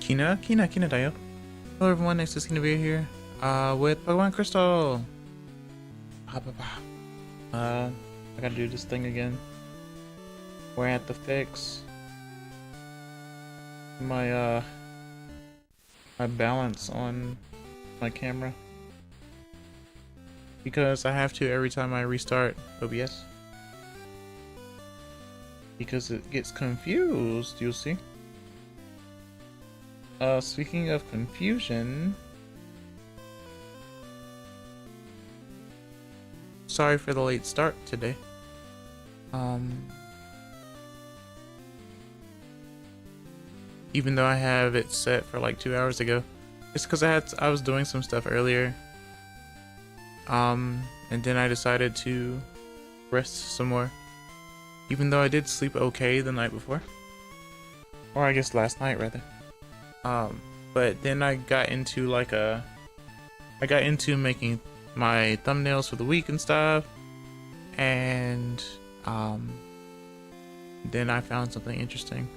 Kina Dayo. Hello everyone, nice to see Kina here. With Pokemon Crystal. I gotta do this thing again. We're at the fix my my balance on my camera because I have to every time I restart OBS because it gets confused. You'll see. Speaking of confusion, sorry for the late start today. Even though I have it set for like 2 hours ago, it's because I was doing some stuff earlier. And then I decided to rest some more. Even though I did sleep okay the night before, or I guess last night rather. But then I got into making my thumbnails for the week and stuff, and then I found something interesting.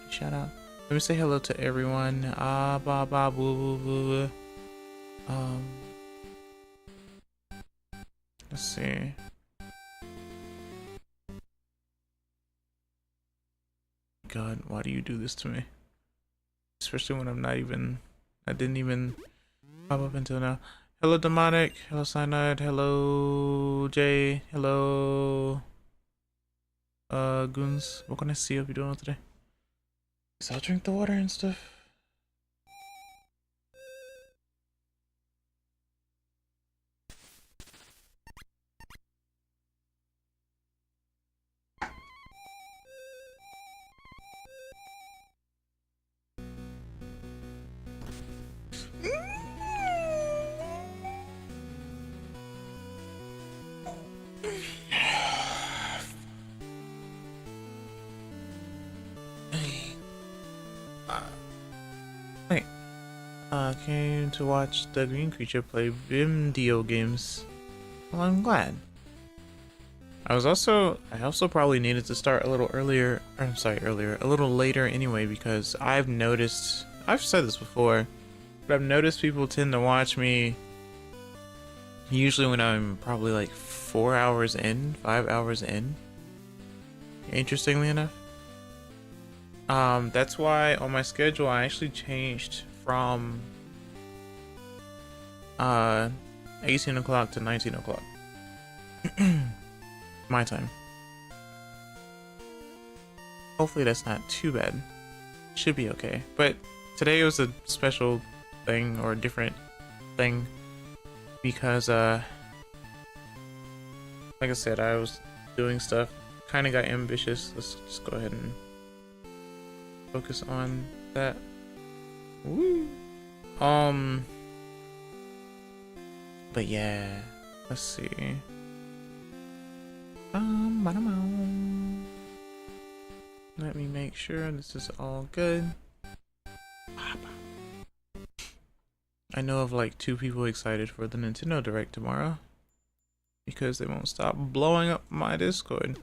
Shout out. Let me say hello to everyone. Let's see. God, why do you do this to me? Especially when I didn't even pop up until now. Hello Demonic, hello Cyanide, hello Jay, hello Goons. What can I see if you're doing today? So I'll drink the water and stuff. Came to watch the green creature play video games. Well, I'm glad. I also probably needed to start a little earlier, or I'm sorry, a little later anyway, because I've said this before, but I've noticed people tend to watch me usually when I'm probably like 5 hours in, interestingly enough. That's why on my schedule I actually changed from 18 o'clock to 19 o'clock my time. Hopefully that's not too bad. Should be okay. But today was a special thing, or a different thing, because like I said, I was doing stuff, kind of got ambitious. Let's just go ahead and focus on that. Woo. But yeah, let's see. Let me make sure this is all good. I know of like 2 people excited for the Nintendo Direct tomorrow because they won't stop blowing up my Discord.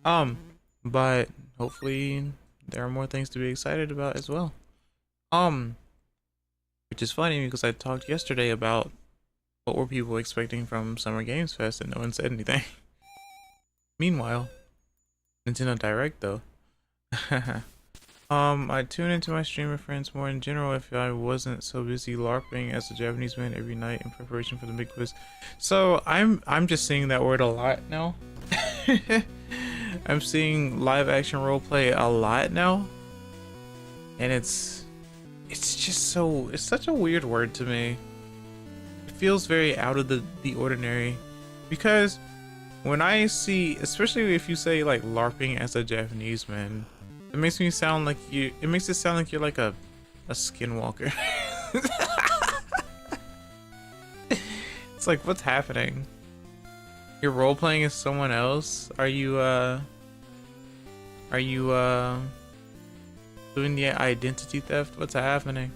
But hopefully there are more things to be excited about as well. Which is funny because I talked yesterday about what were people expecting from Summer Games Fest and no one said anything. Meanwhile, Nintendo Direct though. I tune into my streamer friends more in general if I wasn't so busy LARPing as a Japanese man every night in preparation for the big quiz. So I'm just seeing that word a lot now. I'm seeing live action roleplay a lot now. And it's just it's such a weird word to me. It feels very out of the ordinary, because when I see, especially if you say like LARPing as a Japanese man, it makes it sound like you're like a skinwalker. It's like, what's happening? You're role playing as someone else? Are you doing the identity theft? What's happening?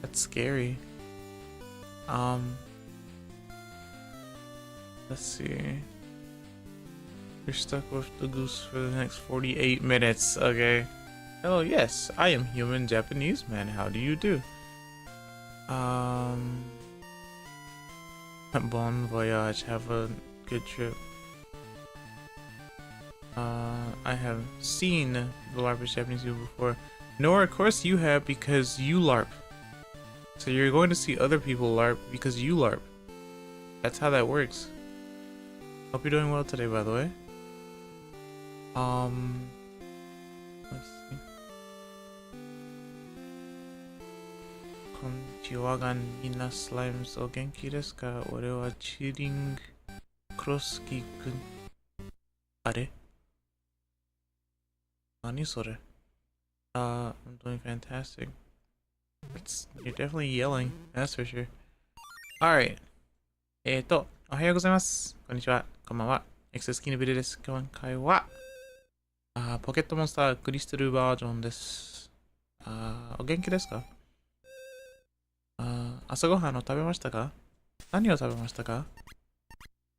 That's scary. Let's see. You're stuck with the goose for the next 48 minutes, okay? Hello, yes, I am human Japanese man. How do you do? Bon voyage. Have a good trip. I have seen people LARP as Japanese people before. Nor, of course you have, because you LARP. So you're going to see other people LARP because you LARP. That's how that works. Hope you're doing well today, by the way. Let's see. Konnichiwa ga minna slimes o genki desu ka? Ore wa Chiring Kroski-kun. Are? Nani sore? I'm doing fantastic. You're definitely yelling, that's for sure. Alright. おはようございます。こんにちは。こんばんは。エクセスキナヴィラです。今回は、ポケットモンスタークリスタルバージョンです。お元気ですか？朝ごはんを食べましたか？何を食べましたか？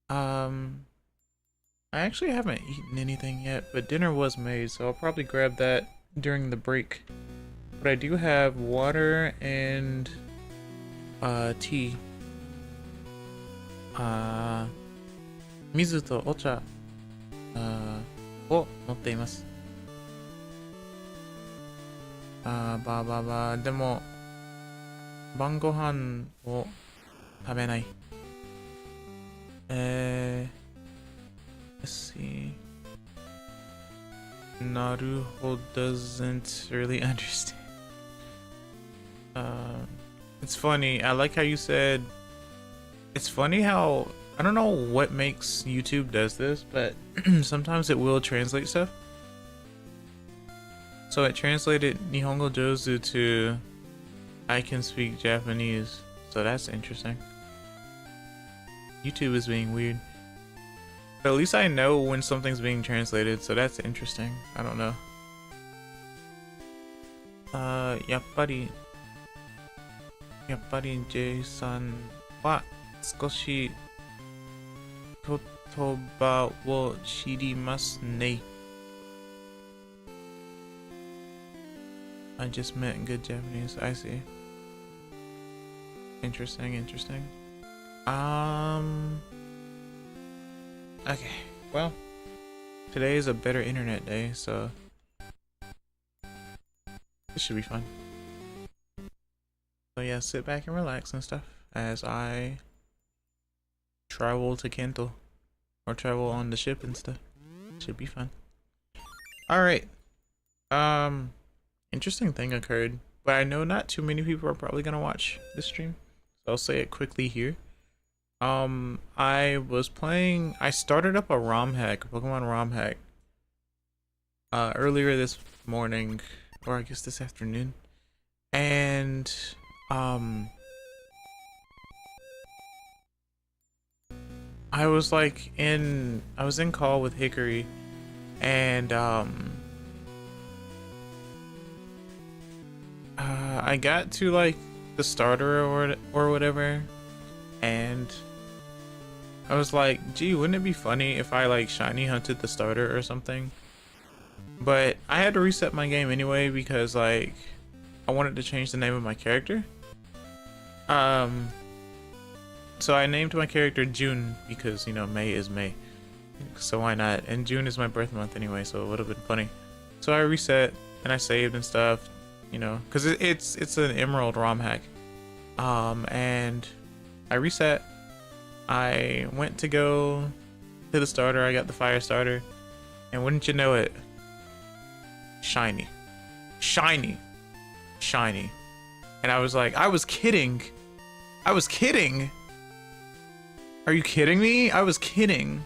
I actually haven't eaten anything yet, but dinner was made, so I'll probably grab that during the break. But I do have water and tea. 水とお茶を持っています。でも晩ご飯を食べない。Let's see. Naruho doesn't really understand. It's funny. I like how you said. It's funny how I don't know what makes YouTube does this, but sometimes it will translate stuff. So it translated Nihongo Jozu to I can speak Japanese. So that's interesting. YouTube is being weird. But at least I know when something's being translated, so that's interesting. I don't know. やっぱり J さんは少し言葉を知りますね。I just meant good Japanese. I see. Interesting, interesting. Okay, well, today is a better internet day, so this should be fun. So yeah, sit back and relax and stuff as I travel to Kanto or travel on the ship and stuff. Should be fun. Alright. Interesting thing occurred, but I know not too many people are probably gonna watch this stream, so I'll say it quickly here. I started up a ROM hack, a Pokemon ROM hack, earlier this morning, or I guess this afternoon, and, I was in call with Hickory, and, I got to, like, the starter or whatever, and I was like, gee, wouldn't it be funny if I like shiny hunted the starter or something? But I had to reset my game anyway because like I wanted to change the name of my character. So I named my character June because, you know, May is May. So why not? And June is my birth month anyway, so it would have been funny. So I reset and I saved and stuff, you know, because it's an Emerald ROM hack. And I reset. I went to go to the starter. I got the fire starter, and wouldn't you know it, shiny, shiny, shiny. And I was like, I was kidding. I was kidding. Are you kidding me? I was kidding.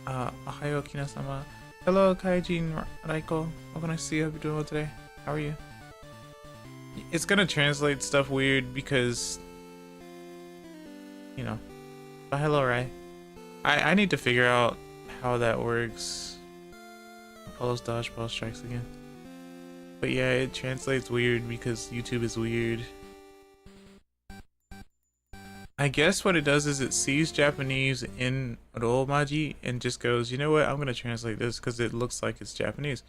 Ohayo Kina-sama. Hello, Kaijin Raiko. How can I see you? Hope you're doing well today. How are you? It's gonna translate stuff weird because, you know. But hello, Rai. I need to figure out how that works. Apollo's dodgeball strikes again. But yeah, it translates weird because YouTube is weird. I guess what it does is it sees Japanese in Romaji and just goes, you know what, I'm gonna translate this because it looks like it's Japanese.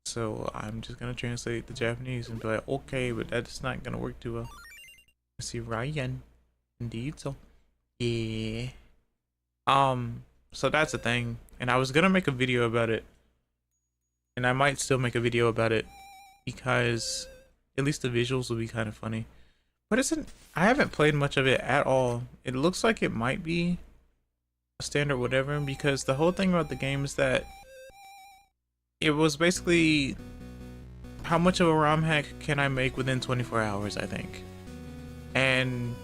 So I'm just gonna translate the Japanese and be like, okay, but that's not gonna work too well. I see Ryan. Indeed, so yeah. So that's a thing. And I was gonna make a video about it. And I might still make a video about it because at least the visuals will be kind of funny. But I haven't played much of it at all. It looks like it might be a standard whatever, because the whole thing about the game is that it was basically how much of a ROM hack can I make within 24 hours, I think. And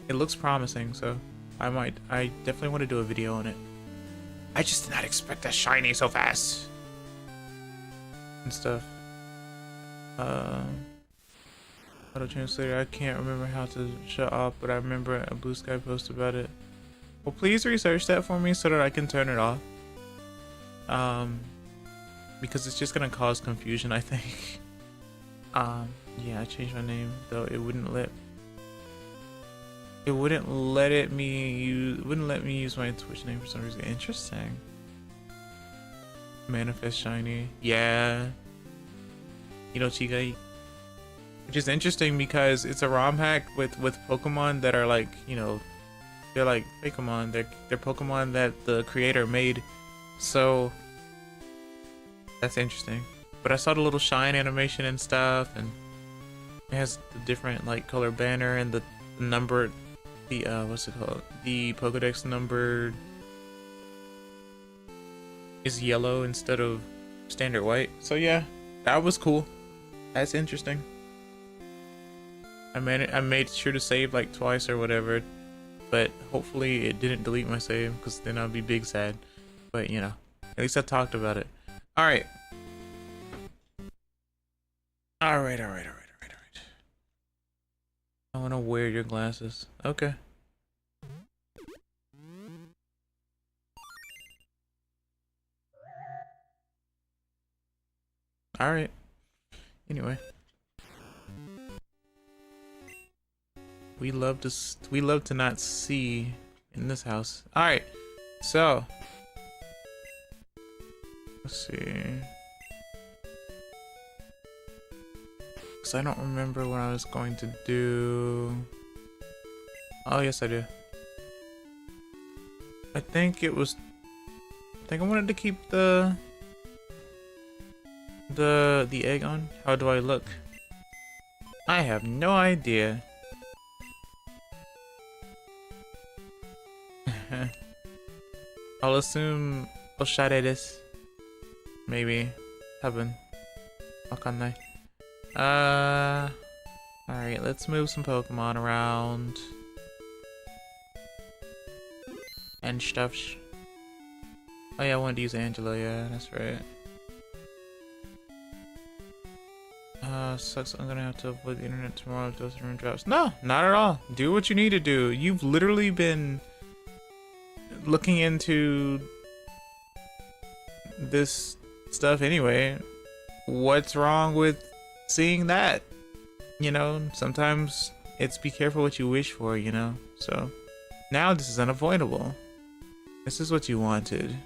it looks promising, so I definitely want to do a video on it. I just did not expect that shiny so fast. And stuff. Auto translator, I can't remember how to shut off, but I remember a Blue Sky post about it. Well, please research that for me so that I can turn it off. Because it's just gonna cause confusion, I think. Yeah, I changed my name, though it wouldn't let me use my Twitch name for some reason. Interesting. Manifest shiny. Yeah. Chigai. Which is interesting because it's a ROM hack with Pokemon that are like, they're like Pokemon. They're Pokemon that the creator made. So that's interesting. But I saw the little shine animation and stuff, and it has the different like color banner and the number, the what's it called? The Pokedex number is yellow instead of standard white. So yeah, that was cool. That's interesting. I made sure to save like twice or whatever, but hopefully it didn't delete my save, because then I'd be big sad. But at least I talked about it. All right. I want to wear your glasses. Okay. All right. Anyway. We love to not see in this house. All right, so let's see. Cause I don't remember what I was going to do. Oh yes, I do. I think I wanted to keep the egg on. How do I look? I have no idea. I'll assume oshare desu. Maybe. Tabun. Wakanai. Alright, let's move some Pokemon around. And stuff. Oh yeah, I wanted to use Angela, yeah, that's right. Sucks, I'm gonna have to avoid the internet tomorrow if those room drops. No, not at all. Do what you need to do. You've literally been looking into this stuff anyway. What's wrong with seeing that? Sometimes it's be careful what you wish for, So now this is unavoidable. This is what you wanted.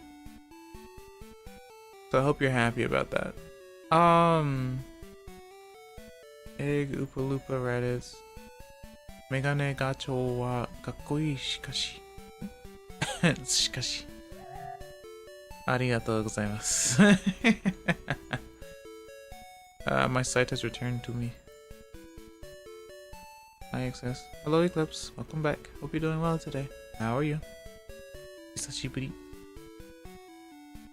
So I hope you're happy about that. Egg, Oopa Loopa, Raditz. Megane Gacho wa kakkoi shikashi. Shikashi. Arigatou gozaimasu. My site has returned to me. Hi, XS. Hello, Eclipse. Welcome back. Hope you're doing well today. How are you? Hisashiburi.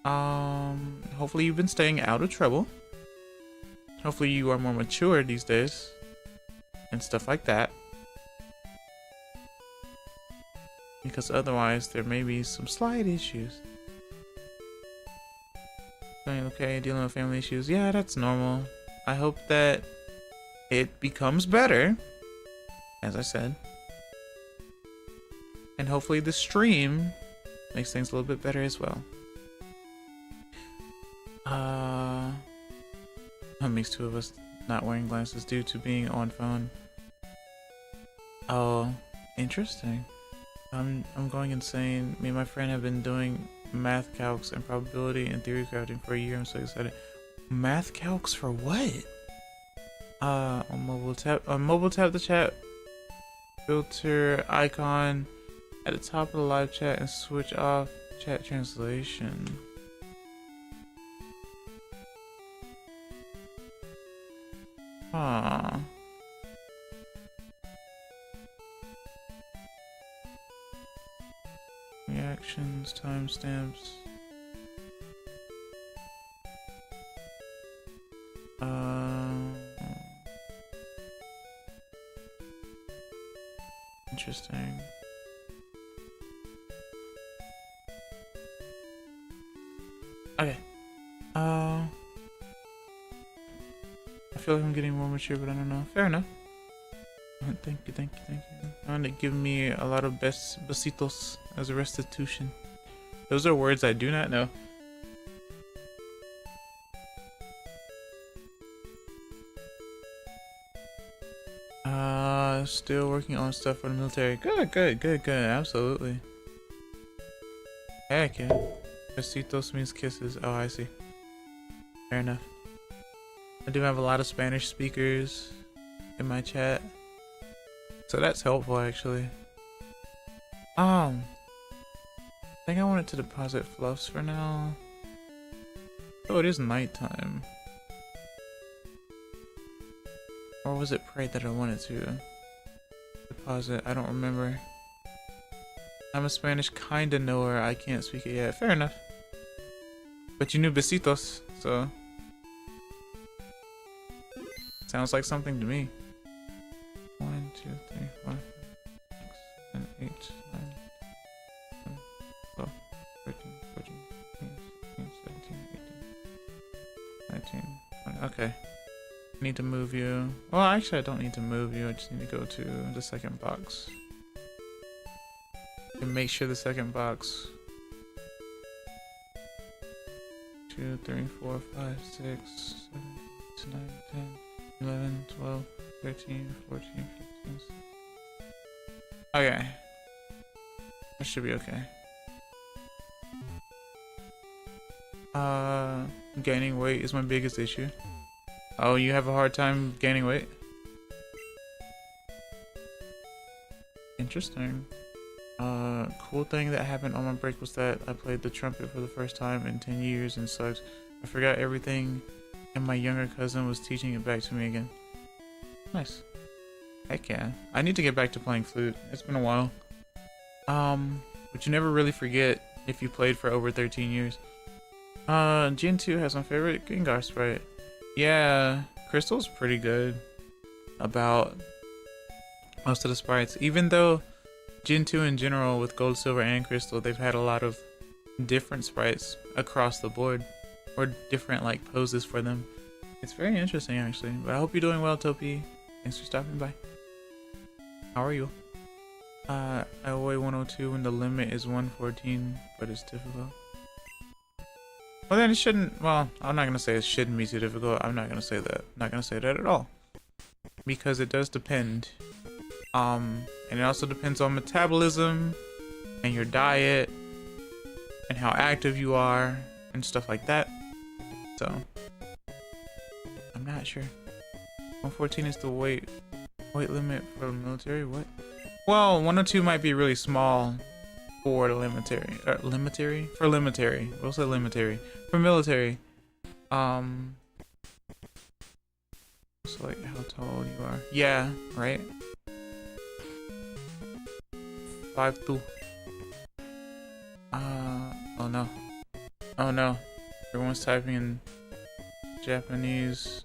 Hopefully you've been staying out of trouble. Hopefully you are more mature these days. And stuff like that. Because otherwise there may be some slight issues. Okay, dealing with family issues. Yeah, that's normal. I hope that it becomes better, as I said. And hopefully the stream makes things a little bit better as well. What makes two of us not wearing glasses due to being on phone? Oh, Interesting. I'm going insane. Me and my friend have been doing math calcs and probability and theory crafting for a year. I'm so excited. Math calcs for what? On mobile tap the chat filter icon at the top of the live chat and switch off chat translation. Ah. Reactions, timestamps. Interesting. Okay. I feel like I'm getting more mature, but I don't know. Fair enough. Thank you. I want to give me a lot of besitos as a restitution. Those are words I do not know. Still working on stuff for the military. Good. Absolutely. Heck yeah. Besitos means kisses. Oh, I see. Fair enough. I do have a lot of Spanish speakers in my chat, so that's helpful actually. I think I wanted to deposit fluffs for now. Oh, it is nighttime. Or was it prey that I wanted to deposit? I don't remember. I'm a Spanish kinda knower. I can't speak it yet. Fair enough. But you knew besitos, so sounds like something to me. 1, 2, 3, 4, 5, 6, 7, 8, 9, 10, 12, 13, 14, 15, 16, 17, 18, 19, 20. Okay. I need to move you. Well, actually, I don't need to move you. I just need to go to the second box. And make sure the second box. 2, 3, 4, 5, 6, 7, 8, 9, 10, 11, 12, 13, 14, 15, 16. Okay. That should be okay. Gaining weight is my biggest issue. Oh, you have a hard time gaining weight? Interesting. Cool thing that happened on my break was that I played the trumpet for the first time in 10 years and sucks. I forgot everything and my younger cousin was teaching it back to me again. Nice. Heck yeah. I need to get back to playing flute. It's been a while. But you never really forget if you played for over 13 years. Gen 2 has my favorite Gengar sprite. Yeah, Crystal's pretty good about most of the sprites. Even though Gen 2 in general with Gold, Silver, and Crystal, they've had a lot of different sprites across the board. Or different like poses for them. It's very interesting actually. But I hope you're doing well, Topi. Thanks for stopping by. How are you? I weigh 102 when the limit is 114, but it's difficult. Well then it shouldn't, well, I'm not gonna say it shouldn't be too difficult. I'm not gonna say that. I'm not gonna say that at all. Because it does depend. And it also depends on metabolism and your diet and how active you are and stuff like that. So I'm not sure. 114 is the weight limit for the military. What? Well, 102 might be really small for the limitary. For limitary. We'll say limitary. For military. So like how tall you are. Yeah, right? 5'2". Oh no. Oh no. Everyone's typing in Japanese.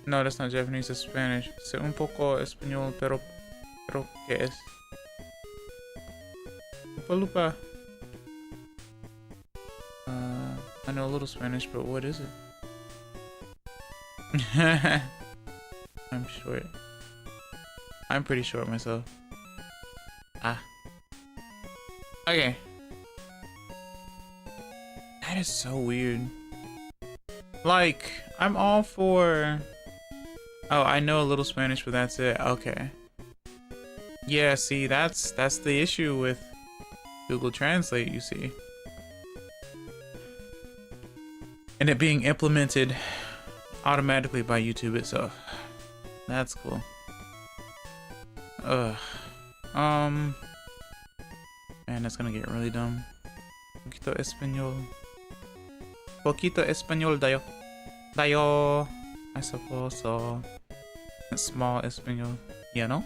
No, that's not Japanese, it's Spanish. Sé un poco español, pero ¿qué es? Lupa. I know a little Spanish, but what is it? I'm short. I'm pretty short myself. Ah. Okay. That is so weird. Like, I'm all for... Oh, I know a little Spanish, but that's it. Okay. Yeah, see, that's the issue with Google Translate, you see. And it being implemented automatically by YouTube itself. That's cool. Ugh. Man, that's gonna get really dumb. Poquito español. Poquito español dayo. Dayo. I suppose so. Small español. You know?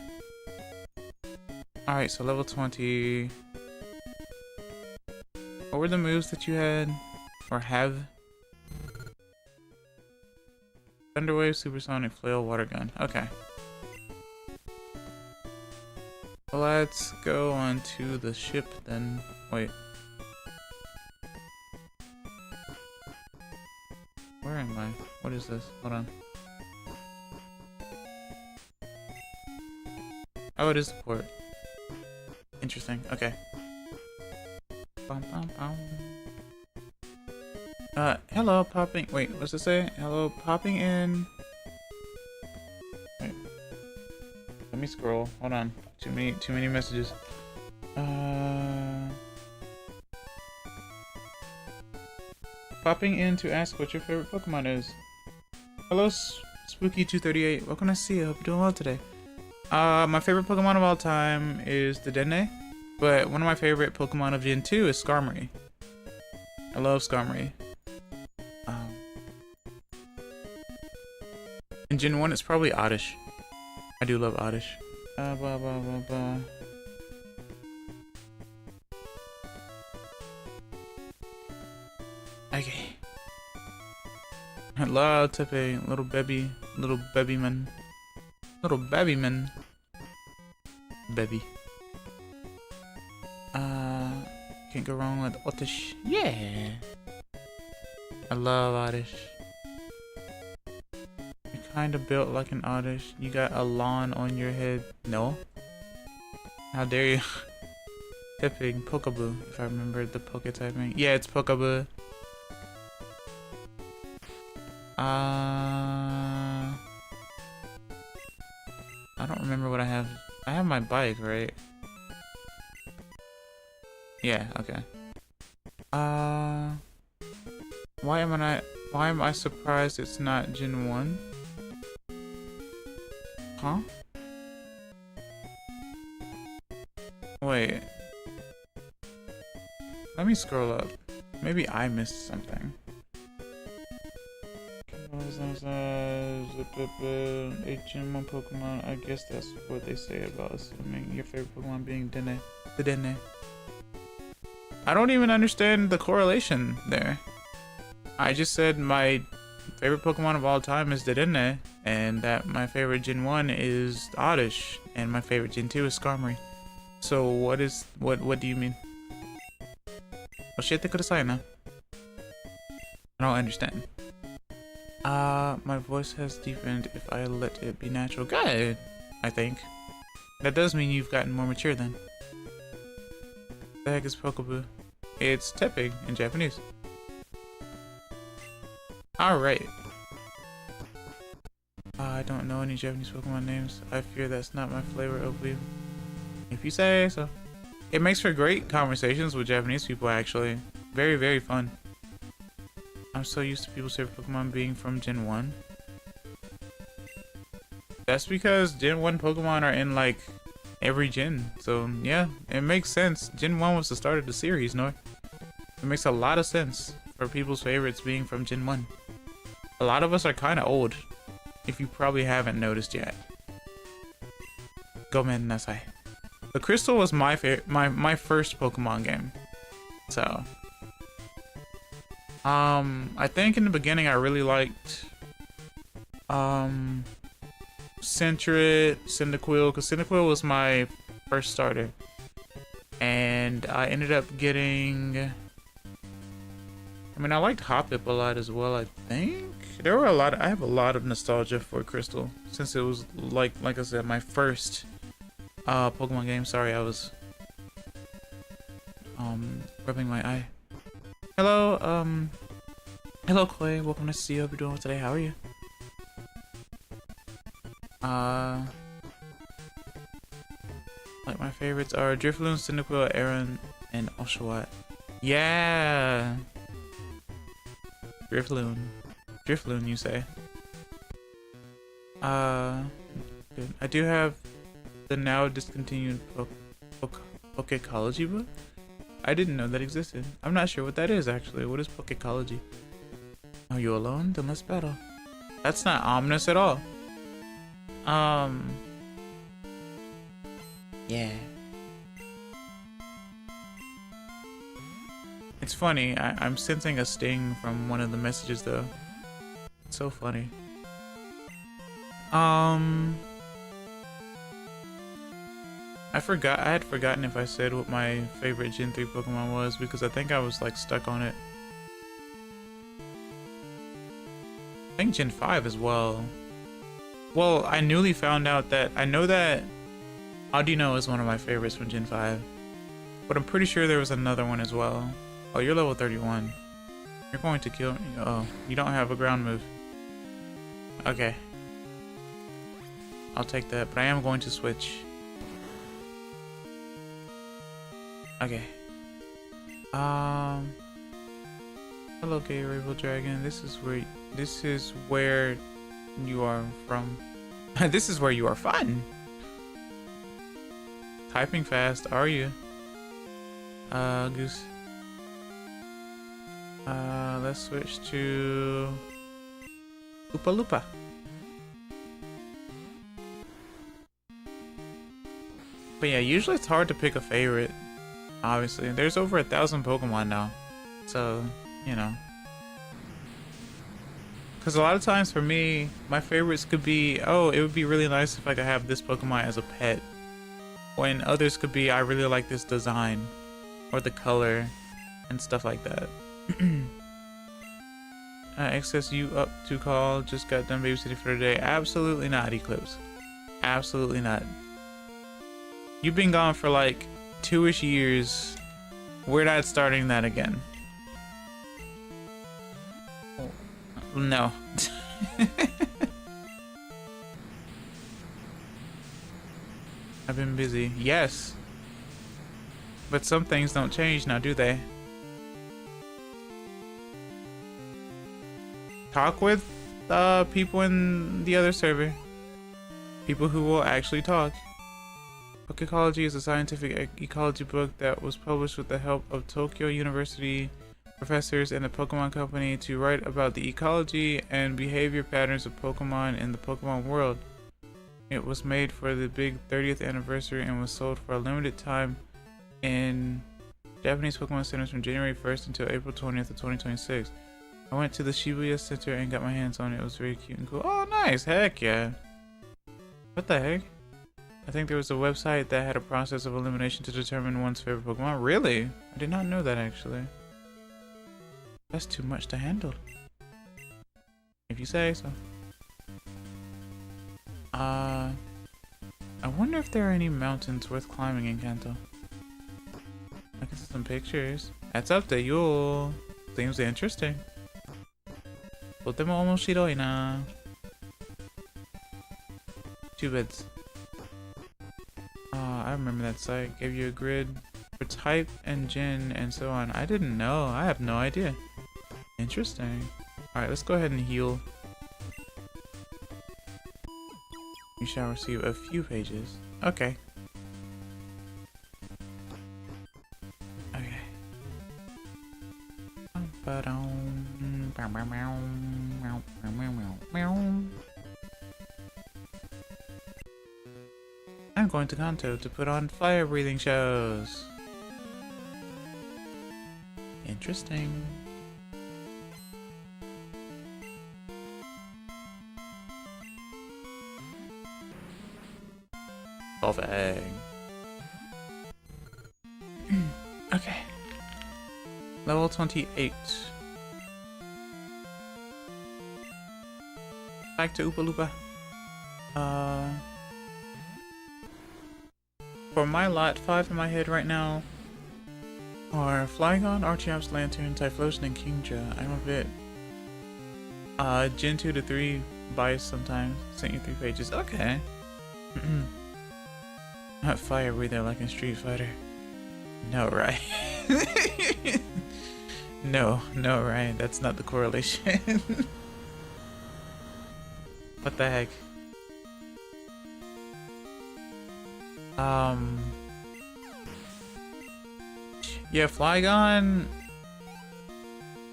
Alright, so level 20. What were the moves that you had? Or have? Thunderwave, Supersonic, Flail, Water Gun. Okay. Let's go on to the ship then. Wait. Where am I? What is this? Hold on. Oh, it is the port. Interesting. Okay. Bum, bum, bum. Hello, popping. Wait, what's it say? Hello, popping in. Wait. Let me scroll. Hold on. Too many messages. Popping in to ask what your favorite Pokemon is. Hello, Spooky238. Welcome to see you. Hope you're doing well today. My favorite Pokemon of all time is the Dene, but one of my favorite Pokemon of Gen 2 is Skarmory. I love Skarmory. In Gen 1, it's probably Oddish. I do love Oddish. Okay. I love Tepe, little baby man. Little baby man. Baby. Can't go wrong with Oddish. Yeah. I love Oddish. You're kinda built like an Oddish. You got a lawn on your head. No. How dare you? Typing Pokeball, if I remember the Poke typing. Yeah, it's Pokeball. I don't remember what I have. I have my bike, right? Yeah, okay. Why am I surprised it's not Gen 1? Huh? Wait. Let me scroll up. Maybe I missed something. A Gen 1 Pokemon. I guess that's what they say about assuming your favorite Pokemon being Dene. The Dene. I don't even understand the correlation there. I just said my favorite Pokemon of all time is Dedenne, and that my favorite Gen 1 is Oddish, and my favorite Gen 2 is Skarmory. So what do you mean? Oshite kudasai na. I don't understand. My voice has deepened if I let it be natural. Good, I think. That does mean you've gotten more mature then. What the heck is Pokeball? It's Tepe in Japanese. Alright. I don't know any Japanese Pokemon names. I fear that's not my flavor of weeb. If you say so. It makes for great conversations with Japanese people, actually. Very, very fun. I'm so used to people's favorite Pokemon being from Gen 1. That's because Gen 1 Pokemon are in, like, every gen. So, yeah, it makes sense. Gen 1 was the start of the series, no? It makes a lot of sense for people's favorites being from Gen 1. A lot of us are kind of old, if you probably haven't noticed yet. Gomen nasai. The Crystal was my first Pokemon game. So, I think in the beginning I really liked Cyndaquil, because Cyndaquil was my first starter, and I ended up getting. I mean, I liked Hoppip a lot as well. I think there were I have a lot of nostalgia for Crystal since it was like I said, my first Pokemon game. Sorry, I was rubbing my eye. Hello, hello Clay. Welcome to see you. Hope you're doing well today. How are you? Alright, my favorites are Drifloon, Cyndaquil, Aron, and Oshawott. Yeah! Drifloon. Drifloon, you say? Good. I do have the now discontinued Pokécology book. I didn't know that existed. I'm not sure what that is actually. What is Pokécology? Are you alone? Then let's battle. That's not ominous at all. Yeah. It's funny. I'm sensing a sting from one of the messages though. It's so funny. I had forgotten if I said what my favorite Gen 3 Pokemon was because I think I was like stuck on it. I think Gen 5 as well. Well, I newly found out that I know that Audino is one of my favorites from Gen 5. But I'm pretty sure there was another one as well. Oh, you're level 31. You're going to kill me. Oh, you don't have a ground move. Okay. I'll take that, but I am going to switch. Okay. Hello, gay Rainbow Dragon. This is where you are from. This is where you are fun. Typing fast, are you? Goose. Let's switch to Lupa Lupa. But yeah, usually it's hard to pick a favorite. Obviously, there's over 1,000 Pokemon now, so you know. Because a lot of times for me, my favorites could be, oh, it would be really nice if I could have this Pokemon as a pet. When others could be, I really like this design, or the color, and stuff like that. Excess you up to call, just got done babysitting for the day. Absolutely not, Eclipse. Absolutely not. You've been gone for like 2-ish years. We're not starting that again. No. I've been busy. Yes. But some things don't change now, do they? Talk with people in the other server. People who will actually talk. Pokécology is a scientific ecology book that was published with the help of Tokyo University professors and the Pokemon Company to write about the ecology and behavior patterns of Pokemon in the Pokemon world. It was made for the big 30th anniversary and was sold for a limited time in Japanese Pokemon centers from January 1st until April 20th of 2026. I went to the Shibuya Center and got my hands on it. It was very cute and cool. Oh, nice! Heck yeah! What the heck? I think there was a website that had a process of elimination to determine one's favorite Pokemon. Really? I did not know that actually. That's too much to handle. If you say so. I wonder if there are any mountains worth climbing in Kanto. I can see some pictures. That's up to you. Seems interesting. とても面白いな. 2 beds. I remember that site. Gave you a grid for type and gen and so on. I didn't know. I have no idea. Interesting. Alright, let's go ahead and heal. You shall receive a few pages. Okay. Okay. I'm going to Kanto to put on fire breathing shows. Interesting. Solving. Okay. Level 28. Back to Oopa Loopa. For my lot, 5 in my head right now are Flygon, Archeops, Lantern, Typhlosion, and Kingdra. I'm a bit Gen 2 to 3 biased sometimes. Sent you 3 pages. Okay. Not fire breather like in Street Fighter. No, right? No, right? That's not the correlation. What the heck? Yeah, Flygon.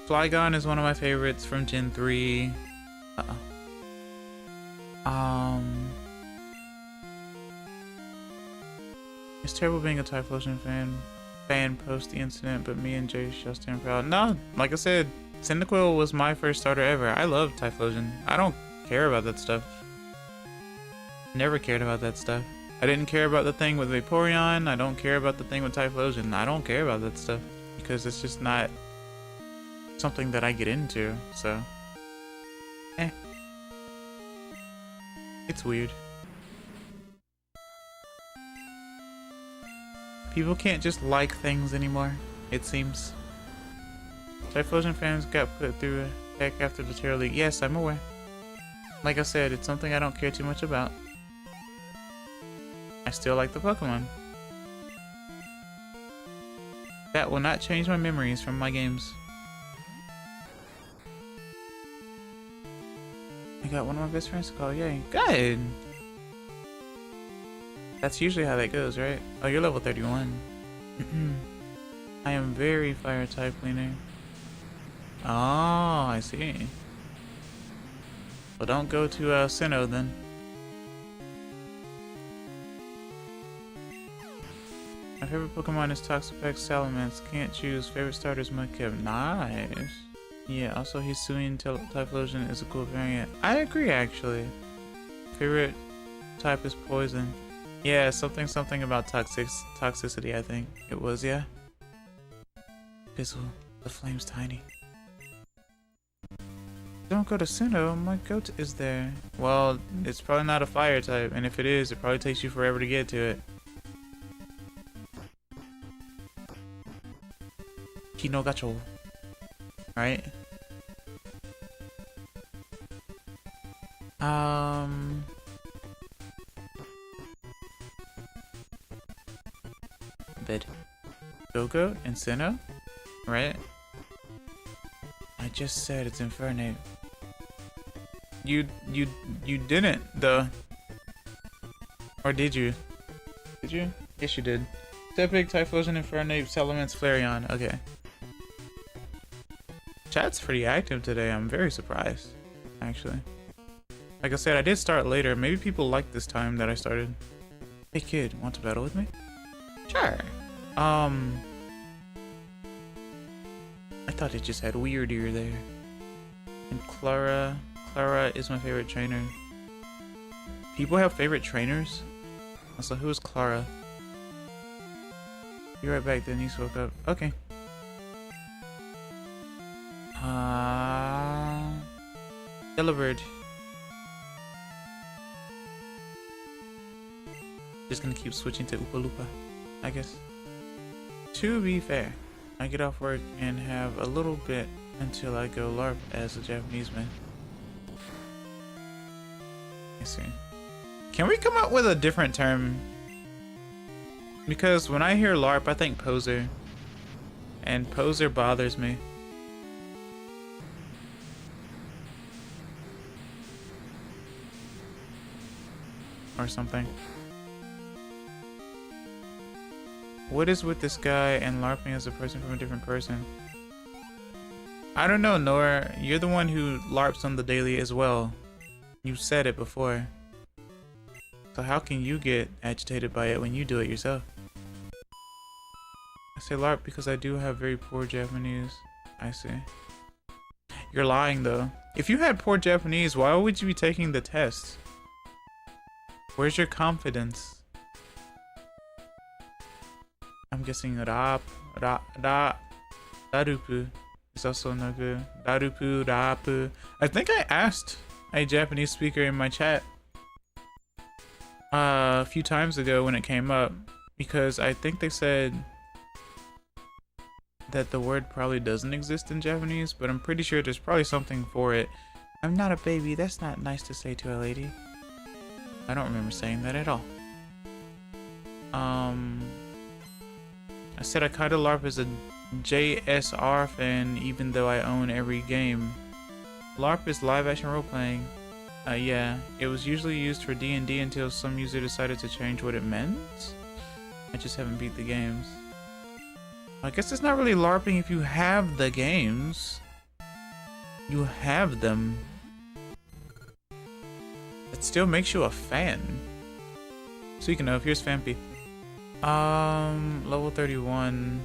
Flygon is one of my favorites from Gen 3. It's terrible being a Typhlosion fan post the incident, but me and Jay shall stand proud. No, like I said, Cyndaquil was my first starter ever. I love Typhlosion. I don't care about that stuff. Never cared about that stuff. I didn't care about the thing with Vaporeon. I don't care about the thing with Typhlosion. I don't care about that stuff because it's just not something that I get into, so it's weird. People can't just like things anymore, it seems. Typhlosion fans got put through a heck after the Terra League. Yes, I'm aware. Like I said, it's something I don't care too much about. I still like the Pokemon. That will not change my memories from my games. I got one of my best friends to call, yay. Good! That's usually how that goes, right? Oh, you're level 31. I am very fire type leaner. Oh, I see. Well, don't go to Sinnoh then. My favorite Pokemon is Toxapex Salamence. Can't choose. Favorite starters Mudkip. Nice. Yeah, also Hisuian Typhlosion is a cool variant. I agree, actually. Favorite type is Poison. Yeah, something about toxicity, I think. It was, yeah. Fizzle. The flame's tiny. Don't go to Sinnoh. My goat is there. Well, it's probably not a fire type, and if it is, it probably takes you forever to get to it. Kinogacho. Right? Bed. Go-Goat and Sinnoh? Right? I just said it's Infernape. You didn't, though. Or did you? Did you? Yes, you did. Tepig, Typhlosion, Infernape, Salamence, Flareon. Okay. Chat's pretty active today. I'm very surprised, actually. Like I said, I did start later. Maybe people like this time that I started. Hey kid, want to battle with me? Sure. I thought it just had weird ear there. And Clara is my favorite trainer. People have favorite trainers? Also, who is Clara? Be right back, Denise woke up. Okay. Yellowbird. Just gonna keep switching to Oompa Loompa, I guess. To be fair, I get off work and have a little bit until I go LARP as a Japanese man. I see. Can we come up with a different term? Because when I hear LARP, I think poser. And poser bothers me. Or something. What is with this guy and LARPing as a person from a different person? I don't know, Nora. You're the one who LARPs on the daily as well. You said it before. So how can you get agitated by it when you do it yourself? I say LARP because I do have very poor Japanese. I see. You're lying though. If you had poor Japanese, why would you be taking the test? Where's your confidence? I'm guessing Darupu is also no good. Rapu. I think I asked a Japanese speaker in my chat a few times ago when it came up, because I think they said that the word probably doesn't exist in Japanese, but I'm pretty sure there's probably something for it. I'm not a baby. That's not nice to say to a lady. I don't remember saying that at all. I said I kinda LARP as a JSR fan even though I own every game. LARP is live action role playing. Yeah, it was usually used for D&D until some user decided to change what it meant. I just haven't beat the games. I guess it's not really LARPing if you have the games. You have them. It still makes you a fan. Speaking of, here's Fampy. Level 31.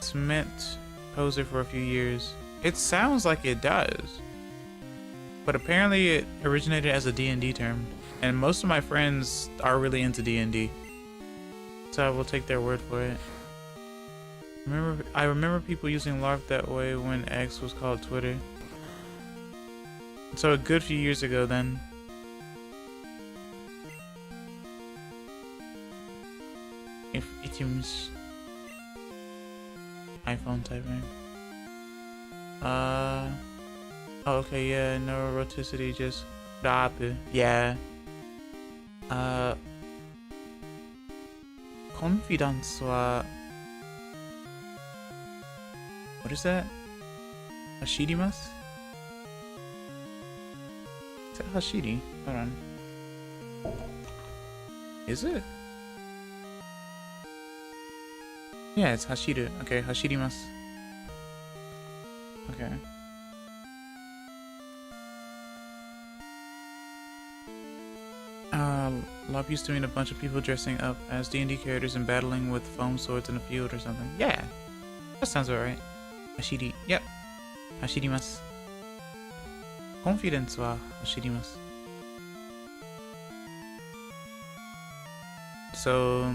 Cement poser for a few years. It sounds like it does. But apparently it originated as a D&D term. And most of my friends are really into D&D. So I will take their word for it. I remember people using LARP that way when X was called Twitter. So a good few years ago then. If items iPhone typing. Oh, okay, yeah, no roticity, just stop it. Yeah. Confidence wa... What is that? Hashirimasu? Is that Hashiri? Hold on. Is it? Yeah, it's Hashiru. Okay, Hashirimasu. Okay. LARP used to mean a bunch of people dressing up as D&D characters and battling with foam swords in a field or something. Yeah, that sounds alright. Hashiri. Yep. Hashirimasu. Confidence wa hashirimasu. So...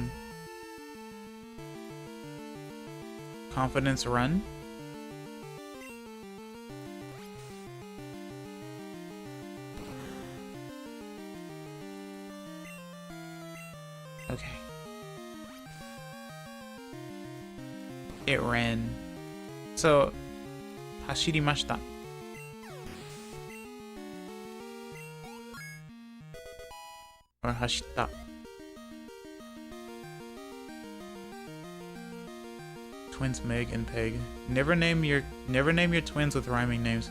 Confidence run? Okay. It ran. So, hashirimashita. Or hashita. Twins Meg and Peg. Never name your twins with rhyming names.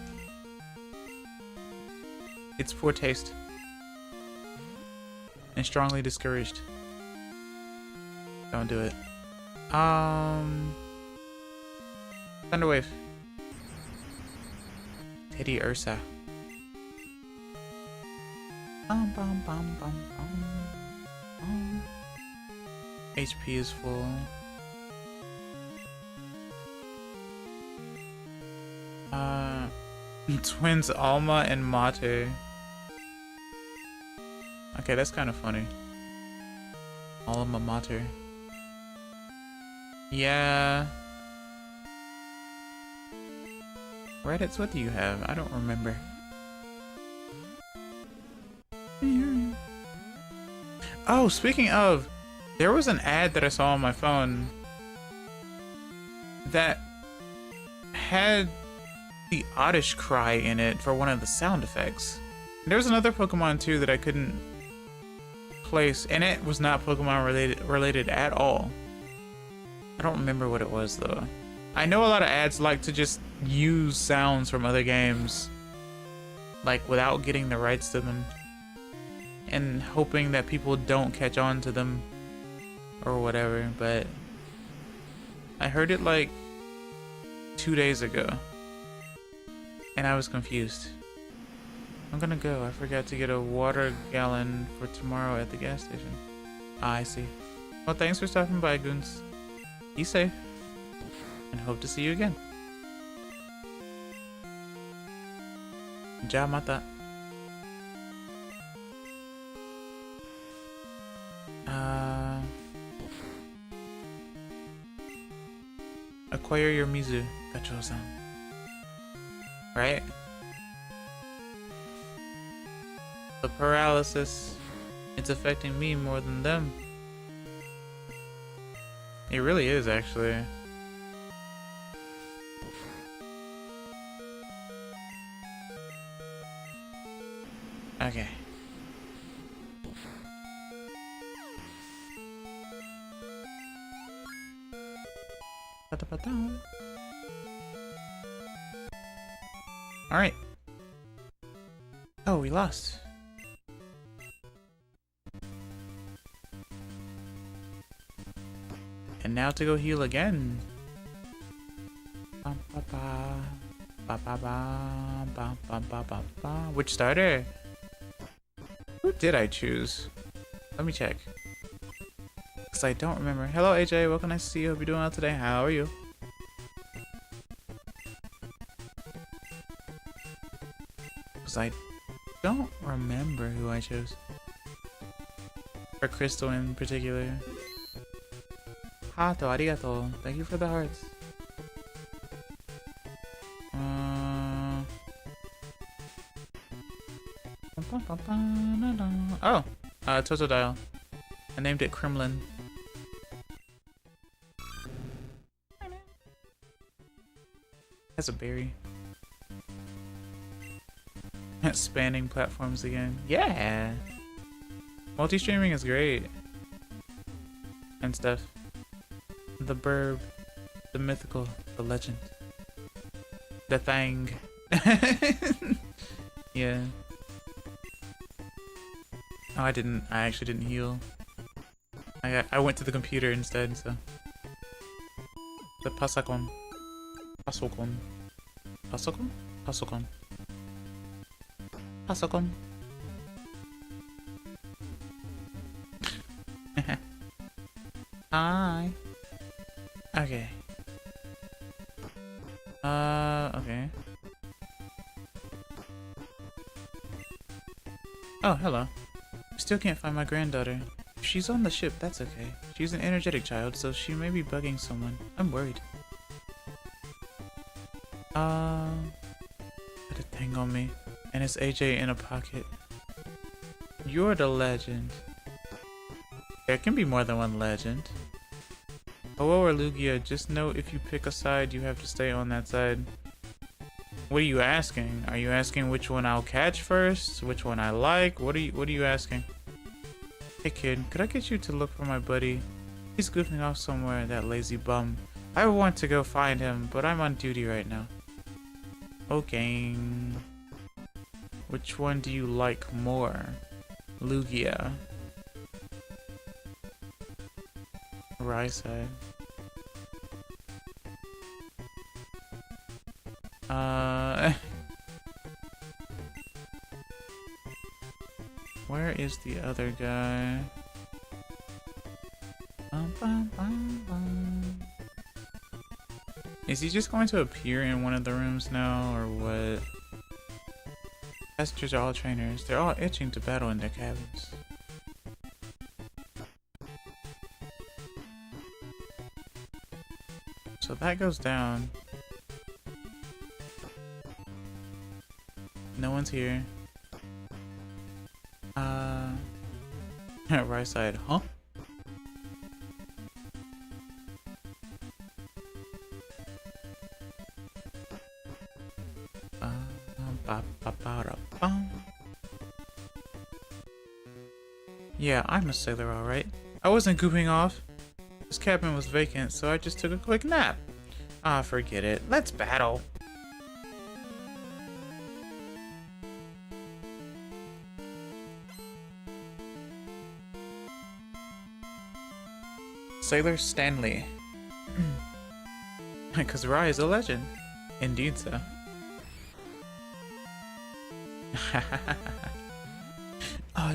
It's poor taste. And strongly discouraged. Don't do it. Thunderwave. Teddy Ursa. HP is full. Twins Alma and Mate. Okay, that's kind of funny. Alma Mater. Yeah. Reddits, what do you have? I don't remember. Oh, speaking of, there was an ad that I saw on my phone that had the Oddish cry in it for one of the sound effects. There was another Pokemon too that I couldn't place, and it was not Pokemon related at all. I don't remember what it was though. I know a lot of ads like to just use sounds from other games, like without getting the rights to them, and hoping that people don't catch on to them or whatever, but I heard it like 2 days ago and I was confused. I'm gonna go. I forgot to get a water gallon for tomorrow at the gas station. Ah, I see. Well, thanks for stopping by, Goons. Be safe and hope to see you again. Ja mata. Acquire your Mizu, Gacho-san. Right? The paralysis, it's affecting me more than them. It really is, actually. Okay. Alright. Oh, we lost. And now to go heal again. Which starter? Who did I choose? Let me check. Because I don't remember. Hello AJ, welcome, nice to see you. Hope you're doing well today. How are you? Because I don't remember who I chose. Or Crystal in particular. Hato, arigato. Thank you for the hearts. Oh, Totodile. I named it Kremlin. Has a berry. Spanning platforms again. Yeah! Multi-streaming is great. And stuff. The burb. The mythical. The legend. The thing. Yeah. Oh, I actually didn't heal. I went to the computer instead, so. The pasakon. Pasokon. Pasokon? Pasokon. Pasokon. Hi. Okay. Okay. Oh, hello. Still can't find my granddaughter. If she's on the ship, that's okay. She's an energetic child, so she may be bugging someone. I'm worried. Put a thing on me. And it's AJ in a pocket. You're the legend. There can be more than one legend. Hello or Lugia, just know if you pick a side, you have to stay on that side. What are you asking? Are you asking which one I'll catch first? Which one I like? What are you asking? Hey kid, could I get you to look for my buddy? He's goofing off somewhere, that lazy bum. I want to go find him, but I'm on duty right now. Okay. Which one do you like more? Lugia. Right side. Where is the other guy? Is he just going to appear in one of the rooms now, or what? Passengers are all trainers. They're all itching to battle in their cabins. So that goes down. No one's here. Right side, huh? Yeah, I'm a sailor, alright. I wasn't goofing off. This cabin was vacant, so I just took a quick nap. Ah, forget it. Let's battle. Sailor Stanley. Because Rai is a legend. Indeed so. Are?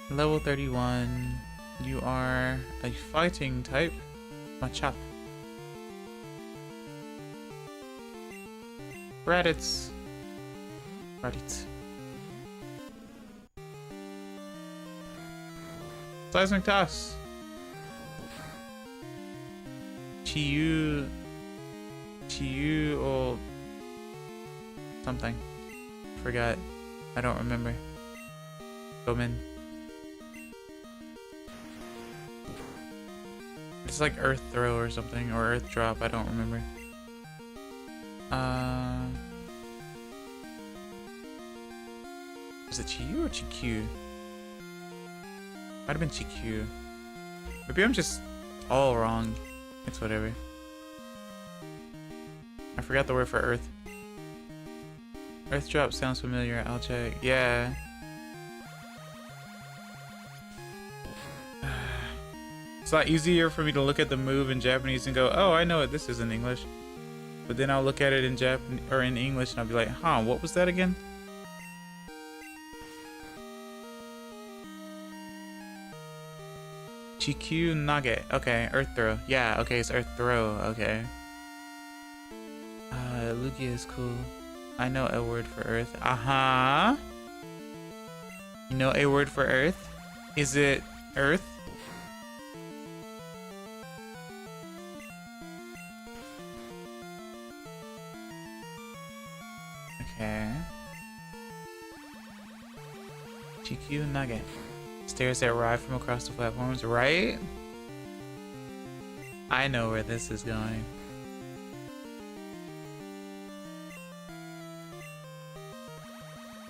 Level 31. You are a fighting type. Machop. Raditz. Raditz. Seismic toss. Chiyu or something. Forgot. I don't remember. Gomen. It's like Earth Throw or something, or Earth Drop, I don't remember. Was it Chiyu or Chikyu? Might have been Chikyu. Maybe I'm just all wrong. It's whatever. I forgot the word for Earth. Earth drop sounds familiar. I'll check. Yeah. It's a lot easier for me to look at the move in Japanese and go, oh, I know it. This is in English. But then I'll look at it in Japan or in English and I'll be like, huh, what was that again? Chikyu Nage. Okay, Earth Throw. Yeah, okay, it's Earth Throw. Okay. Lugia is cool. I know a word for Earth. Uh-huh. You know a word for Earth? Is it Earth? Okay. GQ Nugget. Stairs that rise from across the platforms, right? I know where this is going.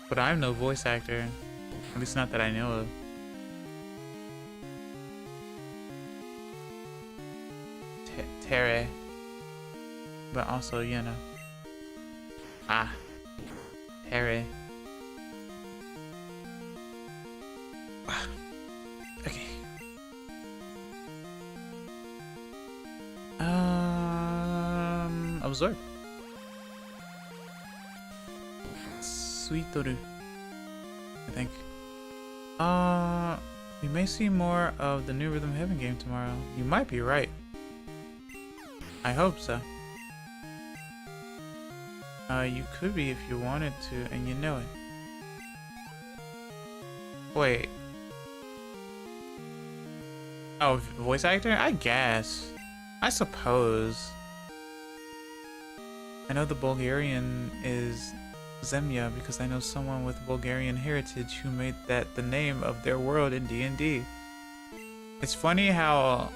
But I'm no voice actor. At least not that I know of. Terre. But also, you know. Ah. Terre. Okay. Absorb. Suitoru. I think. We may see more of the new Rhythm Heaven game tomorrow. You might be right. I hope so. You could be if you wanted to, and you know it. Wait. Oh, voice actor? I guess. I suppose. I know the Bulgarian is Zemlya because I know someone with Bulgarian heritage who made that the name of their world in D&D. It's funny how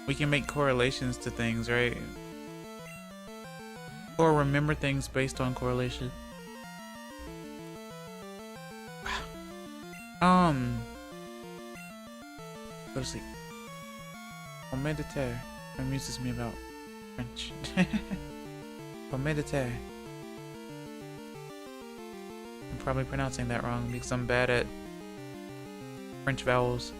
we can make correlations to things, right? Or remember things based on correlation. Go to sleep. Pomme de terre amuses me about French. Pomme de terre. I'm probably pronouncing that wrong because I'm bad at French vowels.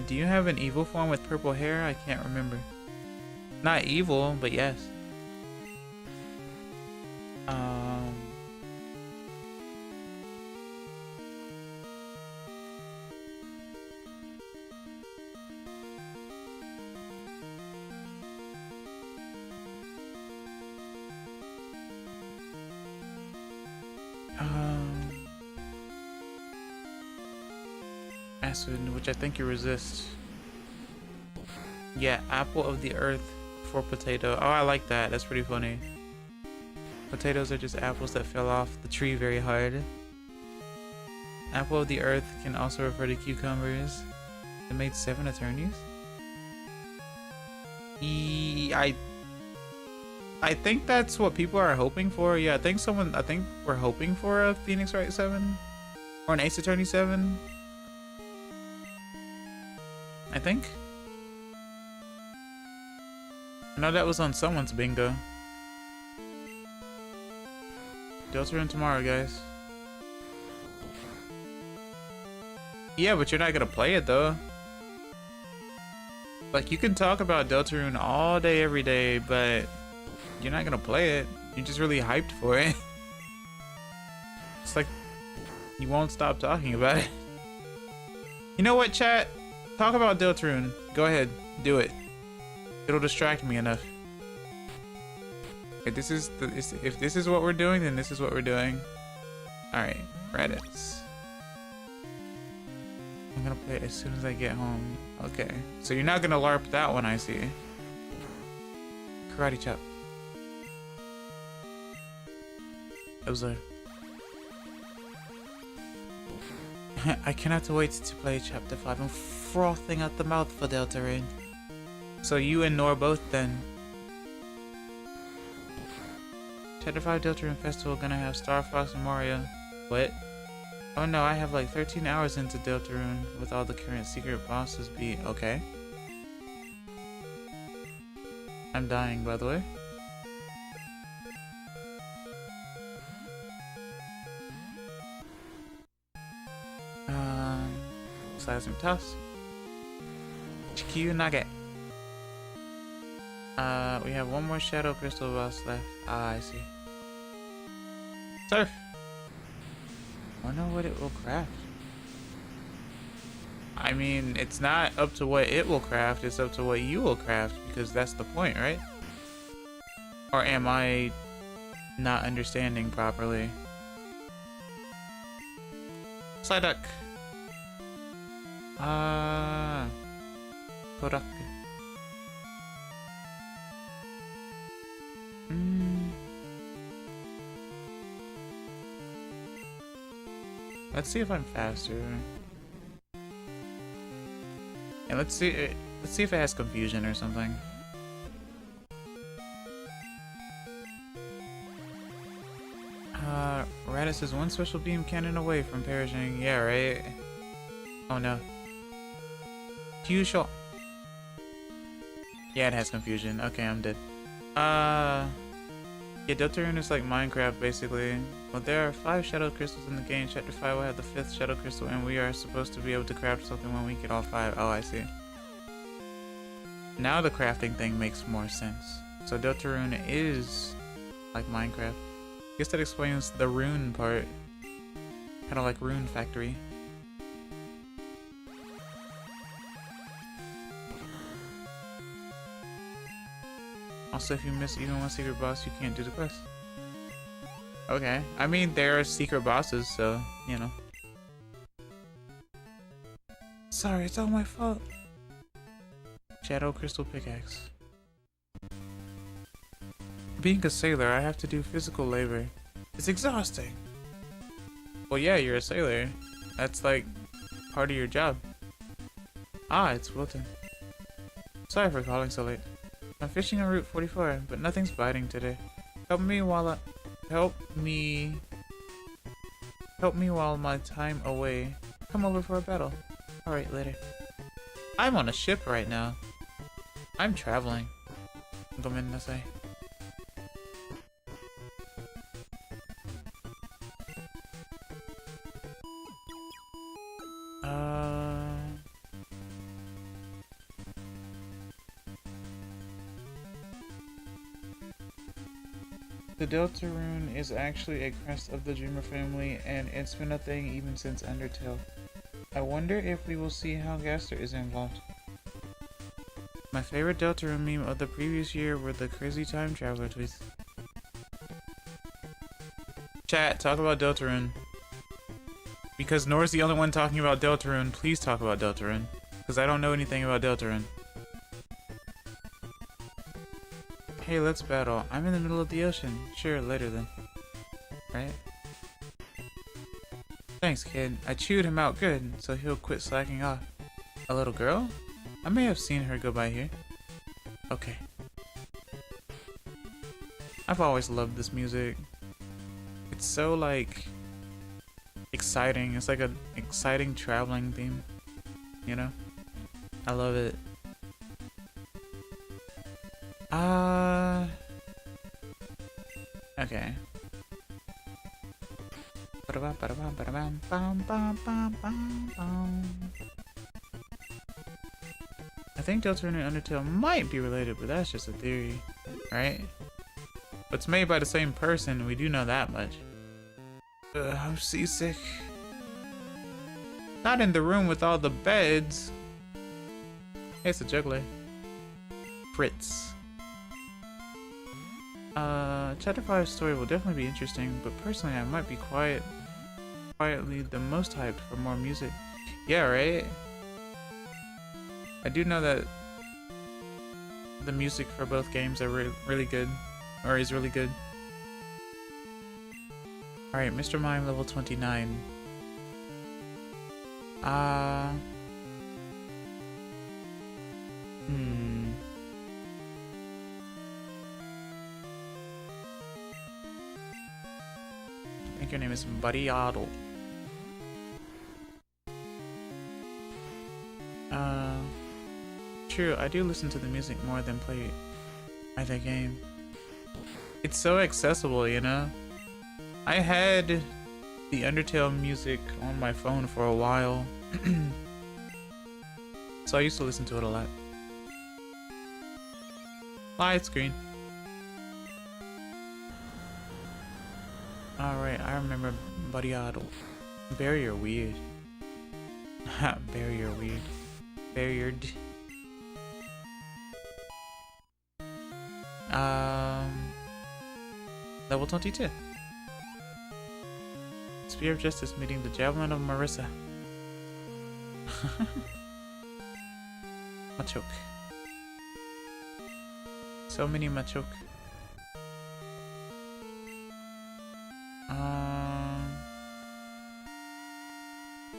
Do you have an evil form with purple hair? I can't remember. Not evil, but yes. Acid, which I think you resist. Yeah, apple of the earth for potato. Oh, I like that. That's pretty funny. Potatoes are just apples that fell off the tree very hard. Apple of the earth can also refer to cucumbers. It made 7 attorneys. I think that's what people are hoping for. Yeah, I think we're hoping for a Phoenix Wright 7 or an Ace Attorney 7. I think. I know that was on someone's bingo. Deltarune tomorrow, guys. Yeah, but you're not gonna play it though. Like, you can talk about Deltarune all day, every day, but you're not gonna play it. You're just really hyped for it. It's like you won't stop talking about it. You know what, chat? Talk about Deltarune. Go ahead, do it. It'll distract me enough. Okay, if this is what we're doing, then this is what we're doing. Alright, Reddits. I'm gonna play it as soon as I get home. Okay, so you're not gonna LARP that one, I see. Karate chop. Observe. I cannot wait to play Chapter 5. I'm frothing at the mouth for Deltarune. So you and Nor both then. Chapter 5 Deltarune Festival gonna have Star Fox and Mario. What? Oh no, I have like 13 hours into Deltarune with all the current secret bosses beat. Okay. I'm dying, by the way. Seismic Toss. Chikyu Nugget. We have one more Shadow Crystal boss left. Ah, I see. Surf! I wonder what it will craft. I mean, it's not up to what it will craft, it's up to what you will craft, because that's the point, right? Or am I not understanding properly? Psyduck! Kodak. Let's see if I'm faster. And let's see if it has confusion or something. Raditz is one special beam cannon away from perishing. Yeah, right? Oh no. Q shot. Yeah, it has confusion. Okay, I'm dead. Yeah, Deltarune is like Minecraft, basically. Well, there are 5 Shadow Crystals in the game. Chapter 5 will have the 5th Shadow Crystal, and we are supposed to be able to craft something when we get all 5. Oh, I see. Now the crafting thing makes more sense. So Deltarune is like Minecraft. I guess that explains the rune part. Kind of like Rune Factory. Also, if you miss even one secret boss, you can't do the quest. Okay. I mean, there are secret bosses, so, you know. Sorry, it's all my fault. Shadow Crystal Pickaxe. Being a sailor, I have to do physical labor. It's exhausting. Well, yeah, you're a sailor. That's like part of your job. Ah, it's Wilton. Sorry for calling so late. I'm fishing on Route 44, but nothing's biting today. Help me while my time away. Come over for a battle. Alright, later. I'm on a ship right now. I'm traveling. Gomennasai. The Deltarune is actually a crest of the Dreamer family, and it's been a thing even since Undertale. I wonder if we will see how Gaster is involved. My favorite Deltarune meme of the previous year were the crazy time traveler tweets. Chat, talk about Deltarune. Because Nora's the only one talking about Deltarune, please talk about Deltarune. Because I don't know anything about Deltarune. Hey, let's battle. I'm in the middle of the ocean. Sure, later then. Right? Thanks, kid. I chewed him out good, so he'll quit slacking off. A little girl? I may have seen her go by here. Okay. I've always loved this music. It's so, like, exciting. It's like an exciting traveling theme. You know? I love it. Okay. I think Deltarune and Undertale might be related, but that's just a theory, right? But it's made by the same person, we do know that much. I'm seasick. Not in the room with all the beds. Hey, it's a juggler. Fritz. Chapter 5's story will definitely be interesting, but personally I might be quietly the most hyped for more music. Yeah, right? I do know that the music for both games are really good, or is really good. Alright, Mr. Mime level 29. I think your name is Buddy Oddle. true. I do listen to the music more than play either game. It's so accessible, you know? I had the Undertale music on my phone for a while. So I used to listen to it a lot. Widescreen. Alright, I remember Barriado. Barrier weird. Barrier weird. Barriered. Level 22. Spear of Justice meeting the Javelin of Marissa. Machoke. So many Machoke.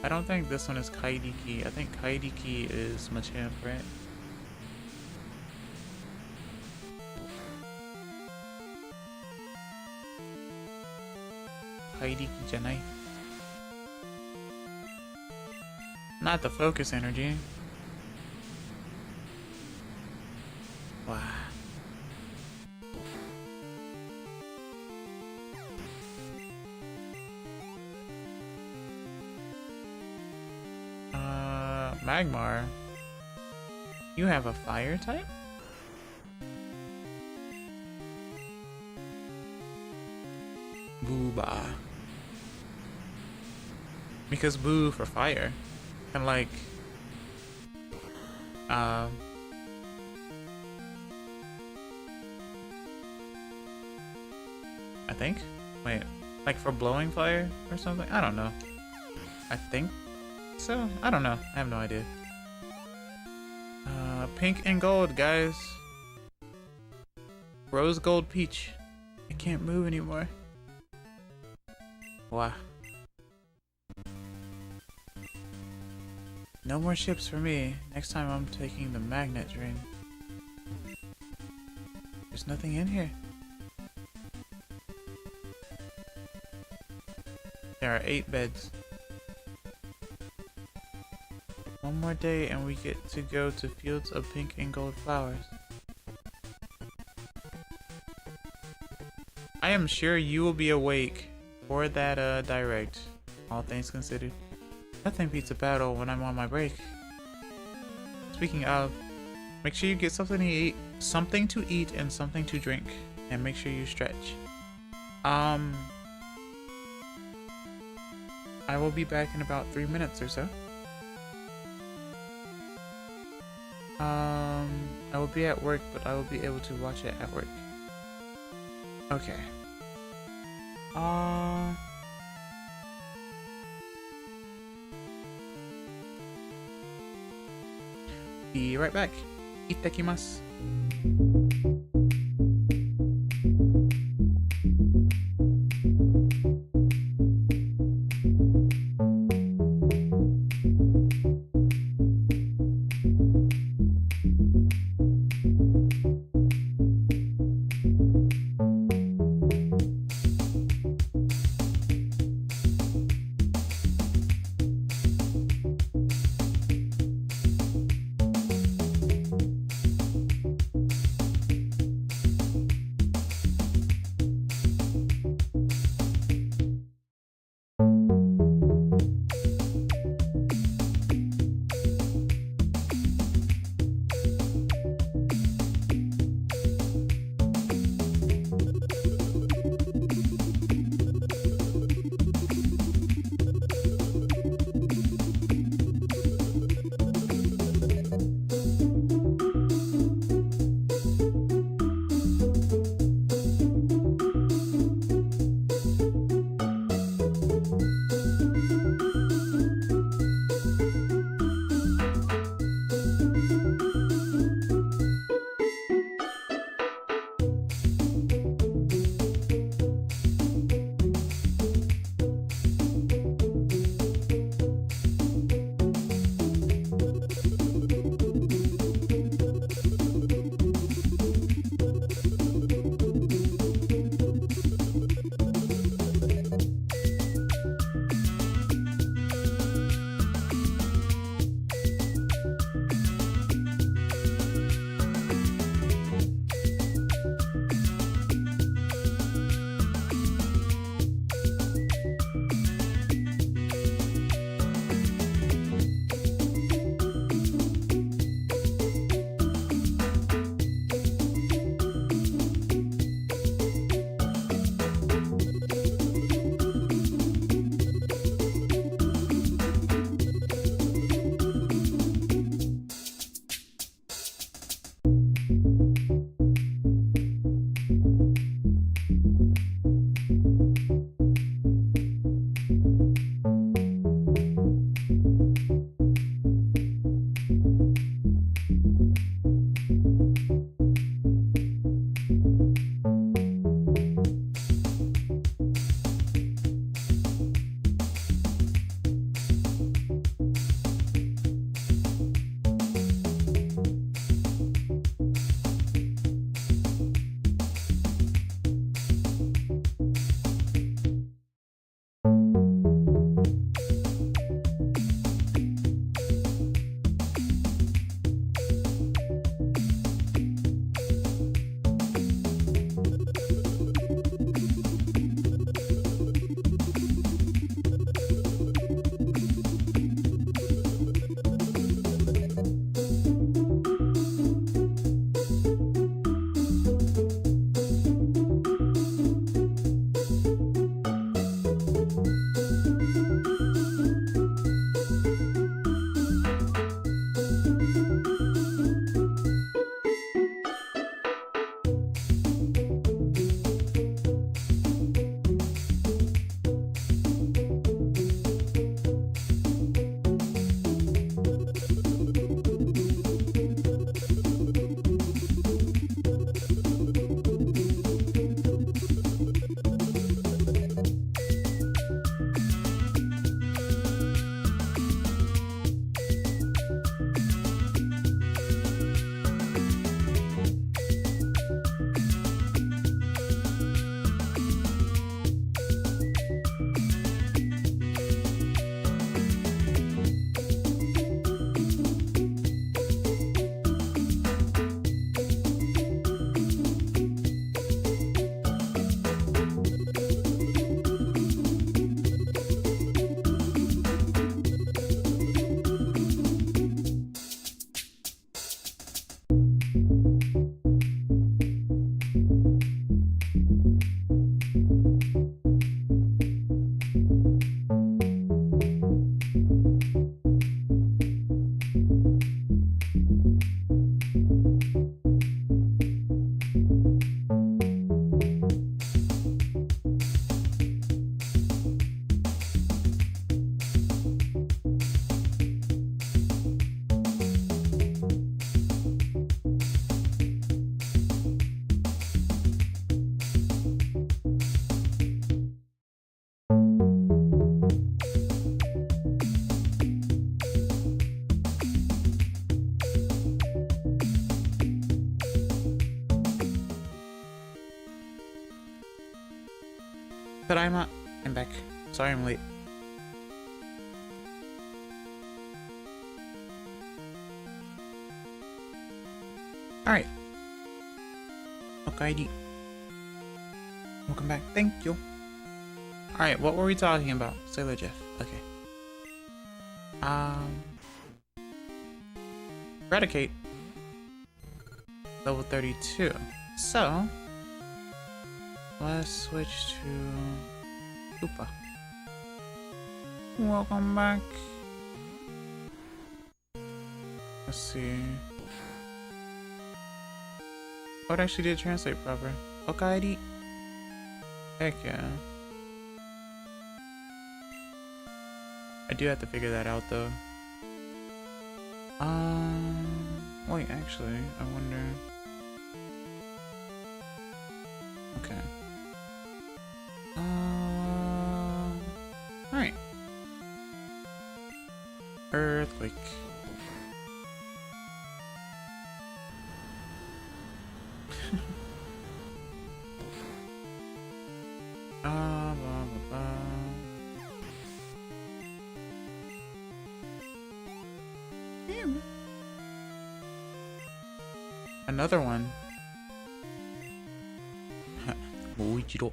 I don't think this one is Kaidiki. I think Kaidiki is Machamp, right? Kaidiki Janai. Not the focus energy. Wow. Magmar. You have a fire type? Booba. Because boo for fire. And like I think? Wait, like for blowing fire or something? I don't know. I think so? I don't know. I have no idea. Pink and gold, guys. Rose gold peach. I can't move anymore. Wow. No more ships for me. Next time I'm taking the magnet train. There's nothing in here. There are 8 beds. One more day and we get to go to fields of pink and gold flowers. I am sure you will be awake for that direct, all things considered. Nothing beats a battle when I'm on my break. Speaking of, make sure you get something to eat and something to drink, and make sure you stretch. I will be back in about 3 minutes or so. I will be at work, but I will be able to watch it at work. Okay. Be right back. Itakimasu. Tadaima, I'm back. Sorry I'm late. Alright. Okaidi. Welcome back. Thank you. Alright, what were we talking about? Sailor Jeff. Okay. Eradicate. Level 32. So, let's switch to Koopa. Welcome back. Let's see. Oh, it actually did translate proper. Okaidi. Heck yeah. I do have to figure that out though. Wait, actually, I wonder. Okay. Alright. Earthquake. Blah, blah, blah. Another one. Moichiro.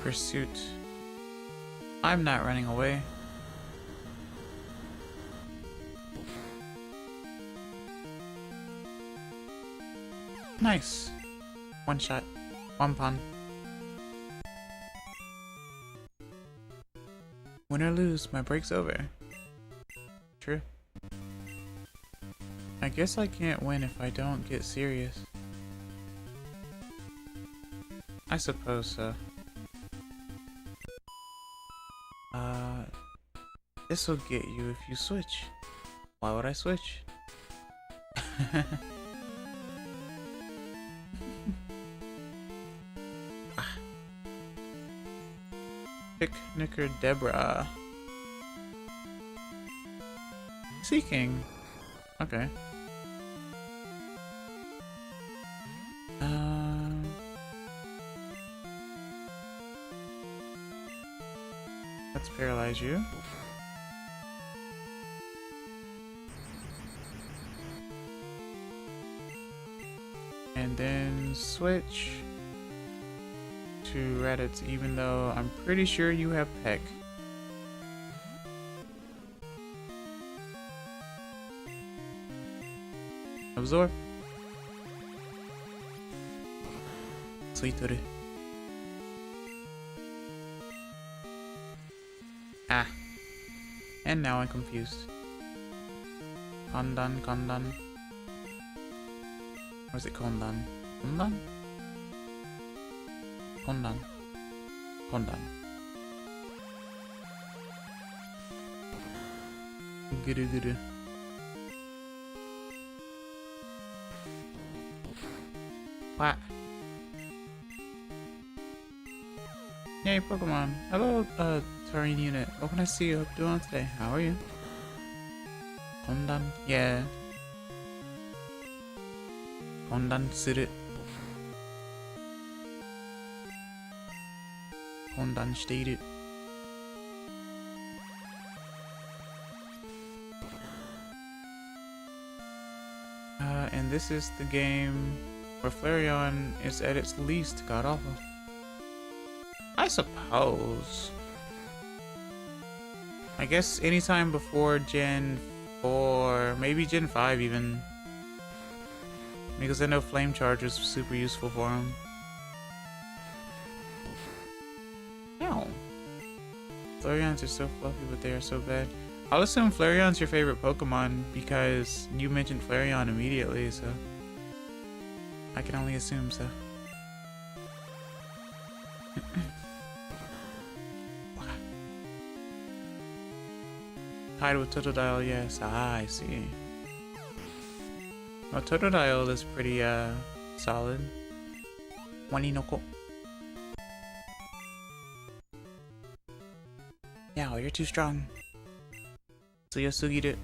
Pursuit. I'm not running away. Nice. One shot. One pun. Win or lose, my break's over. True. I guess I can't win if I don't get serious. I suppose so. This will get you if you switch. Why would I switch? Picnicker Deborah. Seeking. Okay. Let's paralyze you. And then switch to Reddit, even though I'm pretty sure you have Peck. Absorb. Suitoru. Ah. And now I'm confused. Kondan. Or is it Kondan? Kondan. Guru. What? Yay, Pokemon. Hello, Terrain Unit. What can I see you up doing today? How are you? Kondan? Yeah. Kondan suru. Kondan shiteiru. And this is the game where Flareon is at its least god-awful. I suppose. I guess anytime before Gen 4, maybe Gen 5 even. Because I know Flame Charge was super useful for him. Ow. Flareons are so fluffy, but they are so bad. I'll assume Flareon's your favorite Pokemon because you mentioned Flareon immediately, so I can only assume so. Tied with Totodile, yes. Ah, I see. Well, Totodile is pretty, solid. Waninoko. Yeah, you're too strong. Tsuyosugiru.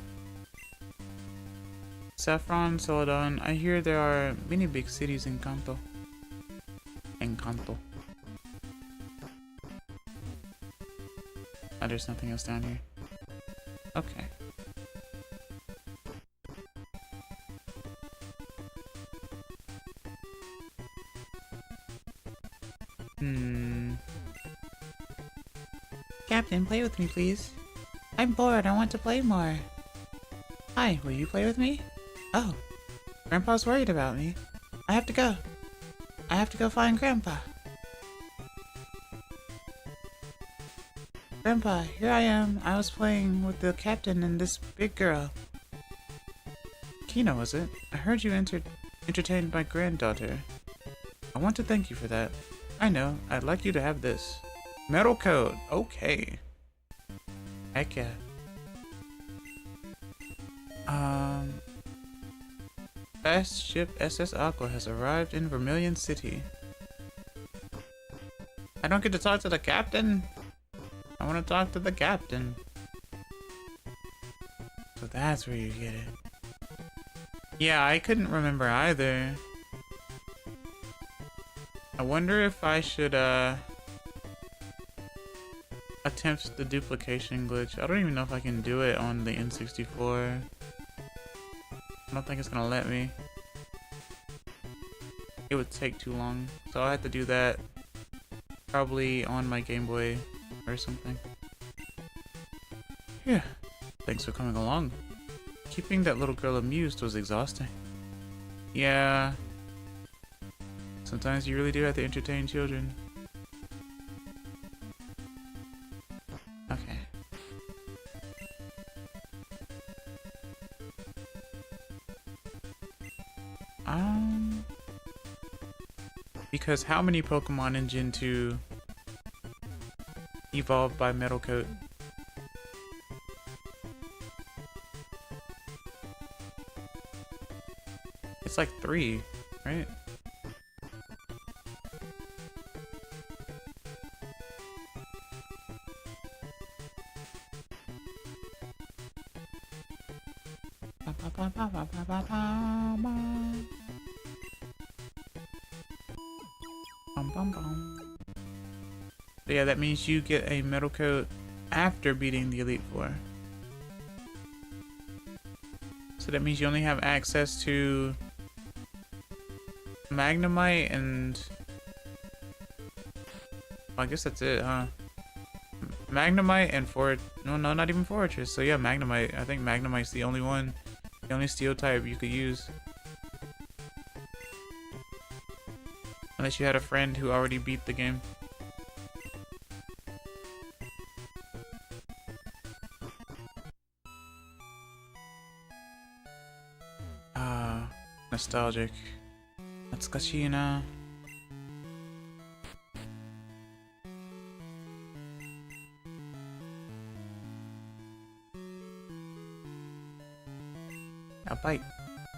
Saffron, Celadon. I hear there are many big cities in Kanto. Kanto. Oh, there's nothing else down here. Okay. Captain, play with me, please. I'm bored. I want to play more. Hi, will you play with me? Oh, Grandpa's worried about me. I have to go. I have to go find Grandpa. Grandpa, here I am. I was playing with the captain and this big girl. Kina, was it? I heard you entertained my granddaughter. I want to thank you for that. I know. I'd like you to have this. Metal coat. Okay. Heck yeah. Fast ship SS Aqua has arrived in Vermilion City. I don't get to talk to the captain. I want to talk to the captain. So that's where you get it. Yeah, I couldn't remember either. I wonder if I should attempt the duplication glitch. I don't even know if I can do it on the N64. I don't think it's gonna let me. It would take too long, so I'll have to do that probably on my Game Boy or something. Yeah, thanks for coming along. Keeping that little girl amused was exhausting. Yeah, sometimes you really do have to entertain children. Okay. Because how many Pokemon in Gen 2 evolved by Metal Coat? It's like 3, right? So yeah, that means you get a Metal Coat after beating the Elite Four. So that means you only have access to Magnemite and... well, I guess that's it, huh? Magnemite and no, not even Fortress. So yeah, Magnemite. I think Magnemite's the only one. The only steel type you could use. Unless you had a friend who already beat the game. Nostalgic. 懐かしいな。やばい。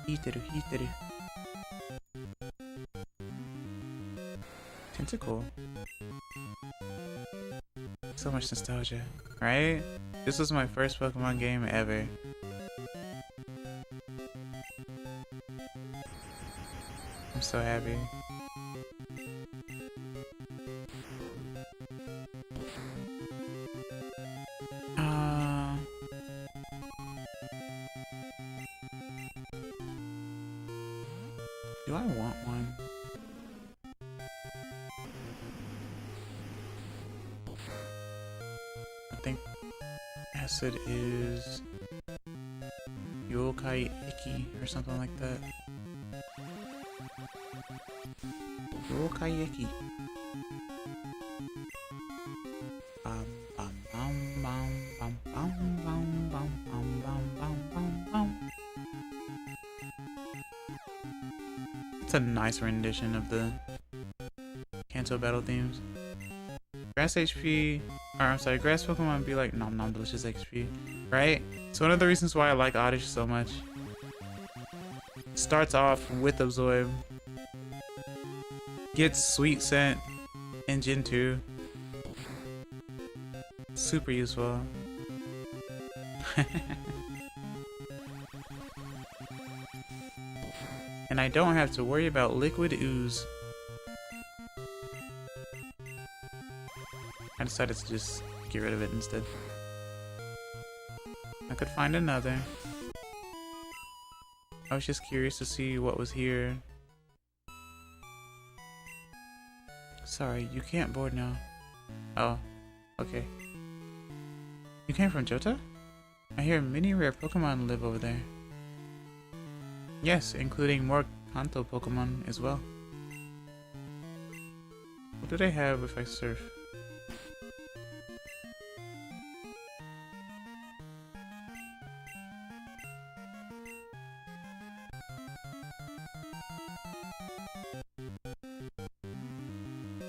引いてる。Tentacle. So much nostalgia, right? This was my first Pokemon game ever. I'm so happy. Do I want one? I think acid is Yokai Iki or something like that. Yokai Iki. It's a nice rendition of the Kanto battle themes. Grass HP, or I'm sorry, grass Pokemon be like nom nom delicious XP, right? It's one of the reasons why I like Oddish so much. Starts off with Absorb, gets Sweet Scent in Gen 2. Super useful. And I don't have to worry about Liquid Ooze. decided to just get rid of it instead. I could find another. I was just curious to see what was here. Sorry, you can't board now. Oh, okay. You came from Johto? I hear many rare Pokemon live over there. Yes, including more Kanto Pokemon as well. What do they have if I surf?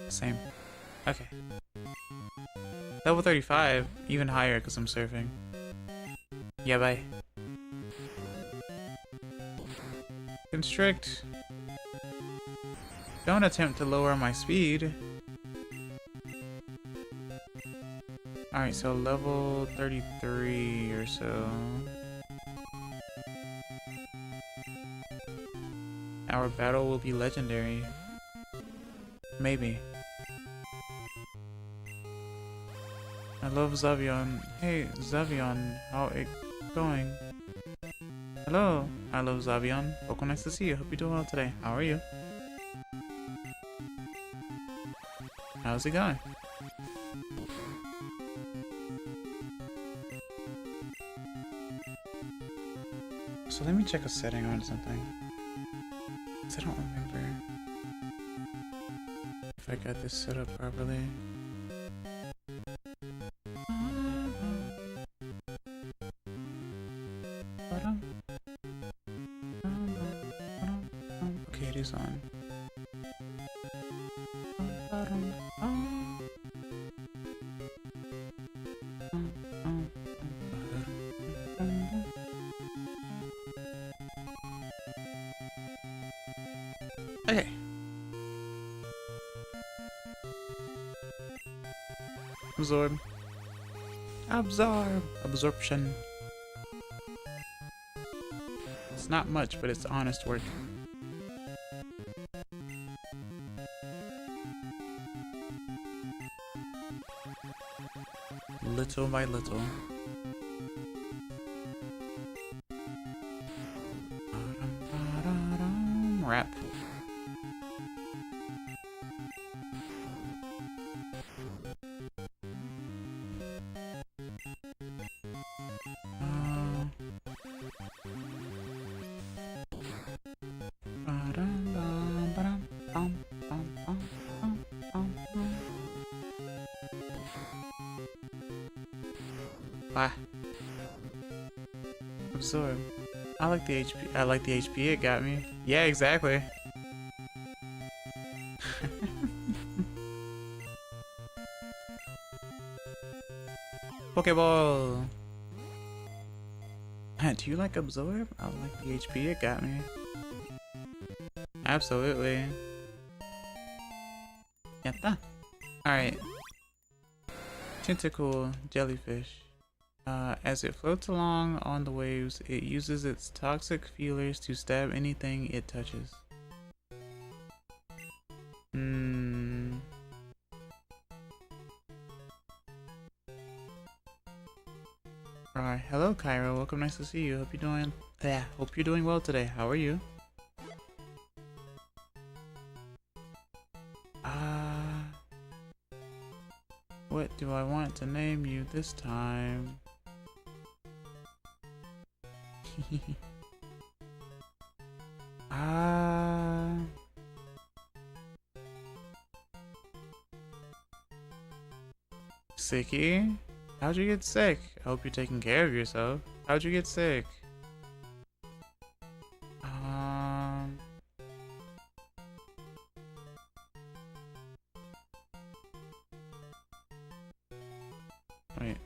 Same. Okay. Level 35, even higher because I'm surfing. Yeah, bye. Constrict. Don't attempt to lower my speed. Alright, so level 33 or so. Our battle will be legendary. Maybe. I love Zavion. Hey, Zavion, how it going? Hello, I love Zavion. Welcome, nice to see you. Hope you're doing well today. How are you? How's it going? So let me check a setting on something. 'Cause I don't remember if I got this set up properly. Okay, it is on. Okay. Absorb. Absorb. Absorption. It's not much, but it's honest work. Little by little. Rap. Ah. Absorb. I like the HP. I like the HP it got me. Yeah, exactly. Pokeball. Do you like Absorb? I like the HP it got me. Absolutely. Yatta. Alright. Tentacle jellyfish. As it floats along on the waves, it uses its toxic feelers to stab anything it touches. Alright, hello Cairo, welcome, nice to see you. Hope you're doing well today. How are you? What do I want to name you this time? Sicky? How'd you get sick? I hope you're taking care of yourself. How'd you get sick? Wait.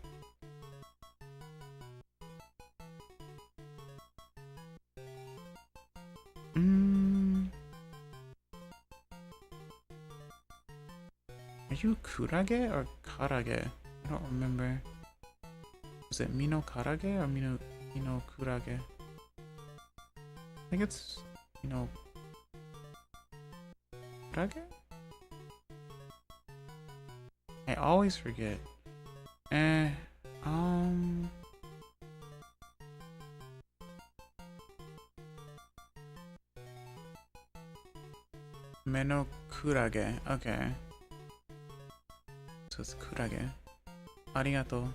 Are you Kurage or Karage? I don't remember. Was it Mino Karage or Mino Kurage? I think it's Mino Kurage? I always forget. Meno kurage. Okay. So it's kurage. Arigato.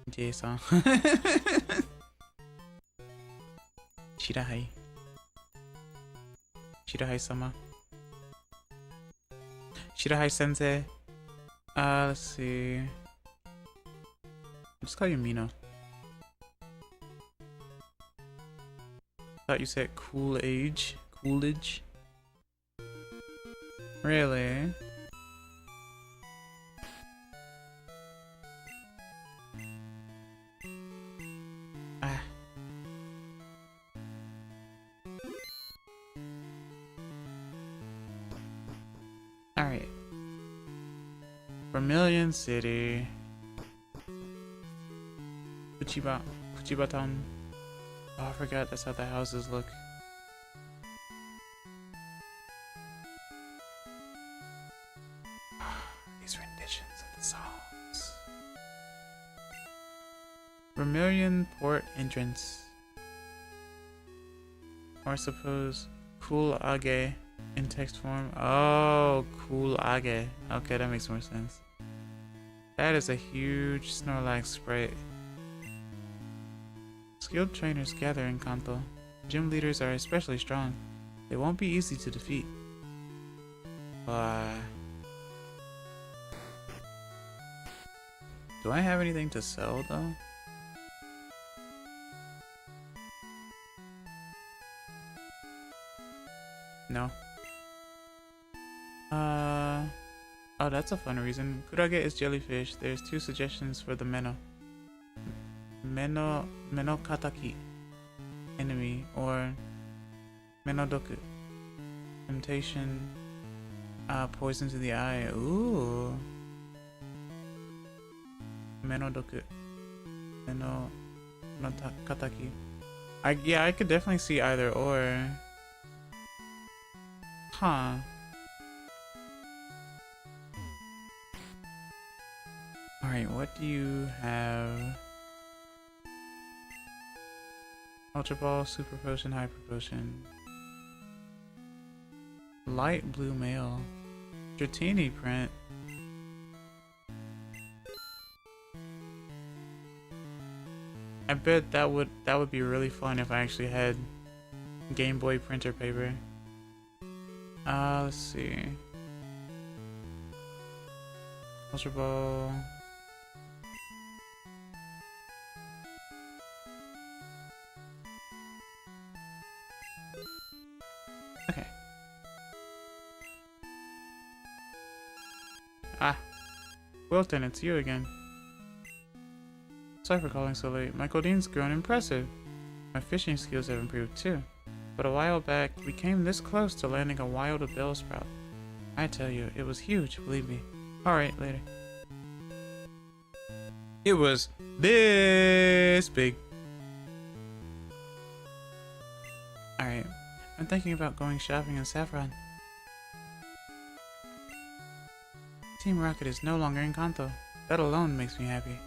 J-san. Shirahai. Shirahai-sama. Shirahai-sensei. Let's see. I'll just call you Mina. Thought you said Coolidge. Coolidge? Really? Ah. Alright. Vermilion City. Kuchibatan. Oh, I forgot that's how the houses look. These renditions of the songs. Vermilion Port Entrance. Or I suppose Coolage in text form. Oh, Coolage. Okay, that makes more sense. That is a huge Snorlax sprite. Skilled trainers gather in Kanto. Gym leaders are especially strong. They won't be easy to defeat. Do I have anything to sell though? No. Oh, that's a fun reason. Kurage is jellyfish. There's 2 suggestions for the Meno. Menokataki, enemy, or Menodoku, temptation, poison to the eye. Ooh. Menodoku. Menokataki. Yeah, I could definitely see either or. Huh. Alright, what do you have? Ultra Ball, Super Potion, Hyper Potion. Light Blue Mail. Dratini print. I bet that would be really fun if I actually had Game Boy printer paper. Let's see. Ultra Ball. Okay. Wilton, it's you again. Sorry for calling so late. My Codine's grown impressive. My fishing skills have improved too. But a while back, we came this close to landing a wild Bellsprout. I tell you, it was huge, believe me. Alright, later. It was this big. Alright, I'm thinking about going shopping in Saffron. Team Rocket is no longer in Kanto. That alone makes me happy.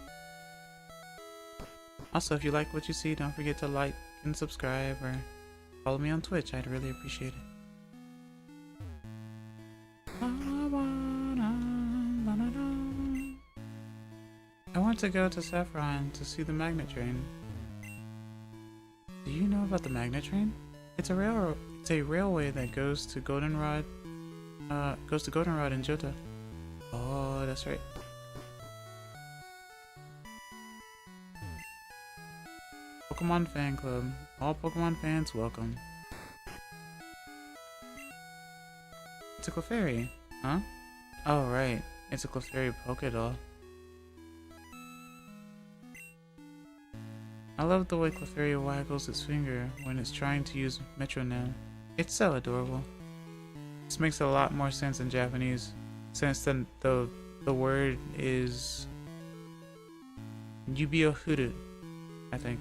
Also, if you like what you see, don't forget to like and subscribe or follow me on Twitch. I'd really appreciate it. I want to go to Saffron to see the magnet train. Do you know about the magnet train? It's a railway that goes to Goldenrod in Johto. Oh, that's right. Pokemon Fan Club. All Pokemon fans welcome. It's a Clefairy, huh? Oh, right. It's a Clefairy Pokédoll. I love the way Clefairy waggles its finger when it's trying to use metronome. It's so adorable. This makes a lot more sense in Japanese, since the word is Yubio Furu, I think,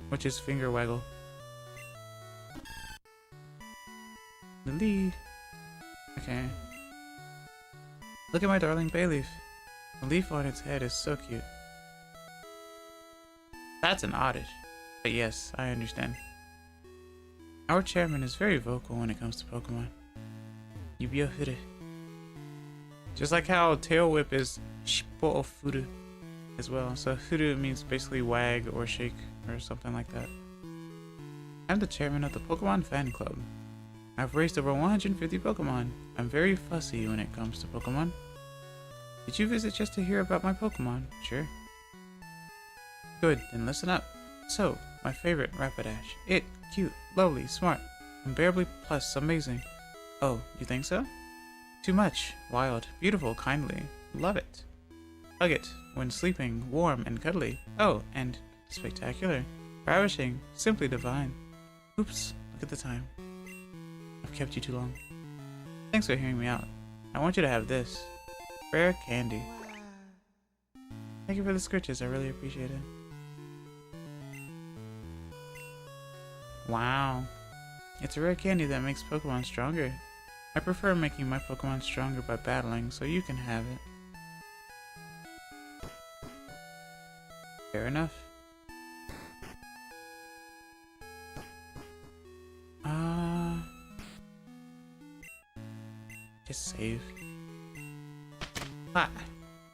which is finger waggle. The lead. Okay. Look at my darling Bayleaf. The leaf on its head is so cute. That's an oddish. But yes, I understand. Our chairman is very vocal when it comes to Pokemon. Yubio Furu. Just like how Tail Whip is Shippo o Furu as well. So Furu means basically wag or shake or something like that. I'm the chairman of the Pokemon fan club. I've raised over 150 Pokemon. I'm very fussy when it comes to Pokemon. Did you visit just to hear about my Pokemon? Sure. Good, then listen up. So, my favorite, Rapidash. It, cute, lovely, smart, unbearably plus amazing. Oh, you think so? Too much, wild, beautiful, kindly. Love it. Hug it, when sleeping, warm and cuddly. Oh, and spectacular, ravishing, simply divine. Oops, look at the time. I've kept you too long. Thanks for hearing me out. I want you to have this. Rare candy. Thank you for the scritches, I really appreciate it. Wow. It's a rare candy that makes Pokemon stronger. I prefer making my Pokemon stronger by battling, so you can have it. Fair enough. Just save. Ah,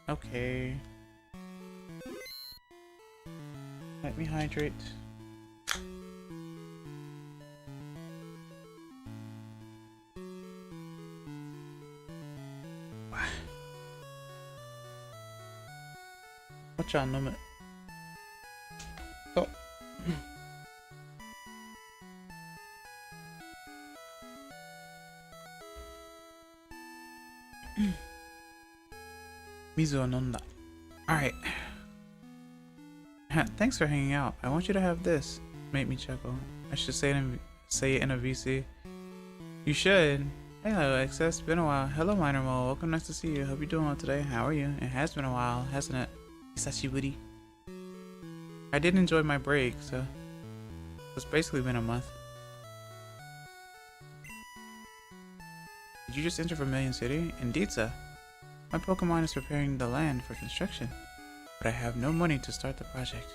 okay. Let me hydrate. Watch out, no. Oh. Mizu wa nonda. Alright. Thanks for hanging out. I want you to have this. Make me chuckle. I should say it in a VC. You should. Hello, XS. Been a while. Hello, Minor Mole. Welcome. Nice to see you. Hope you're doing well today. How are you? It has been a while, hasn't it? Hisashiburi. I did enjoy my break, so it's basically been a month. Did you just enter Vermilion City? Indeed, sir. My Pokemon is preparing the land for construction, but I have no money to start the project.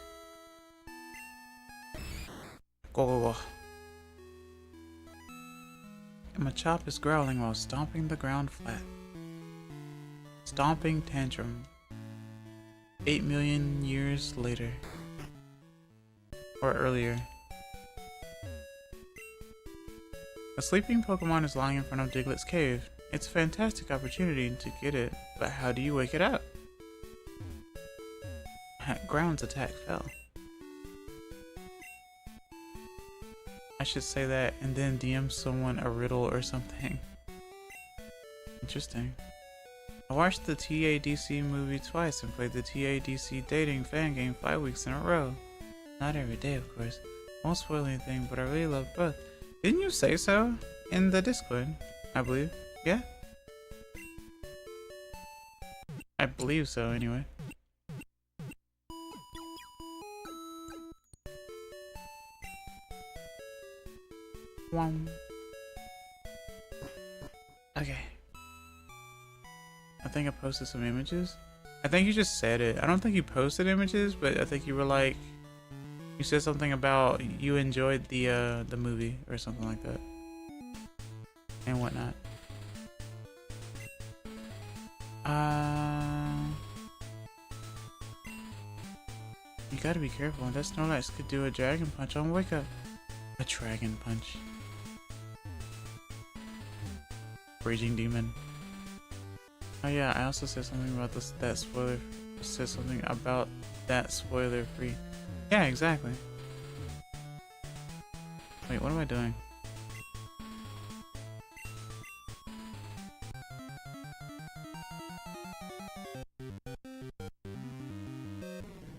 Go. And Machop is growling while stomping the ground flat. Stomping tantrum. 8 million years later. Or earlier. A sleeping Pokemon is lying in front of Diglett's cave. It's a fantastic opportunity to get it, but how do you wake it up? Ground's attack fell. I should say that and then DM someone a riddle or something. Interesting. I watched the TADC movie twice and played the TADC dating fan game 5 weeks in a row. Not every day, of course. Won't spoil anything, but I really love both. Didn't you say so? In the Discord, I believe. Yeah? I believe so, anyway. Okay. I think I posted some images. I think you just said it. I don't think you posted images, but I think you were like, you said something about you enjoyed the movie or something like that, and whatnot. You gotta be careful. That Snorlax could do a Dragon Punch on Wake Up. A Dragon Punch. Raging Demon. Oh yeah, I also said something about this. That spoiler. Said something about that spoiler free. Yeah, exactly. Wait, what am I doing?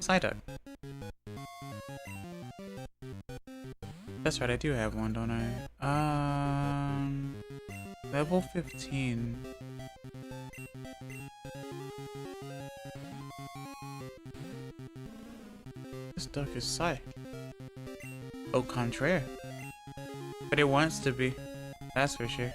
Psyduck. That's right, I do have one, don't I? Level 15. This duck is Psy. Au contraire. But it wants to be. That's for sure.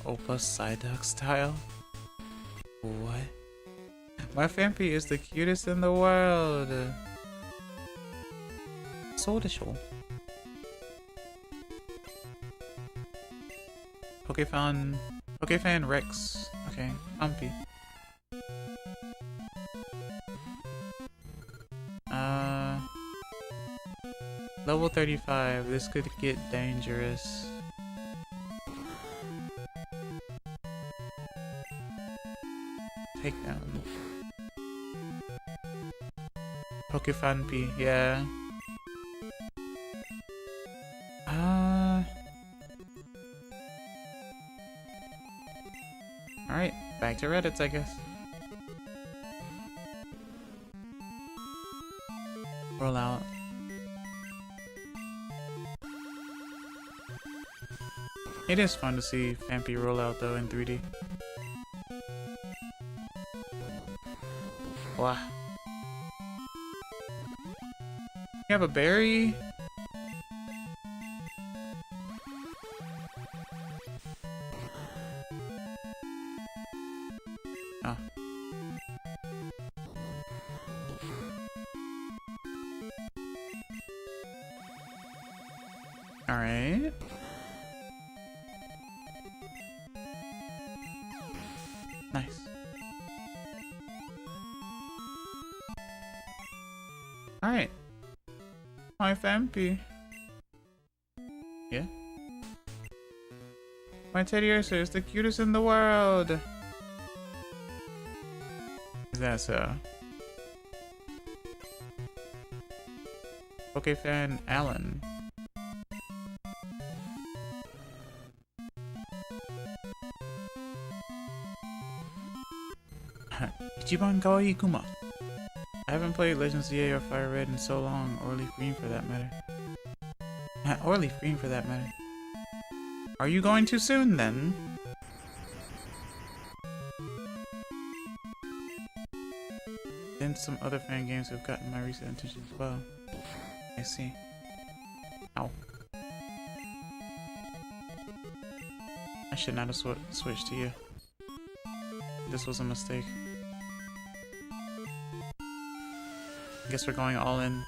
Opus Psyduck style. What? My Fampi is the cutest in the world. So the show. Pokefan Rex. Okay, Fampi. Level 35. This could get dangerous. Takedown. Pokefanpi, yeah. Alright, back to Reddit, I guess. Roll out. It is fun to see Fampi roll out though in 3D. Wow. You have a berry? Oh. Alright. Nice. Alright. My Fampi. Yeah. My Teddy Ursa is the cutest in the world. Is that so? Pokefan Alan. Ichiban Kawaii Kuma. I haven't played Legends ZA or Fire Red in so long, or Leaf Green for that matter. Or Leaf Green for that matter. Are you going too soon then? Then some other fan games have gotten my recent attention as well. I see. Ow. I should not have switched to you. This was a mistake. Guess we're going all in.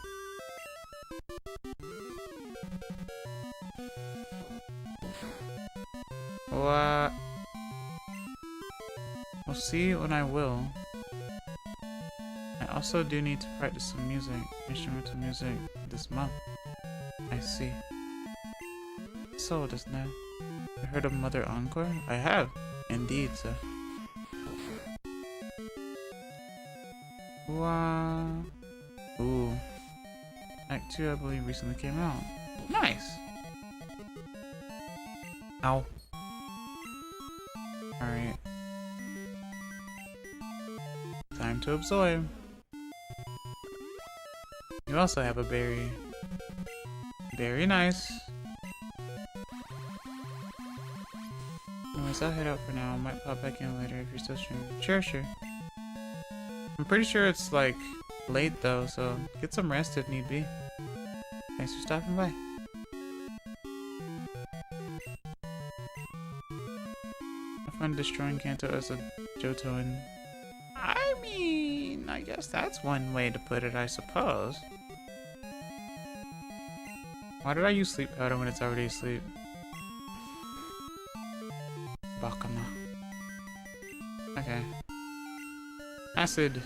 What? We'll see when I will. I also do need to practice some music, instrumental music, this month. I see. So, doesn't it? You heard of Mother Encore? I have, indeed, sir. Wow. Ooh. Act 2, I believe, recently came out. Nice! Ow. Alright. Time to absorb. You also have a berry. Very nice. Anyways, I'll head out for now. I might pop back in later if you're still streaming. Sure, sure. I'm pretty sure it's like late though, so get some rest if need be. Thanks for stopping by. I find destroying Kanto as a Johtoan. I mean, I guess that's one way to put it, I suppose. Why did I use sleep powder when it's already asleep? Bakama. Okay. Acid.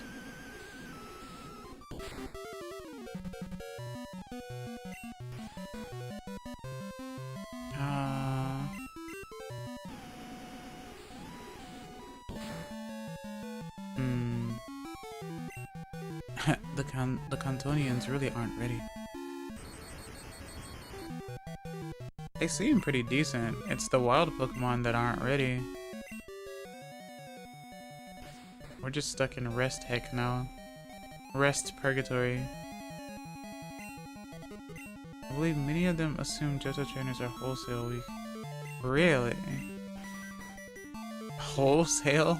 The Cantonians really aren't ready. They seem pretty decent. It's the wild Pokemon that aren't ready. We're just stuck in rest heck now. Rest purgatory. I believe many of them assume Johto trainers are wholesale weak. Really? Wholesale?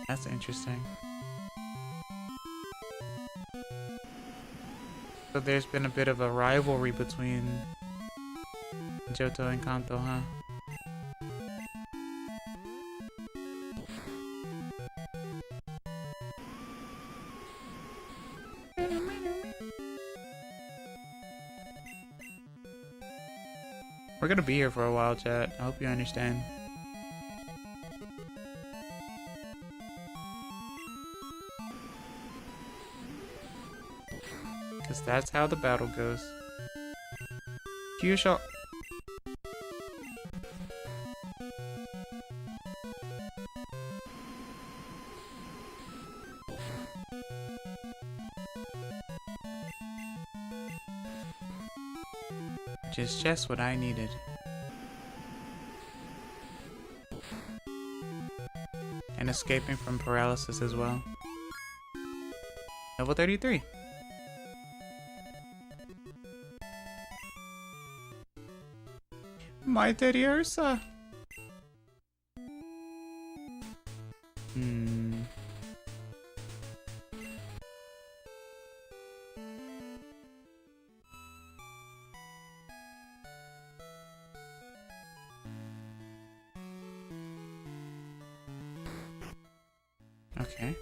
That's interesting. So there's been a bit of a rivalry between Johto and Kanto, huh? We're gonna be here for a while, chat. I hope you understand. Because that's how the battle goes. You shall... Which is just what I needed. And escaping from paralysis as well. Level 33. My Teddiursa. Okay.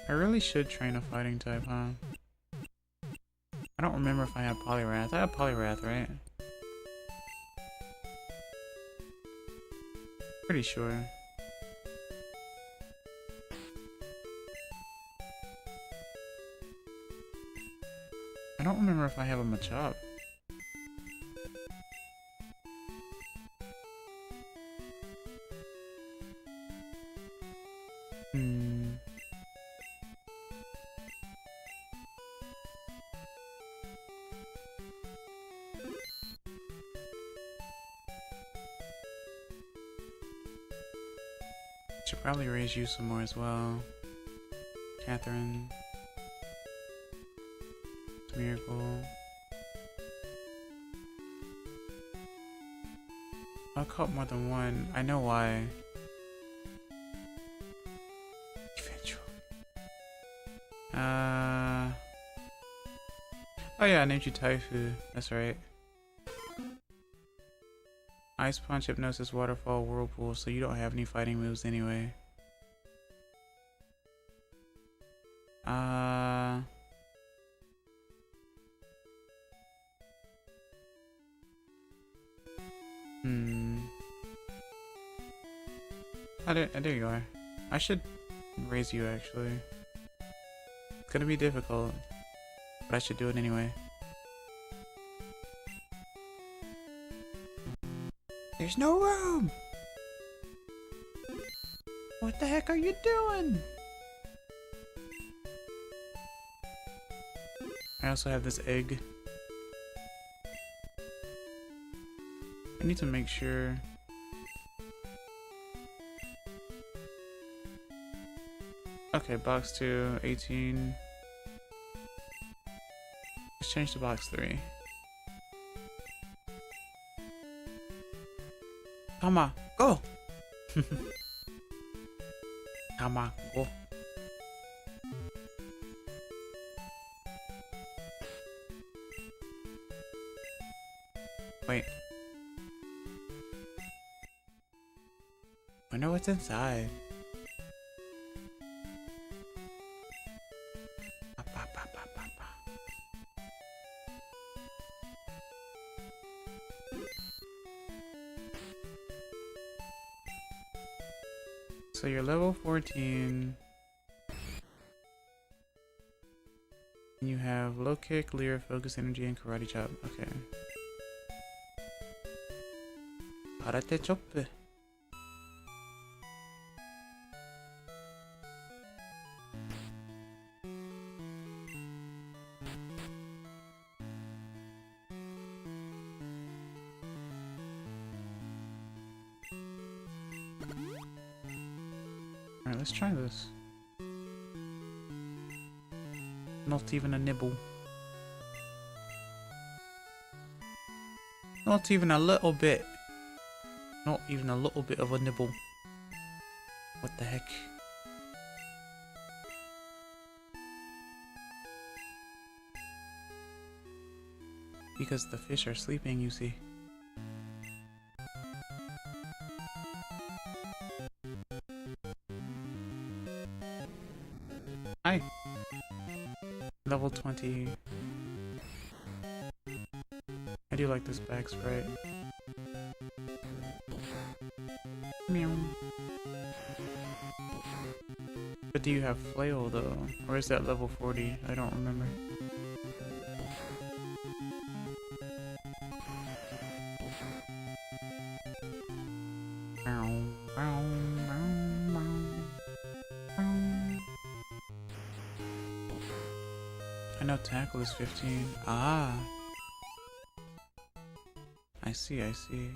I really should train a fighting type, huh? I don't remember if I had Poliwrath. I had Poliwrath, right? Pretty sure. I don't remember if I have a Machop. Should probably raise you some more as well. Catherine. Miracle. I caught more than one. I know why. Eventually. Oh yeah, I named you Taifu. That's right. Ice Punch, Hypnosis, Waterfall, Whirlpool, so you don't have any fighting moves anyway. Oh, there you are. I should raise you, actually. It's gonna be difficult, but I should do it anyway. There's no room! What the heck are you doing? I also have this egg. I need to make sure. Okay, box 2, 18. Let's change to box 3. Come on, go! Come on, go. Wait. I know what's inside. So you're level 14. And you have low kick, leer, focus energy, and karate chop. Okay. Karate chop. Alright, let's try this. Not even a nibble. Not even a little bit. Not even a little bit of a nibble. What the heck? Because the fish are sleeping, you see. Hi. Level 20. I do like this bag sprite. Meow. But do you have flail though? Or is that level 40? I don't remember. I know tackle is 15. Ah. I see, I see.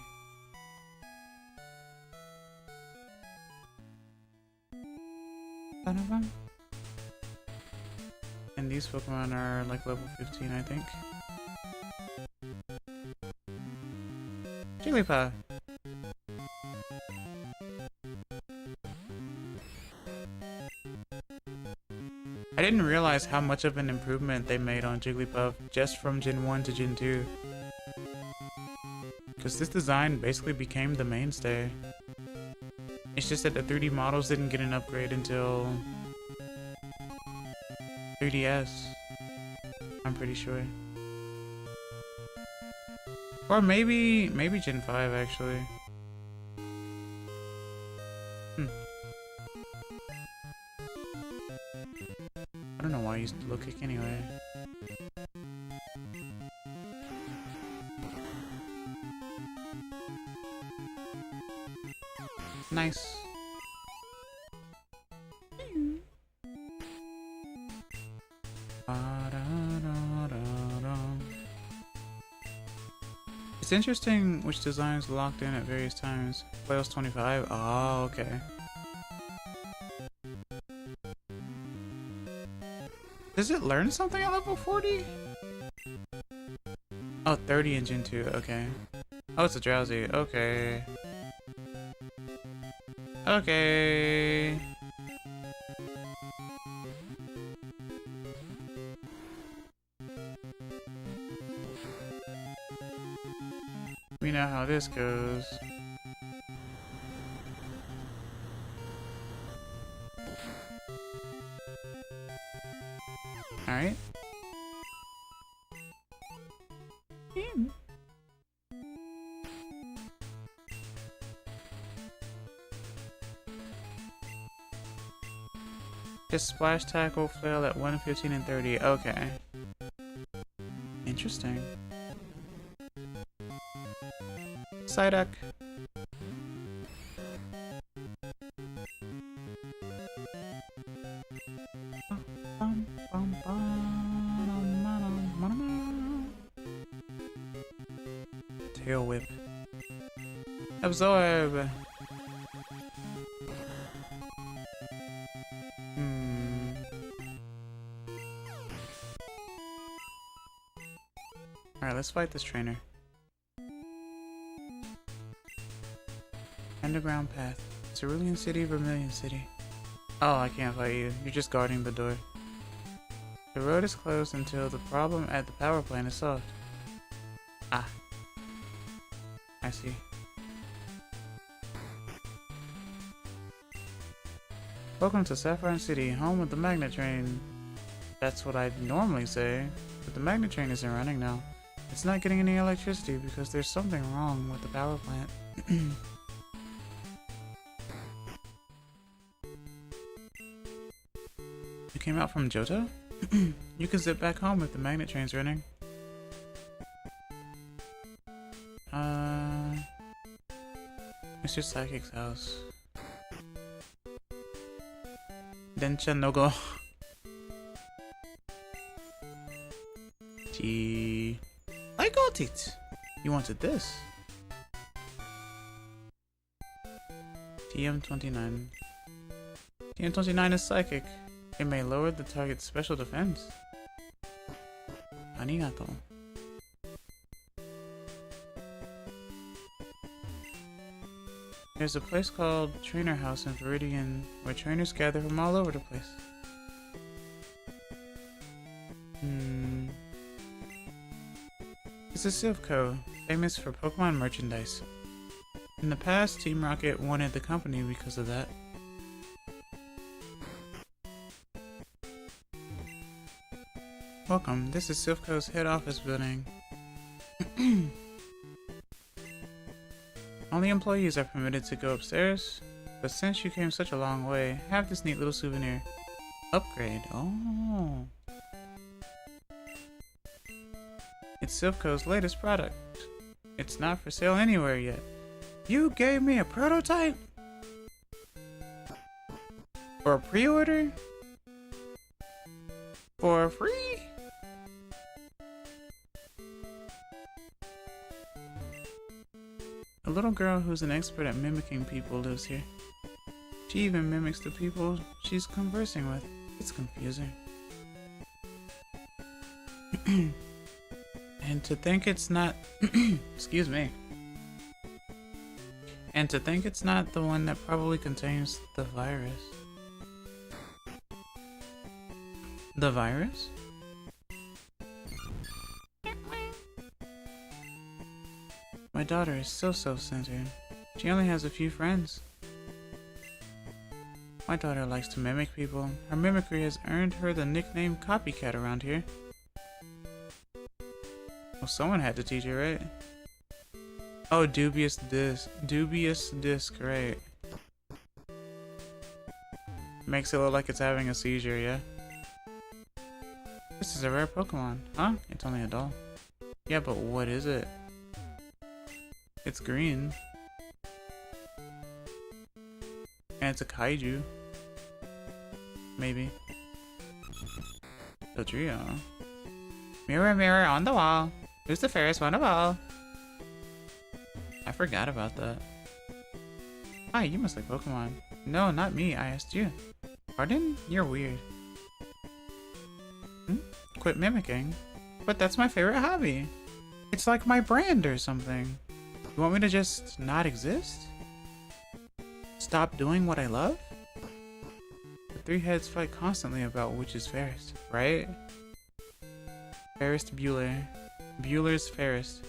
And these Pokemon are like level 15, I think. Jigglypuff! I didn't realize how much of an improvement they made on Jigglypuff just from Gen 1 to Gen 2. Because this design basically became the mainstay. It's just that the 3D models didn't get an upgrade until 3DS. I'm pretty sure. Or maybe Gen 5 actually. I don't know why I used low kick anyway. Nice. It's interesting which designs locked in at various times. Flail's 25. Oh, okay. Does it learn something at level 40? Oh, 30 in Gen 2. Okay. Oh, it's a drowsy. Okay. Okay. We know how this goes. Alright. Just splash tackle flail at 115 and 30. Okay. Interesting. Psyduck. Tail whip. Absorb. Alright, let's fight this trainer. Underground path. Cerulean City, Vermilion City. Oh, I can't fight you. You're just guarding the door. The road is closed until the problem at the power plant is solved. Ah. I see. Welcome to Sapphire City, home of the magnet train. That's what I'd normally say, but the magnet train isn't running now. It's not getting any electricity because there's something wrong with the power plant. You came out from Johto? You can zip back home if the magnet train's running. Mr. Psychic's house. Densha no go. Gee. I got it! You wanted this. TM29. TM29 is psychic. It may lower the target's special defense. Arigato. There's a place called Trainer House in Viridian where trainers gather from all over the place. This is Silph, famous for Pokemon merchandise. In the past, Team Rocket wanted the company because of that. Welcome, this is Silph's head office building. Only employees are permitted to go upstairs, but since you came such a long way, have this neat little souvenir. Upgrade, oh. It's Silph's latest product. It's not for sale anywhere yet. You gave me a prototype? For a pre-order? For free? A little girl who's an expert at mimicking people lives here. She even mimics the people she's conversing with. It's confusing. And to think it's not... excuse me. And to think it's not the one that probably contains the virus. The virus? My daughter is so self-centered. She only has a few friends. My daughter likes to mimic people. Her mimicry has earned her the nickname Copycat around here. Well, someone had to teach her, right? Oh, dubious disc. Dubious disc, right. Makes it look like it's having a seizure, yeah? This is a rare Pokemon. Huh? It's only a doll. Yeah, but what is it? It's green. And it's a kaiju. Maybe. Dodrio. Mirror, mirror on the wall. Who's the fairest one of all? I forgot about that. Hi, you must like Pokemon. No, not me. I asked you. Pardon? You're weird. Quit mimicking. But that's my favorite hobby. It's like my brand or something. You want me to just not exist? Stop doing what I love? The three heads fight constantly about which is fairest, right? Fairest Bueller. Bueller's fairest.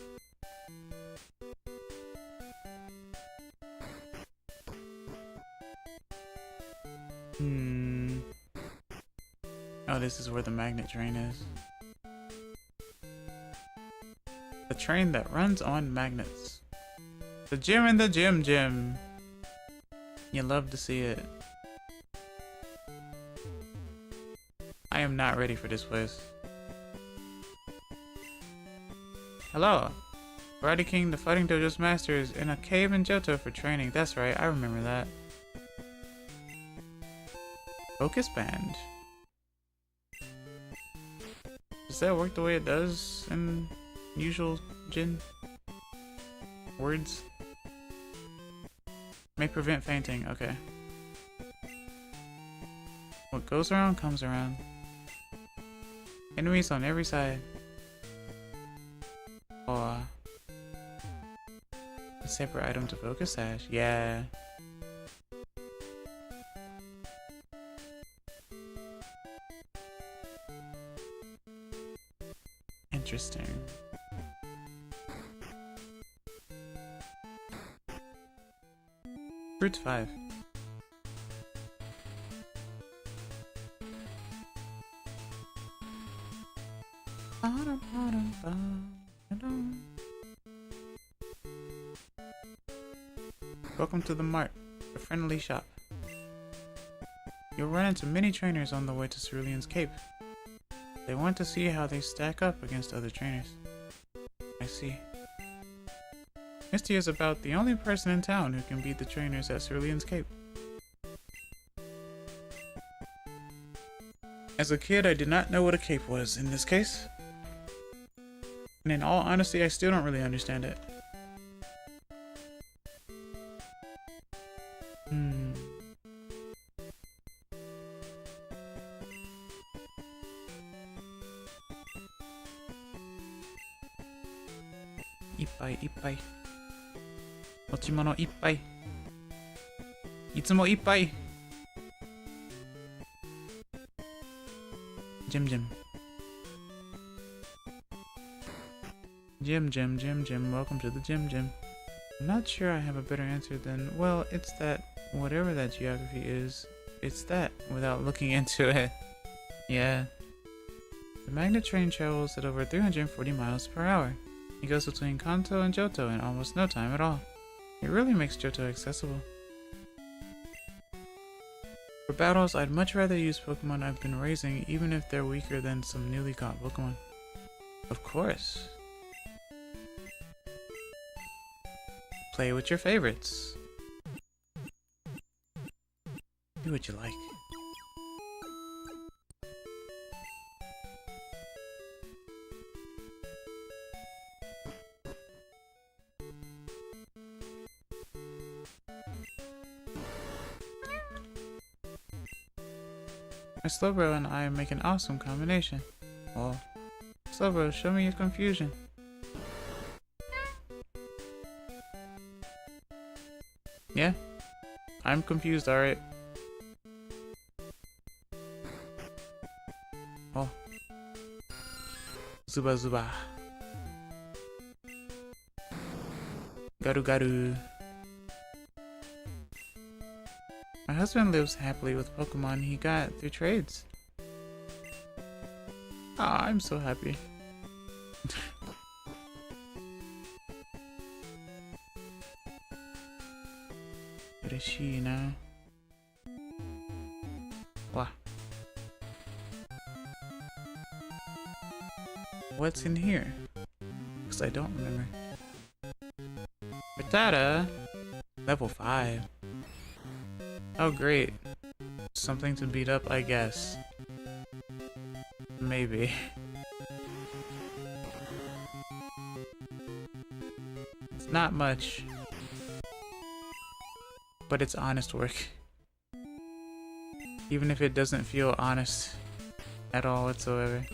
Oh, this is where the magnet train is. The train that runs on magnets. The gym in the gym. You love to see it. I am not ready for this place. Hello. Karate King, the Fighting Dojo's master, is in a cave in Johto for training. That's right, I remember that. Focus Band. Does that work the way it does in usual Jin words? May prevent fainting, okay. What goes around comes around. Enemies on every side. Oh, a separate item to focus sash. Yeah. Interesting. Route 5. Welcome to the Mart, a friendly shop. You'll run into many trainers on the way to Cerulean's Cape. They want to see how they stack up against other trainers. I see. Misty is about the only person in town who can beat the trainers at Cerulean's Cape. As a kid, I did not know what a cape was in this case. And in all honesty, I still don't really understand it. Ippai. 持ち物いっぱい。いつもいっぱい。ジェムジェム。Gym, welcome to the gym. I'm not sure I have a better answer than, well, it's that, whatever that geography is, it's that, without looking into it. Yeah. The magnet train travels at over 340 miles per hour. It goes between Kanto and Johto in almost no time at all. It really makes Johto accessible. For battles, I'd much rather use Pokemon I've been raising, even if they're weaker than some newly caught Pokemon. Of course. Play with your favorites. Do what you like. My Slowbro and I make an awesome combination. Well, Slowbro, show me your confusion. Yeah, I'm confused, alright. Oh. Zuba. Garu. My husband lives happily with Pokemon he got through trades. Ah, I'm so happy.嬉しいな. Wow. What's in here? Because I don't remember. Frittata! Level 5. Oh great. Something to beat up, I guess. Maybe. It's not much. But it's honest work. Even if it doesn't feel honest at all whatsoever.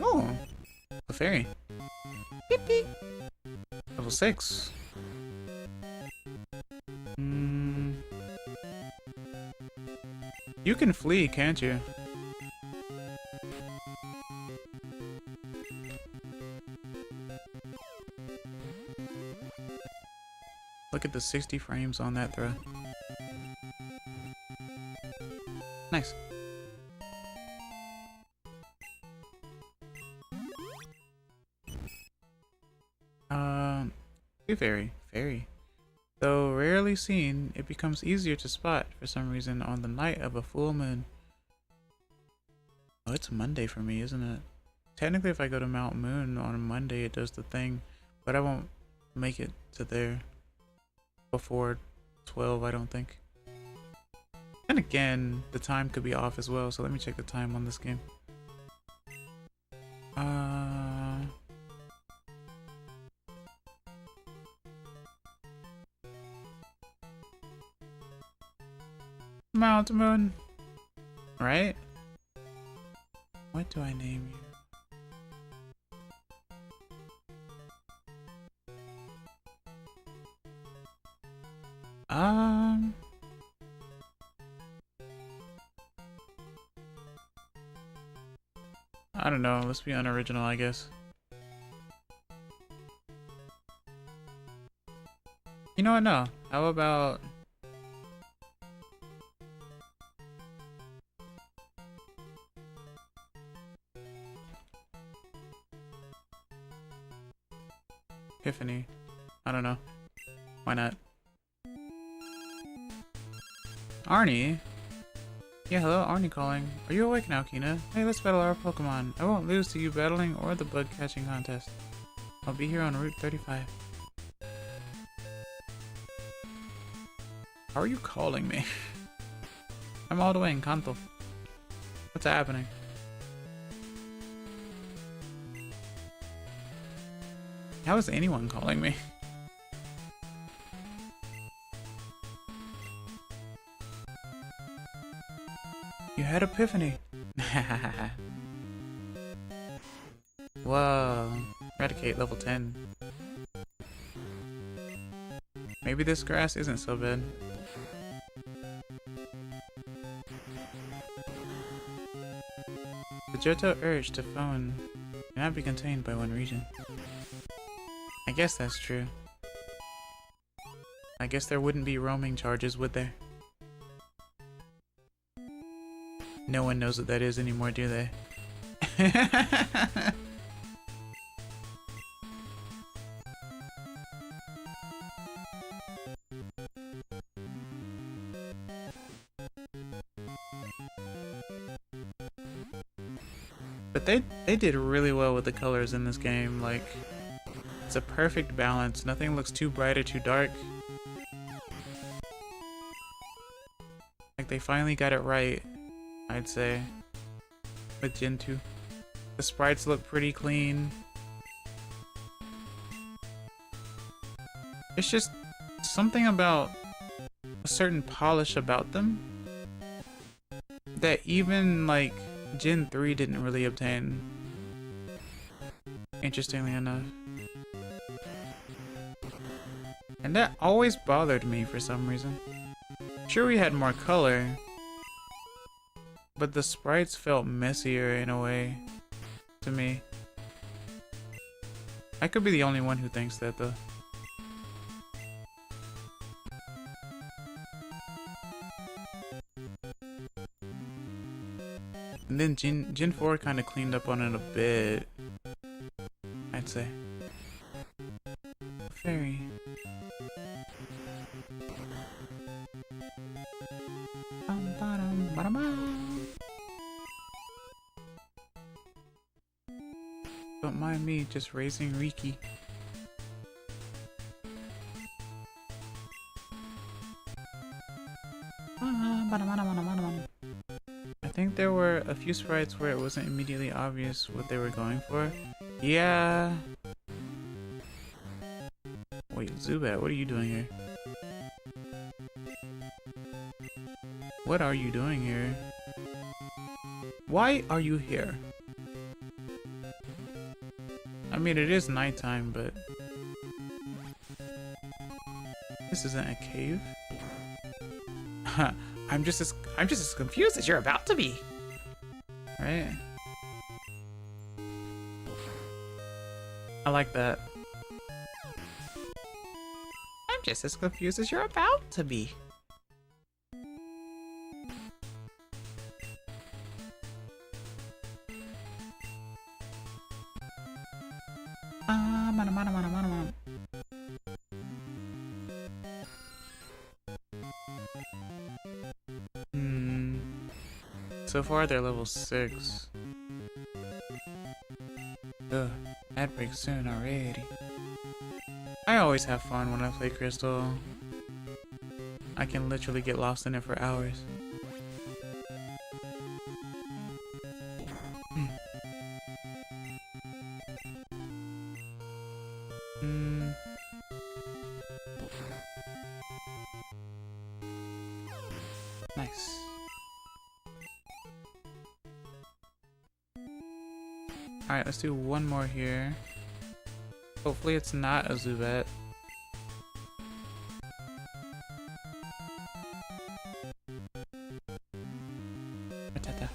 Oh! A fairy. Beep beep. Level 6. You can flee, can't you? Look at the 60 frames on that throw. Nice. Fairy. Though rarely seen, it becomes easier to spot for some reason on the night of a full moon. Oh, it's Monday for me, isn't it? Technically, if I go to Mount Moon on a Monday, it does the thing, but I won't make it to there before 12, I don't think. And again, the time could be off as well, so let me check the time on this game. Mount Moon, right? What do I name you? I don't know, let's be unoriginal, I guess. You know what, no. How about... Epiphany. I don't know. Why not? Arnie? Yeah, hello, Arnie calling. Are you awake now, Kina? Hey, let's battle our Pokemon. I won't lose to you battling or the bug catching contest. I'll be here on Route 35. How are you calling me? I'm all the way in Kanto. What's happening? How is anyone calling me? You had Epiphany. Whoa. Eradicate level 10. Maybe this grass isn't so bad. Johto urge to phone cannot be contained by one region. I guess that's true. I guess there wouldn't be roaming charges, would there? No one knows what that is anymore, do they? But they did really well with the colors in this game. Like, it's a perfect balance. Nothing looks too bright or too dark. Like, they finally got it right, I'd say, with Gen 2. The sprites look pretty clean. It's just something about a certain polish about them that even, like, Gen 3 didn't really obtain, interestingly enough. And that always bothered me for some reason. Sure, we had more color, but the sprites felt messier in a way to me. I could be the only one who thinks that, though. And then Gen 4 kind of cleaned up on it a bit, I'd say. Fairy. Don't mind me just raising Riki. I think there were a few sprites where it wasn't immediately obvious what they were going for. Yeah. Wait, Zubat, what are you doing here? What are you doing here? Why are you here? I mean, it is nighttime, but this isn't a cave. I'm just as confused as you're about to be. Right? I like that. I'm just as confused as you're about to be. So far, they're level 6. Ugh, ad break soon already. I always have fun when I play Crystal. I can literally get lost in it for hours. Nice. Alright, let's do one more here. Hopefully it's not a Zubat. Atata.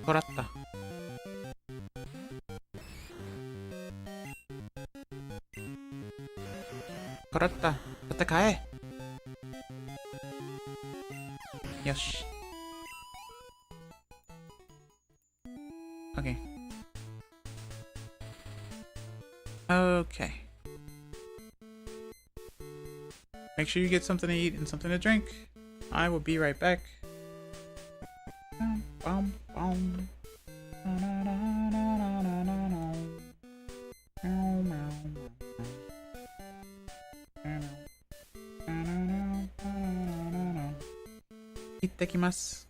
Koratta. Koratta. Tatakae. Yosh. Okay. Okay. Make sure you get something to eat and something to drink. I will be right back. Ittakimasu.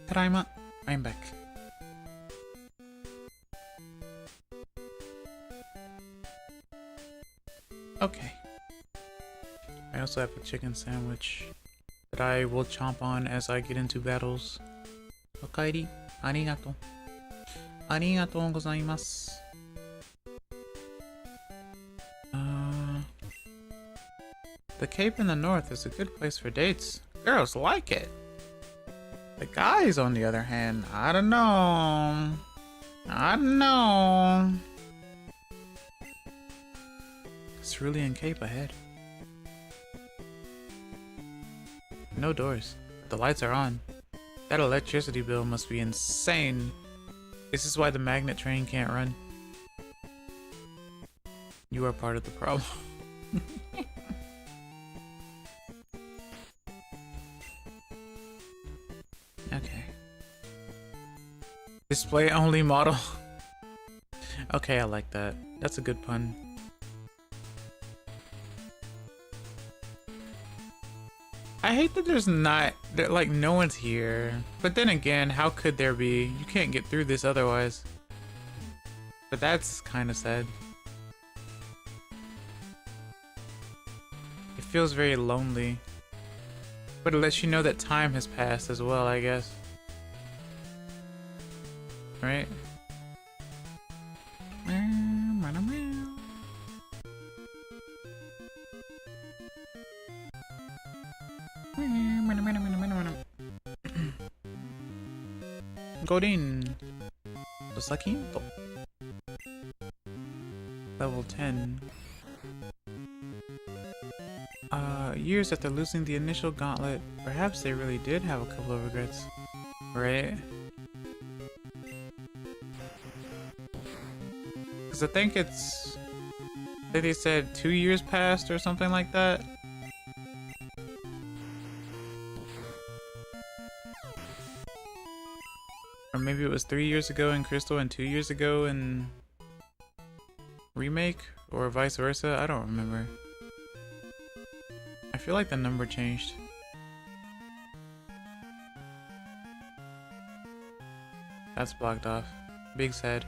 Tadaima. I am back. Okay. I also have a chicken sandwich that I will chomp on as I get into battles. Okaeri. Arigato. Arigatou gozaimasu. The Cape in the north is a good place for dates. Girls like it. The guys, on the other hand, I don't know. I don't know. Cerulean Cape ahead. No doors. The lights are on. That electricity bill must be insane. This is why the magnet train can't run. You are part of the problem. Okay. Display only model. Okay, I like that. That's a good pun. I hate that there's not, that like no one's here. But then again, how could there be? You can't get through this otherwise. But that's kind of sad. It feels very lonely. But it lets you know that time has passed as well, I guess. Right? Godin. Sakinto. Level 10. Years after losing the initial gauntlet, perhaps they really did have a couple of regrets. Right? Because I think it's... I think they said 2 years passed or something like that. Or maybe it was 3 years ago in Crystal and 2 years ago in Remake, or vice versa. I don't remember. I feel like the number changed. That's blocked off. Big sad.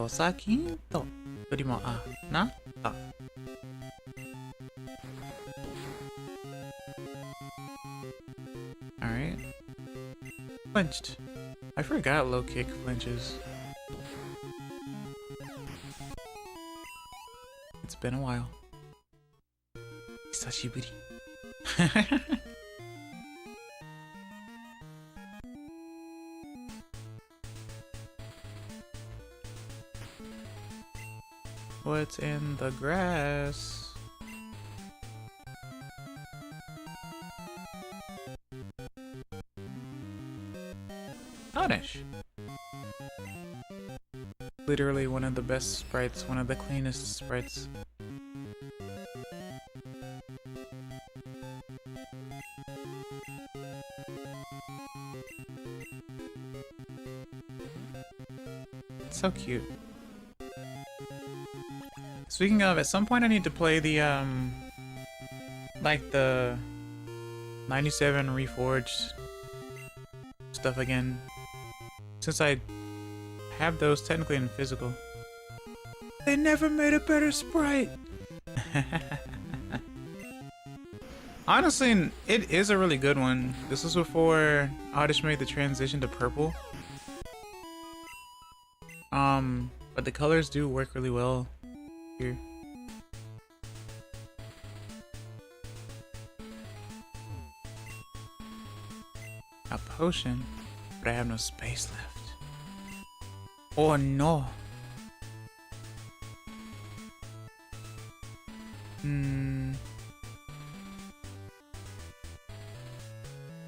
Sakinto. Yorimo, na? Alright. Flinched. I forgot low kick flinches. It's been a while. Hisashiburi. What's in the grass? Oddish. Literally one of the best sprites, one of the cleanest sprites. It's so cute. Speaking of, at some point I need to play the, like the 97 Reforged stuff again. Since I have those technically in physical. They never made a better sprite! Honestly, it is a really good one. This was before Oddish made the transition to purple. But the colors do work really well here. A potion, but I have no space left. Oh no.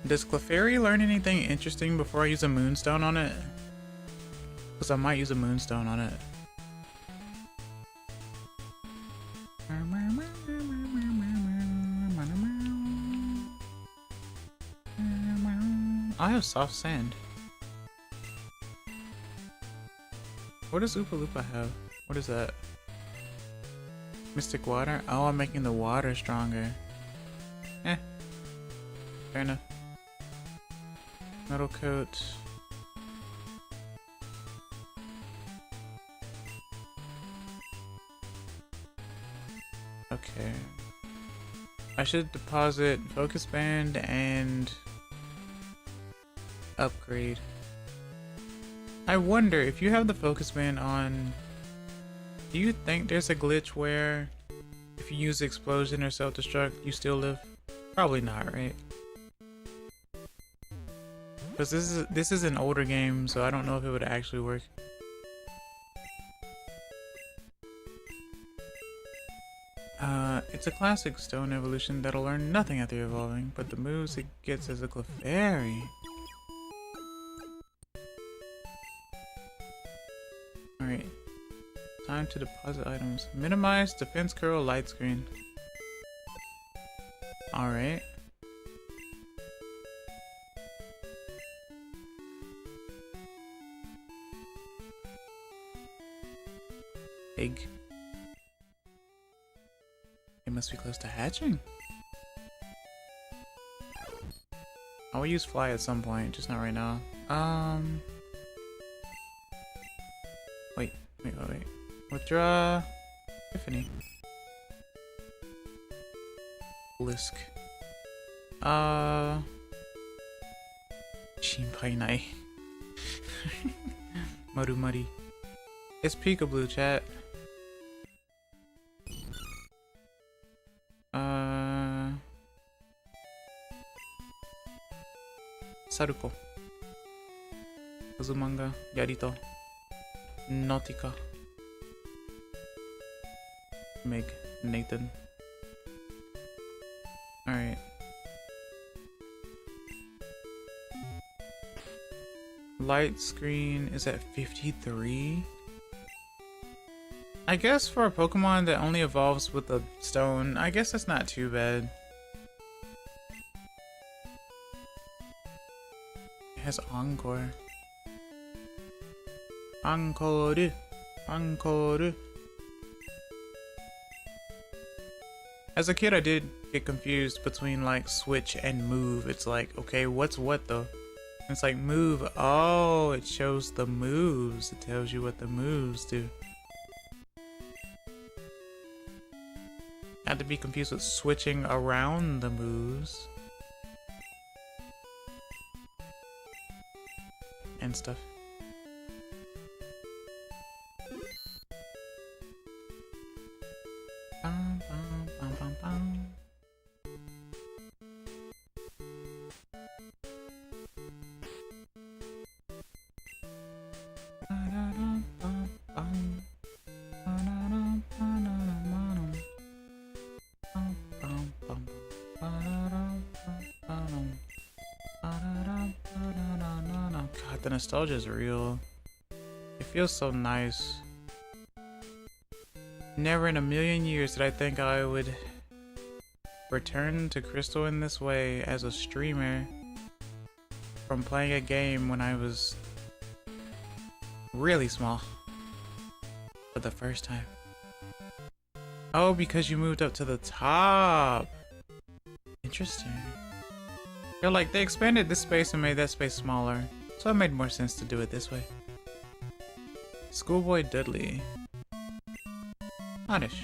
Does Clefairy learn anything interesting before I use a moonstone on it? Because I might use a moonstone on it. I have soft sand. What does Oopa Loopa have? What is that? Mystic water? Oh, I'm making the water stronger. Eh. Fair enough. Metal coat. Okay. I should deposit focus band and upgrade. I wonder if you have the focus band on, do you think there's a glitch where if you use explosion or self-destruct you still live? Probably not, right? Because this is an older game, so I don't know if it would actually work. It's a classic stone evolution that'll learn nothing after evolving, but the moves it gets as a Clefairy. Alright. Time to deposit items. Minimize defense curl light screen. Alright. Egg. It must be close to hatching. I will use fly at some point, just not right now. Wait. Withdraw. Tiffany. Blisk. Shinpai Marumari. It's Peekaboo, chat. Saruko. Uzumanga. Yarito. Nautica. Meg. Nathan. Alright. Light screen is at 53. I guess for a Pokemon that only evolves with a stone, I guess that's not too bad. It has Encore. Encore. Encore. As a kid, I did get confused between like switch and move. It's like, okay, what's what though? It's like move. Oh, it shows the moves. It tells you what the moves do. Had to be confused with switching around the moves and stuff. Bum, bum, bum, bum, bum. God, the nostalgia is real. It feels so nice. Never in a million years did I think I would return to Crystal in this way as a streamer from playing a game when I was really small for the first time. Oh, because you moved up to the top. Interesting. They're like, they expanded this space and made that space smaller, so it made more sense to do it this way. Schoolboy Dudley. Oddish.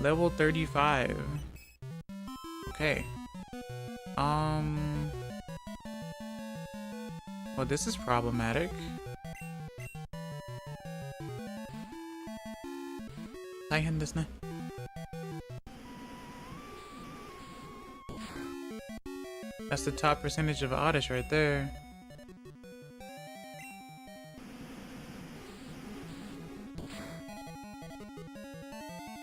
Level 35. Okay. Well, this is problematic. That's the top percentage of Oddish right there.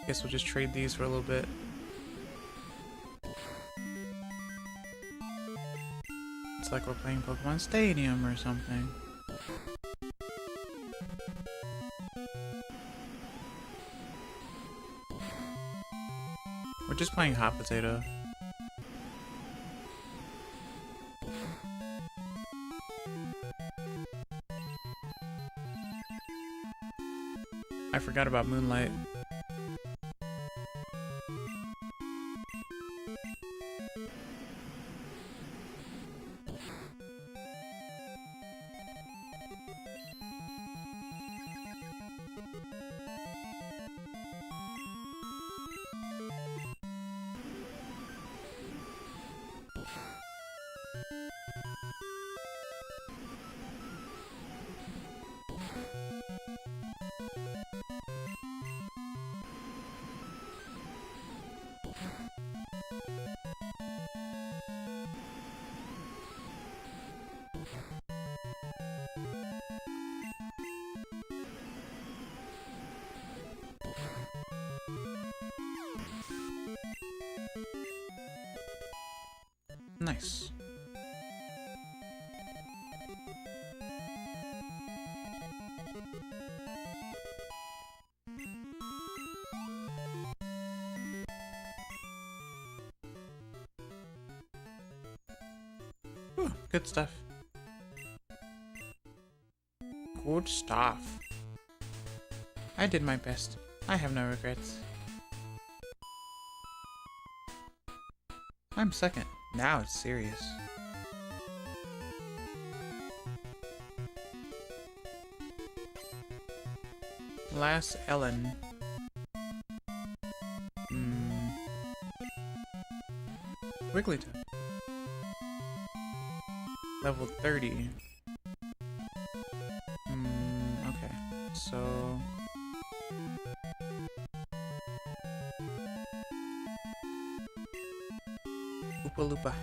Guess we'll just trade these for a little bit. It's like we're playing Pokemon Stadium or something. We're just playing Hot Potato. I forgot about Moonlight. Nice. Ooh, good stuff. Good stuff. I did my best. I have no regrets. I'm second. Now it's serious. Last Ellen. Wigglytuff. Level 30. Okay. So... Oopa Loopa.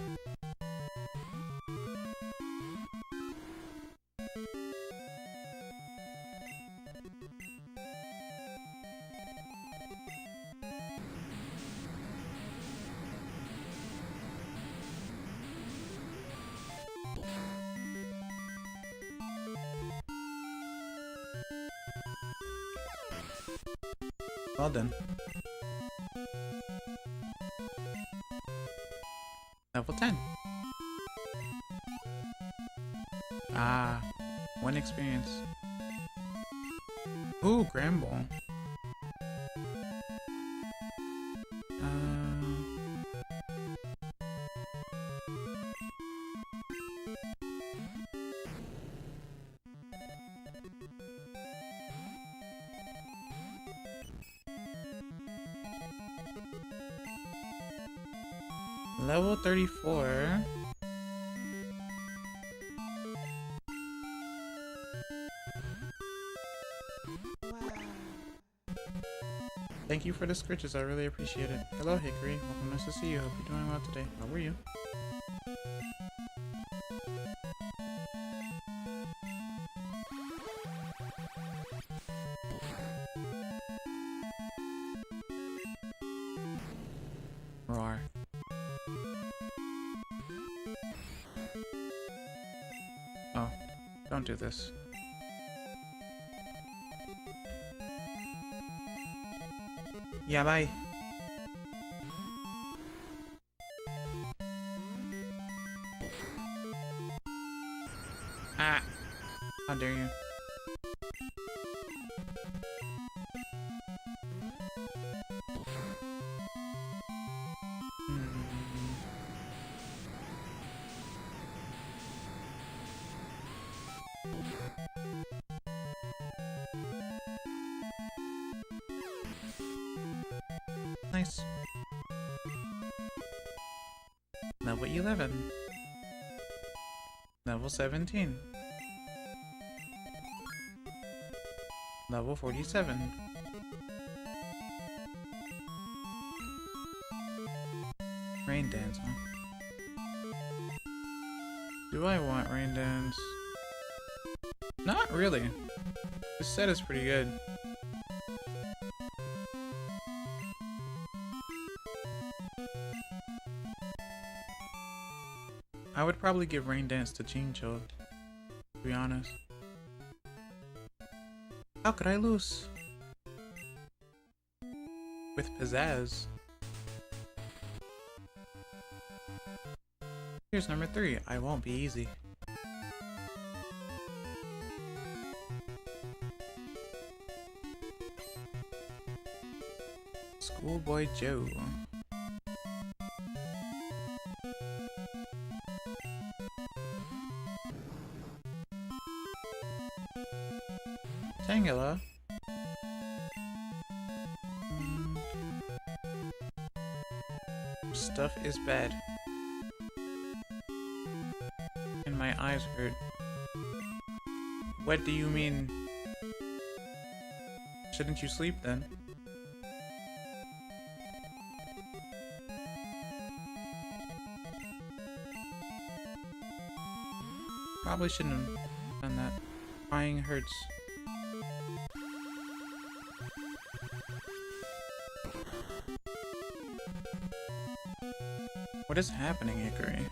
Well done. Level 10. Ah, one experience. Ooh, Gramble. Level 34. Thank you for the scritches, I really appreciate it. Hello Hickory, welcome, nice to see you. Hope you're doing well today. How are you? Roar. Oh, don't do this. Yeah, bye. Ah! How dare you? Nice. Level 11. Level 17. Level 47. Rain Dance, huh? Do I want Rain Dance? Not really. This set is pretty good. I would probably give Rain Dance to Chincho, to be honest. How could I lose? With pizzazz. Here's number 3. I won't be easy. Schoolboy Joe. Tangela. Stuff is bad. And my eyes hurt. What do you mean? Shouldn't you sleep then? Probably shouldn't have done that. Crying hurts. What is happening, Hickory?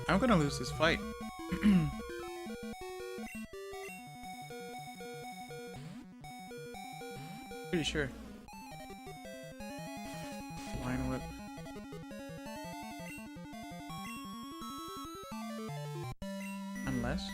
I'm gonna lose this fight. Pretty sure. Line whip. Unless.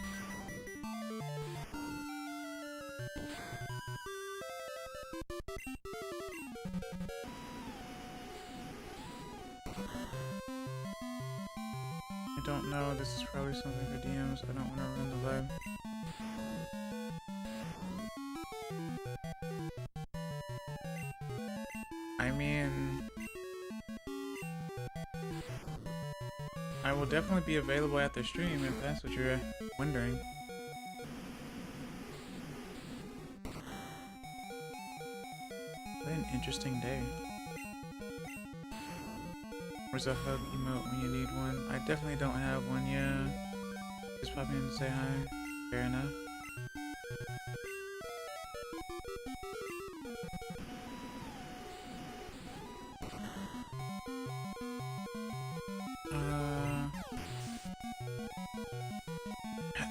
I don't know, this is probably something for DMs, I don't want to ruin the vibe. I mean... I will definitely be available at the stream if that's what you're wondering. What an interesting day. Where's a hug emote when you need one? I definitely don't have one, yeah. Just pop in and say hi. Fair enough.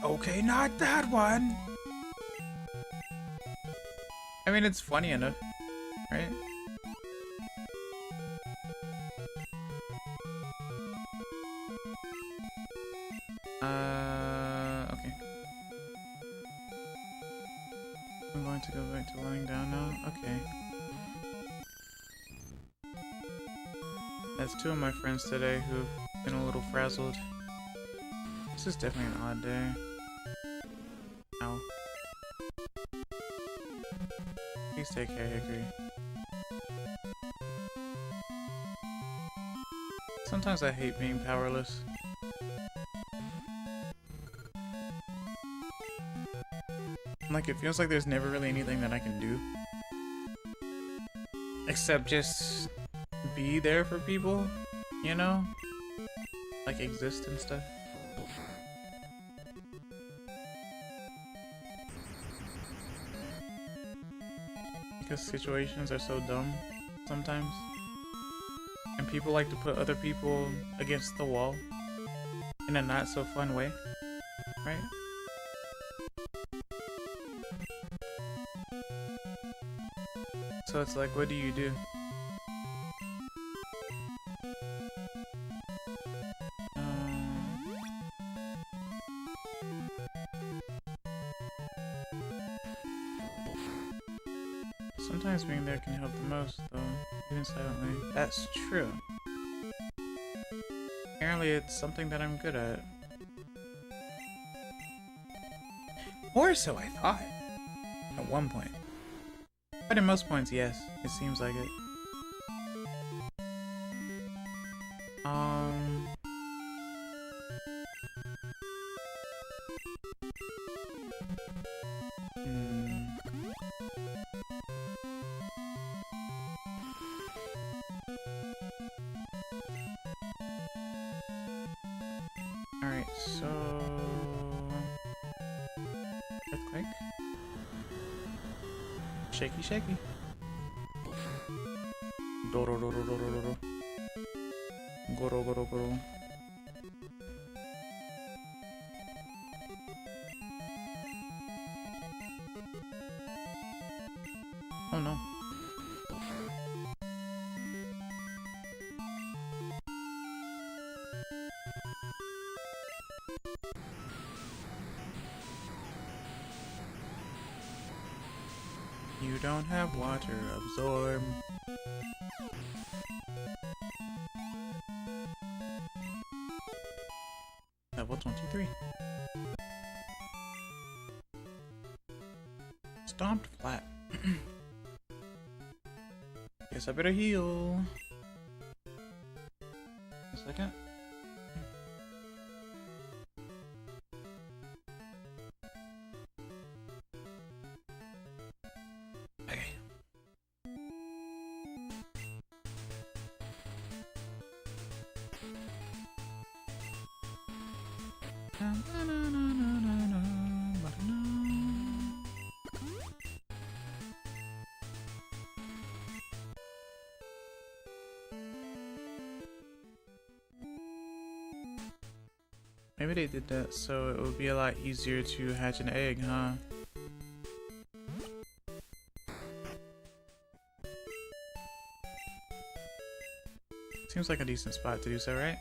Okay, not that one! I mean, it's funny enough, right? Okay. I'm going to go back to lying down now. Okay. That's two of my friends today who've been a little frazzled. This is definitely an odd day. Ow. Please take care, Hickory. Sometimes I hate being powerless. Like, it feels like there's never really anything that I can do. Except just be there for people, you know? Like, exist and stuff. Because situations are so dumb sometimes. And people like to put other people against the wall in a not so fun way, right? So it's like, what do you do? Sometimes being there can help the most, though, even silently. That's true. Apparently it's something that I'm good at. Or so I thought. At one point. But in most points, yes. It seems like it. Alright, so... Earthquake? Shaky, shaky. Doro, doro, doro, doro. Goro, goro, goro. Oh no. You don't have water, absorb. Level 23. Stomped flat. Guess I better heal. A second. Okay. Maybe they did that so it would be a lot easier to hatch an egg, huh? Seems like a decent spot to do so, right?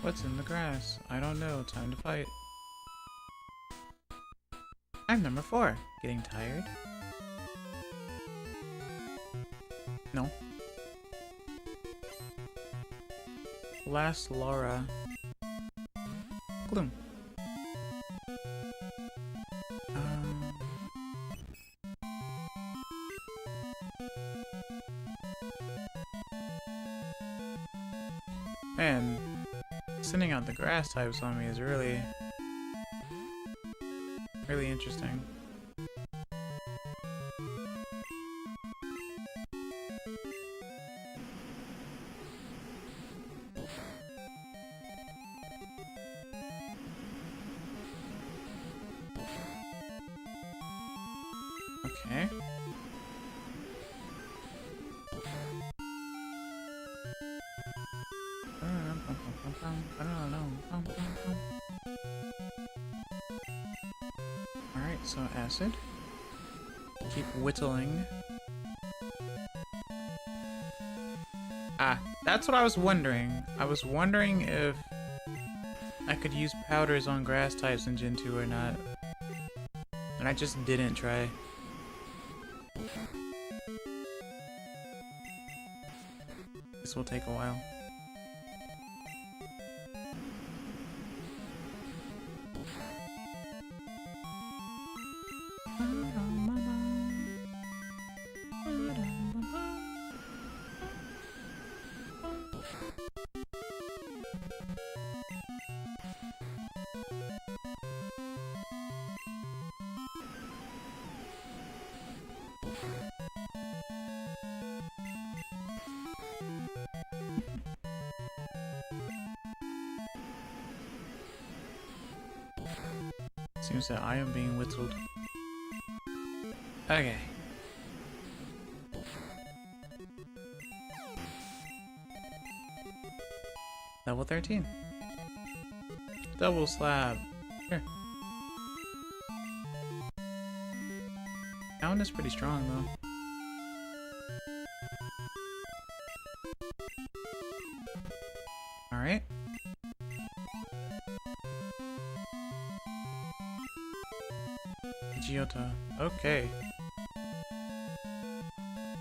What's in the grass? I don't know. Time to fight. I'm number 4. Getting tired? No. Last Laura. Gloom. Man, sending out the grass types on me is really interesting. Okay. Alright, so acid. Keep whittling. Ah, that's what I was wondering. I was wondering if I could use powders on grass types in Gen 2 or not. And I just didn't try. This will take a while. Seems that I am being whittled. Okay. Level 13. Double slab. Sure. That one is pretty strong though. Alright. Giota. Okay.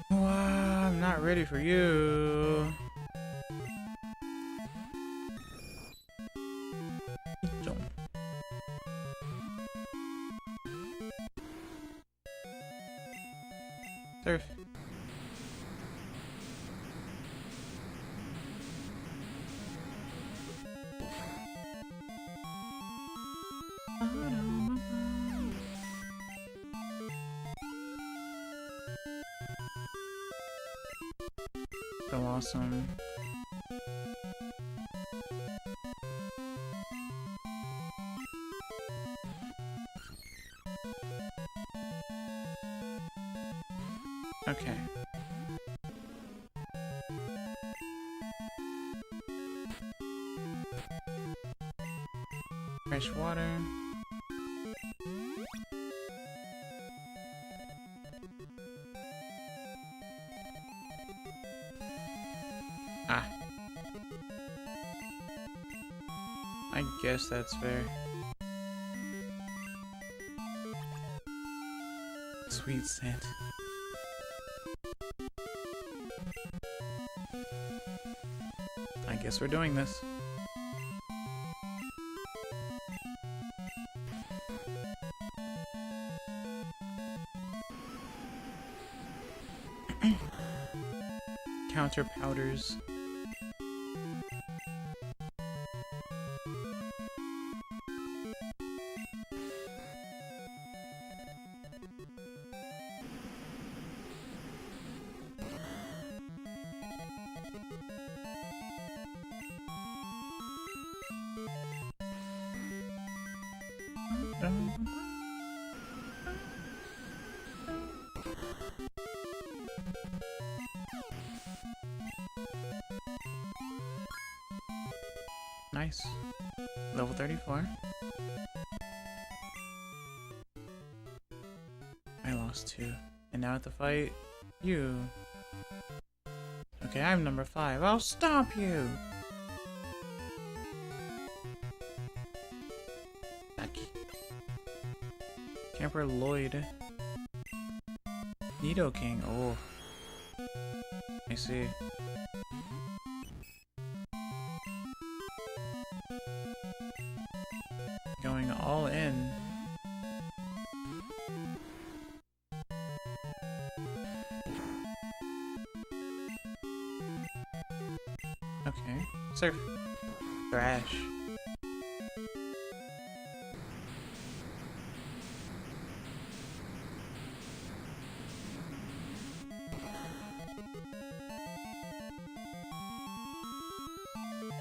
Wow, I'm not ready for you. Surf. So awesome. Okay. Fresh water. Ah. I guess that's fair. Sweet scent. I guess we're doing this. Counter powders. Nice. Level 34. I lost 2. And now I have to fight you. Okay, I'm number 5. I'll stop you! Ducky. Camper Lloyd. Nidoking. Oh. I see. Going all in. Okay. Surf. Thrash.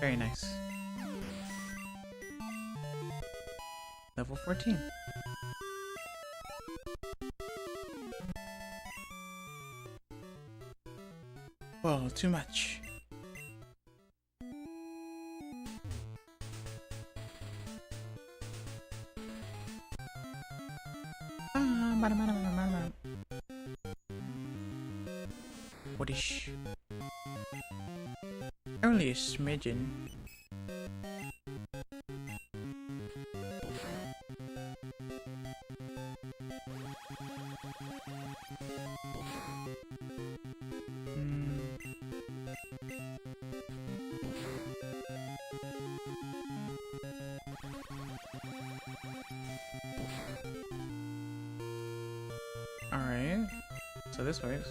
Very nice. Level 14. Whoa, too much. What-ish? Only a smidgen. Alright, so this works.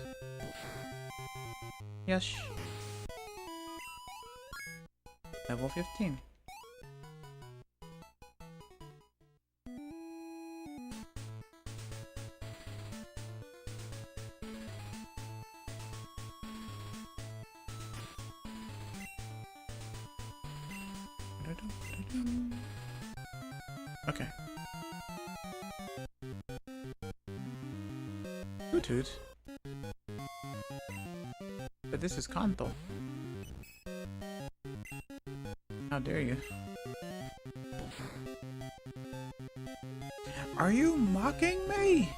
Yes. Level 15. Okay. Bluetooth. But this is Kanto. How dare you? Are you mocking me?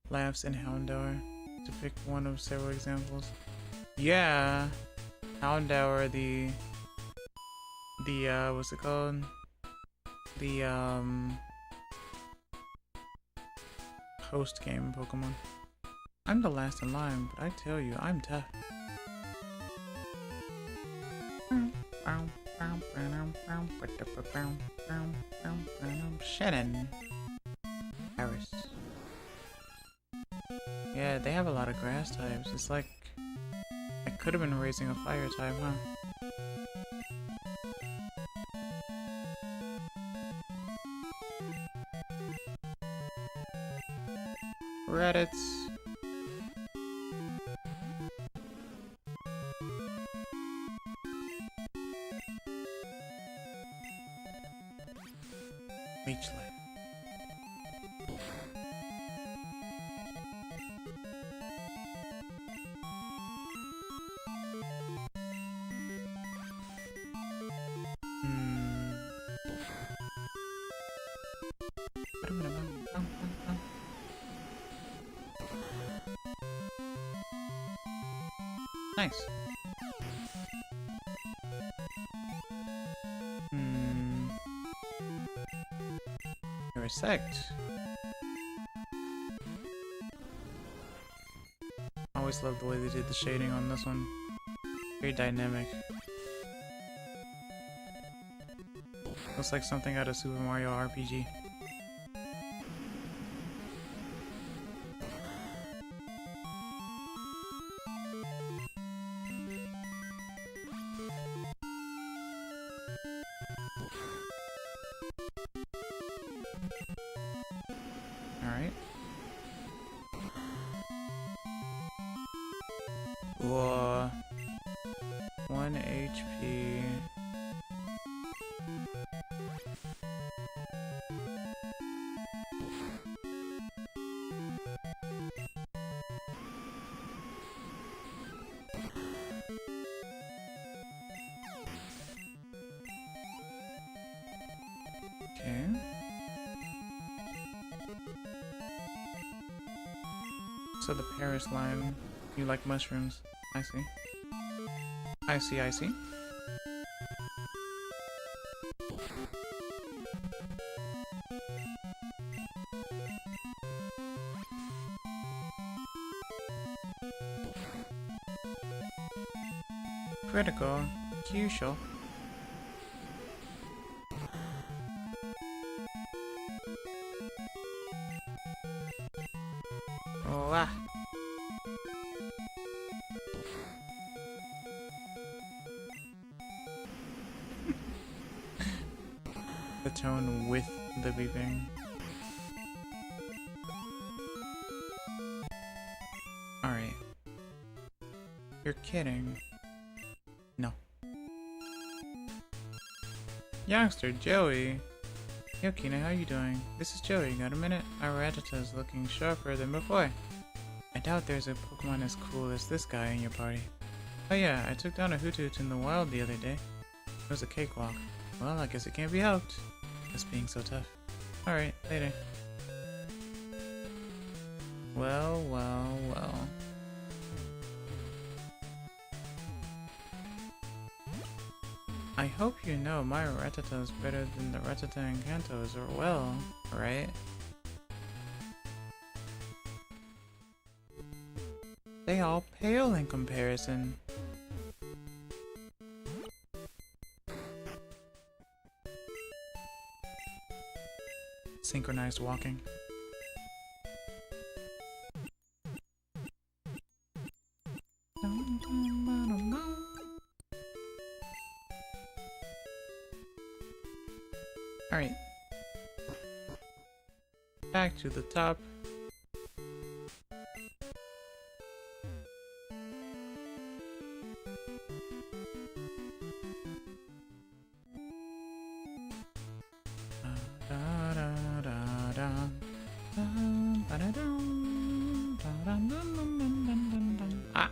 Laughs and Houndour, to pick one of several examples. Yeah, Houndour, the what's it called? The host game Pokemon. I'm the last in line, but I tell you, I'm tough. Shannon. Paris. Yeah, they have a lot of grass types. It's like I could have been raising a fire type, huh? Reddits. Reachland. Nice. You're a sect. I always loved the way they did the shading on this one. Very dynamic. Looks like something out of Super Mario RPG. Alright. Whoa. 1 HP. Okay. So the Paris line, you like mushrooms. I see. I see, I see. Critical. Crucial. Oh, ah. The tone with the beeping. Alright. You're kidding. No. Youngster Joey. Yo, Kina, how you doing? This is Joey. Got a minute? Our Rattata's looking sharper than before. I doubt there's a Pokemon as cool as this guy in your party. Oh yeah, I took down a Hoothoot in the wild the other day. It was a cakewalk. Well, I guess it can't be helped. Us being so tough. Alright, later. Well, well, well. I hope you know my Rattata is better than the Rattata and Kantos are well, right? They all pale in comparison. Synchronized walking. Alright. Back to the top. Ah.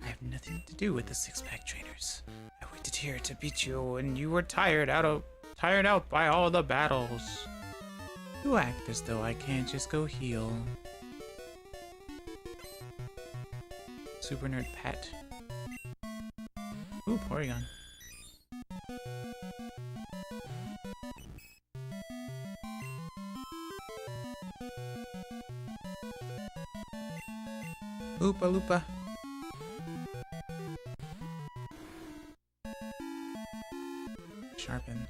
I have nothing to do with the six-pack trainers. I waited here to beat you when you were tired out by all the battles. You act as though I can't just go heal. Super Nerd Pat. Ooh, Porygon. Oopa Loopa. Sharpen.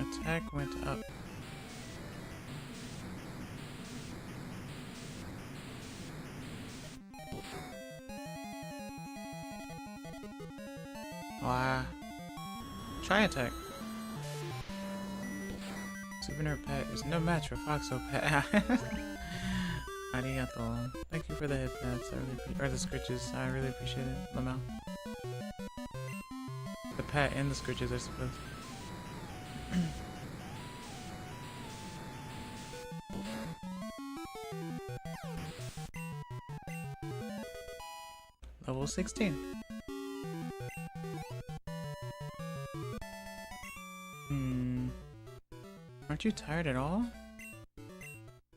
Attack went up. Wow. Try attack. Super Nerd Pet is no match for Foxo Pet. Arigato. Thank you for the hit pets. I really or the scritches. I really appreciate it. Lamau. pat and the scritches, I suppose. Level 16. Aren't you tired at all?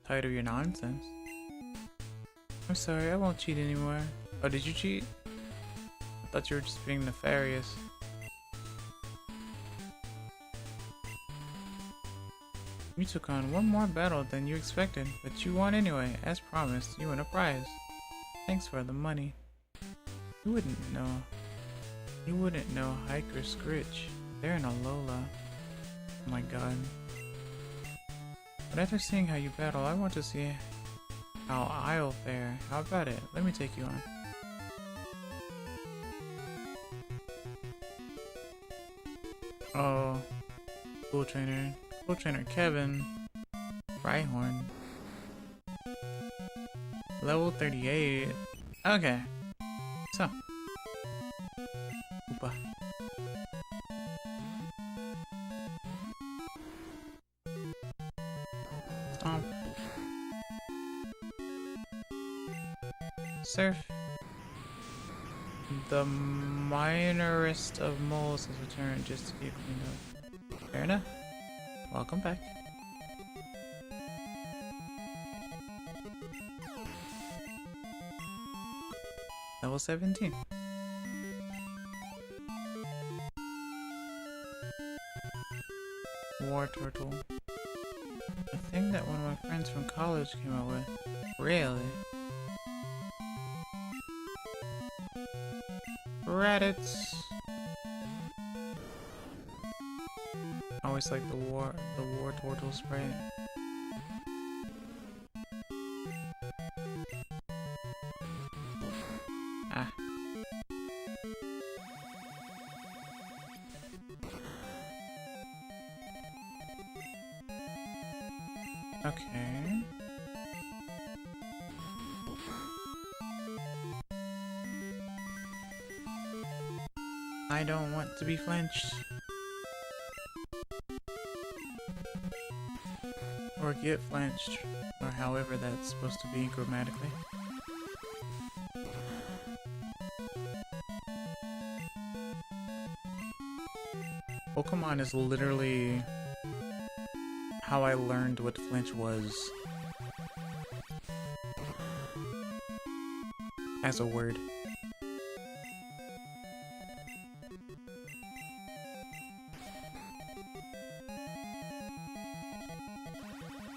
Tired of your nonsense? I'm sorry, I won't cheat anymore. Oh, did you cheat? I thought you were just being nefarious. You took on one more battle than you expected, but you won anyway. As promised, you win a prize. Thanks for the money. You wouldn't know. You wouldn't know Hike or Scritch. They're in Alola. Oh my god. But after seeing how you battle, I want to see how I'll fare. How about it? Let me take you on. Oh. Cool trainer. Cool trainer Kevin. Rhyhorn. Level 38. Okay. So. Oopa. Surf. The minorest of moles has returned just to get cleaned up. Fair enough. Welcome back. Level 17. War Turtle. A thing that one of my friends from college came up with. Really? Raditz. Always like the war turtle sprite. Ah. Okay. I don't want to be flinched. Or get flinched. Or however that's supposed to be grammatically. Pokemon is literally how I learned what flinch was. As a word.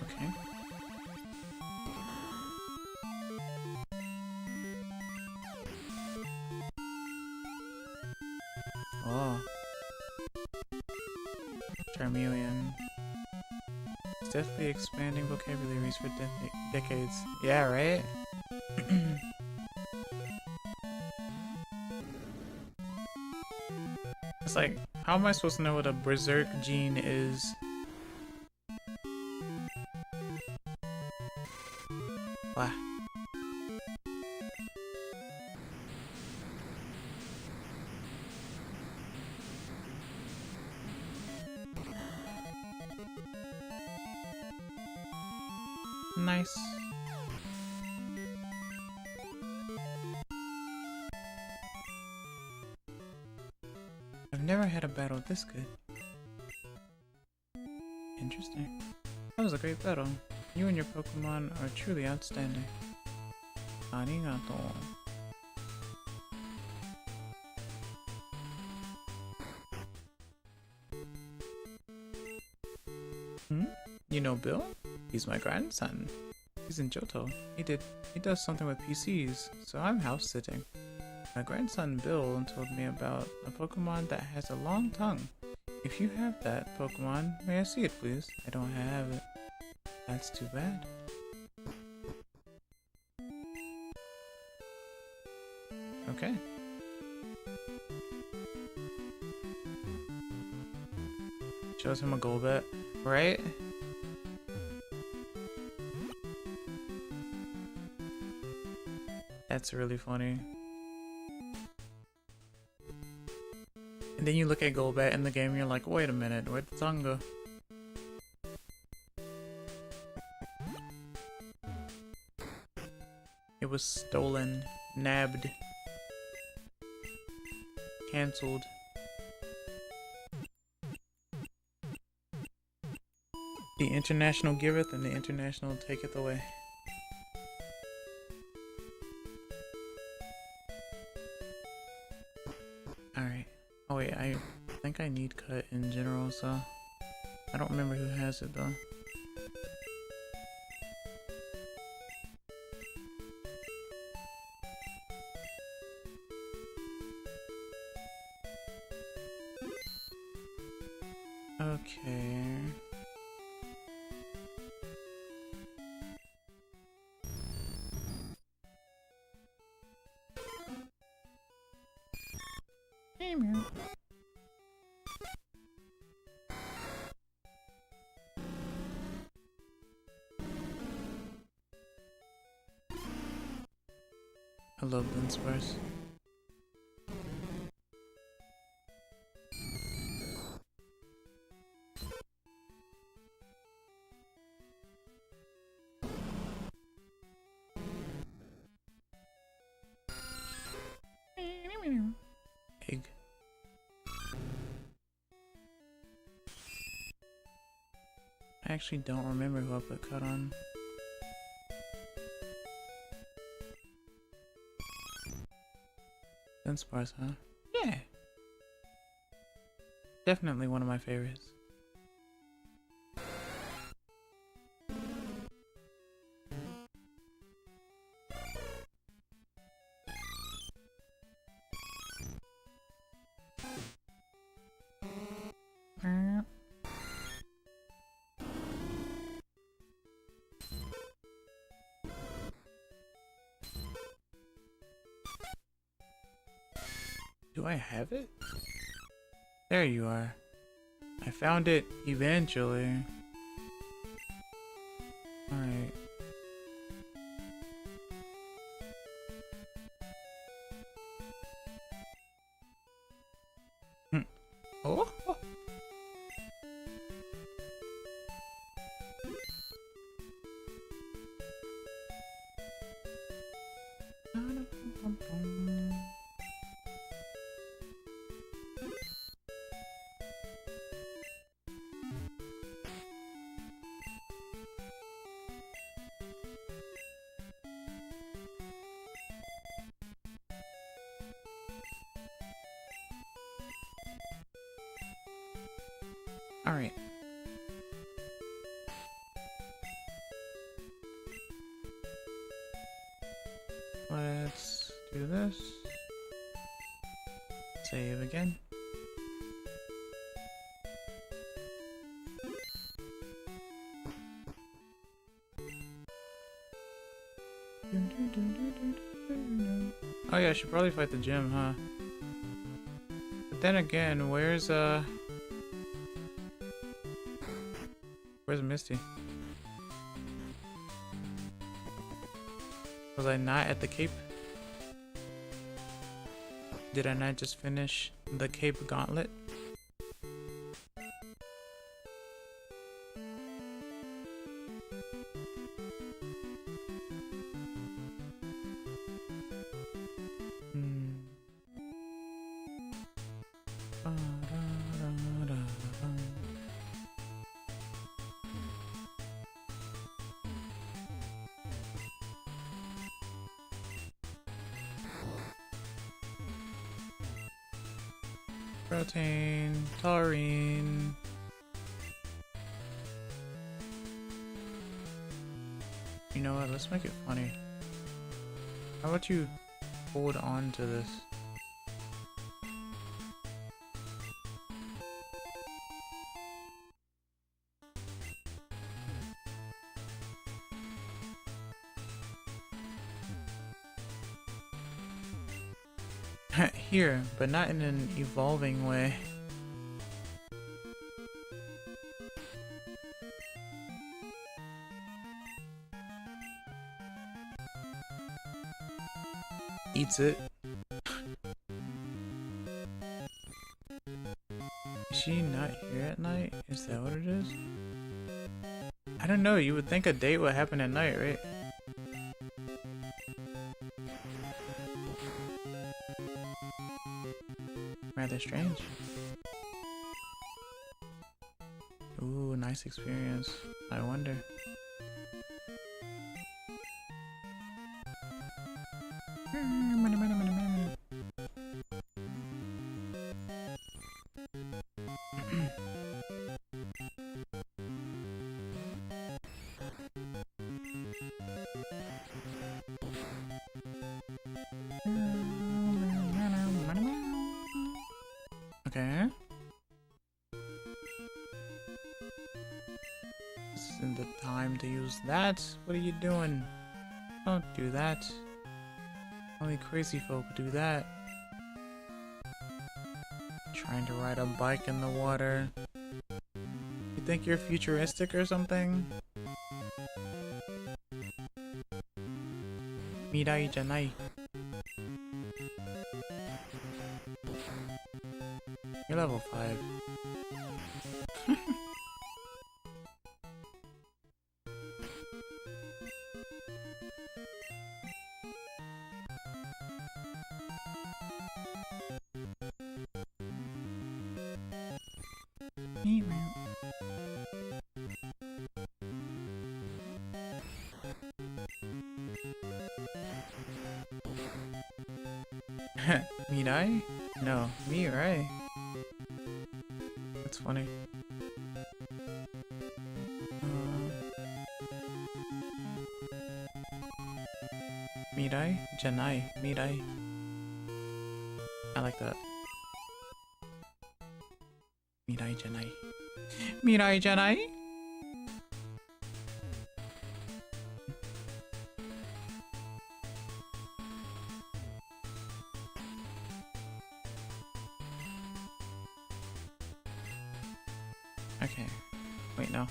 Okay. Oh. Charmeleon. It's definitely expanding vocabularies for decades. Yeah, right? It's like, how am I supposed to know what a Berserk gene is? Wow. Nice. I've never had a battle this good. Interesting. That was a great battle. You and your Pokemon are truly outstanding. Arigato. You know Bill? He's my grandson. He's in Johto. He does something with PCs, so I'm house sitting. My grandson Bill told me about a Pokemon that has a long tongue. If you have that Pokemon, may I see it please? I don't have it. That's too bad. Okay. Shows him a Golbat, right? That's really funny. And then you look at Golbat in the game and you're like, wait a minute, where'd the song go? It was stolen, nabbed, cancelled. The international giveth and the international taketh away. Alright. Oh wait, I think I need cut in general, so I don't remember who has it though. Okay. Hey, man. I love Linspars. Egg. I actually don't remember who I put cut on. Linspars, huh? Yeah. Definitely one of my favorites. Do I have it? There you are. I found it eventually. Alright. Oh? Alright. Let's do this. Save again. Oh yeah, I should probably fight the gym, huh? But then again, where's Misty? Was I not at the Cape? Did I not just finish the Cape Gauntlet? Protein, taurine. You know what? Let's make it funny. How about you hold on to this? Here, but not in an evolving way. Eats it. I don't know, you would think a date would happen at night, right? Rather strange. Ooh, nice experience. I wonder. Okay. This isn't the time to use that. What are you doing? Don't do that. Only crazy folk do that. Trying to ride a bike in the water. You think you're futuristic or something? Mirai janai. You're level 5. Mirai? No, Mirai. That's funny. Mirai? Janai. Mirai. I like that. Mirai Janai. Mirai Janai? Okay. Wait, no.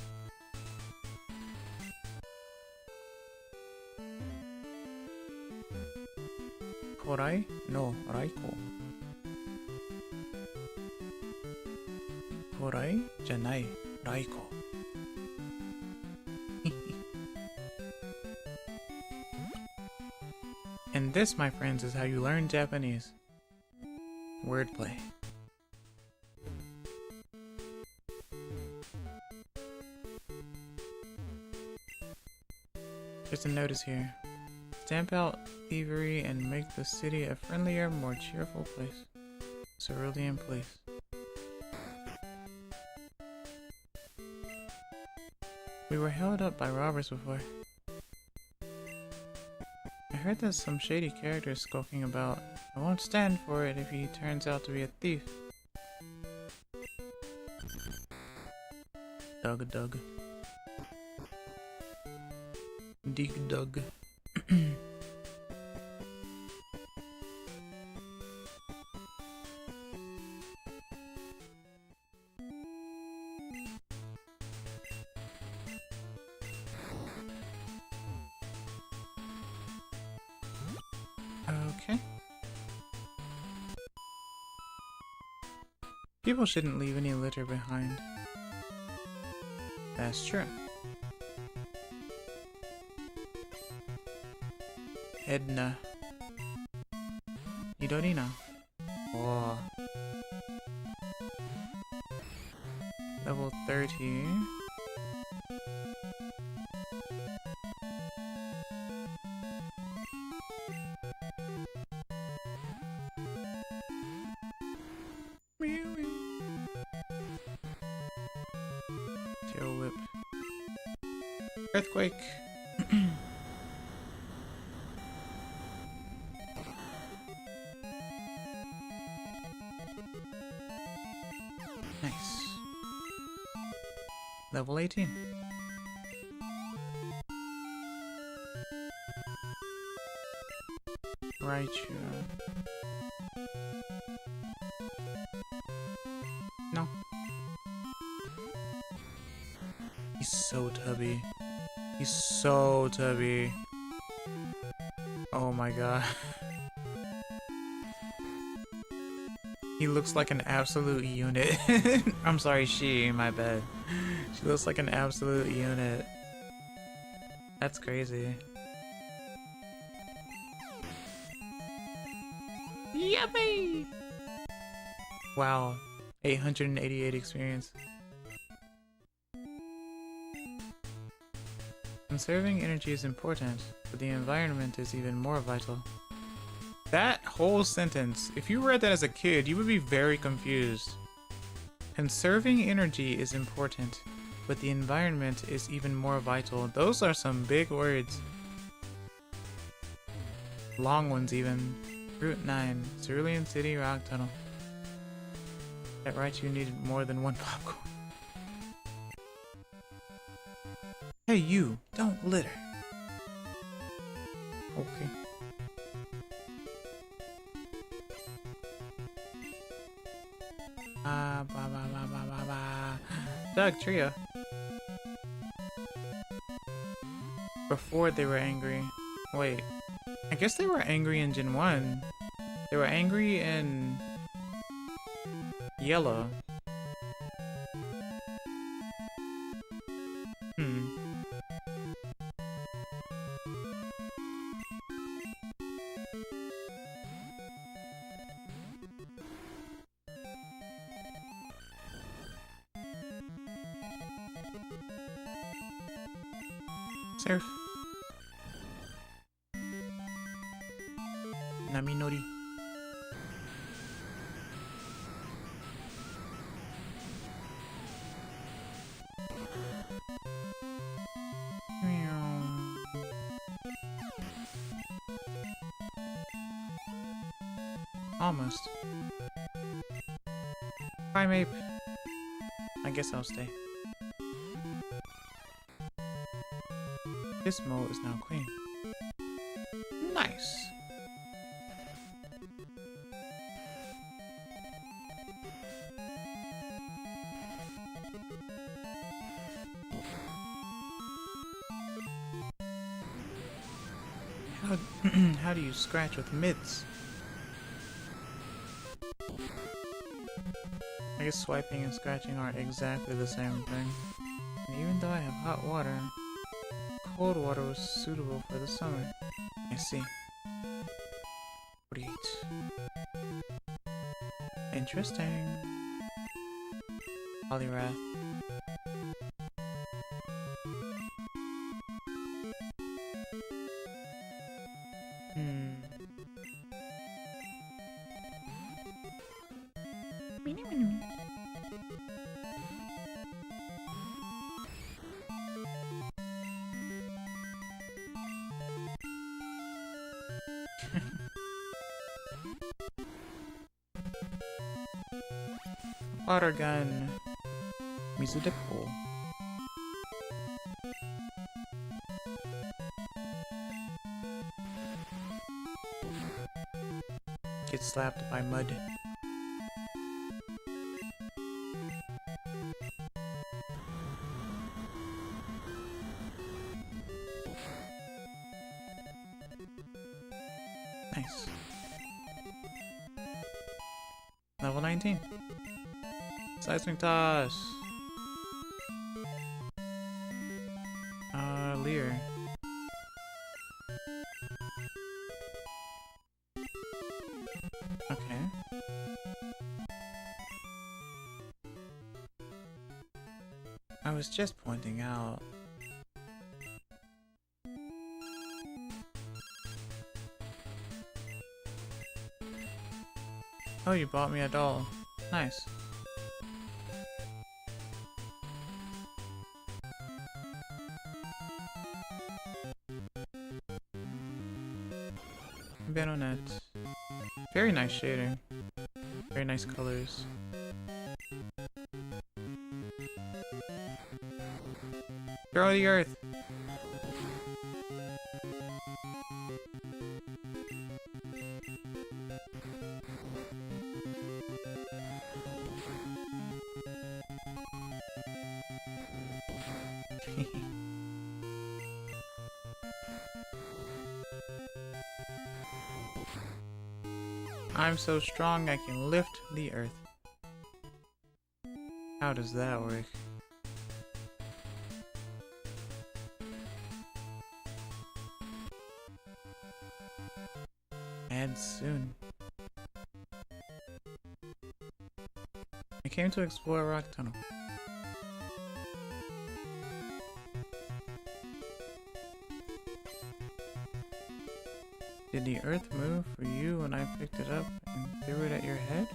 Korai? No, Raiko. Korai? Janai. Raiko. And this, my friends, is how you learn Japanese. Wordplay. There's a notice here. Stamp out thievery and make the city a friendlier, more cheerful place. Cerulean place. We were held up by robbers before. I heard there's some shady characters skulking about. I won't stand for it if he turns out to be a thief. Dug. Dig dug. Okay. People shouldn't leave any litter behind. That's true. Edna. Nidorina. Oh. Level 30. Tail whip. Earthquake. Nice. Level 18. Raichu. No. He's so tubby. He's so tubby. Oh my god. He looks like an absolute unit. I'm sorry, my bad. She looks like an absolute unit. That's crazy. Yummy! Wow. 888 experience. Conserving energy is important, but the environment is even more vital. That whole sentence, if you read that as a kid, you would be very confused. Conserving energy is important, but the environment is even more vital. Those are some big words. Long ones even. Route 9, Cerulean City Rock Tunnel. That right, you needed more than one popcorn. Hey you, don't litter. Okay. Doug, Trio. Before they were angry. Wait. I guess they were angry in Gen 1. They were angry in Yellow. Surf. Naminori. Almost. Primeape. I guess I'll stay. This mole is now clean. Nice. How do you scratch with mitts? I guess swiping and scratching aren't exactly the same thing. And even though I have hot water, cold water was suitable for the summer. I see. Great. Interesting. Poliwrath. Water gun. Mizudepo. Get slapped by mud. Nice. Level 19. Seismic toss. Leer. Okay. I was just pointing out. Oh, you bought me a doll. Nice. Baronet. Very nice shading. Very nice colors. Throw the earth! I'm so strong I can lift the earth. How does that work? ahead soon. I came to explore a rock tunnel. Did the earth move for you when I picked it up and threw it at your head?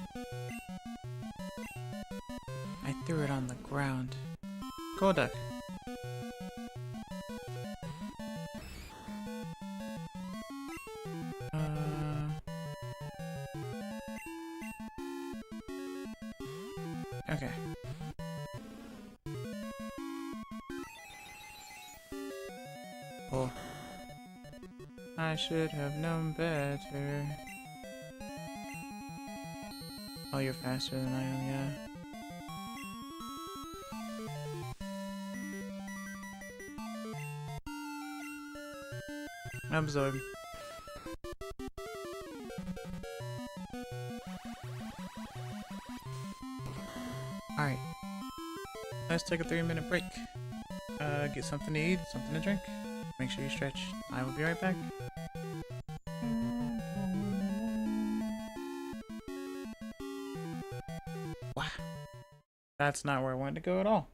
I threw it on the ground. Kodak. Okay. Oh. I should have known better. Oh, you're faster than I am, yeah. Absorb. Alright. Let's take a 3-minute break. Get something to eat, something to drink. Make sure you stretch. I will be right back. Wow. That's not where I wanted to go at all.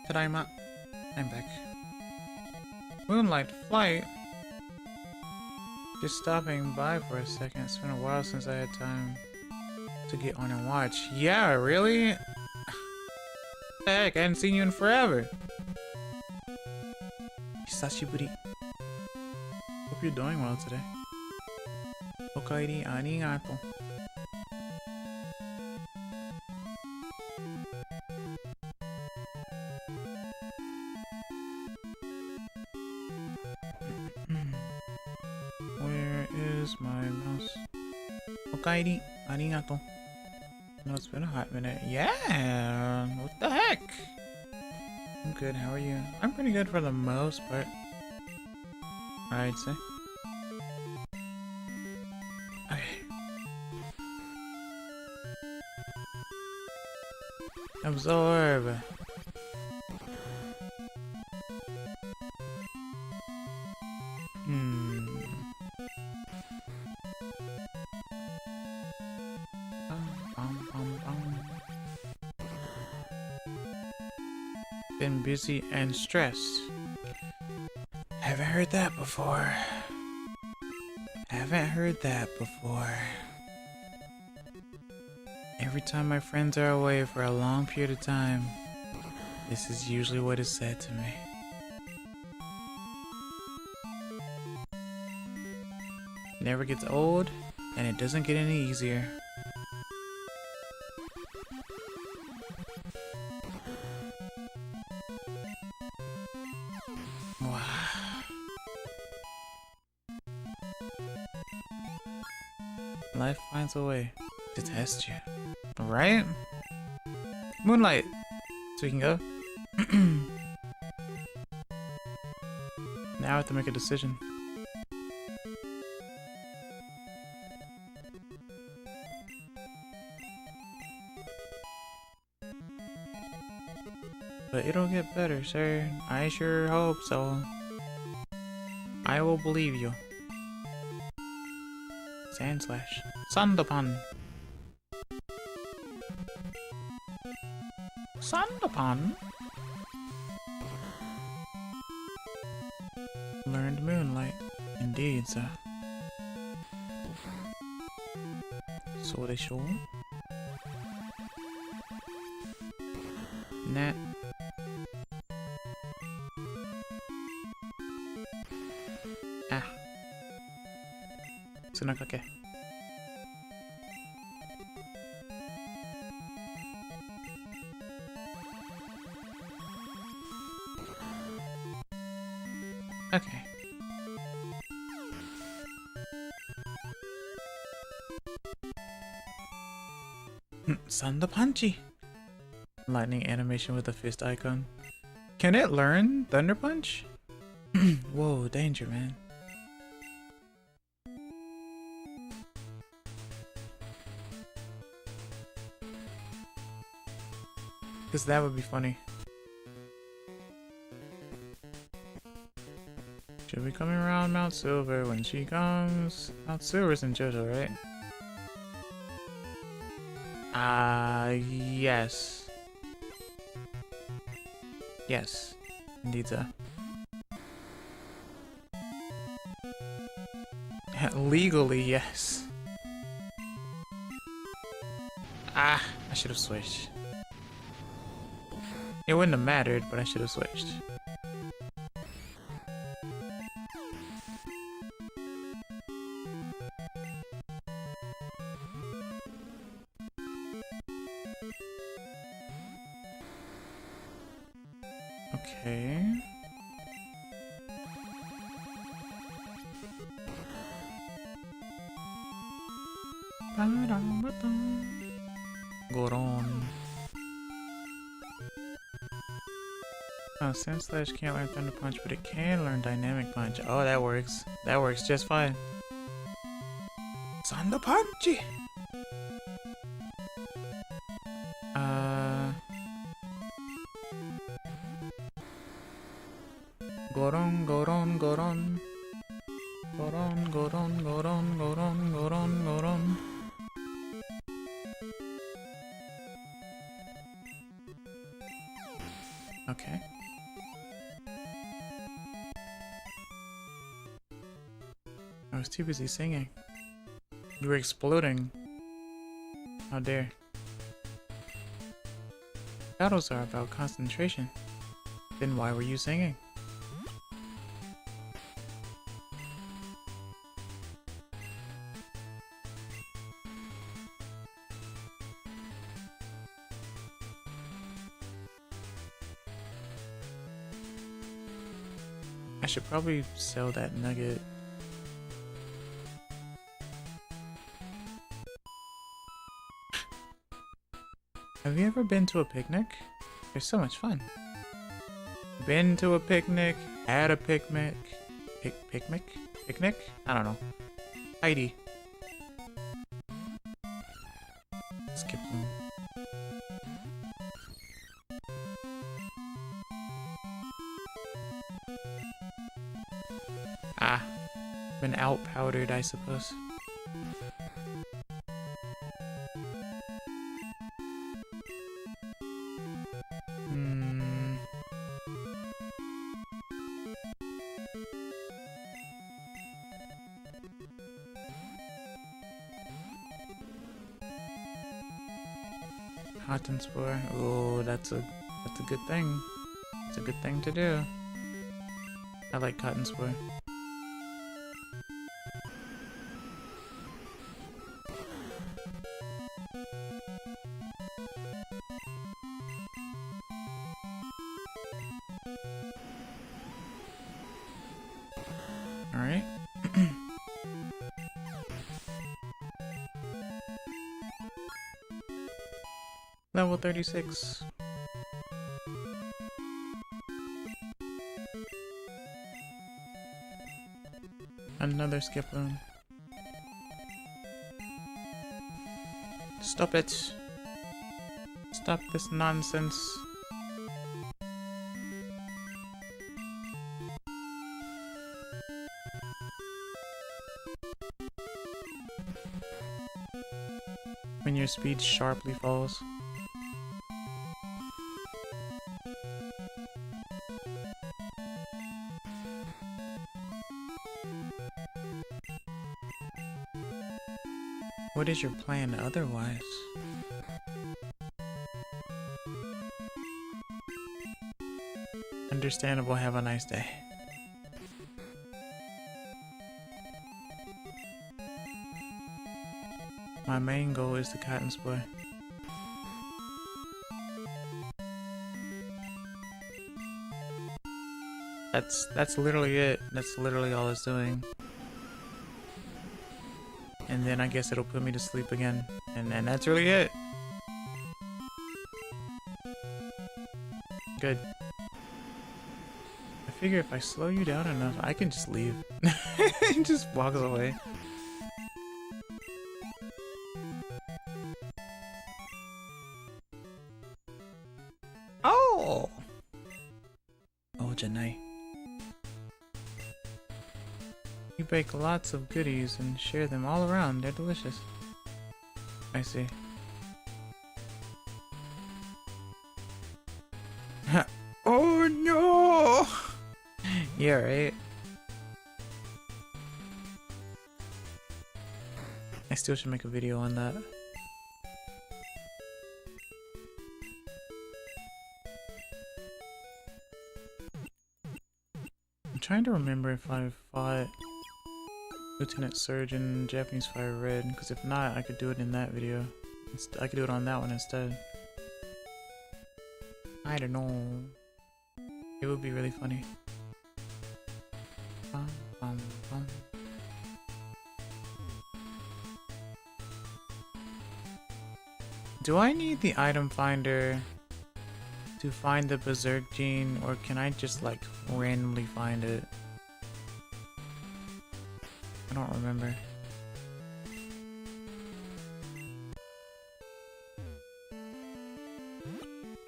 Tadaima. I'm back. Moonlight flight? Just stopping by for a second. It's been a while since I had time to get on and watch. Yeah, really? Heck, I hadn't seen you in forever. Hisashiburi. Hope you're doing well today. Okaeri arigato. Where is my mouse? Okairi, arigato. No, it's been a hot minute. Yeah, what the heck? I'm good, how are you? I'm pretty good for the most part, I'd say. Okay. Absorb. Been busy and stressed. Haven't heard that before. Haven't heard that before. Every time my friends are away for a long period of time, this is usually what is said to me. Never gets old, and it doesn't get any easier. Wow. Life finds a way to test you. Right? Moonlight! Speaking of. Now I have to make a decision. But it'll get better, sir. I sure hope so. I will believe you. Sand slash. Sandapan. Sandapan? Learned moonlight. Indeed, sir. So they show. Net. Ah. Tsunakake. Okay. Thunder Punchy. Lightning animation with a fist icon. Can it learn Thunder Punch? Whoa, danger, man. Because that would be funny. She'll be coming around Mount Silver when she comes. Mount Silver's in JoJo, right? Yes. Yes. Indeed, so. Legally, yes. Ah, I should have switched. It wouldn't have mattered, but I should have switched. Okay. Goron. Oh, Sand Slash can't learn Thunder Punch, but it can learn Dynamic Punch. Oh, that works. That works just fine. Thunder Punchy! Goron, Goron, Goron. Goron, Goron, Goron, Goron, Goron, Goron. Okay. I was too busy singing. You were exploding. How dare. Battles are about concentration. Then why were you singing? I should probably sell that nugget. Have you ever been to a picnic? They're so much fun. Been to a picnic, had a picnic. Picnic? I don't know. Heidi. Skip them. Ah. Been out powdered, I suppose. Cotton spore. Oh, that's a good thing. It's a good thing to do. I like cotton spore. All right. Level 36. Another skip room. Stop it. Stop this nonsense. When your speed sharply falls. What is your plan otherwise? Understandable, have a nice day. My main goal is the cotton spore. That's literally it. That's literally all it's doing. And then I guess it'll put me to sleep again. And then that's really it. Good. I figure if I slow you down enough, I can just leave. He just walks away. Oh! Oh, Janai. You bake lots of goodies and share them all around. They're delicious. I see. Oh no! Yeah, right? I still should make a video on that. I'm trying to remember if I fought Lieutenant Surge in Japanese Fire Red, because if not, I could do it in that video. I could do it on that one instead. I don't know. It would be really funny. Bum, bum, bum. Do I need the item finder to find the Berserk gene, or can I just like randomly find it? I don't remember.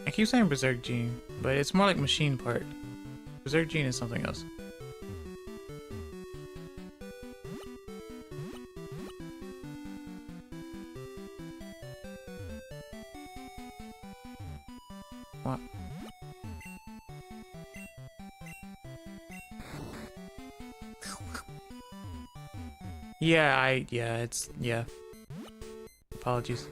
I keep saying Berserk gene, but it's more like machine part. Berserk gene is something else. What? Yeah. Apologies.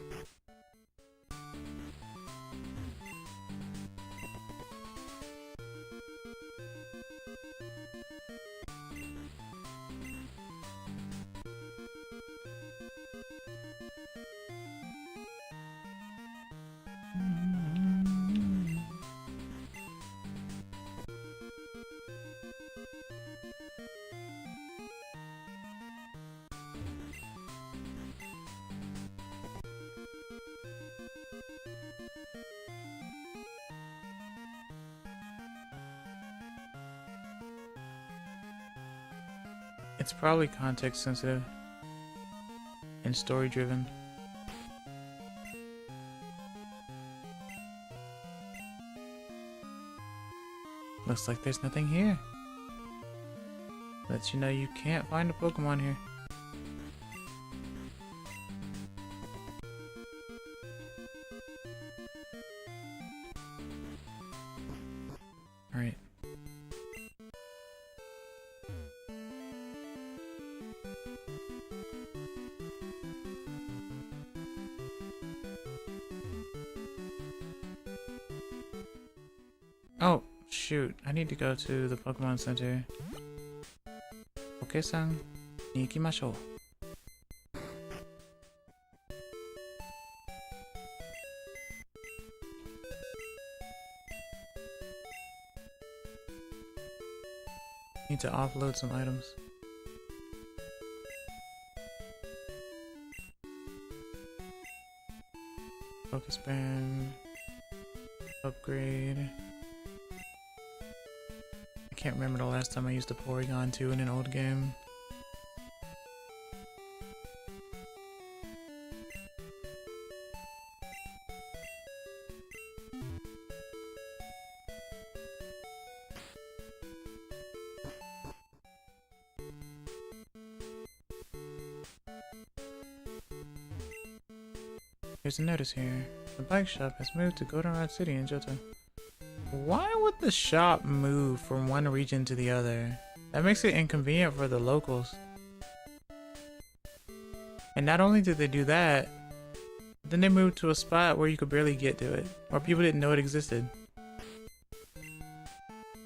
It's probably context sensitive and story driven. Looks like there's nothing here. Lets you know you can't find a Pokemon here. Alright. Oh, shoot. I need to go to the Pokemon Center. Poke-san, ni ikimashou. Need to offload some items. Focus band. Upgrade. I can't remember the last time I used a Porygon 2 in an old game. There's a notice here. The bike shop has moved to Goldenrod City in Johto. Why would the shop move from one region to the other? That makes it inconvenient for the locals. And not only did they do that, then they moved to a spot where you could barely get to it, or people didn't know it existed.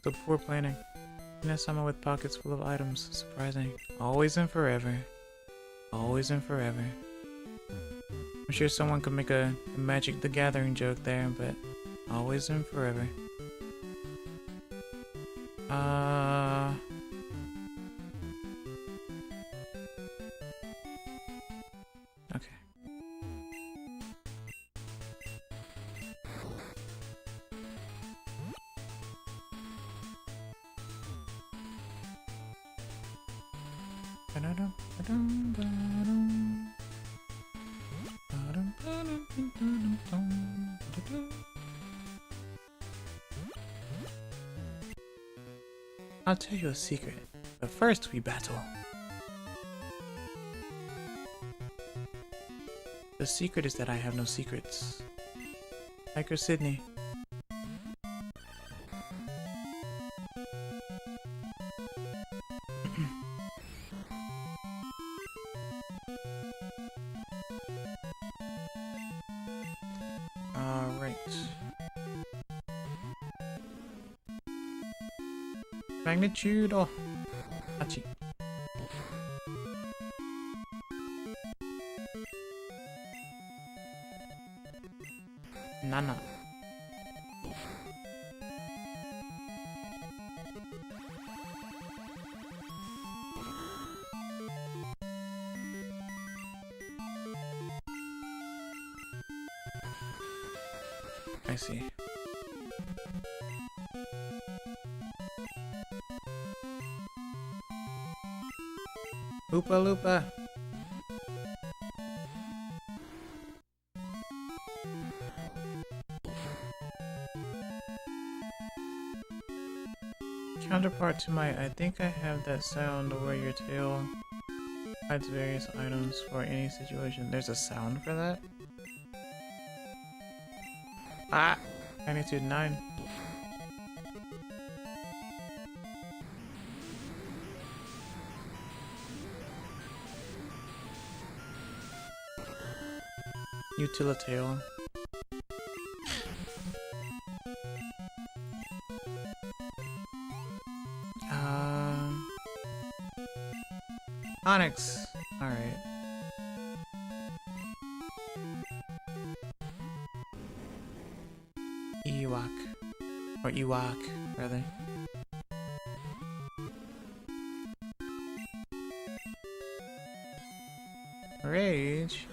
So poor planning. And that's someone with pockets full of items. Surprising. Always and forever. Always and forever. I'm sure someone could make a Magic the Gathering joke there, but always and forever. Okay. I'll tell you a secret, but first we battle. The secret is that I have no secrets. Hiker Sydney. Alright. Magnitude, oh, Hachi. Nana. I see. Oopa Loopa. Counterpart to my I think I have that sound where your tail hides various items for any situation. There's a sound for that? Ah! Magnitude 9. Utilitarian. Onyx. Alright. Ewok. Or Ewok, rather. Rage.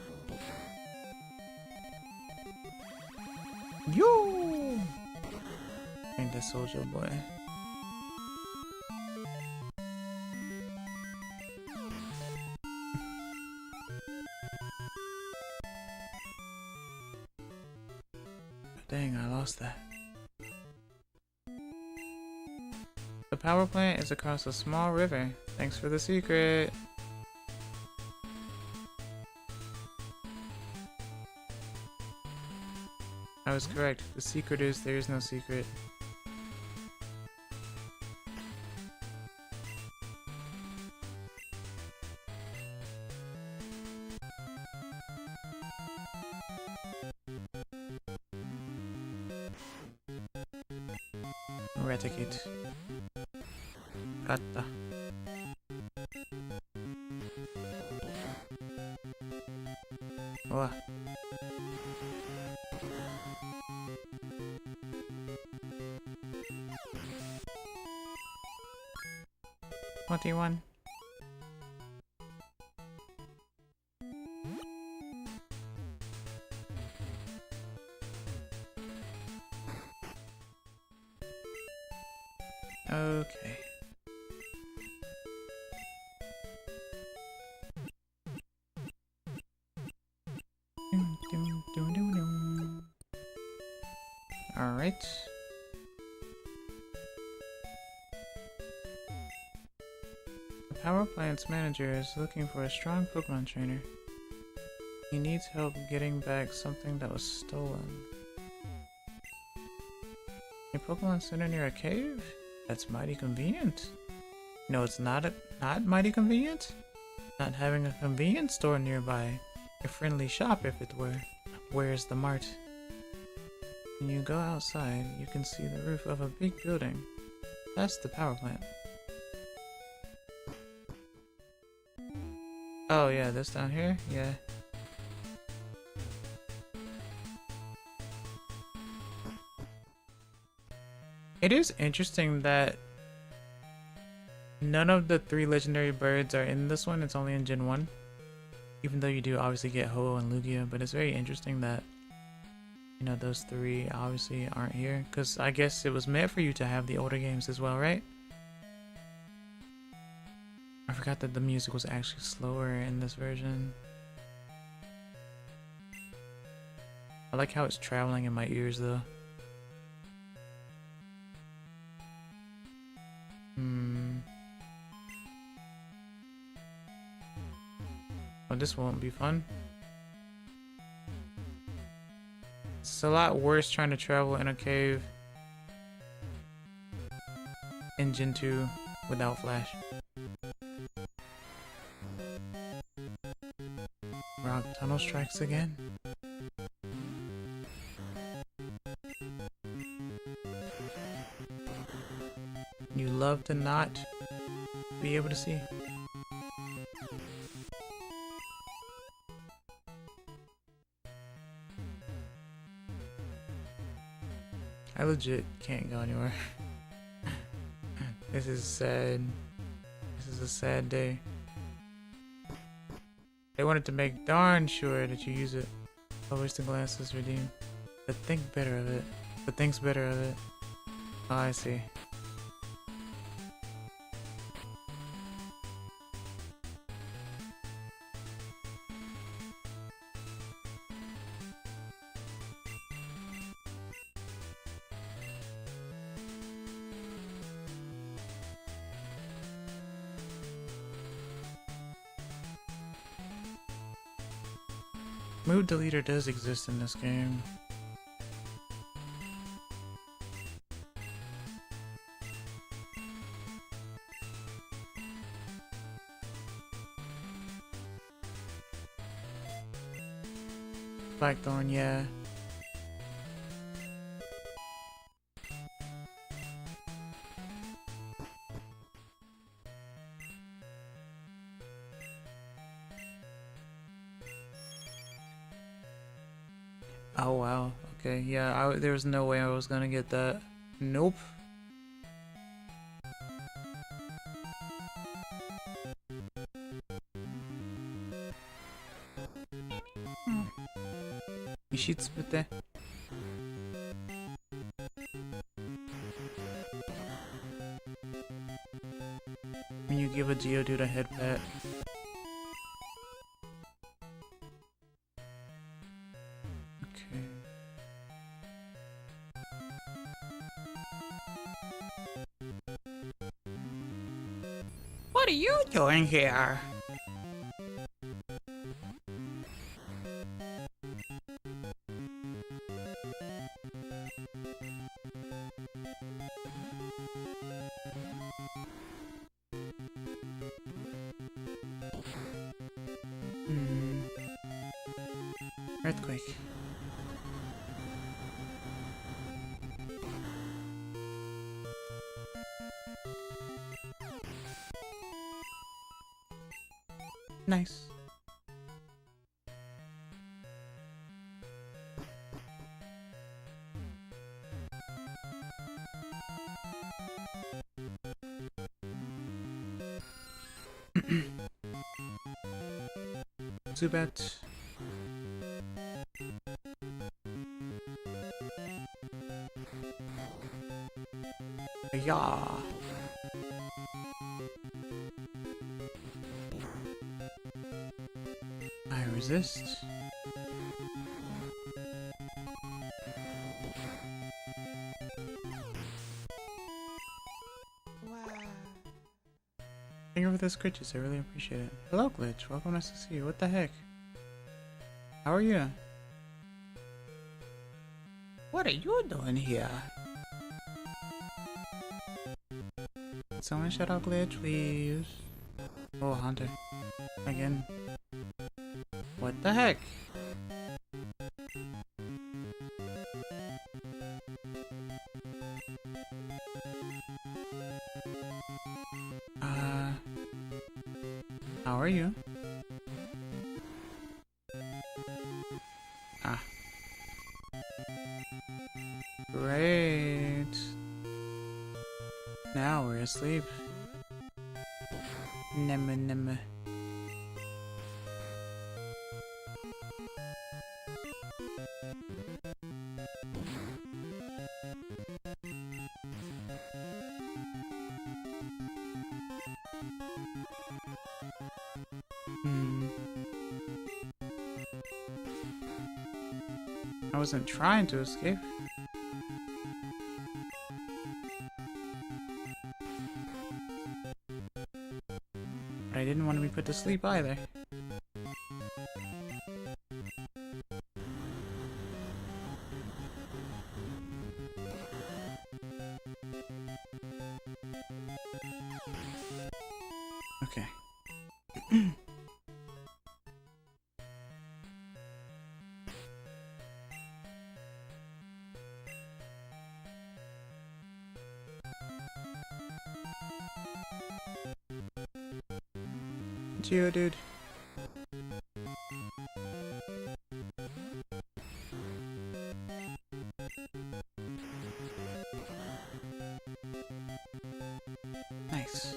Yo! Ain't that Soldier Boy. dang, I lost that. The power plant is across a small river. Thanks for the secret. I was correct. The secret is there is no secret. Eradicate. Gata. Hola. What do you want? Okay. All right. The power plant's manager is looking for a strong Pokemon trainer. He needs help getting back something that was stolen. A Pokemon Center near a cave? That's mighty convenient. No, it's not mighty convenient? Not having a convenience store nearby. A friendly shop if it were. Where's the mart? When you go outside, you can see the roof of a big building. That's the power plant. Oh yeah, this down here? Yeah. It is interesting that none of the 3 legendary birds are in this one. It's only in Gen 1. Even though you do obviously get Ho and Lugia, but it's very interesting that, you know, those 3 obviously aren't here. Because I guess it was meant for you to have the older games as well, right? I forgot that the music was actually slower in this version. I like how it's traveling in my ears though. Well, this won't be fun. It's a lot worse trying to travel in a cave in Gen 2 without Flash. Rock tunnel strikes again. You love to not be able to see. I legit can't go anywhere. This is sad. This is a sad day. They wanted to make darn sure that you use it. Publish the glasses redeemed. But think better of it. But thinks better of it. Oh, I see. Mood deleter does exist in this game. Blackthorn, yeah. Oh wow, okay, yeah, there was no way I was gonna get that. Nope. Ishitsubute. When you give a Geodude a head pat. What are you doing here? Earthquake. Nice. Zubat. Yeah. I resist. Thank you for the scritches, I really appreciate it. Hello Glitch, welcome, nice to see you. What the heck? How are you? What are you doing here? Someone shout out Glitch, please. Oh, Hunter. Again. What the heck? How are you? Ah. Great. Now we're asleep. Nema. I wasn't trying to escape. But I didn't want to be put to sleep either. Okay. Geodude. Nice.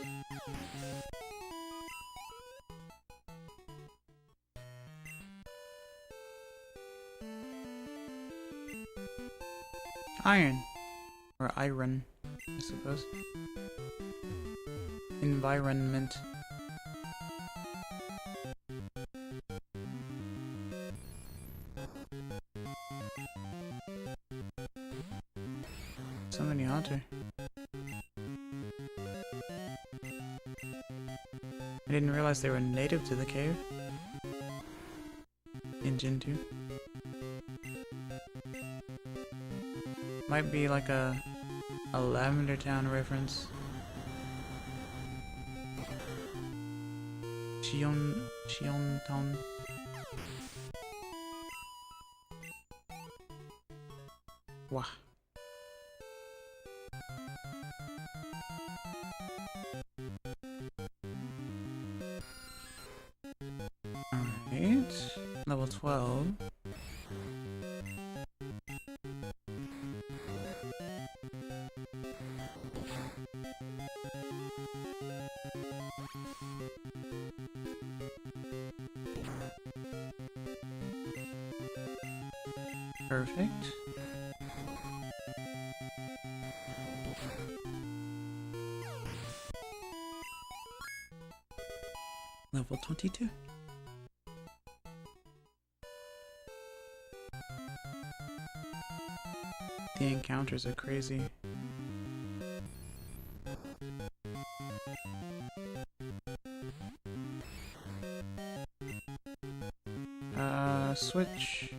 Iron. Or iron, I suppose. Environment. So many Hunter. I didn't realize they were native to the cave. In Gen 2. Might be like a Lavender Town reference. Cheon Town. Wow. Alright. Level 12. Perfect. Level 22. The encounters are crazy. Switch.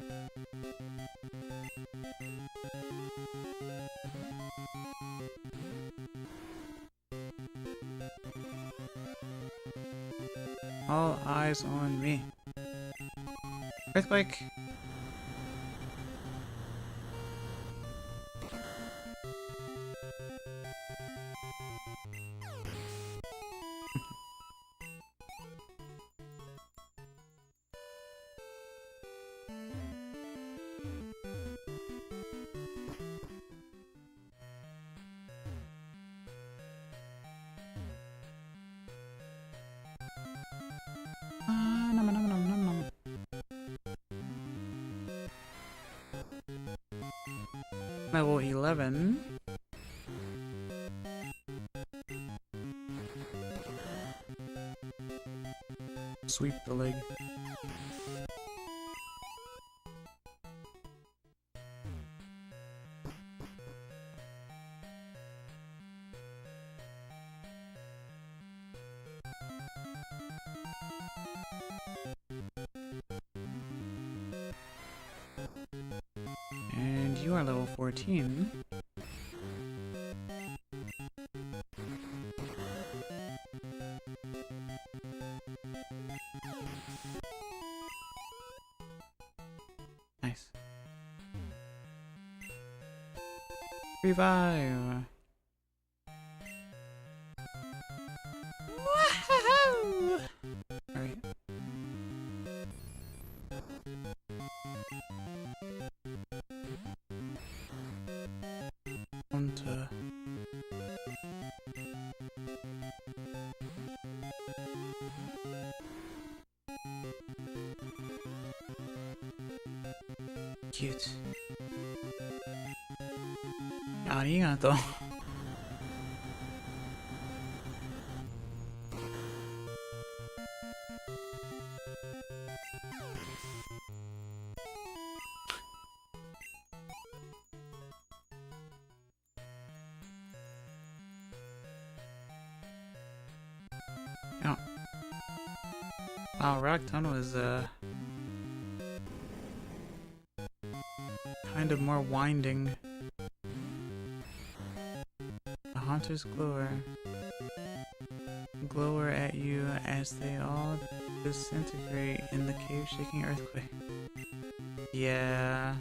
All eyes on me. Earthquake. Nom, nom, nom, nom, nom. Level 11. Sweep the leg. And you are level 14. Nice. Revive. Woohoo! Alright. Onto cute. ありがとう。Oh. Wow, Rock Tunnel is kind of more winding. The Haunter's glower at you as they all disintegrate in the cave-shaking earthquake. Yeah.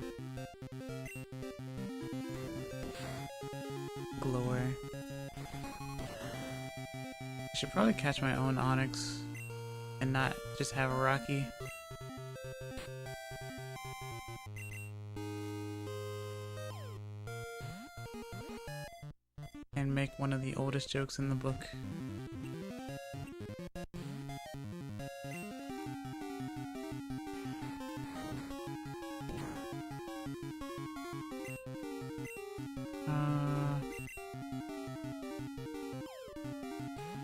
Glower. I should probably catch my own Onyx and not just have a Rocky. And make one of the oldest jokes in the book.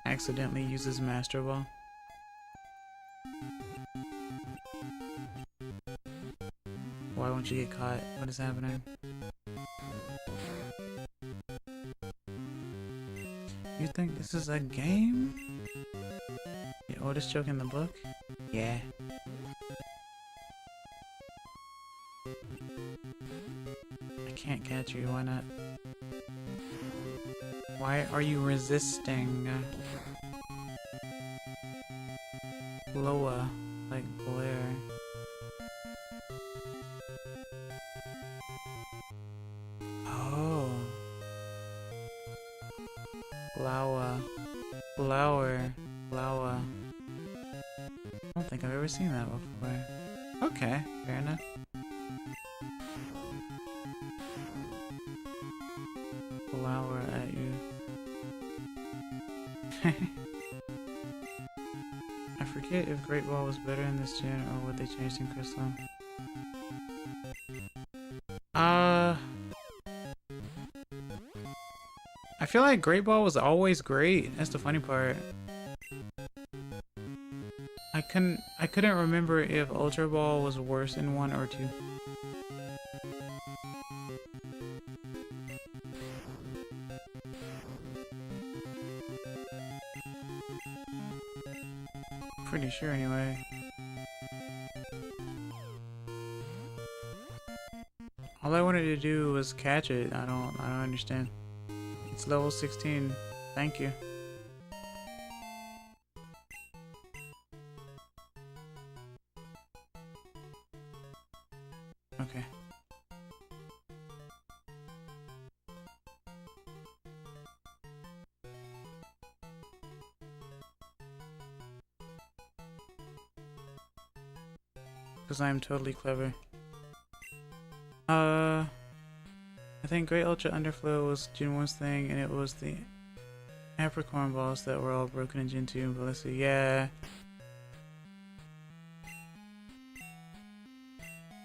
Accidentally uses Master Ball. Why won't you get caught? What is happening? You think this is a game? The oldest joke in the book? Yeah. I can't catch you, why not? Why are you resisting? Loa, like Blair. Oh. Flower. Flower. Flower. I don't think I've ever seen that before. Okay, fair enough. Flower at you. I forget if Great Ball was better in this gen or what they changed in Crystal. I feel like Great Ball was always great. That's the funny part. I couldn't remember if Ultra Ball was worse in 1 or 2. Pretty sure anyway. All I wanted to do was catch it. I don't understand. It's level 16. Thank you. Okay. Because I am totally clever. I think Great Ultra Underflow was Gen 1's thing, and it was the Apricorn balls that were all broken in Gen 2. But let's see, yeah.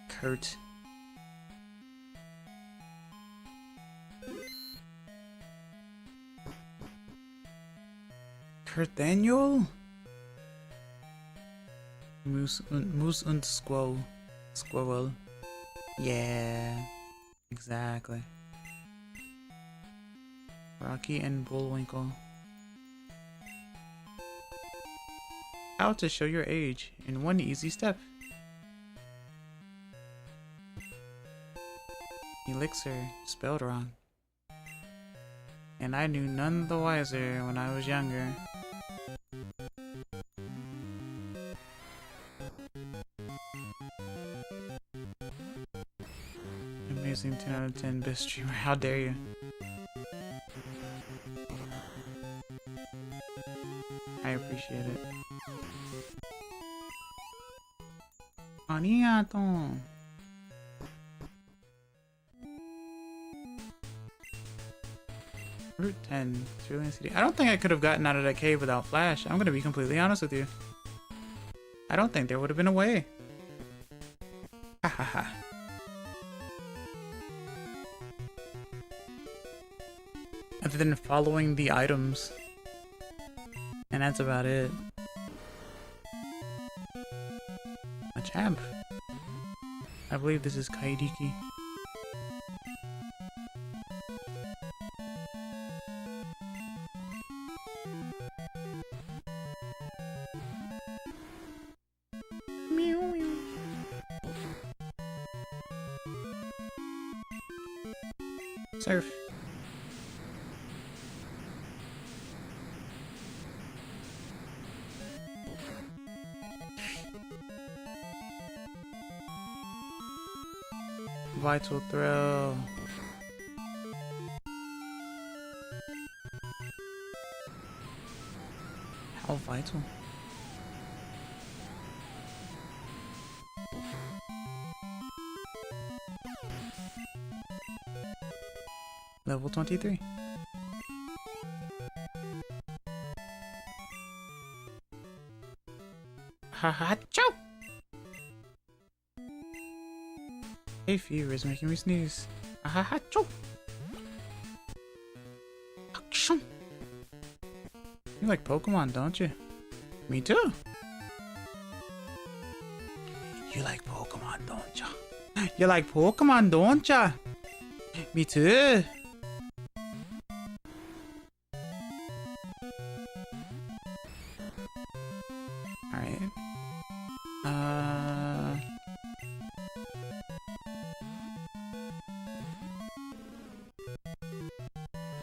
Kurt. Kurt Daniel? Moose und Squirrel. Yeah. Exactly. Rocky and Bullwinkle. How to show your age in one easy step. Elixir, spelled wrong. And I knew none the wiser when I was younger. Amazing 10 out of 10, best streamer. How dare you? I appreciate it. Arigato. Route 10, Cerulean City. I don't think I could have gotten out of that cave without Flash. I'm gonna be completely honest with you. I don't think there would have been a way. Ha ha ha. Other than following the items. And that's about it. A champ. I believe this is Kaidiki. Surf. Vital thrill. How vital? Level 23. Haha, chow! Hey, fever is making me sneeze. Haha, chow! Action! You like Pokemon, don't you? Me too! You like Pokemon, don't ya? You like Pokemon, don't ya? Me too! Alright.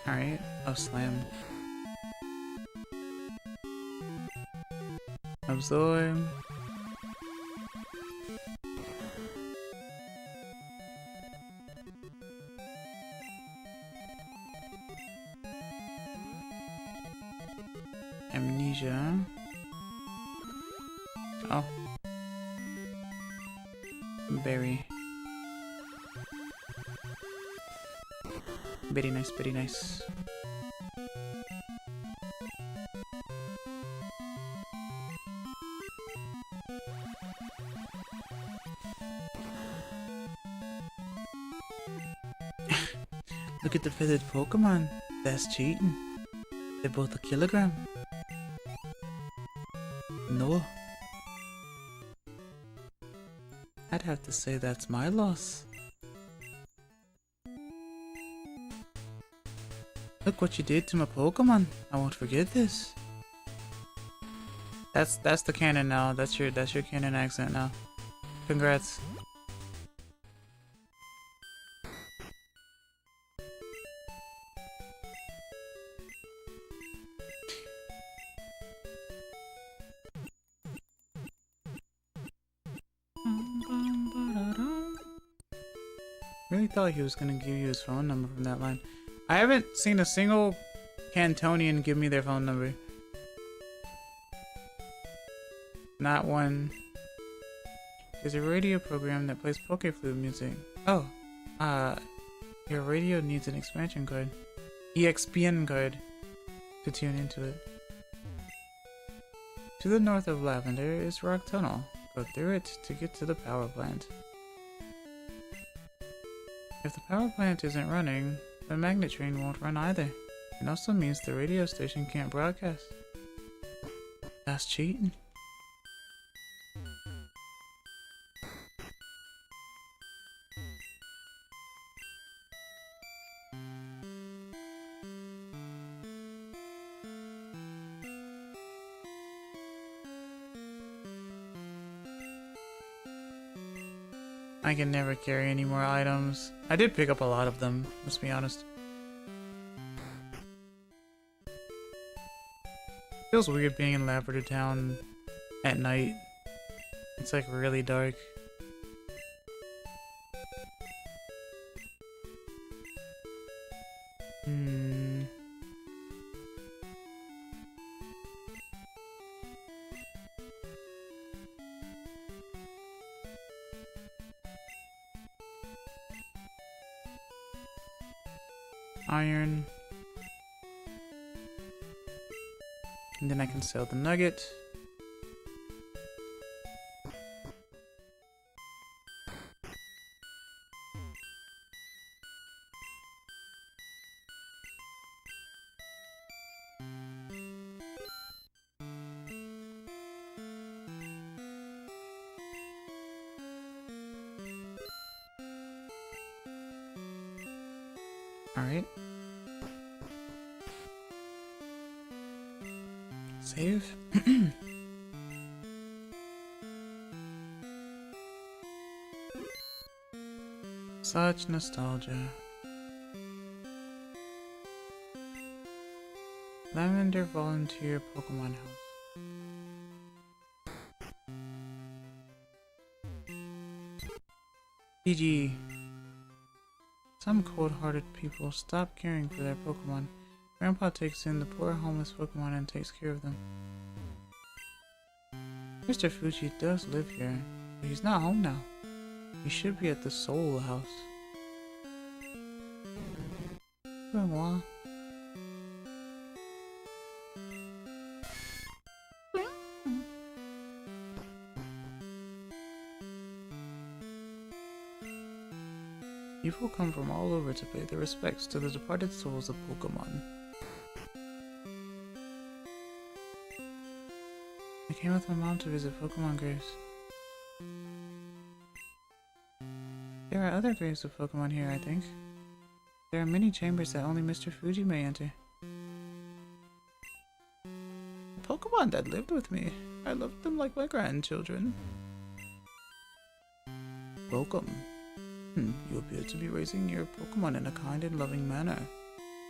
Alright. Oh, slam. Absorb. Amnesia. Oh. Berry. Very nice, very nice. Look at the feathered Pokemon. That's cheating. They're both a kilogram. No. I'd have to say that's my loss. Look what you did to my Pokemon. I won't forget this. That's the canon now. That's your canon accent now. Congrats. really thought he was gonna give you his phone number from that line. I haven't seen a single Cantonian give me their phone number. Not one. There's a radio program that plays Pokéflute music. Oh, your radio needs an expansion card. EXPN card to tune into it. To the north of Lavender is Rock Tunnel. Go through it to get to the power plant. If the power plant isn't running, the magnet train won't run either. It also means the radio station can't broadcast. That's cheating. I can never carry any more items. I did pick up a lot of them, let's be honest. Feels weird being in Lavender Town at night. It's like really dark. Iron. And then I can sell the nugget. Alright. Save. Such nostalgia. Lavender Volunteer Pokemon House. GG. Some cold-hearted people stop caring for their Pokemon. Grandpa takes in the poor homeless Pokemon and takes care of them. Mr. Fuji does live here, but he's not home now. He should be at the Soul House. Moi. People come from all over to pay their respects to the departed souls of Pokémon. I came with my mom to visit Pokémon graves. There are other graves of Pokémon here, I think. There are many chambers that only Mr. Fuji may enter. The Pokémon that lived with me. I loved them like my grandchildren. Welcome. You appear to be raising your Pokemon in a kind and loving manner.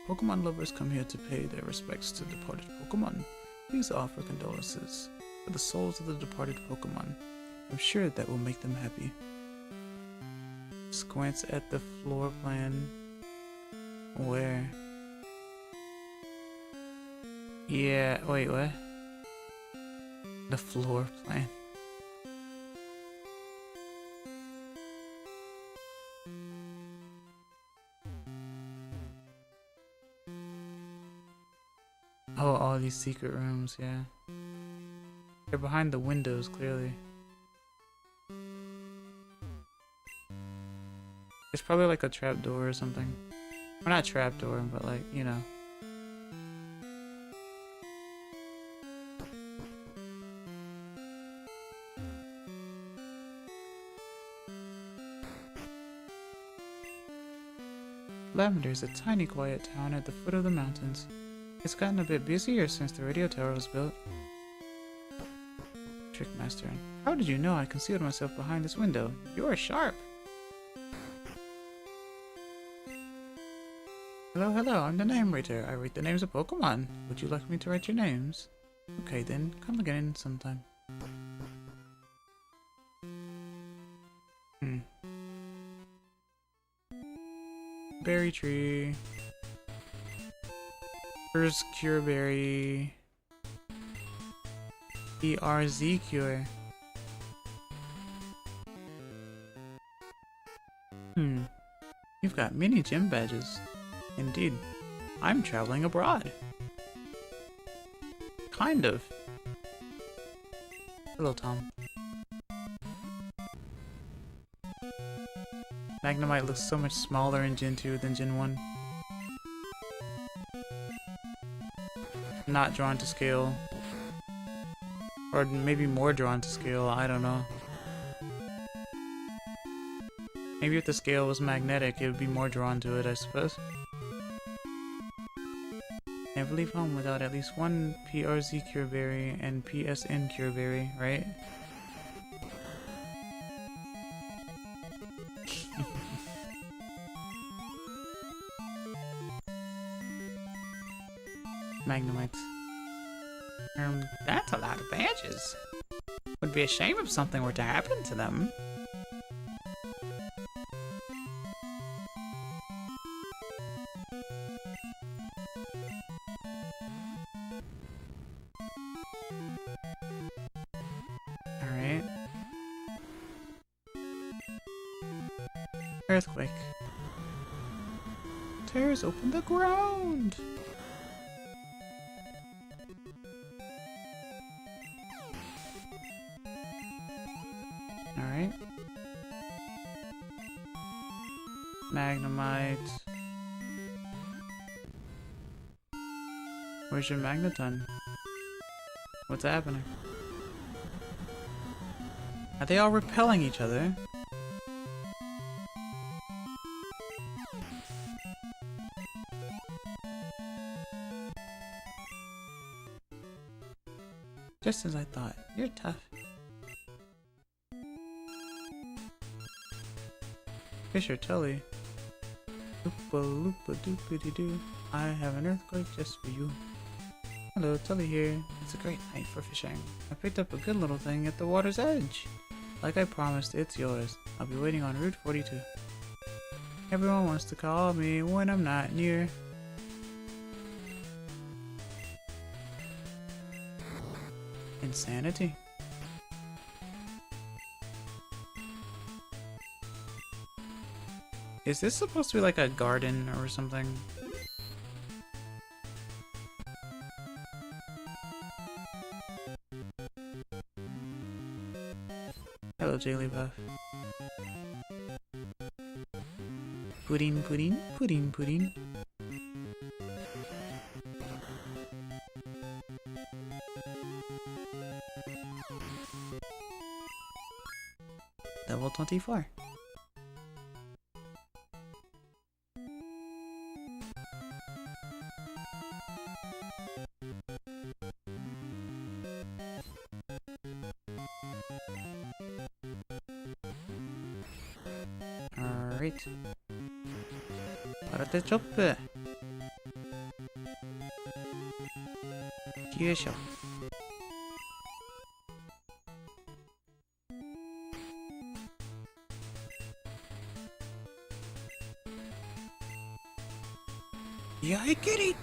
Pokemon lovers come here to pay their respects to departed Pokemon. Please offer condolences for the souls of the departed Pokemon. I'm sure that will make them happy. Squints at the floor plan. Where? Yeah, wait, what? The floor plan. Oh, all these secret rooms, yeah. They're behind the windows, clearly. It's probably like a trap door or something. Or not trap door, but like, you know. Lavender is a tiny, quiet town at the foot of the mountains. It's gotten a bit busier since the radio tower was built. Trickmaster, how did you know I concealed myself behind this window? You're sharp! Hello, hello, I'm the name writer. I write the names of Pokemon. Would you like me to write your names? Okay then, come again sometime. berry tree. First cure berry. PRZ cure. You've got many gym badges. Indeed. I'm traveling abroad. Kind of. Hello, Tom. Magnemite looks so much smaller in Gen 2 than Gen 1. Not drawn to scale. Or maybe more drawn to scale, I don't know. Maybe if the scale was magnetic, it would be more drawn to it, I suppose. Never leave home without at least one PRZ cure berry and PSN cure berry, right? Magnemites. That's a lot of badges. Would be a shame if something were to happen to them. Alright. Earthquake. Tears open the ground! Alright. Magnemite. Where's your Magneton? What's happening? Are they all repelling each other? Just as I thought. You're tough. Fisher Tully. Loopa loopa doopity doo. I have an earthquake just for you. Hello, Tully here. It's a great night for fishing. I picked up a good little thing at the water's edge. Like I promised, it's yours. I'll be waiting on Route 42. Everyone wants to call me when I'm not near. Insanity. Is this supposed to be like a garden or something? Hello, Jigglypuff. Pudding, pudding, pudding, pudding. Level 24. Alright. Parate choppe. Yoisho. Yikity!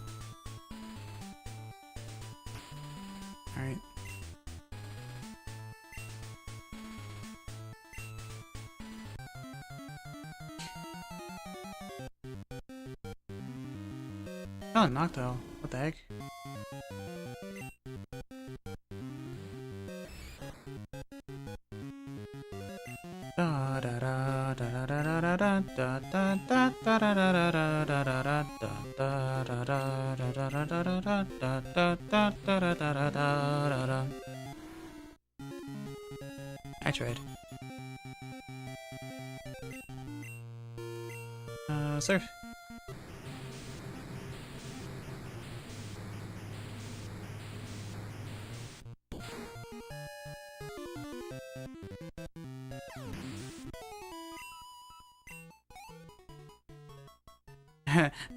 Alright. Oh, Noctowl. What the heck? Da da da da da da da da da da da da da da da da da. I tried. Surf.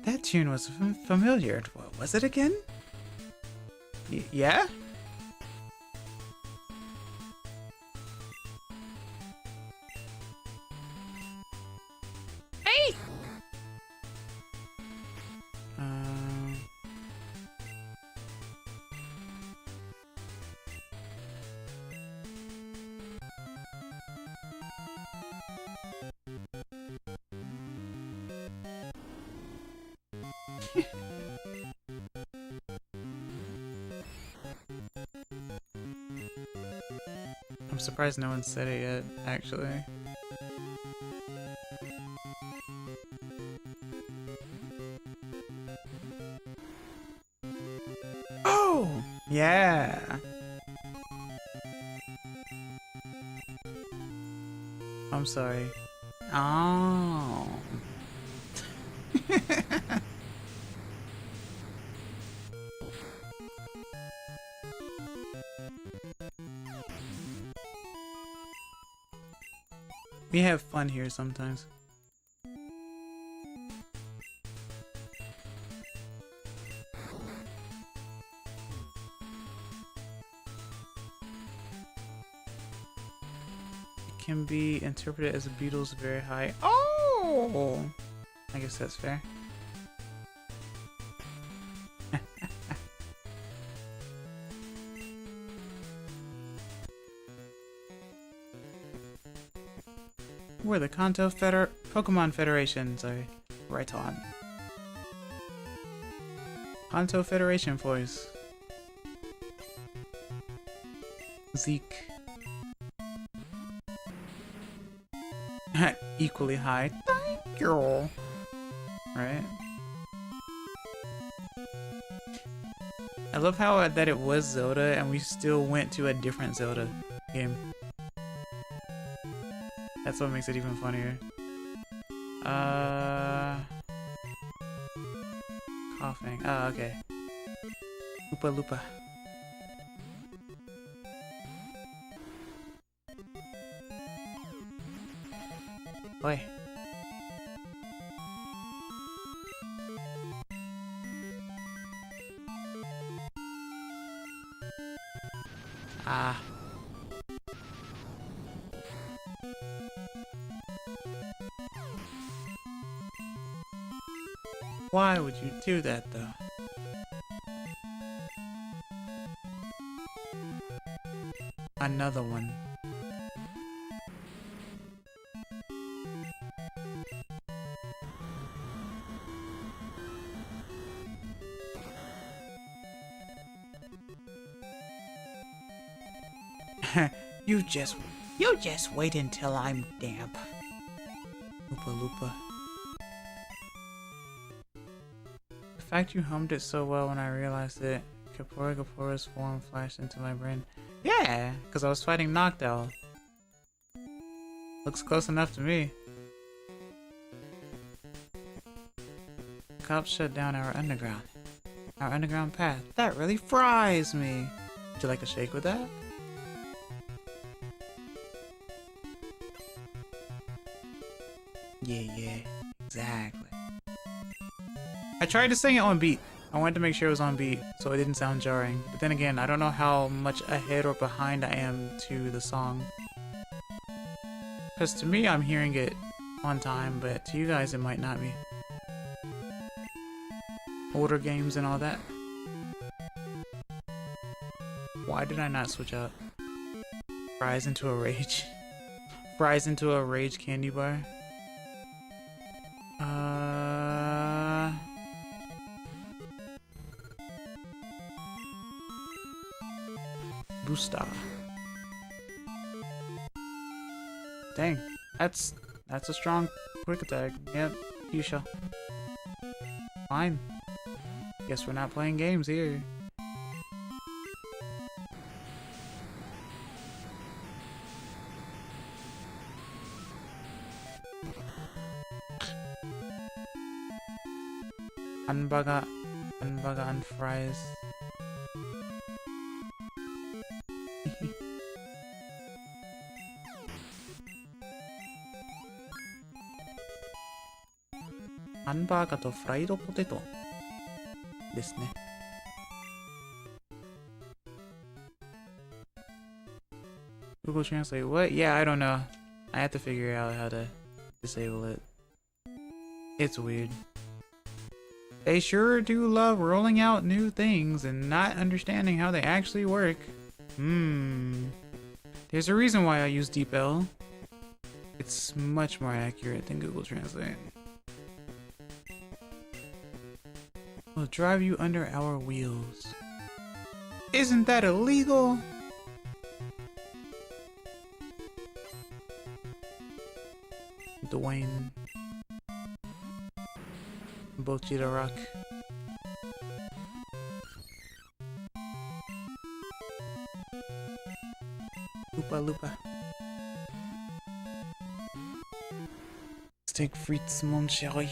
That tune was familiar. What was it again? Yeah? Hey! I'm surprised no one said it yet, actually. Oh! Yeah! I'm sorry. Oh. We have fun here sometimes. It can be interpreted as the Beatles very high. Oh! I guess that's fair. We're the Pokemon Federation, sorry. Right on. Kanto Federation voice. Zeke. Equally high. Thank you. Right? I love how that it was Zelda and we still went to a different Zelda game. That's what makes it even funnier. Coughing. Oh, okay. Loopa Loopa. Oi. Ah. Why would you do that, though? Another one. You just wait until I'm damp. Loopa Loopa. The fact you hummed it so well when I realized it, Kapora's form flashed into my brain. Yeah, because I was fighting Noctowl. Looks close enough to me. Cops shut down our underground path. That really fries me. Would you like a shake with that? Yeah, exactly. I tried to sing it on beat. I wanted to make sure it was on beat, so it didn't sound jarring. But then again, I don't know how much ahead or behind I am to the song. Because to me, I'm hearing it on time, but to you guys, it might not be. Older games and all that. Why did I not switch out? Fries into a rage. Fries into a rage candy bar. Booster. Dang, that's a strong quick attack. Yep, you shall. Fine. Guess we're not playing games here. Unbugger and fries. Hamburger とフライドポテトですね。Google Translate, what? Yeah, I don't know. I have to figure out how to disable it. It's weird. They sure do love rolling out new things and not understanding how they actually work. There's a reason why I use DeepL. It's much more accurate than Google Translate. We'll drive you under our wheels. Isn't that illegal? Dwayne. Bochita Rock. Lupa Lupa. Steak frites, mon chéri.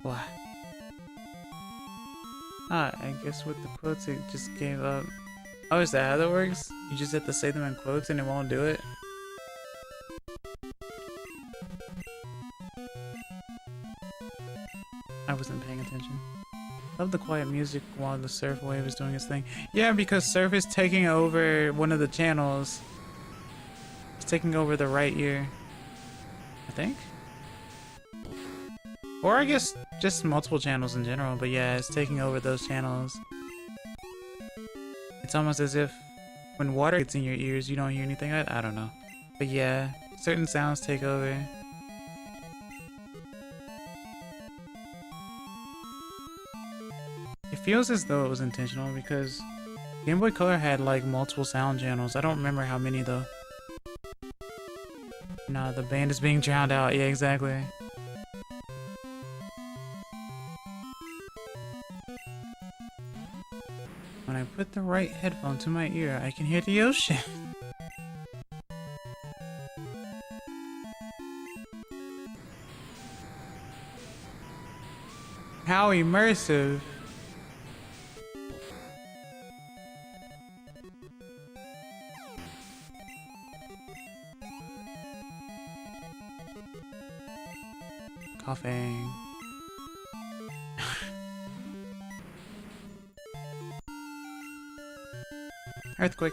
What? Ah, I guess with the quotes it just gave up. Oh, is that how that works? You just have to say them in quotes and it won't do it? I wasn't paying attention. Love the quiet music while the surf wave is doing its thing. Yeah, because surf is taking over one of the channels. It's taking over the right ear. I think? Or I guess just multiple channels in general, but yeah, it's taking over those channels. It's almost as if when water gets in your ears, you don't hear anything. I don't know. But yeah, certain sounds take over. It feels as though it was intentional because Game Boy Color had like multiple sound channels. I don't remember how many though. Nah, the band is being drowned out. Yeah, exactly. When I put the right headphone to my ear, I can hear the ocean. How immersive. Coughing. Earthquake.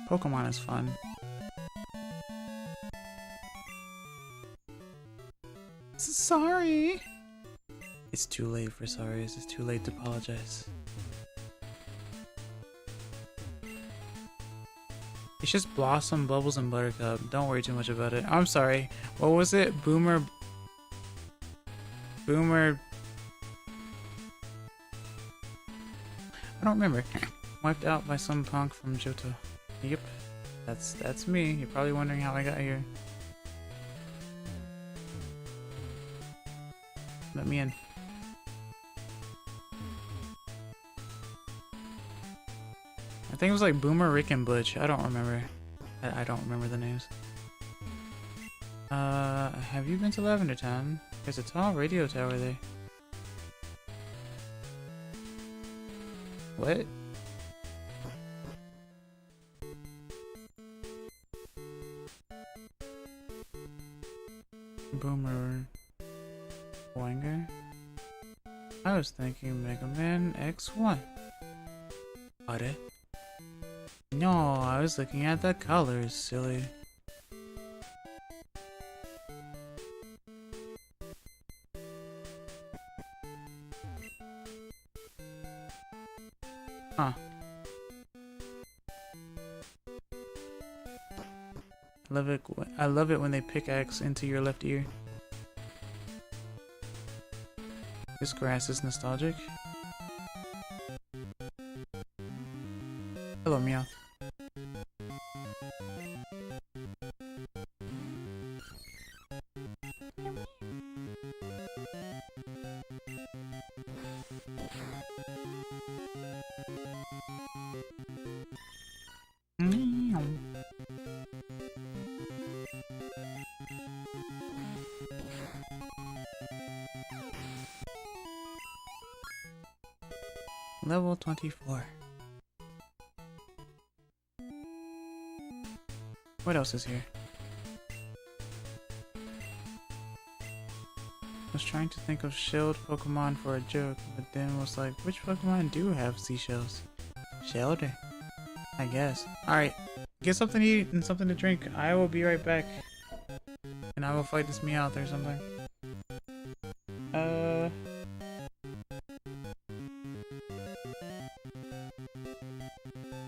Pokemon is fun. Sorry. It's too late for sorries. It's too late to apologize. It's just Blossom, Bubbles, and Buttercup. Don't worry too much about it. I'm sorry. What was it? Boomer. I don't remember. Wiped out by some punk from Johto. Yep. That's me. You're probably wondering how I got here. Let me in. I think it was like Boomer, Rick, and Butch. I don't remember. I don't remember the names. Have you been to Lavender Town? There's a tall radio tower there. What? Boomer... Wanger? I was thinking Mega Man X1. What? No, I was looking at the colors, silly. Huh. I love it when they pickaxe into your left ear. This grass is nostalgic. Hello, Meowth. Meow. Level 24. What else is here? I was trying to think of shelled Pokemon for a joke, but then was like, which Pokemon do have seashells? Shelter. I guess. Alright, get something to eat and something to drink. I will be right back. And I will fight this Meowth or something.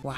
Wow.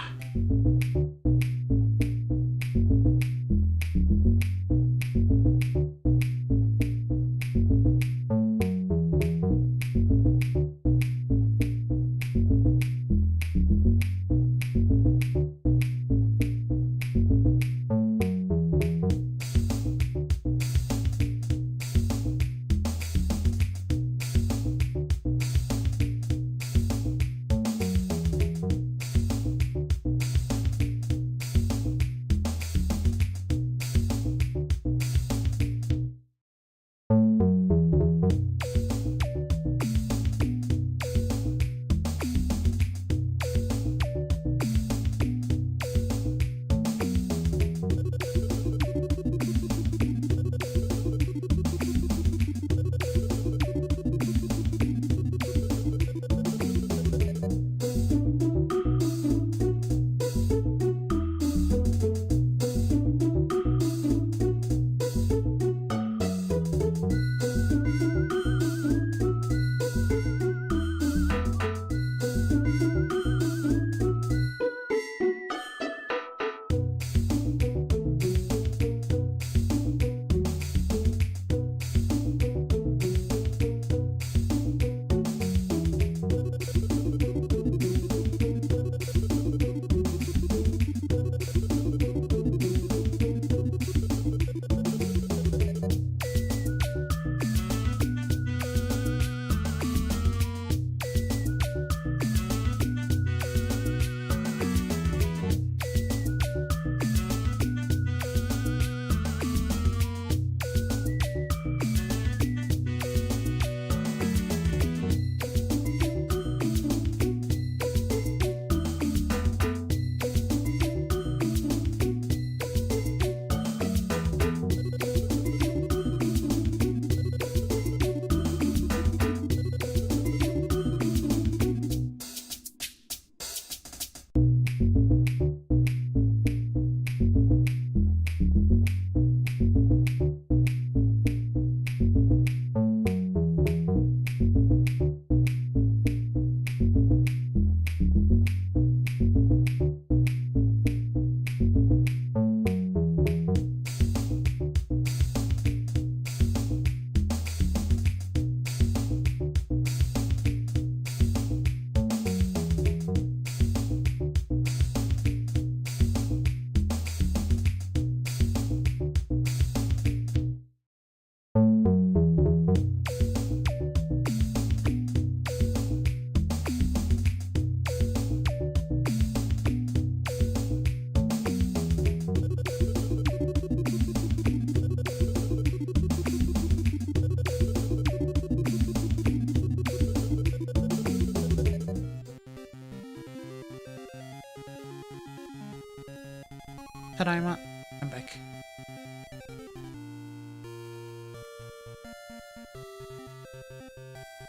Tadaima. I'm back.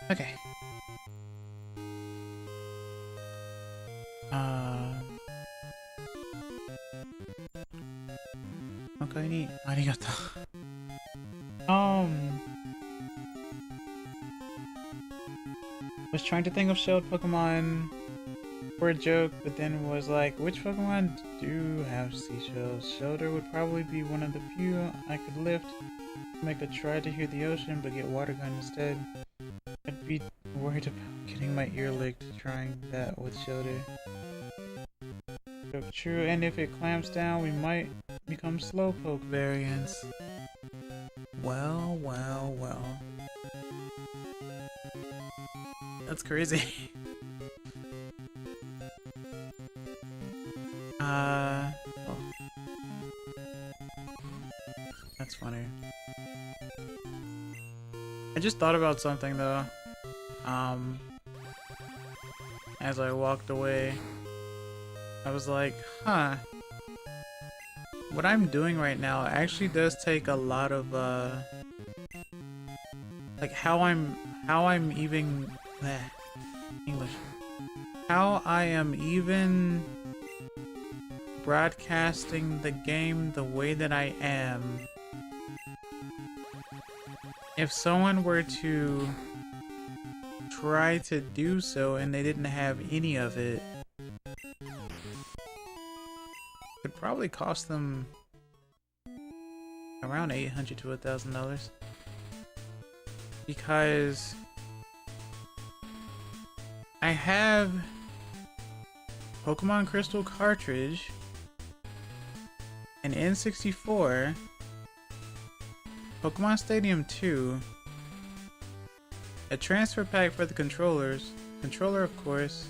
Okay. Okay, neat. Arigato. Was trying to think of shelled Pokemon for a joke, but then was like, which Pokemon do have seashells? Shelter would probably be one of the few I could lift. Make a try to hear the ocean, but get water gun instead. I'd be worried about getting my ear licked trying that with Shelter. Joke true, and if it clamps down, we might become Slowpoke variants. Well, well, well. That's crazy. Oh. That's funny. I just thought about something though. As I walked away, I was like, huh. What I'm doing right now actually does take a lot of like how I'm even English. How I am even broadcasting the game the way that I am, if someone were to try to do so and they didn't have any of it, it'd probably cost them around $800 to $1,000, because I have Pokemon Crystal cartridge, an N64, Pokemon Stadium 2, a transfer pack for the controller of course,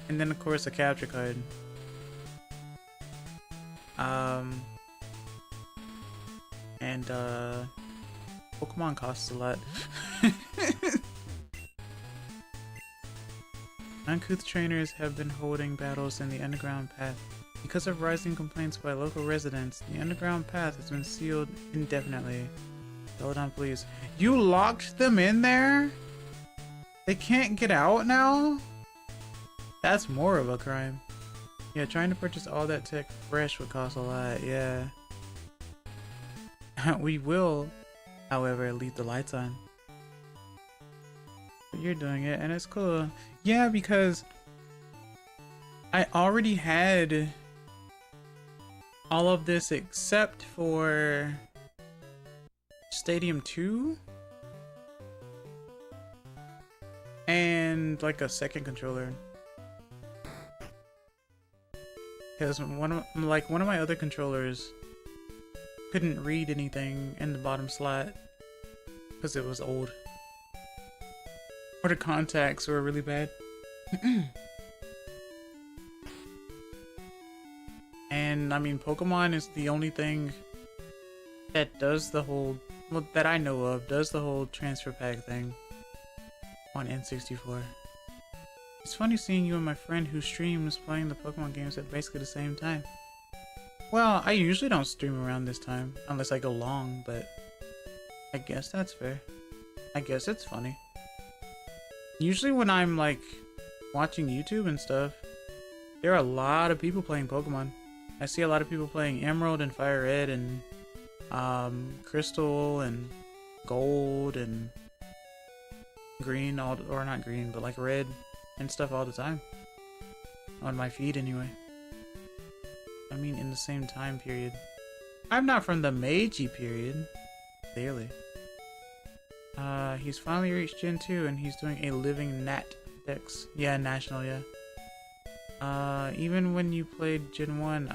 and then of course a capture card. And Pokemon costs a lot. Uncouth trainers have been holding battles in the underground path. Because of rising complaints by local residents, the underground path has been sealed indefinitely. Hold on, please. You locked them in there? They can't get out now? That's more of a crime. Yeah, trying to purchase all that tech fresh would cost a lot, yeah. We will, however, leave the lights on. But you're doing it, and it's cool. Yeah, because I already had all of this except for Stadium 2 and like a second controller. Because one of my other controllers couldn't read anything in the bottom slot because it was old. Or the contacts were really bad. And I mean, Pokemon is the only thing that does the whole, well, that I know of, does the whole transfer pack thing on N64. It's funny seeing you and my friend who streams playing the Pokemon games at basically the same time. Well, I usually don't stream around this time unless I go long, but I guess that's fair. I guess it's funny. Usually when I'm like watching YouTube and stuff, there are a lot of people playing Pokemon. I see a lot of people playing Emerald and Fire Red and Crystal and Gold and Green, or not green, but like Red and stuff all the time. On my feed anyway. I mean, in the same time period. I'm not from the Meiji period. Clearly. He's finally reached Gen 2 and he's doing a living Nat Dex. Yeah, National, yeah. Even when you played Gen 1,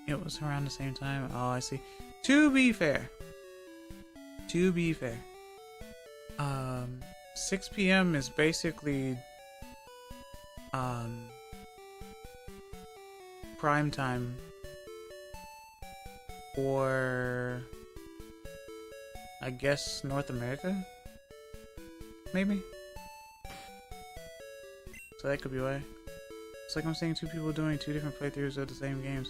it was around the same time. Oh, I see. To be fair. 6 p.m. is basically prime time for, I guess, North America? Maybe? So that could be why. It's like I'm seeing two people doing two different playthroughs of the same games.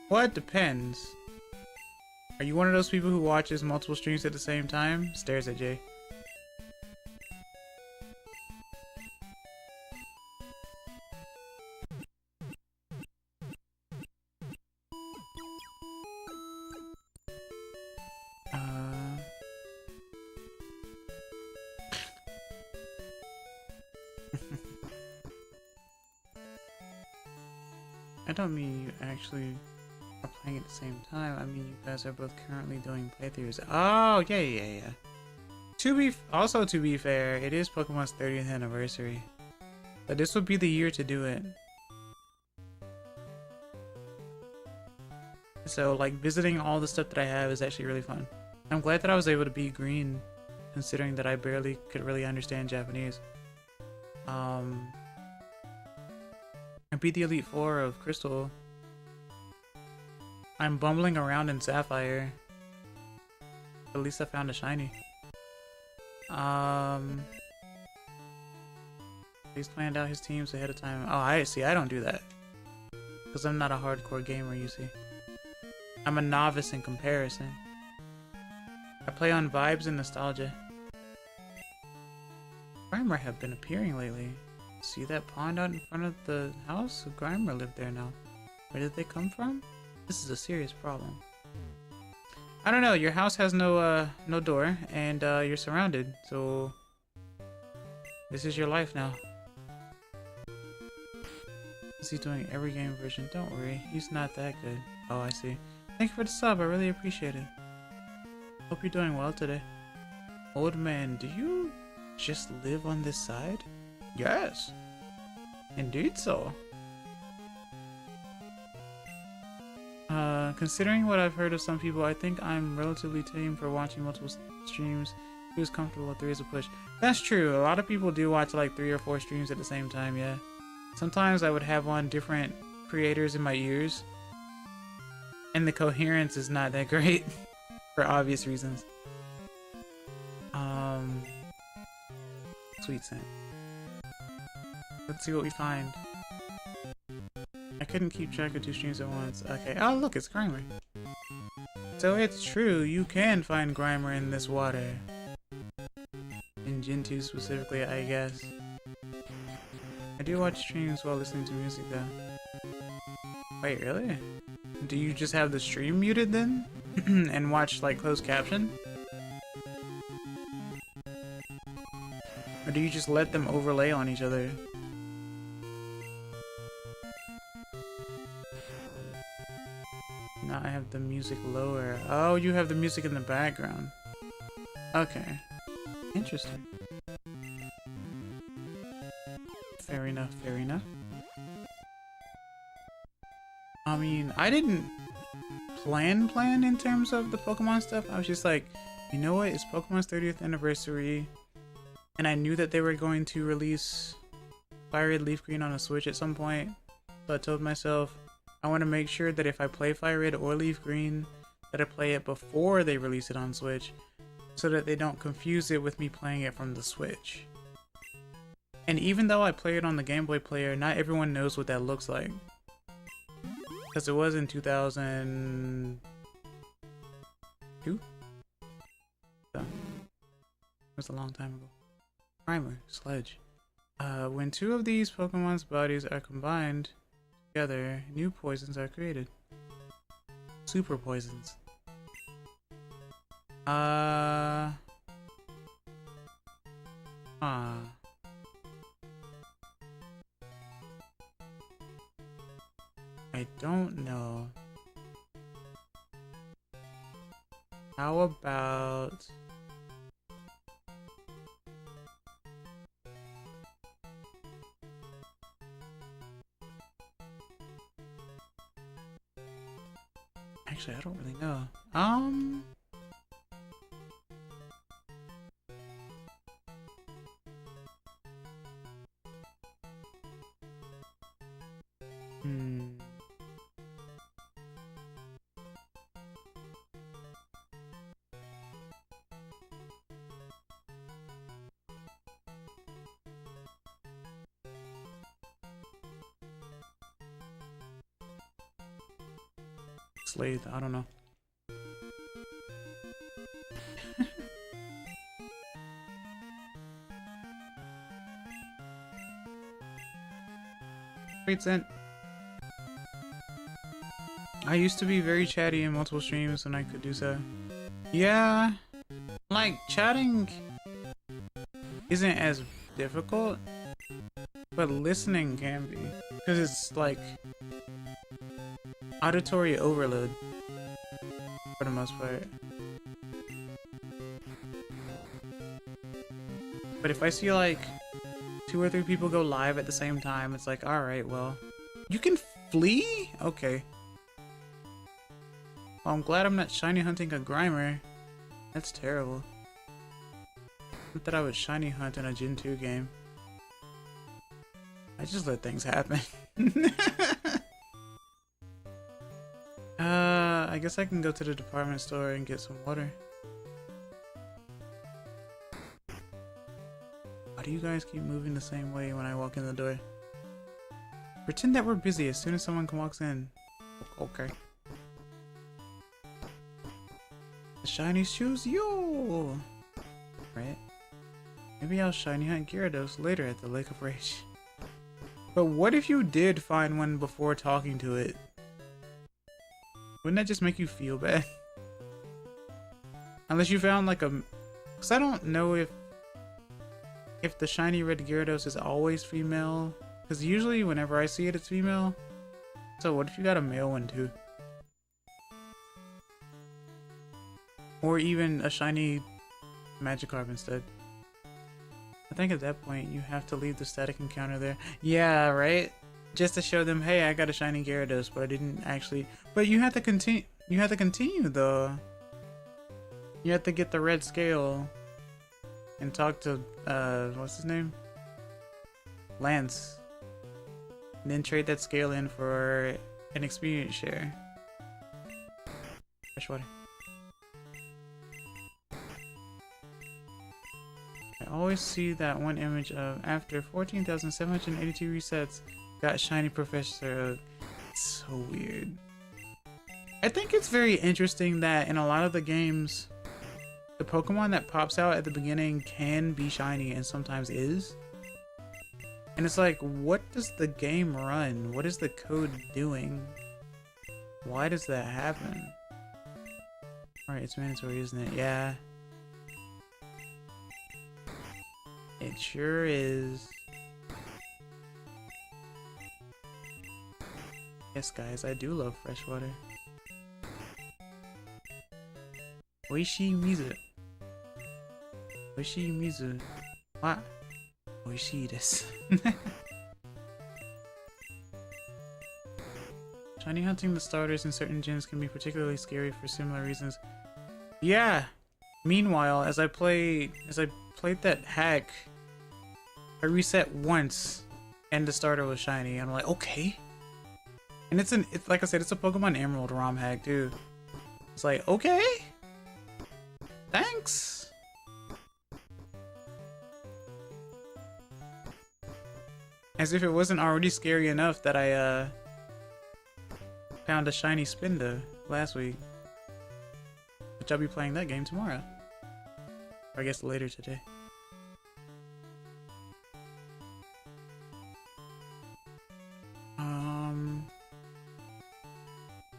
Well, it depends. Are you one of those people who watches multiple streams at the same time? Stares at Jay. I don't mean you actually are playing at the same time. I mean you guys are both currently doing playthroughs. Oh, yeah. To be fair, it is Pokemon's 30th anniversary. But this would be the year to do it. So, like, visiting all the stuff that I have is actually really fun. I'm glad that I was able to beat Green, considering that I barely could really understand Japanese. I beat the Elite Four of Crystal. I'm bumbling around in Sapphire. At least I found a shiny. He's planned out his teams ahead of time. Oh, I see. I don't do that. Because I'm not a hardcore gamer, you see. I'm a novice in comparison. I play on vibes and nostalgia. Grimer have been appearing lately. See that pond out in front of the house? Grimer lived there now. Where did they come from? This is a serious problem. I don't know, your house has no door, and you're surrounded, so this is your life now. Is he doing every game version? Don't worry, he's not that good. Oh, I see. Thank you for the sub, I really appreciate it. Hope you're doing well today. Old man, do you just live on this side? Yes. Indeed so. Considering what I've heard of some people, I think I'm relatively tame for watching multiple streams. Who's comfortable with 3 as a push? That's true. A lot of people do watch like 3 or 4 streams at the same time, yeah. Sometimes I would have on different creators in my ears, and the coherence is not that great for obvious reasons. Sweet scent. Let's see what we find. I couldn't keep track of 2 streams at once. Okay. Oh, look, it's Grimer. So it's true, you can find Grimer in this water. In Gen 2 specifically, I guess. I do watch streams while listening to music, though. Wait, really? Do you just have the stream muted then? And watch, like, closed caption? Or do you just let them overlay on each other? Now I have the music lower. Oh, you have the music in the background. Okay. Interesting. Fair enough, fair enough. I mean, I didn't plan in terms of the Pokemon stuff. I was just like, you know what? It's Pokemon's 30th anniversary. And I knew that they were going to release Fire Red Leaf Green on a Switch at some point. So I told myself, I want to make sure that if I play Fire Red or Leaf Green, that I play it before they release it on Switch, so that they don't confuse it with me playing it from the Switch. And even though I play it on the Game Boy player, not everyone knows what that looks like. Because it was in 2002? So, it was a long time ago. Primer, Sledge. When 2 of these Pokemon's bodies are combined together, new poisons are created. Super poisons. I don't know. How about... Actually, I don't really know. Slade, I don't know. Great scent. I used to be very chatty in multiple streams when I could do so. Yeah, like chatting isn't as difficult, but listening can be, because it's like auditory overload for the most part. But if I see like 2 or 3 people go live at the same time, it's like, alright, well, you can flee? Okay. Well, I'm glad I'm not shiny hunting a Grimer. That's terrible. Not that I would shiny hunt in a Gen 2 game. I just let things happen. I guess I can go to the department store and get some water. Why do you guys keep moving the same way when I walk in the door? Pretend that we're busy as soon as someone walks in. Okay. The shiny shoes, yo! Right? Maybe I'll shiny hunt Gyarados later at the Lake of Rage. But what if you did find one before talking to it? Wouldn't that just make you feel bad? Unless you found like a... Because I don't know if the shiny red Gyarados is always female. Because usually whenever I see it, it's female. So what if you got a male one too? Or even a shiny Magikarp instead. I think at that point you have to leave the static encounter there. Yeah, right? Just to show them, hey, I got a shiny Gyarados, but I didn't actually... But you have to continue. You have to continue though. You have to get the red scale and talk to what's his name? Lance. And then trade that scale in for an experience share. Fresh water. I always see that one image of after 14,782 resets, got shiny Professor Oak. It's so weird. I think it's very interesting that in a lot of the games, the Pokemon that pops out at the beginning can be shiny and sometimes is. And it's like, what does the game run? What is the code doing? Why does that happen? Alright, it's mandatory, isn't it? Yeah. It sure is. Yes, guys, I do love fresh water. Oishi mizu. Oishi mizu. What? Oishi desu. Shiny hunting the starters in certain gyms can be particularly scary for similar reasons. Yeah. Meanwhile, as I played that hack, I reset once and the starter was shiny. And I'm like, okay. And it's like I said, it's a Pokemon Emerald ROM hack, too. It's like, okay. Thanks. As if it wasn't already scary enough that I found a shiny Spinda last week. Which I'll be playing that game tomorrow. Or I guess later today.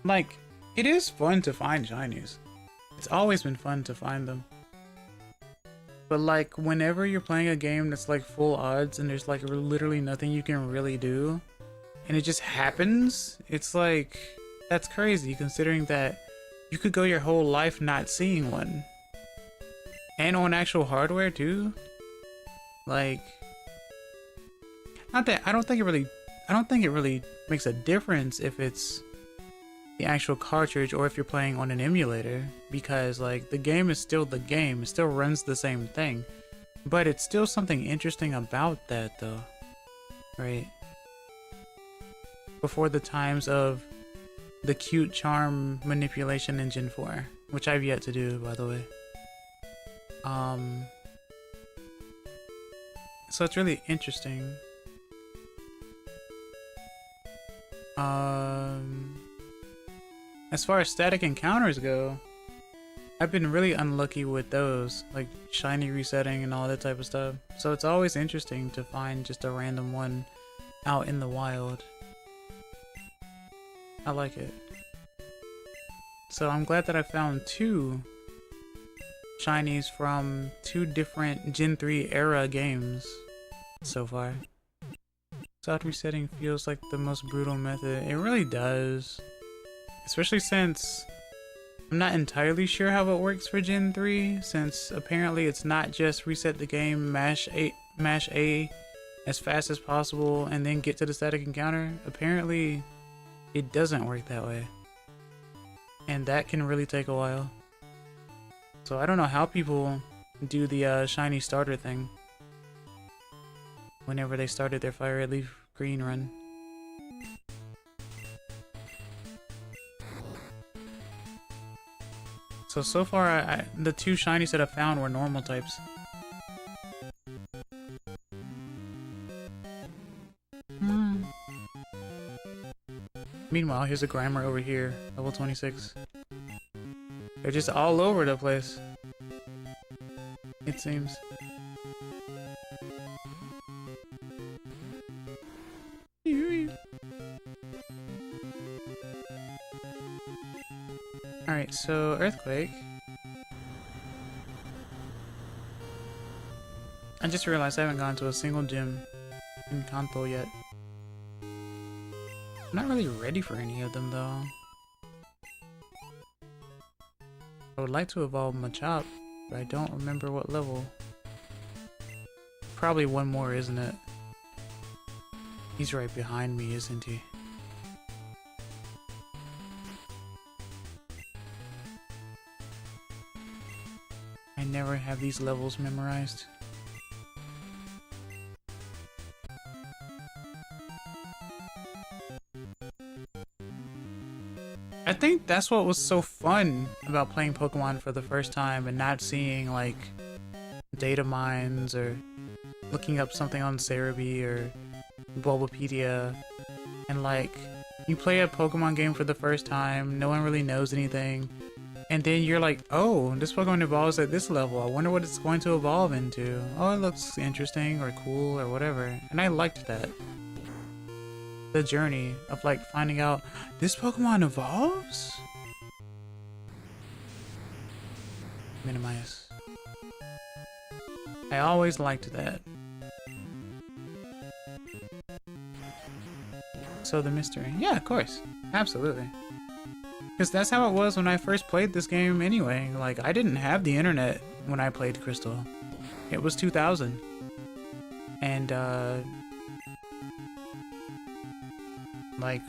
Like, it is fun to find shinies. It's always been fun to find them. But like, whenever you're playing a game that's like full odds and there's like literally nothing you can really do, and it just happens, it's like, that's crazy considering that you could go your whole life not seeing one. And on actual hardware too. Like, not that, I don't think it really makes a difference if it's the actual cartridge or if you're playing on an emulator, because like the game is still the game, it still runs the same thing, but it's still something interesting about that though, right? Before the times of the cute charm manipulation in Gen 4, which I've yet to do, by the way. So it's really interesting. As far as static encounters go, I've been really unlucky with those, like shiny resetting and all that type of stuff. So it's always interesting to find just a random one out in the wild. I like it. So I'm glad that I found 2 shinies from 2 different Gen 3 era games so far. Soft resetting feels like the most brutal method. It really does. Especially since I'm not entirely sure how it works for Gen 3, since apparently it's not just reset the game, mash A as fast as possible, and then get to the static encounter. Apparently, it doesn't work that way. And that can really take a while. So I don't know how people do the shiny starter thing whenever they started their Fire Red Leaf Green run. So far, the 2 shinies that I found were normal types. Meanwhile, here's a Grimer over here, level 26. They're just all over the place, it seems. Alright, so Earthquake. I just realized I haven't gone to a single gym in Kanto yet. I'm not really ready for any of them though. I would like to evolve Machop, but I don't remember what level. Probably one more, isn't it? He's right behind me, isn't he? I never have these levels memorized. I think that's what was so fun about playing Pokemon for the first time and not seeing like data mines or looking up something on Cerebi or Bulbapedia, and like you play a Pokemon game for the first time, no one really knows anything, and then you're like, oh, this Pokemon evolves at this level, I wonder what it's going to evolve into. Oh, it looks interesting or cool or whatever, and I liked that. The journey of like finding out this Pokemon evolves? Minimize. I always liked that. So the mystery. Yeah, of course. Absolutely. Because that's how it was when I first played this game anyway. Like, I didn't have the internet when I played Crystal. It was 2000. And, like,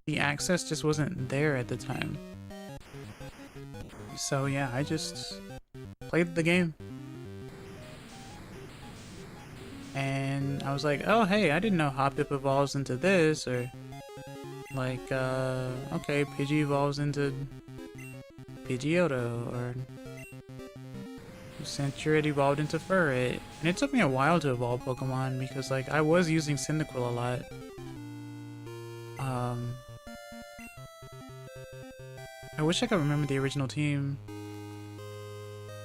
the access just wasn't there at the time. So yeah, I just played the game. And I was like, oh hey, I didn't know Hoppip evolves into this, or like, okay, Pidgey evolves into Pidgeotto, or Centuret evolved into Furret. And it took me a while to evolve Pokemon because like I was using Cyndaquil a lot. I wish I could remember the original team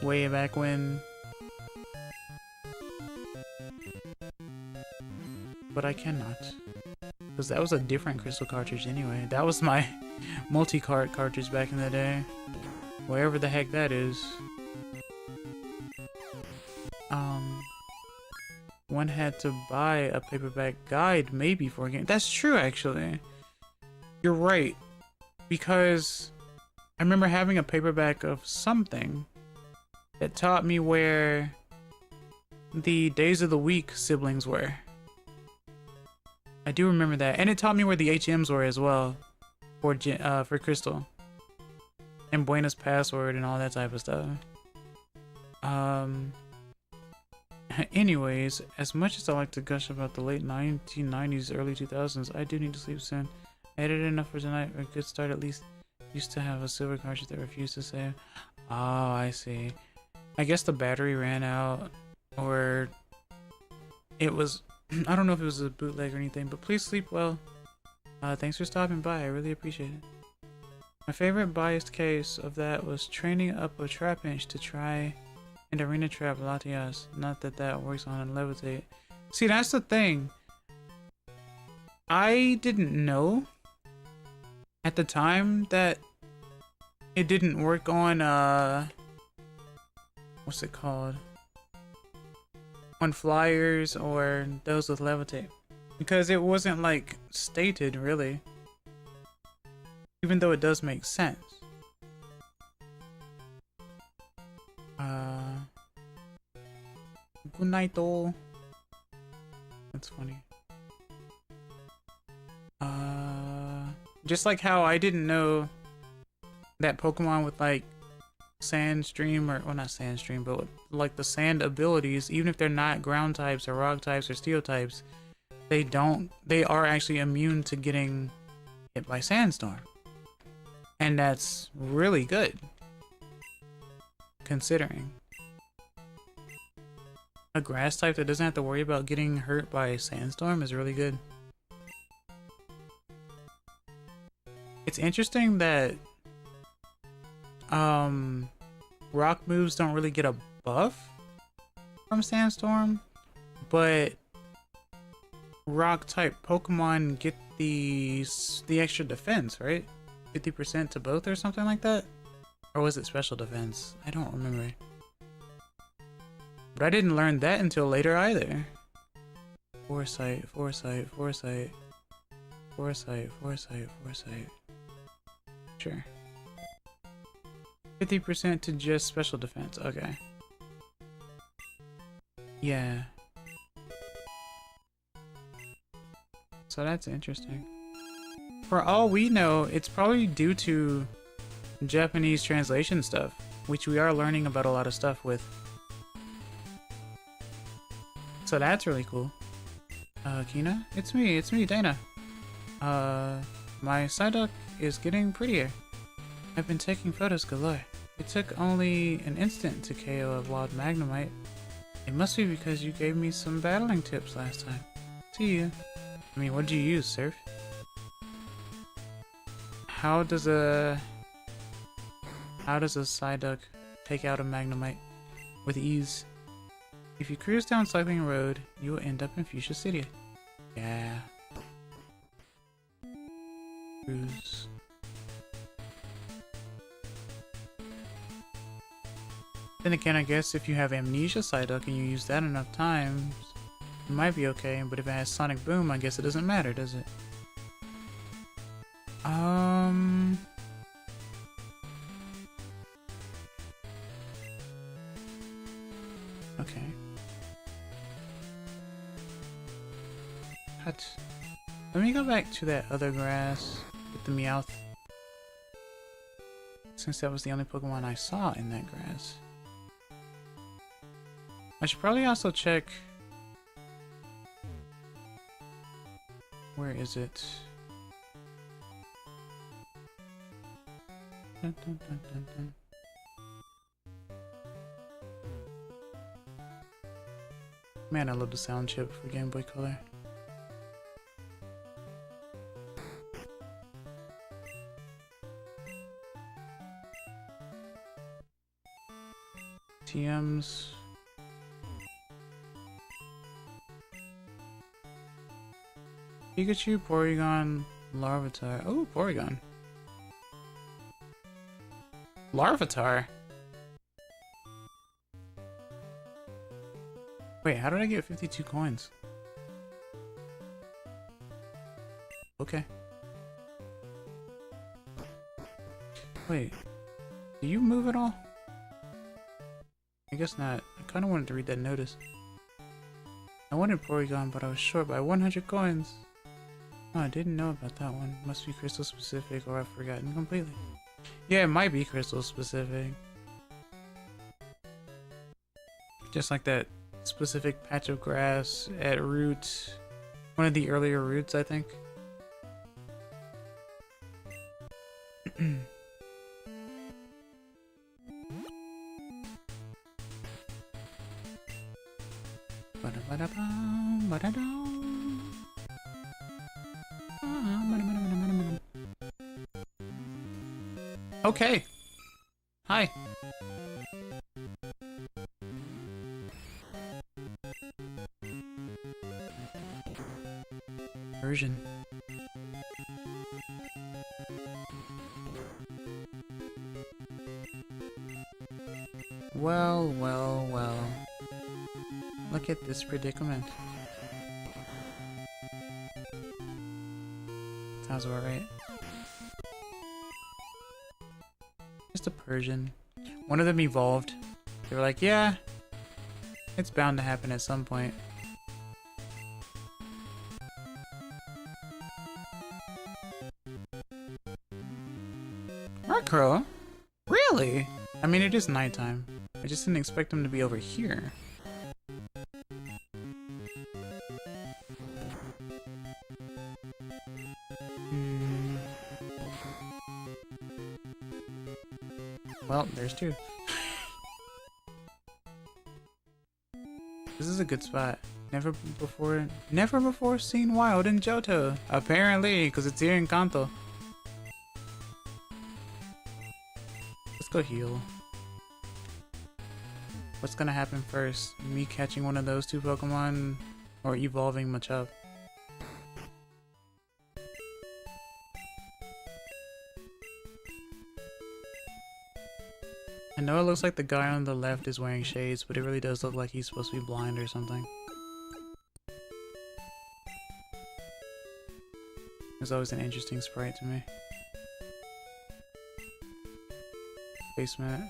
way back when, but I cannot, because that was a different crystal cartridge anyway. That was my multi-cart cartridge back in the day, wherever the heck that is. One had to buy a paperback guide maybe for a game. That's true, actually. You're right, because I remember having a paperback of something that taught me where the days of the week siblings were. I do remember that, and it taught me where the HMs were as well, for Crystal, and Buena's password and all that type of stuff. Anyways, as much as I like to gush about the late 1990s, early 2000s, I do need to sleep soon. I ate enough for tonight, or a good start at least. Used to have a silver cartridge that refused to save. Oh, I see. I guess the battery ran out, or it was, I don't know if it was a bootleg or anything, but please sleep well. Thanks for stopping by, I really appreciate it. My favorite biased case of that was training up a Trapinch to try and arena trap Latias. Not that that works on a Levitate. See, that's the thing. I didn't know at the time that it didn't work on, what's it called? On flyers or those with Levitate. Because it wasn't, like, stated, really. Even though it does make sense. Good night, though. That's funny. Just like how I didn't know that Pokemon with like Sand Stream, or well, not Sand Stream, but with, like the Sand abilities, even if they're not ground types or rock types or steel types, they are actually immune to getting hit by Sandstorm, and that's really good considering a grass type that doesn't have to worry about getting hurt by a Sandstorm is really good. It's interesting that rock moves don't really get a buff from Sandstorm, but rock type Pokemon get the extra defense, right? 50% to both or something like that? Or was it special defense? I don't remember. But I didn't learn that until later either. Foresight, foresight, foresight. Foresight, foresight, foresight. Sure. 50% to just special defense. Okay. Yeah. So that's interesting. For all we know, it's probably due to Japanese translation stuff, which we are learning about a lot of stuff with. So that's really cool. Kina? It's me, Dana. My Psyduck is getting prettier. I've been taking photos galore. It took only an instant to KO a wild Magnemite. It must be because you gave me some battling tips last time. See you. I mean, what'd you use, Surf? How does a Psyduck take out a Magnemite with ease? If you cruise down Cycling Road, you will end up in Fuchsia City. Yeah. Cruise. Then again, I guess if you have Amnesia Psyduck and you use that enough times, it might be okay, but if it has Sonic Boom, I guess it doesn't matter, does it? Okay. What? Let me go back to that other grass with the Meowth, since that was the only Pokemon I saw in that grass. I should probably also check... Where is it? Dun, dun, dun, dun, dun. Man, I love the sound chip for Game Boy Color. TMs. Pikachu, Porygon, Larvitar. Oh, Porygon. Larvitar? Wait, how did I get 52 coins? Okay. Wait, do you move at all? I guess not. I kind of wanted to read that notice. I wanted Porygon, but I was short by 100 coins. Oh, I didn't know about that one. Must be crystal specific or I've forgotten completely. Yeah, it might be crystal specific. Just like that specific patch of grass at route, one of the earlier routes, I think. Okay. Hi. Version. Well, well, well. Look at this predicament. Sounds about right. Just a Persian. One of them evolved. They were like, yeah, it's bound to happen at some point. Murkrow? Really? I mean, it is nighttime. I just didn't expect them to be over here. Well, there's two. This is a good spot. Never before seen wild in Johto. Apparently, because it's here in Kanto. Let's go heal. What's gonna happen first? Me catching one of those two Pokemon or evolving Machop? know it looks like the guy on the left is wearing shades, but it really does look like he's supposed to be blind or something. It's always an interesting sprite to me. Basement.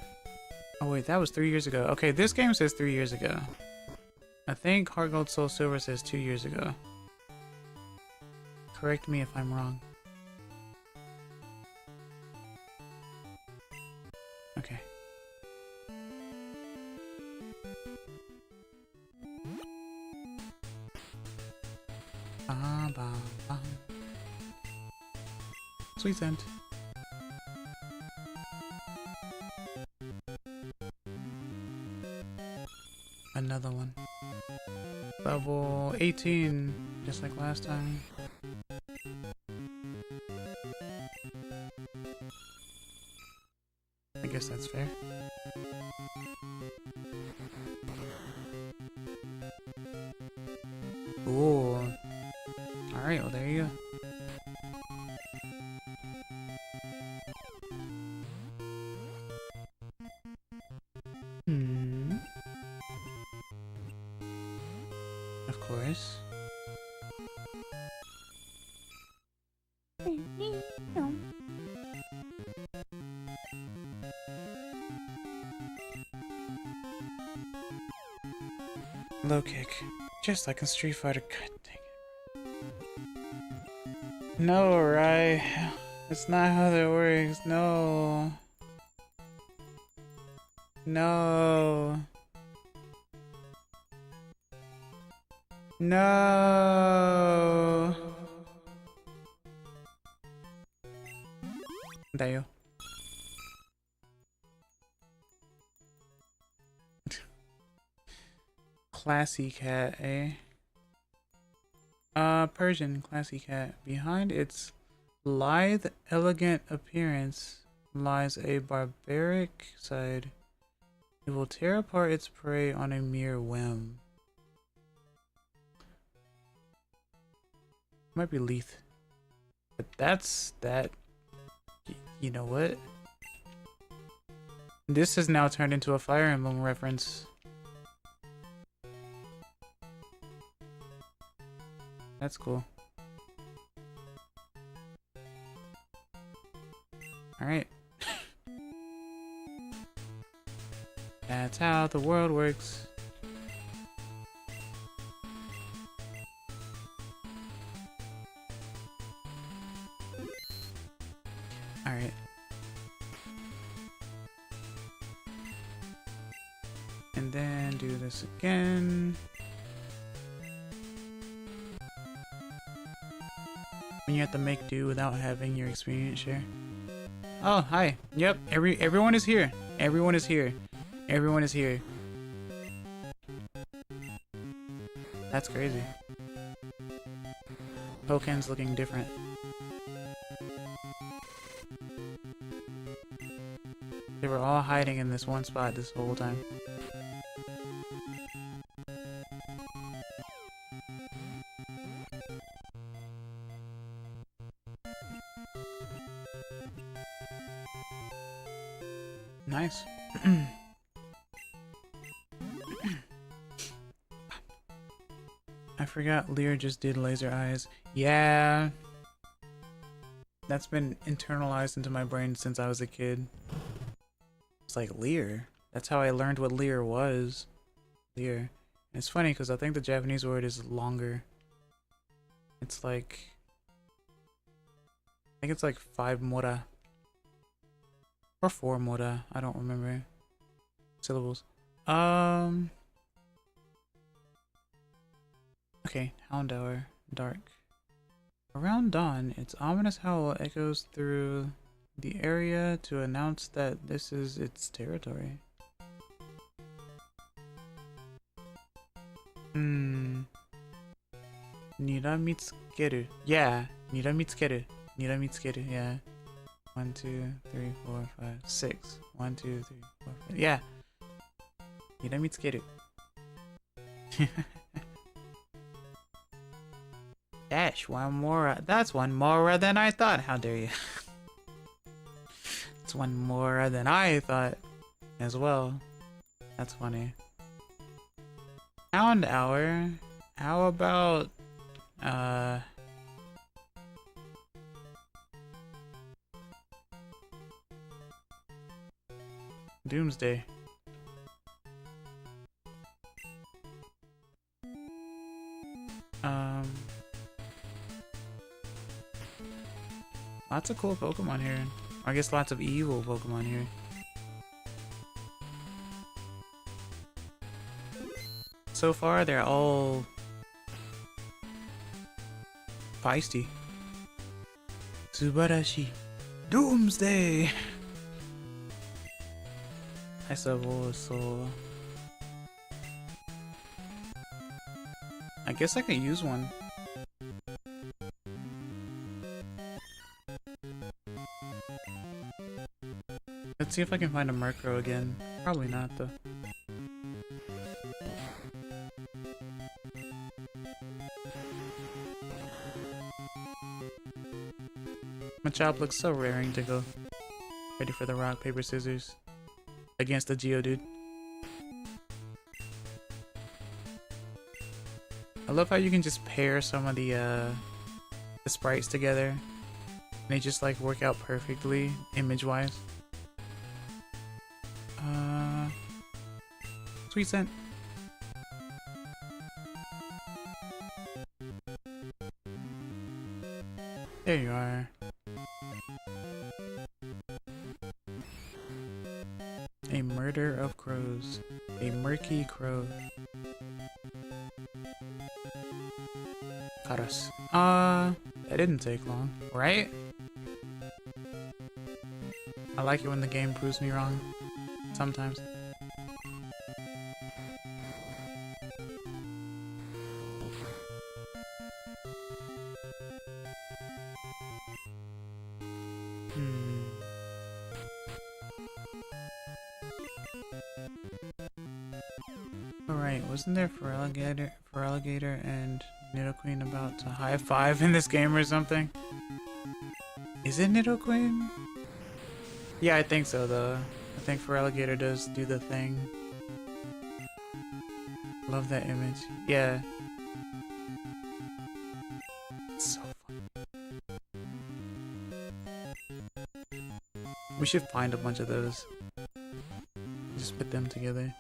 Oh wait, that was 3 years ago. Okay, this game says 3 years ago. I think Heart Gold Soul Silver says 2 years ago. Correct me if I'm wrong. Okay. Sweet scent. Another one. Level 18, just like last time. I guess that's fair. Ooh. Alright, well there you go. Of course. Low kick. Just like in Street Fighter. God dang it. No, right? That's not how that works. No. No. No. Dayo. Classy cat, eh? Persian classy cat. Behind its lithe, elegant appearance lies a barbaric side. It will tear apart its prey on a mere whim. Might be Leith. But that's that. You know what? This has now turned into a Fire Emblem reference. That's cool. Alright. That's how the world works. Alright. And then do this again. When you have to make do without having your experience share. Oh, hi. Yep, everyone is here. Everyone is here. Everyone is here. That's crazy. Pokemon's looking different. They were all hiding in this one spot this whole time. Nice. I forgot Lear just did laser eyes. Yeah. That's been internalized into my brain since I was a kid. It's like Lear. That's how I learned what Lear was. Lear. And it's funny because I think the Japanese word is longer. It's like... I think it's like 5 mora. Or 4 mora. I don't remember. Syllables. Okay, Hound Hour. Dark. Around dawn, its ominous howl echoes through the area to announce that this is its territory. Niramitsukeru. Yeah, Niramitsukeru. Niramitsukeru, yeah. 1, 2, 3, 4, 5, 6. 1, 2, 3, 4, 5. Yeah. Niramitsukeru. Dash, 1 more. That's 1 more than I thought. How dare you? It's 1 more than I thought. as well. That's funny. Pound hour. How about Doomsday? Lots of cool Pokemon here. I guess lots of evil Pokemon here. So far, they're all feisty. Subarashi. Doomsday! I suppose so. I guess I could use one. Let's see if I can find a Murkrow again. Probably not, though. Machop looks so raring to go. Ready for the rock, paper, scissors. Against the Geodude. I love how you can just pair some of the sprites together. And they just like work out perfectly, image-wise. Sweet scent. There you are. A murder of crows. A murky crow. Karas. That didn't take long, right? I like it when the game proves me wrong. Sometimes. Alright, wasn't there for alligator and Nidoqueen about to high five in this game or something? Is it Nidoqueen? Yeah, I think so though. I think for alligator does do the thing. Love that image. Yeah. It's so fun. We should find a bunch of those. Just put them together.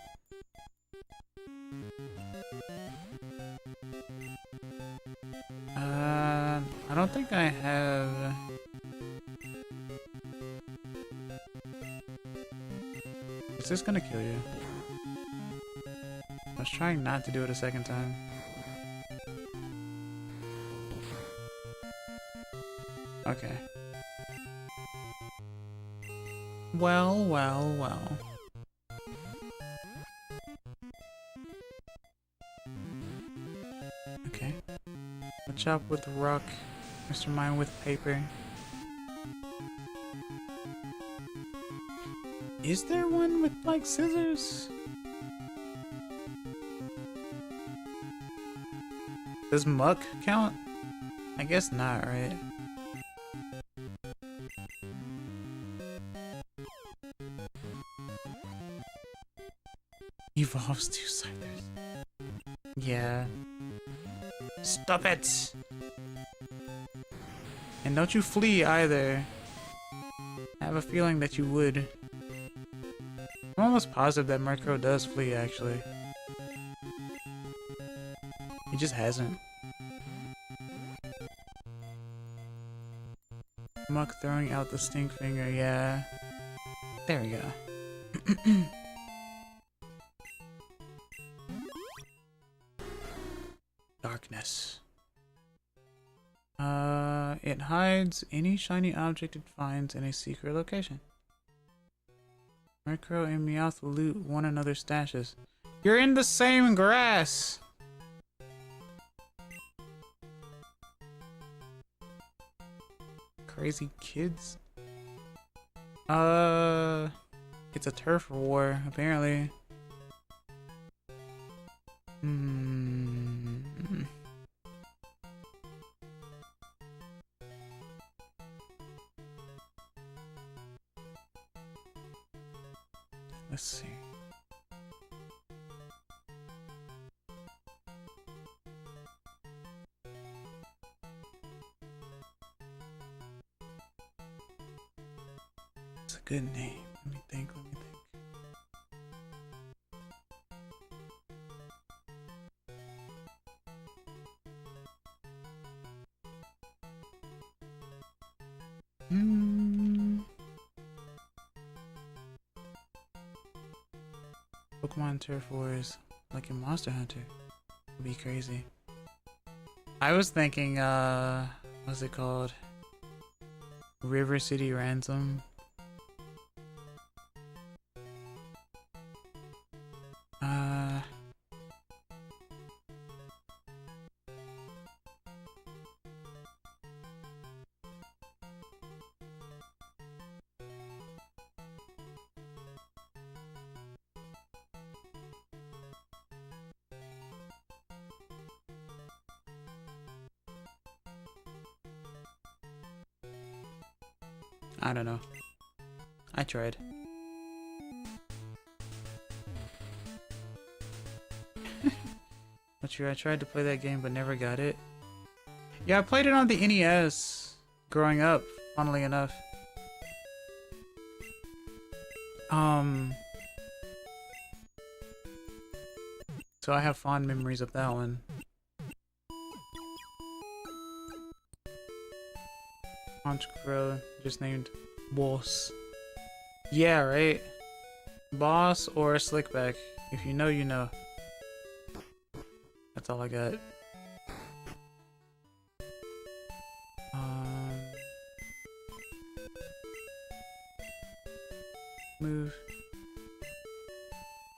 I don't think I have... Is this gonna kill you? I was trying not to do it a second time. Okay. Well, well, well. Okay. Machop with rock. Mr. Mime with paper. Is there one with like scissors? Does Muck count? I guess not, right? Evolves two siders. Yeah. Stop it! And don't you flee either. I have a feeling that you would. I'm almost positive that Murkrow does flee, actually. He just hasn't. Muck throwing out the stink finger, yeah. There we go. Darkness. It hides any shiny object it finds in a secret location. Murkrow and Meowth loot one another's stashes. You're in the same grass! Crazy kids. It's a turf war, apparently. Let's see. It's a good name. Let me think. Pokemon Turf Wars, like in Monster Hunter, would be crazy. I was thinking, what's it called? River City Ransom. I don't know. I tried. But true, I tried to play that game but never got it. Yeah, I played it on the NES growing up, funnily enough. So I have fond memories of that one. Punch Crow, just named Boss. Yeah, right? Boss or Slickback. If you know, you know. That's all I got. Move.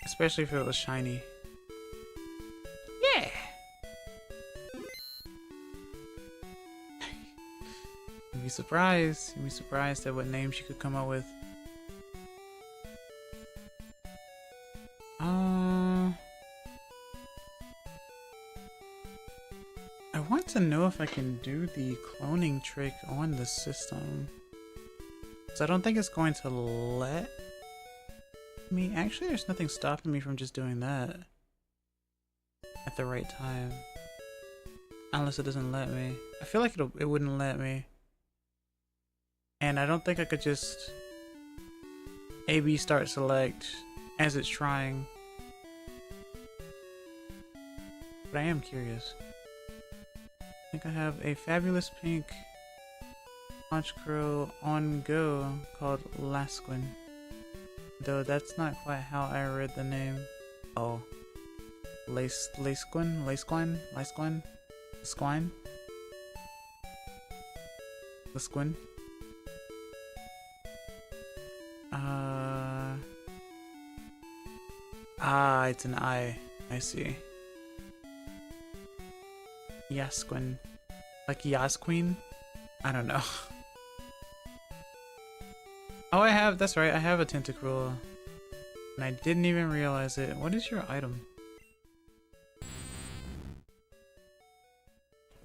Especially if it was shiny. Yeah! You'd be surprised. You'd be surprised at what names you could come up with. I want to know if I can do the cloning trick on the system. So I don't think it's going to let me. Actually, there's nothing stopping me from just doing that at the right time. Unless it doesn't let me. I feel like it wouldn't let me. And I don't think I could just A/B start select as it's trying. But I am curious. I think I have a fabulous pink Honchcrow on go called Lasquin. Though that's not quite how I read the name. Oh. Lasquin? Lasquin? Lasquin? Lasquin? Lasquin? It's an I. I see. Yasquin. Like Yasqueen? I don't know. Oh, I have, that's right, I have a Tentacruel. And I didn't even realize it. What is your item?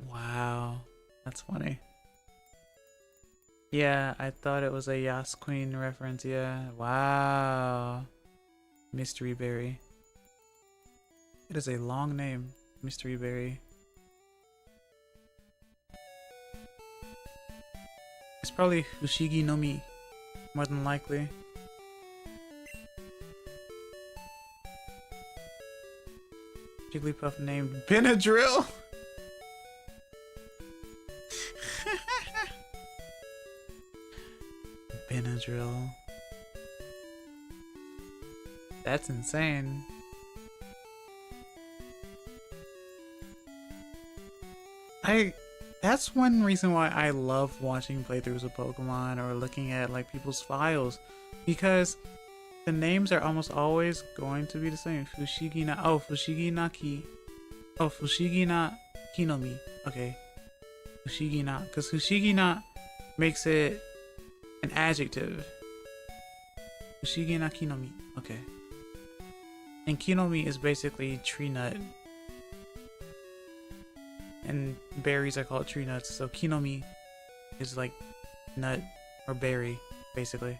Wow. That's funny. Yeah, I thought it was a Yasqueen reference, yeah. Wow. Mystery Berry. It is a long name. Mystery Berry. It's probably Fushigi no Mi. More than likely. Jigglypuff named Benadryl? Benadryl. That's insane. That's one reason why I love watching playthroughs of Pokemon or looking at like people's files, because the names are almost always going to be the same. Fushigi na Fushigi na Kinomi. Okay. Fushigi na, because Fushigi na makes it an adjective. Fushigi na Kinomi. Okay. And Kinomi is basically tree nut. And berries are called tree nuts, so Kinomi is like nut or berry, basically.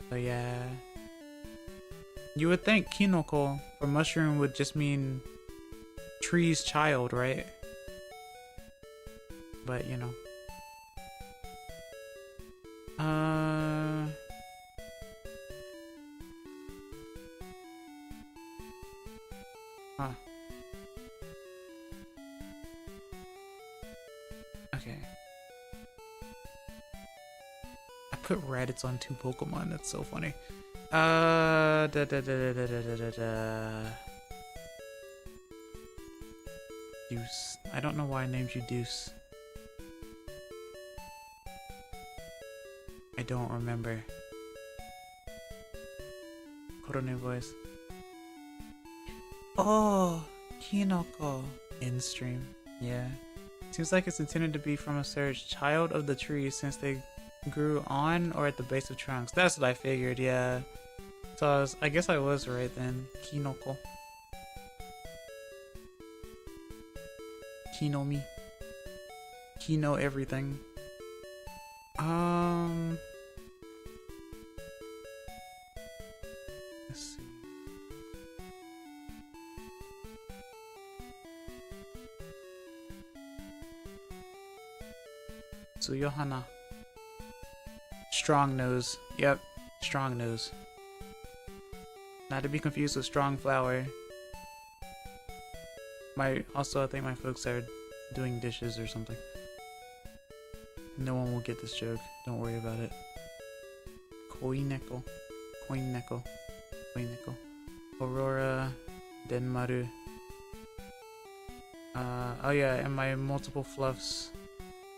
So yeah, You would think kinoko for mushroom would just mean tree's child, right? But you know. Huh. Okay. I put Raditz on 2 Pokemon. That's so funny. Deuce. I don't know why I named you Deuce. I don't remember. Korone voice. Oh, Kinoko. In stream. Yeah. Seems like it's intended to be from a search. Child of the tree since they grew on or at the base of trunks. That's what I figured, yeah. So I guess I was right then. Kinoko. Kinomi. Kino everything. Let's see. Tsuyohana. Strong nose. Yep, strong nose. Not to be confused with strong flower. I think my folks are doing dishes or something. No one will get this joke. Don't worry about it. Koineko. Koineko. Koineko. Aurora. Denmaru. Oh yeah, and my multiple fluffs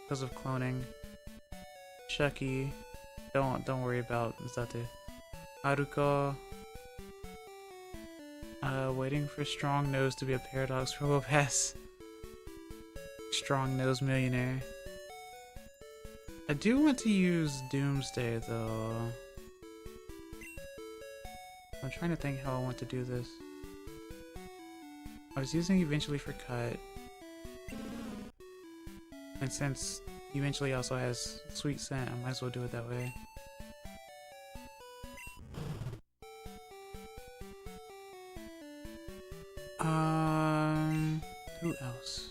because of cloning. Chucky. Don't worry about Zate. Haruko. Waiting for strong nose to be a paradox for Wopass. Strong nose millionaire. I do want to use Doomsday though. I'm trying to think how I want to do this. I was using eventually for cut. And since eventually also has sweet scent, I might as well do it that way. Who else?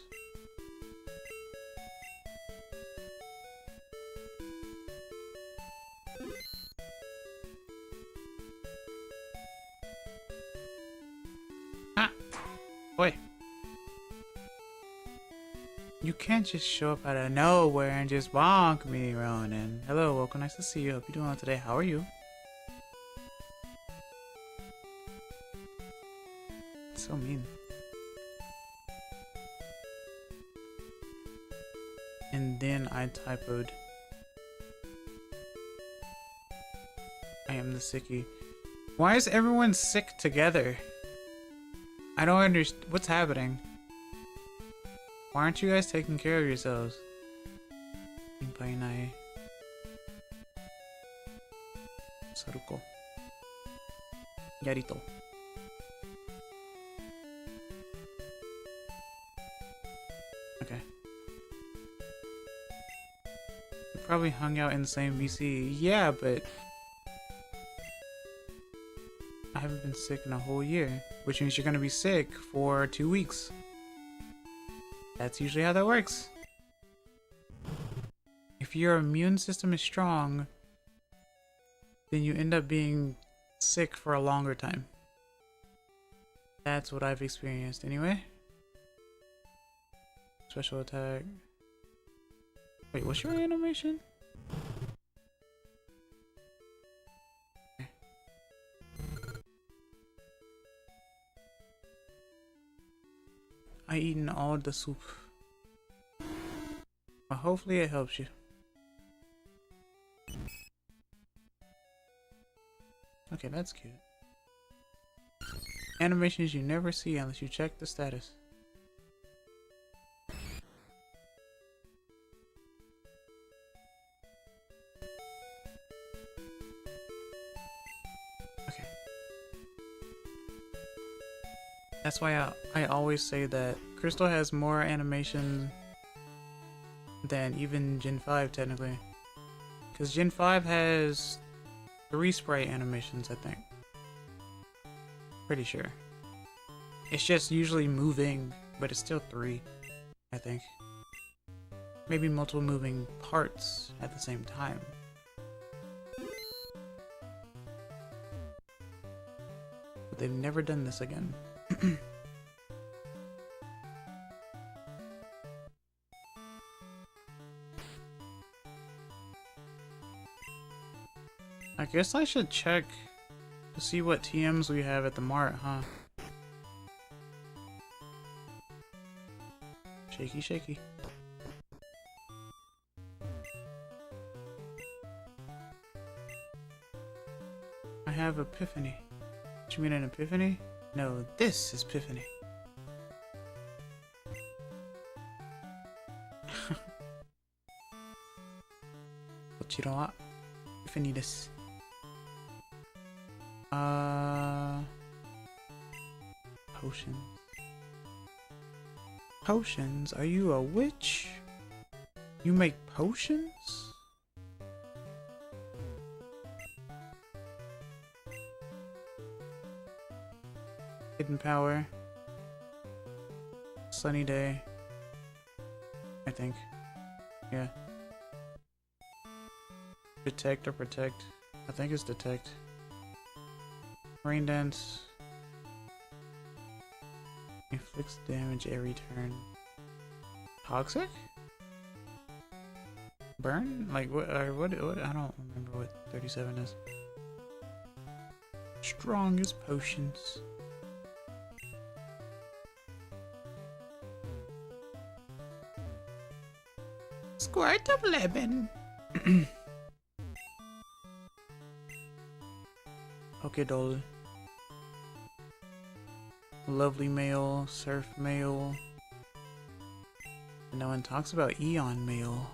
Ah! Boy. You can't just show up out of nowhere and just bonk me, Ronan. Hello, welcome, nice to see you. Hope you're doing well today. How are you? So mean. And then I typoed. I am the sickie. Why is everyone sick together? I don't understand. What's happening? Why aren't you guys taking care of yourselves? Inpainai. Saruko. Yarito. Okay. We probably hung out in the same VC. Yeah, but I haven't been sick in a whole year, which means you're gonna be sick for 2 weeks. That's usually how that works. If your immune system is strong, then you end up being sick for a longer time. That's what I've experienced anyway. Special attack. Wait, what's your animation? Okay. I eaten all the soup. Well, hopefully it helps you. Okay, that's cute. Animations you never see unless you check the status. Okay. That's why I always say that Crystal has more animation than even Gen 5 technically. Because Gen 5 has 3 sprite animations, I think. Pretty sure. It's just usually moving, but it's still 3, I think. Maybe multiple moving parts at the same time. But they've never done this again. I guess I should check to see what TMs we have at the mart, huh? Shaky, shaky. I have epiphany. What, you mean an epiphany? No, this is epiphany. What you don't want? Epiphany this. Potions. Potions? Are you a witch? You make potions? Hidden power. Sunny day. I think. Yeah. Detect or protect? I think it's detect. Rain dance. Inflicts damage every turn. Toxic? Burn? Like what? Or what? I don't remember what 37 is. Strongest potions. Squirt of lemon. Okay, doll. Lovely male, surf male. No one talks about Eon male.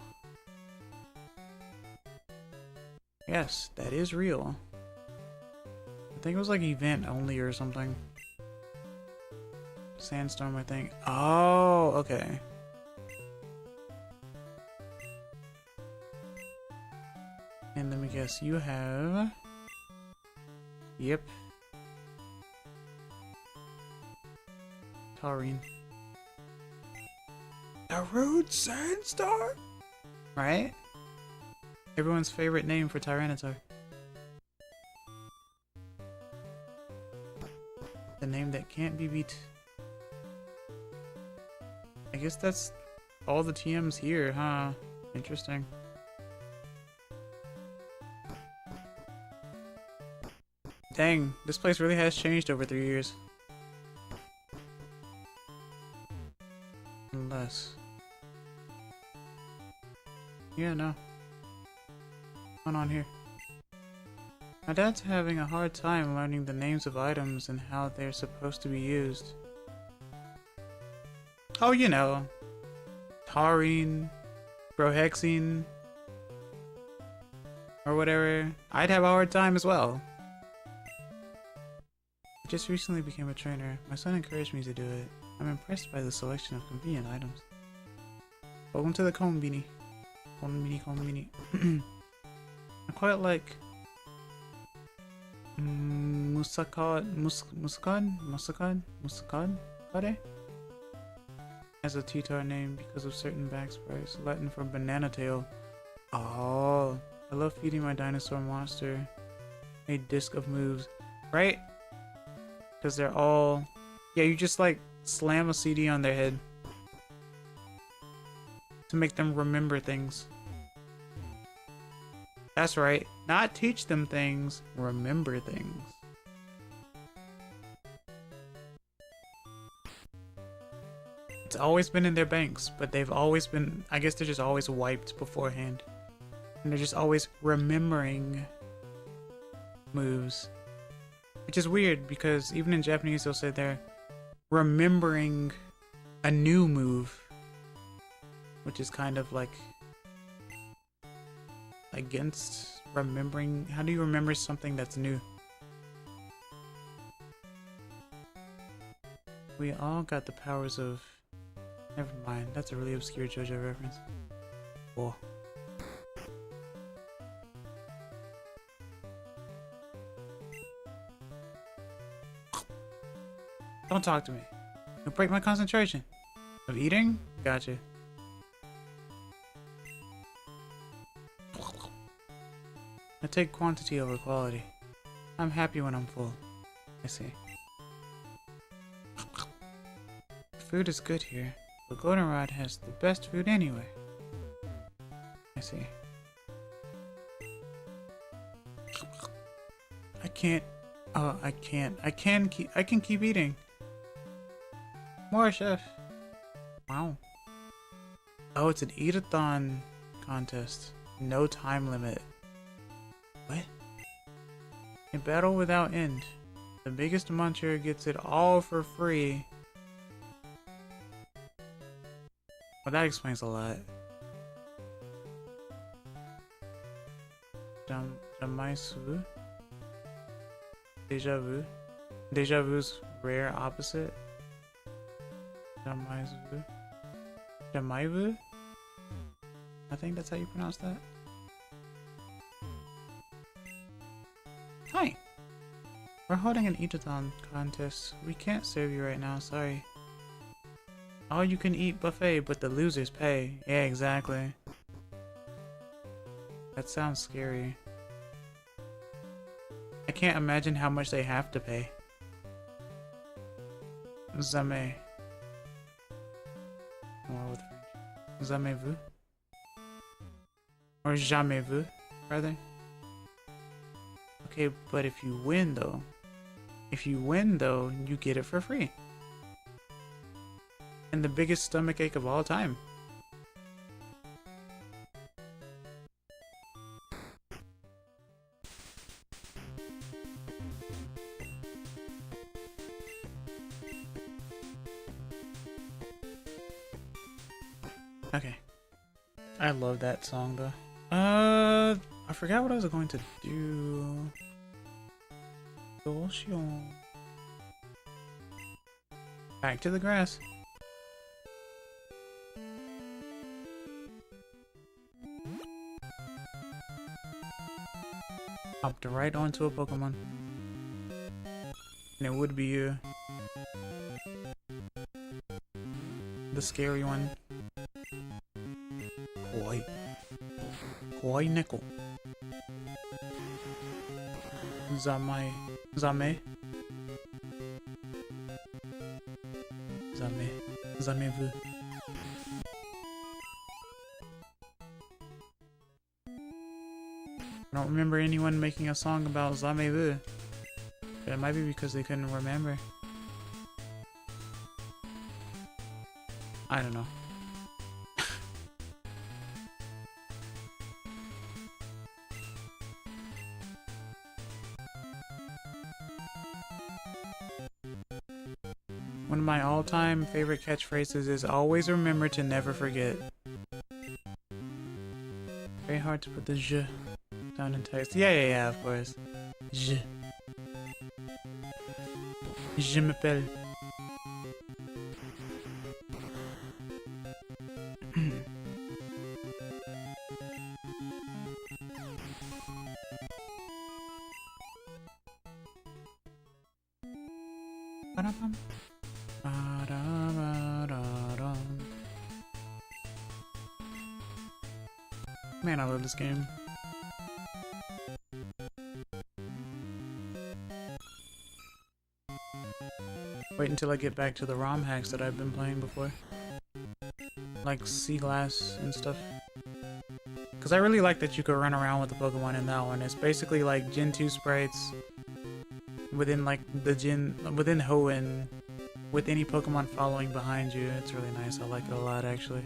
Yes, that is real. I think it was like event only or something. Sandstorm, I think. Oh, okay. And let me guess, you have... Yep. Taurine. The Rude Sandstorm? Right? Everyone's favorite name for Tyranitar. The name that can't be beat. I guess that's all the TMs here, huh? Interesting. Dang, this place really has changed over 3 years. Unless... Yeah, no. What's going on here? My dad's having a hard time learning the names of items and how they're supposed to be used. Oh, you know. Taurine, Brohexine, or whatever. I'd have a hard time as well. I just recently became a trainer. My son encouraged me to do it. I'm impressed by the selection of convenient items. Welcome to the Konbini. Konbini. I quite like Musakade as a T-Tar name because of certain back sprites. Latin for banana tail. Oh, I love feeding my dinosaur monster a disc of moves, right? Because they're all... Yeah, you just like slam a CD on their head to make them remember things. That's right. Not teach them things, remember things. It's always been in their banks, but they've always been... I guess they're just always wiped beforehand. And they're just always remembering moves. Which is weird, because even in Japanese they'll say they're remembering a new move. Which is kind of like... against remembering... How do you remember something that's new? We all got the powers of... Never mind, that's a really obscure JoJo reference. Whoa. Don't talk to me. You'll break my concentration. Of eating? Gotcha. I take quantity over quality. I'm happy when I'm full. I see. Food is good here, but Goldenrod has the best food anyway. I see. I can't. Oh, I can't. I can keep eating. More, chef. Wow. Oh, it's an eat-a-thon contest. No time limit. What? A battle without end. The biggest muncher gets it all for free. Well, that explains a lot. Jamaisu? Deja vu? Deja vu's rare opposite? Jamaisu? Jamaivu? I think that's how you pronounce that. Hi! We're holding an eat-a-thon contest. We can't serve you right now, sorry. All you can eat buffet, but the losers pay. Yeah, exactly. That sounds scary. I can't imagine how much they have to pay. Jamais. More with French. Jamais vu? Or jamais vu, rather. Okay, but if you win though, you get it for free. And the biggest stomach ache of all time. Okay. I love that song though. I forgot what I was going to do. Back to the grass. Hopped right onto a Pokemon. And it would be you. The scary one. Kawaii. Kawaii Neko. Zame. Zame. Zame. Zamevu. I don't remember anyone making a song about Zamevu. But it might be because they couldn't remember. I don't know. One of my all-time favorite catchphrases is always remember to never forget. Very hard to put the je down in text. Yeah, of course. Je. Je m'appelle. Man, I love this game. Wait until I get back to the ROM hacks that I've been playing before. Like Sea Glass and stuff. Because I really like that you could run around with the Pokemon in that one. It's basically like Gen 2 sprites within like the within Hoenn with any Pokemon following behind you. It's really nice. I like it a lot actually.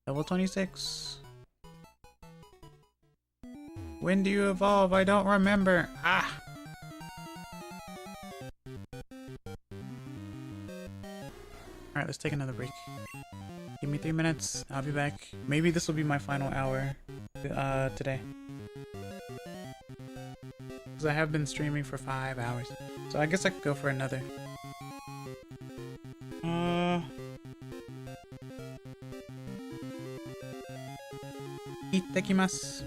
Level 26. When do you evolve? I don't remember. Ah! Alright, let's take another break. Give me 3 minutes. I'll be back. Maybe this will be my final hour today. Because I have been streaming for 5 hours. So I guess I could go for another. Itakimasu.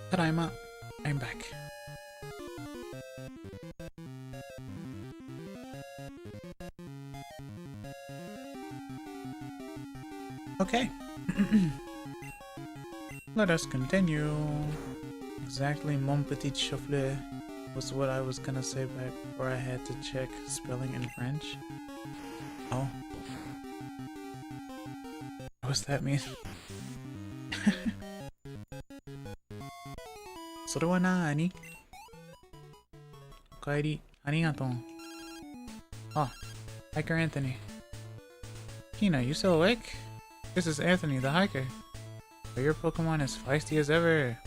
Tadaima, I'm back. Okay. Let us continue. Exactly, mon petit chauffeur was what I was gonna say back before I had to check spelling in French. Oh. What's that mean? それはなーに? おかえり、ありがとう. Ah, hiker Anthony. Kina, you still awake? This is Anthony, the hiker. But your Pokemon is feisty as ever.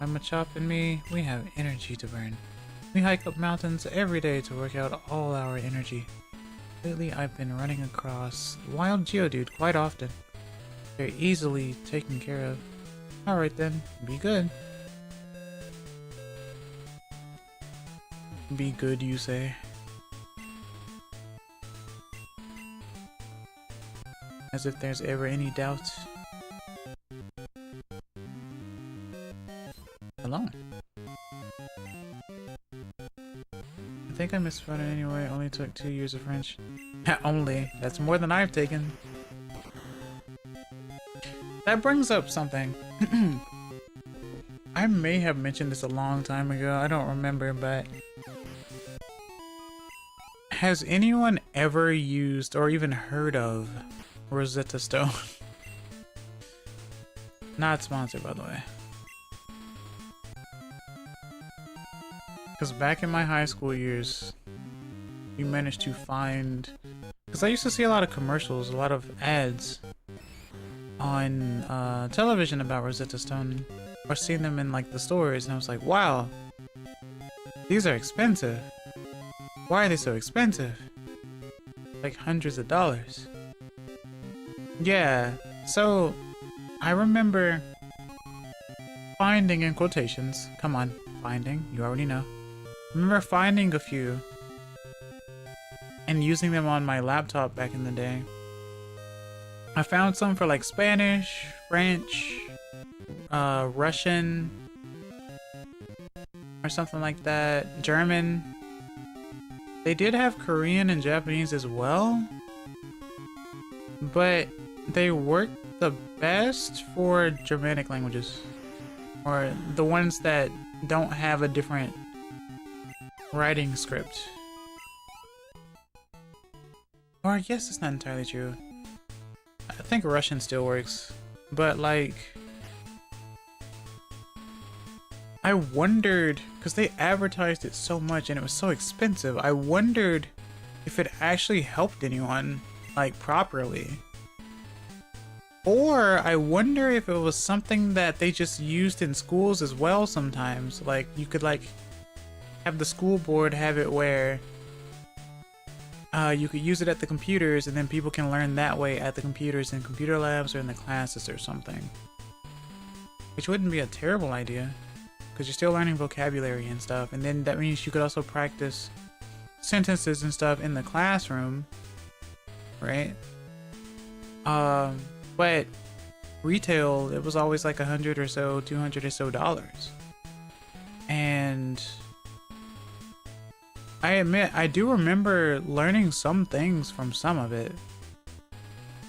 My Machop and me, we have energy to burn. We hike up mountains every day to work out all our energy. Lately, I've been running across wild Geodude quite often. They're easily taken care of. Alright then, be good. Be good, you say? As if there's ever any doubt. Hello. I think I misspelled it anyway. Only took 2 years of French. Only. That's more than I've taken. That brings up something. I may have mentioned this a long time ago, I don't remember, but has anyone ever used or even heard of Rosetta Stone? Not sponsored, by the way. Because back in my high school years, we managed to find... Because I used to see a lot of commercials, a lot of ads on television about Rosetta Stone, or seeing them in like the stores, and I was like, wow, these are expensive. Why are they so expensive? Like hundreds of dollars. Yeah, so I remember finding, in quotations, come on, finding, you already know. I remember finding a few and using them on my laptop back in the day. I found some for like Spanish, French, Russian, or something like that, German. They did have Korean and Japanese as well, but they worked the best for Germanic languages, or the ones that don't have a different writing script. Or I guess it's not entirely true. I think Russian still works, but like, I wondered, because they advertised it so much and it was so expensive, I wondered if it actually helped anyone, like, properly. Or I wonder if it was something that they just used in schools as well sometimes. Like, you could, like, have the school board have it where you could use it at the computers, and then people can learn that way at the computers in computer labs or in the classes or something. Which wouldn't be a terrible idea, because you're still learning vocabulary and stuff, and then that means you could also practice sentences and stuff in the classroom, right? But retail, it was always like $100 or so, $200 or so dollars. And I admit, I do remember learning some things from some of it,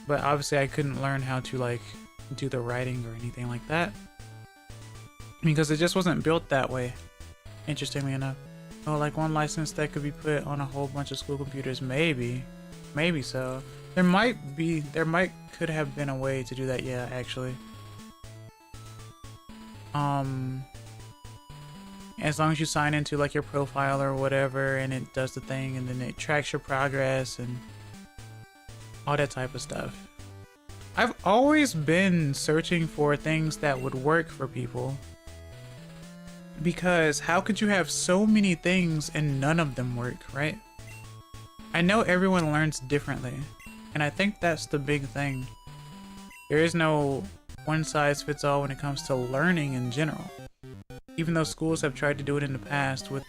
but obviously I couldn't learn how to like do the writing or anything like that, because it just wasn't built that way, interestingly enough. Oh, like one license that could be put on a whole bunch of school computers, maybe so. Could have been a way to do that, yeah, actually. As long as you sign into like your profile or whatever, and it does the thing, and then it tracks your progress and all that type of stuff. I've always been searching for things that would work for people, because how could you have so many things and none of them work, right? I know everyone learns differently, and I think that's the big thing. There is no one size fits all when it comes to learning in general. Even though schools have tried to do it in the past with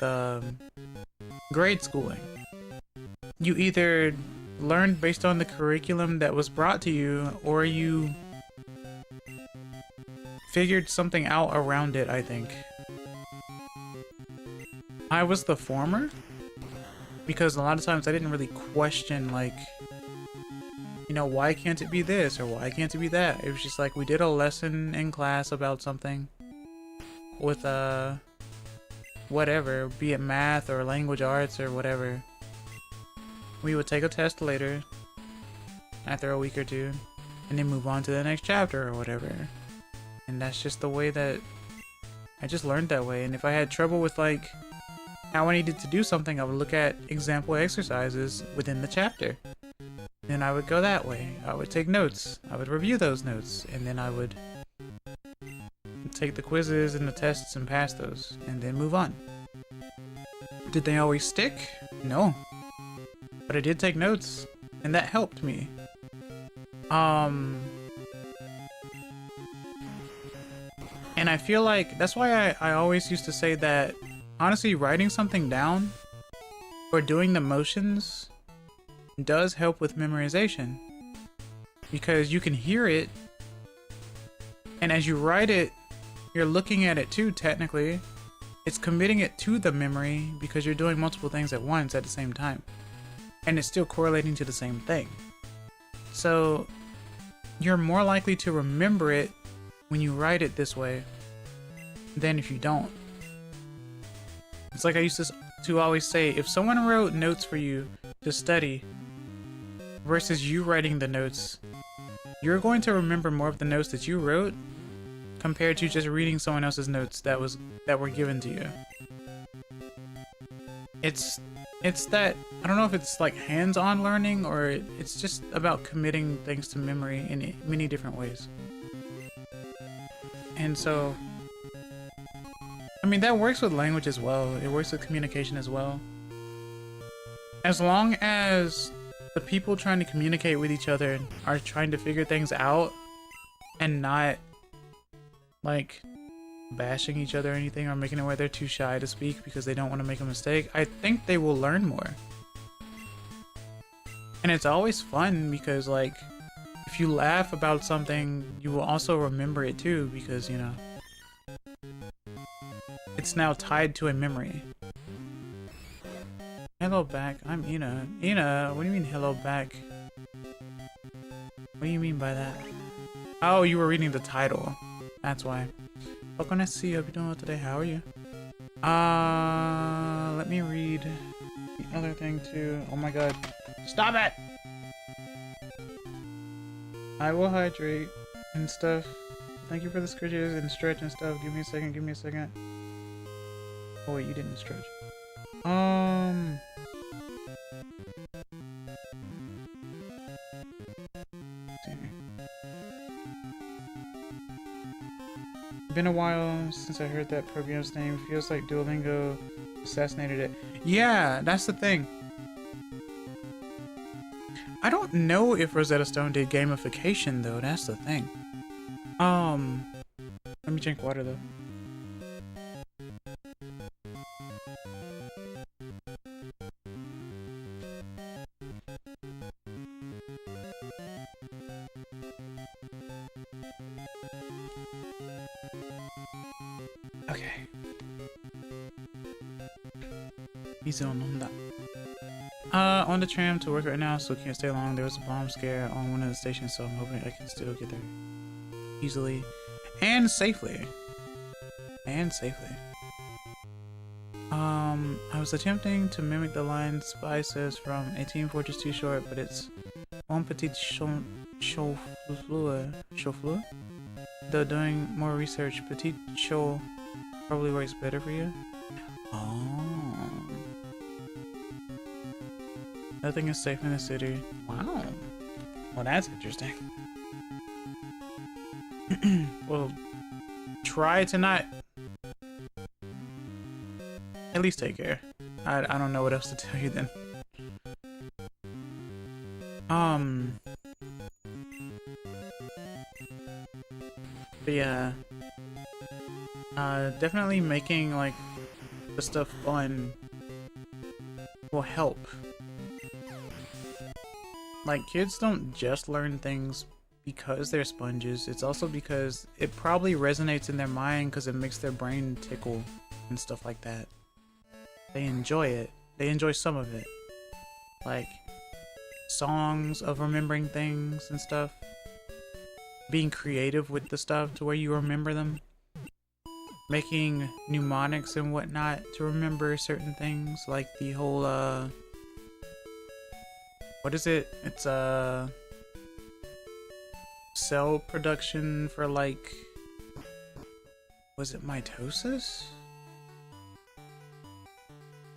grade schooling. You either learned based on the curriculum that was brought to you, or you figured something out around it, I think. I was the former, because a lot of times I didn't really question, like, you know, why can't it be this, or why can't it be that? It was just like, we did a lesson in class about something with whatever, be it math or language arts or whatever. We would take a test later after a week or two, and then move on to the next chapter or whatever. And that's just the way that I just learned that way. And if I had trouble with like how I needed to do something, I would look at example exercises within the chapter. Then I would go that way. I would take notes. I would review those notes, and then I would take the quizzes and the tests and pass those, and then move on. Did they always stick? No. But I did take notes, and that helped me. And I feel like that's why I always used to say that, honestly, writing something down or doing the motions does help with memorization, because you can hear it, and as you write it, you're looking at it too, technically. It's committing it to the memory, because you're doing multiple things at once at the same time, and it's still correlating to the same thing. So you're more likely to remember it when you write it this way. than if you don't. It's like I used to always say, if someone wrote notes for you to study versus you writing the notes, you're going to remember more of the notes that you wrote compared to just reading someone else's notes that were given to you. It's that, I don't know if it's like hands-on learning or it's just about committing things to memory in many different ways. And so, I mean, that works with language as well. It works with communication as well. As long as the people trying to communicate with each other are trying to figure things out and not like bashing each other or anything, or making it where they're too shy to speak because they don't want to make a mistake, I think they will learn more. And it's always fun because, like, if you laugh about something, you will also remember it too, because, you know, it's now tied to a memory. Hello back, I'm Ina. Ina, what do you mean hello back? What do you mean by that? Oh, you were reading the title. That's why. Welcome, nice to see you. Hope you're doing well today. How are you? Let me read the other thing too. Oh my god. Stop it! I will hydrate and stuff. Thank you for the scritches and stretch and stuff. Give me a second, give me a second. Oh wait, you didn't stretch. Been a while since I heard that program's name. Feels like Duolingo assassinated it. Yeah, that's the thing. I don't know if Rosetta Stone did gamification though. That's the thing. Let me drink water though. Okay. On the tram to work right now, so can't stay long. There was a bomb scare on one of the stations, so I'm hoping I can still get there easily and safely. I was attempting to mimic the line Spy says from 18 Fortress Too Short, but it's One Petite Chauffeur. Though doing more research, Petite Chau probably works better for you. Oh. Nothing is safe in the city. Wow. Well, that's interesting. Well, try to not. At least take care. I don't know what else to tell you then. But yeah. Definitely making like the stuff fun will help. Like, kids don't just learn things because they're sponges. It's also because it probably resonates in their mind because it makes their brain tickle and stuff like that. They enjoy it. They enjoy some of it. Like songs of remembering things and stuff. Being creative with the stuff to where you remember them. Making mnemonics and whatnot to remember certain things. Like the whole, what is it? It's, cell production for, like, was it mitosis?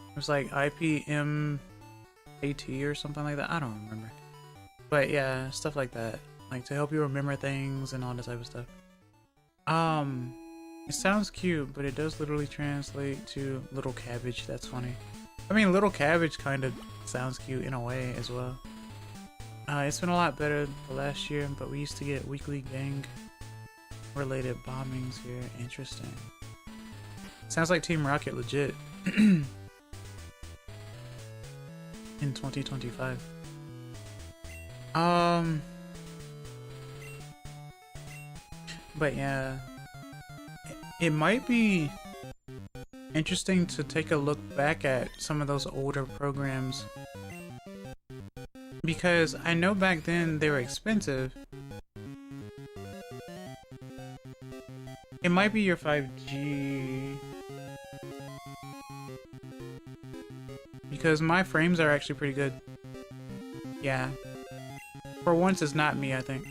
It was like IPMAT or something like that. I don't remember. But yeah, stuff like that. Like to help you remember things and all that type of stuff. It sounds cute, but it does literally translate to little cabbage. That's funny. I mean, little cabbage kind of sounds cute in a way as well. It's been a lot better the last year, but we used to get weekly gang-related bombings here. Interesting. Sounds like Team Rocket legit. In 2025. But yeah. It might be interesting to take a look back at some of those older programs. Because I know back then they were expensive. It might be your 5G because my frames are actually pretty good. Yeah. For once, it's not me, I think.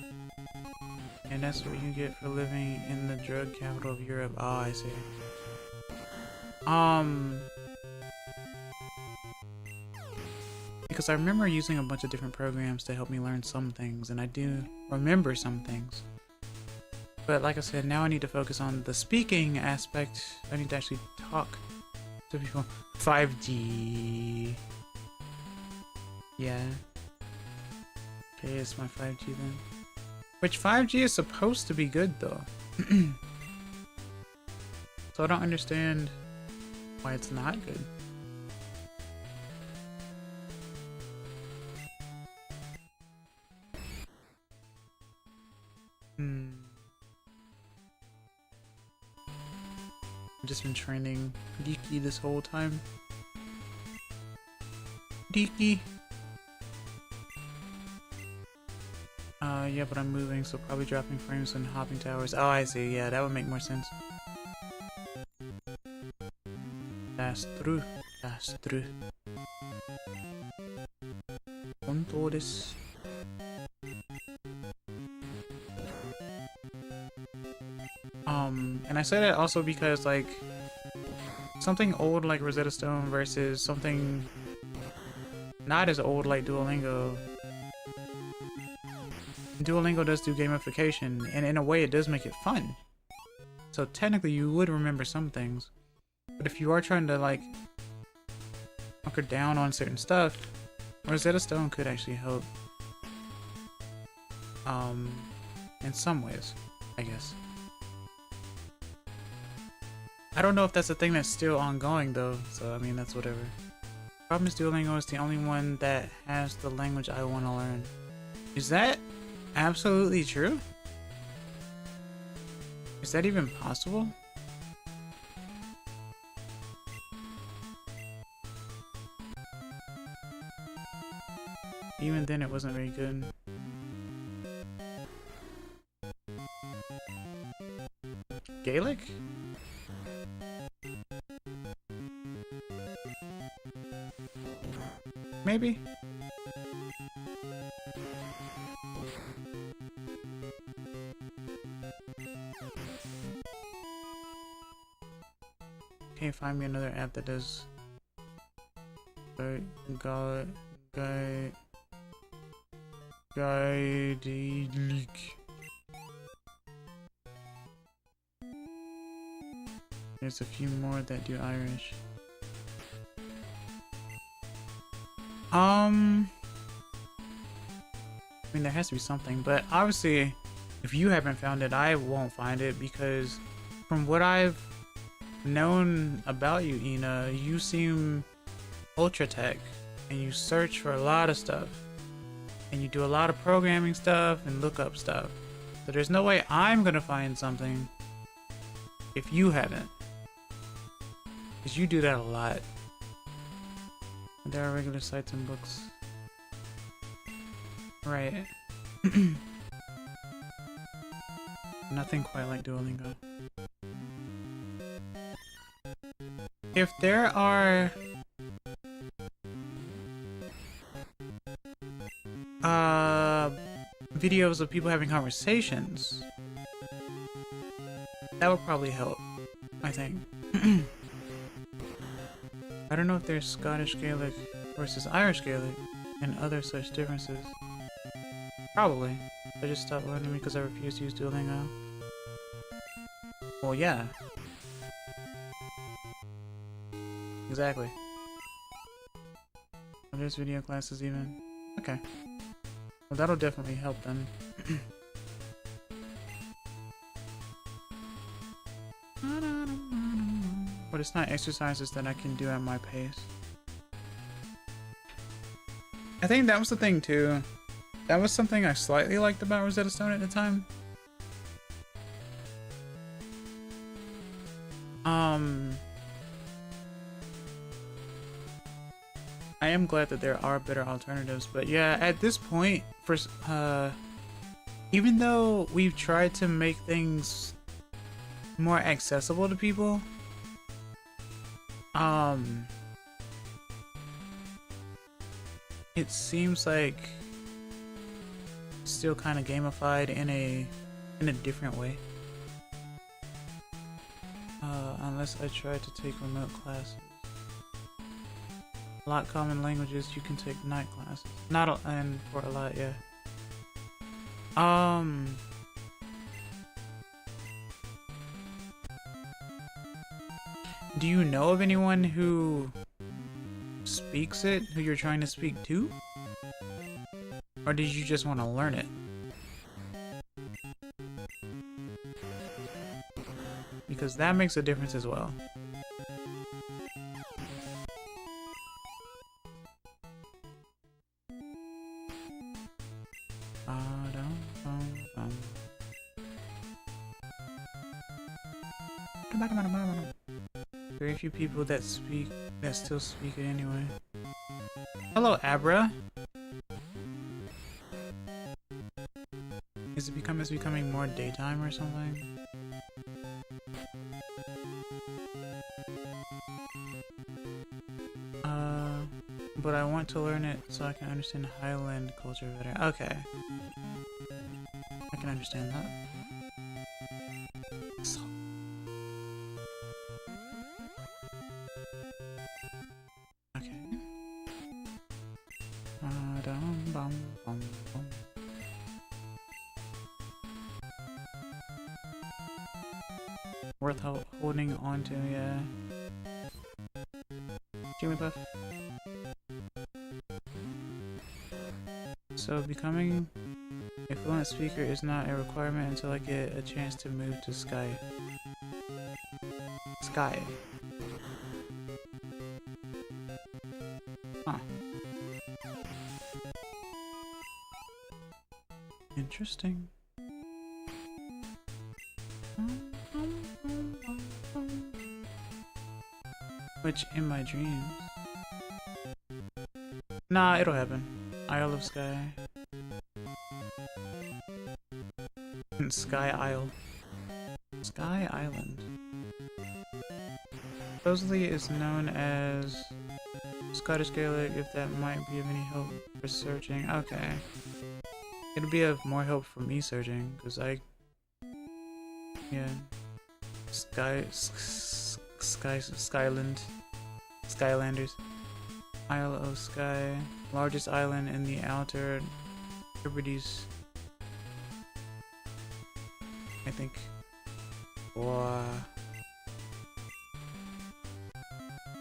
And that's what you get for living in the drug capital of Europe. Oh, I see. Because I remember using a bunch of different programs to help me learn some things, and I do remember some things. But like I said, now I need to focus on the speaking aspect. I need to actually talk to people. 5G. Yeah. Okay, it's my 5G then. Which 5G is supposed to be good though. So I don't understand why it's not good. I've just been training Diki this whole time. Diki! Yeah, but I'm moving, so probably dropping frames and hopping towers. Oh, I see. Yeah, that would make more sense. That's true. That's true. Hontou desu. And I say that also because, like, something old like Rosetta Stone versus something not as old like Duolingo. Duolingo does do gamification, and in a way it does make it fun. So technically you would remember some things. But if you are trying to, like, hunker down on certain stuff, Rosetta Stone could actually help. In some ways, I guess. I don't know if that's a thing that's still ongoing though, so I mean, that's whatever. Problem is Duolingo is the only one that has the language I want to learn. Is that absolutely true? Is that even possible? Even then it wasn't very good. Gaelic? Maybe? Okay, find me another app that does Gaelic. There's a few more that do Irish. I mean, there has to be something, but obviously, if you haven't found it, I won't find it, because from what I've known about you, Ina, you seem ultra tech, and you search for a lot of stuff, and you do a lot of programming stuff and look up stuff. So there's no way I'm gonna find something if you haven't, because you do that a lot. There are regular sites and books. Right. Nothing quite like Duolingo. If there are videos of people having conversations, that would probably help, I think. I don't know if there's Scottish Gaelic versus Irish Gaelic and other such differences. Probably. I just stopped learning because I refused to use Duolingo. Well, yeah. Exactly. Oh, there's video classes even. Okay. Well, that'll definitely help then. But it's not exercises that I can do at my pace. I think that was the thing too. That was something I slightly liked about Rosetta Stone at the time. I am glad that there are better alternatives, but yeah, at this point, for even though we've tried to make things more accessible to people, it seems like still kind of gamified in a different way. Unless I try to take remote classes. A lot common languages you can take night classes. Not a, and for a lot, yeah. Do you know of anyone who speaks it, who you're trying to speak to? Or did you just want to learn it? Because that makes a difference as well. Very few people that still speak it anyway. Hello, Abra. Is it becoming more daytime or something? But I want to learn it so I can understand Highland culture better. Okay. I can understand that. So. Okay. Worth holding on to, yeah. Jigglypuff. So becoming a fluent speaker is not a requirement until I get a chance to move to Sky. Huh. Interesting. Which in my dreams. Nah, it'll happen. Isle of Sky. Sky Isle. Sky Island. Supposedly is known as Scottish Gaelic, if that might be of any help for searching. Okay. It'll be of more help for me searching, because yeah. Skylanders. Isle of Skye. Largest island in the Outer Hebrides. I think. Wow.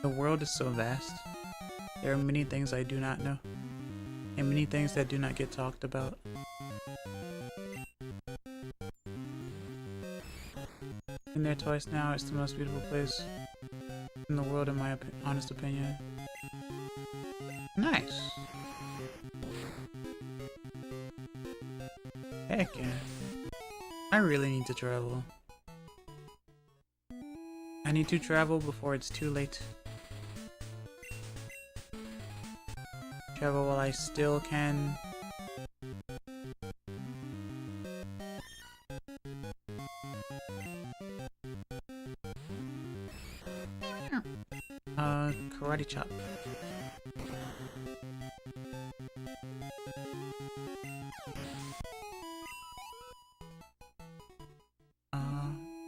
The world is so vast. There are many things I do not know. And many things that do not get talked about. Been there twice now. It's the most beautiful place in the world in my honest opinion. Nice. Heck yeah. I really need to travel. I need to travel before it's too late. Travel while I still can. Karate chop.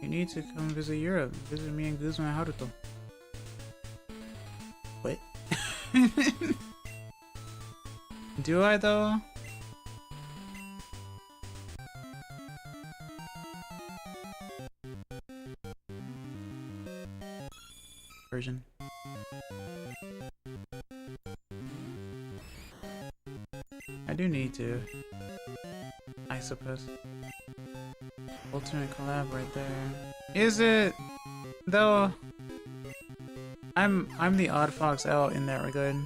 You need to come visit Europe. Visit me and Guzman and Haruto. What? Do I though? Version. I do need to. I suppose. Ultimate collab right there. Is it though? I'm the odd fox out in that regard.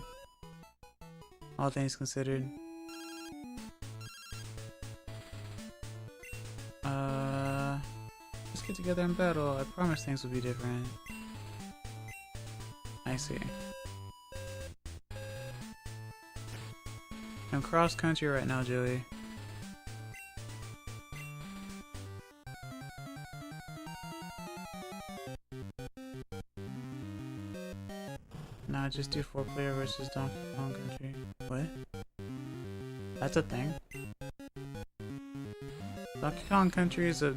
All things considered. Let's get together and battle. I promise things will be different. I see. I'm cross country right now, Joey. Nah, just do 4-player versus Donkey Kong Country. What? That's a thing. Donkey Kong Country is a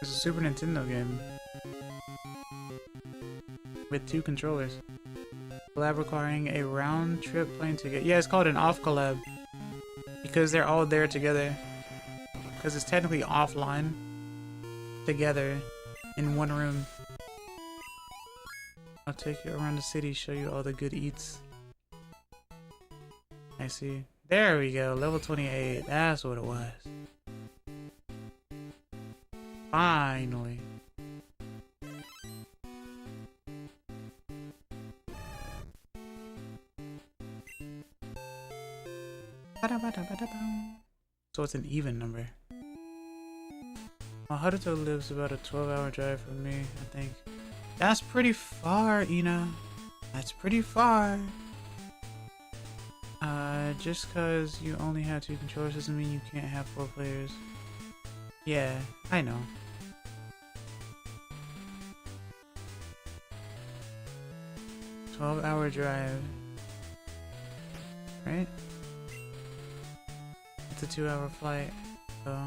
Super Nintendo game with 2 controllers. Collab requiring a round trip plane ticket. Yeah, it's called an off collab because they're all there together. Because it's technically offline together in one room. I'll take you around the city, show you all the good eats. I see. There we go, level 28. That's what it was. Finally. So it's an even number. Well, Haruto lives about a 12-hour drive from me, I think. That's pretty far, Ina. That's pretty far. Just cause you only have 2 controllers doesn't mean you can't have 4 players. Yeah, I know. $12-hour drive. Right? It's a 2-hour flight, so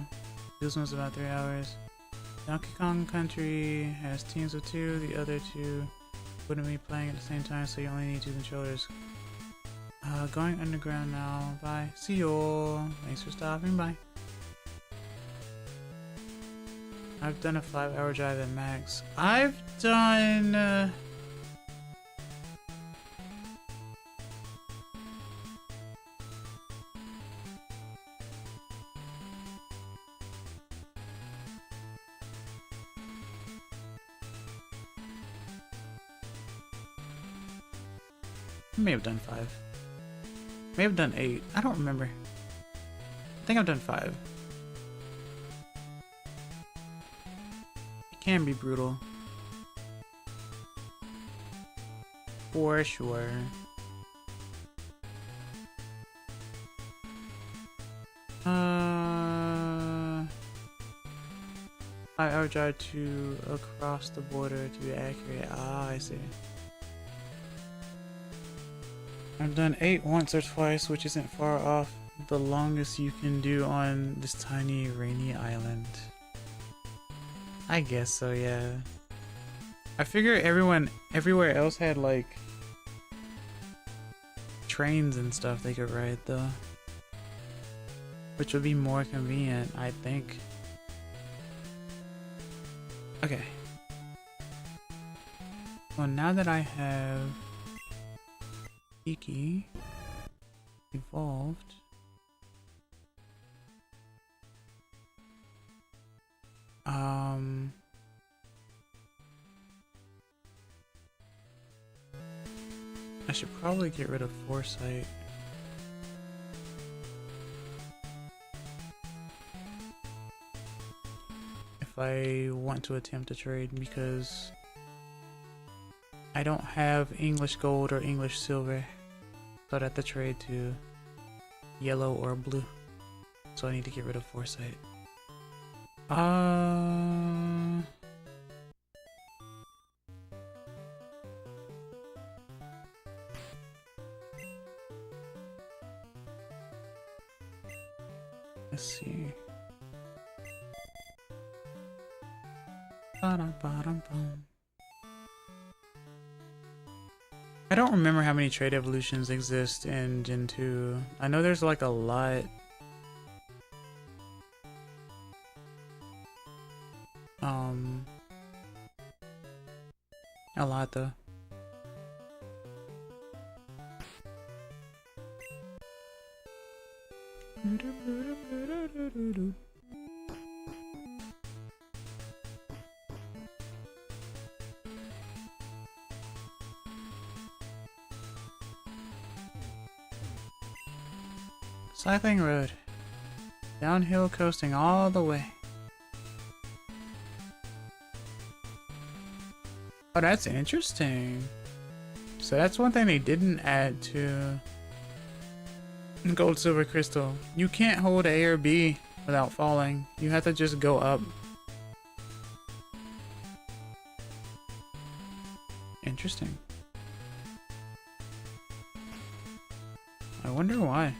this one's about 3 hours. Donkey Kong Country has teams of 2, the other 2 wouldn't be playing at the same time, so you only need 2 controllers. Going underground now. Bye. See you all. Thanks for stopping by. I've done a 5-hour drive at max. I've done... I may have done 5. May have done 8. I don't remember. I think I've done 5. It can be brutal. For sure. I would drive to across the border to be accurate. Ah, I see. I've done 8 once or twice, which isn't far off the longest you can do on this tiny rainy island. I guess so, yeah. I figure everyone everywhere else had like trains and stuff they could ride though. Which would be more convenient, I think. Okay. Well, now that I have Iki evolved, I should probably get rid of Foresight. If I want to attempt a trade, because I don't have English Gold or English Silver. So I'd have to trade to yellow or blue. So I need to get rid of Foresight. Let's see. Ba-dum-ba-dum-bum. I don't remember how many trade evolutions exist in Gen 2. I know there's like a lot. A lot though. Cycling road. Downhill coasting all the way. Oh, that's interesting. So that's one thing they didn't add to Gold, Silver, Crystal. You can't hold A or B without falling. You have to just go up. Interesting. I wonder why.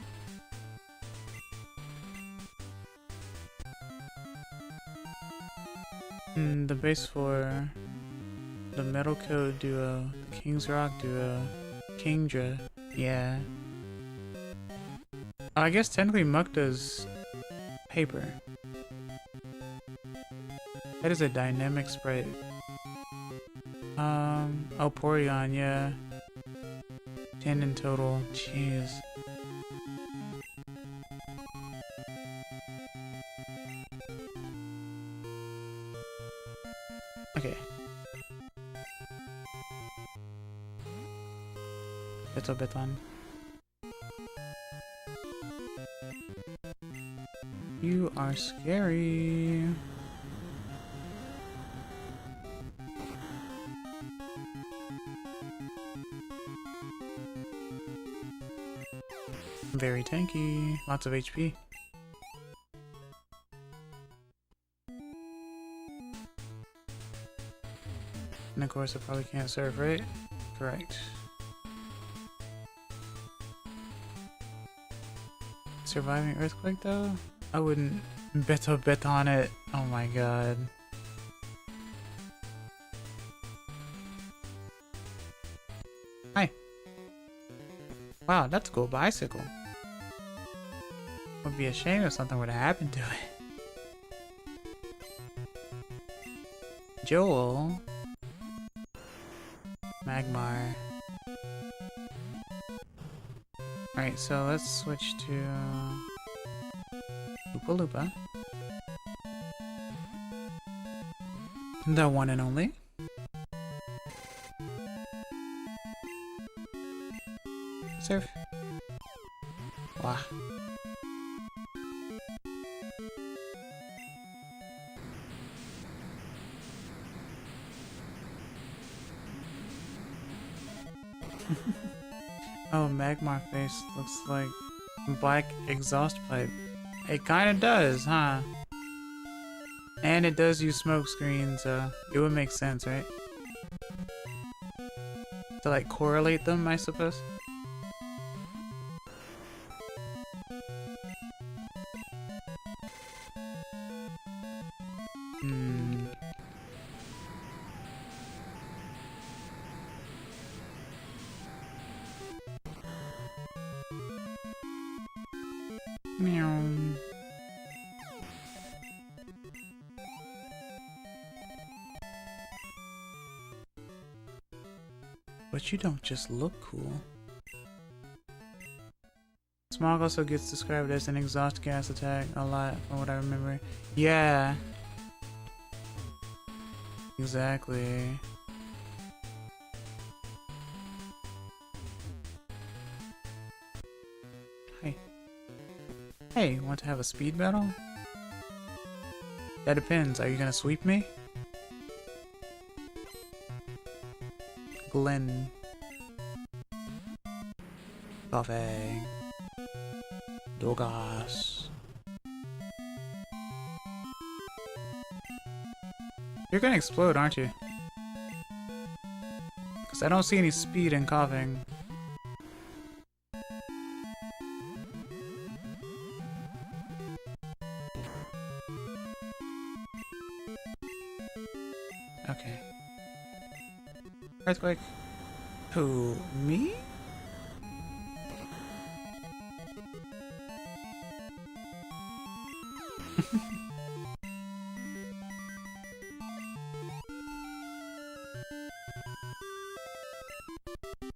The base 4, the Metal Coat duo, the King's Rock duo, Kingdra, yeah. I guess technically Muck does paper. That is a dynamic sprite. Oh, Porygon, yeah. 10 in total, jeez. Okay. Beton. You are scary. Very tanky. Lots of HP. And of course I probably can't surf, right? Correct. Surviving earthquake though? I wouldn't bet on it. Oh my god. Hi. Wow, that's a cool bicycle. Would be a shame if something were to happen to it. Joel. Magmar. Alright, so let's switch to Oopa Loopa. The one and only. Surf. Wow. Oh, Magmar face looks like black exhaust pipe. It kinda does, huh? And it does use smoke screens, so it would make sense, right? To like correlate them, I suppose. Meow. But you don't just look cool. Smog also gets described as an exhaust gas attack a lot, from what I remember. Yeah. Exactly. Hi. Hey, want to have a speed battle? That depends. Are you gonna sweep me? Glenn. Coffee. Dogas. You're gonna explode, aren't you? Because I don't see any speed in coughing. Okay. Earthquake. Who? Me?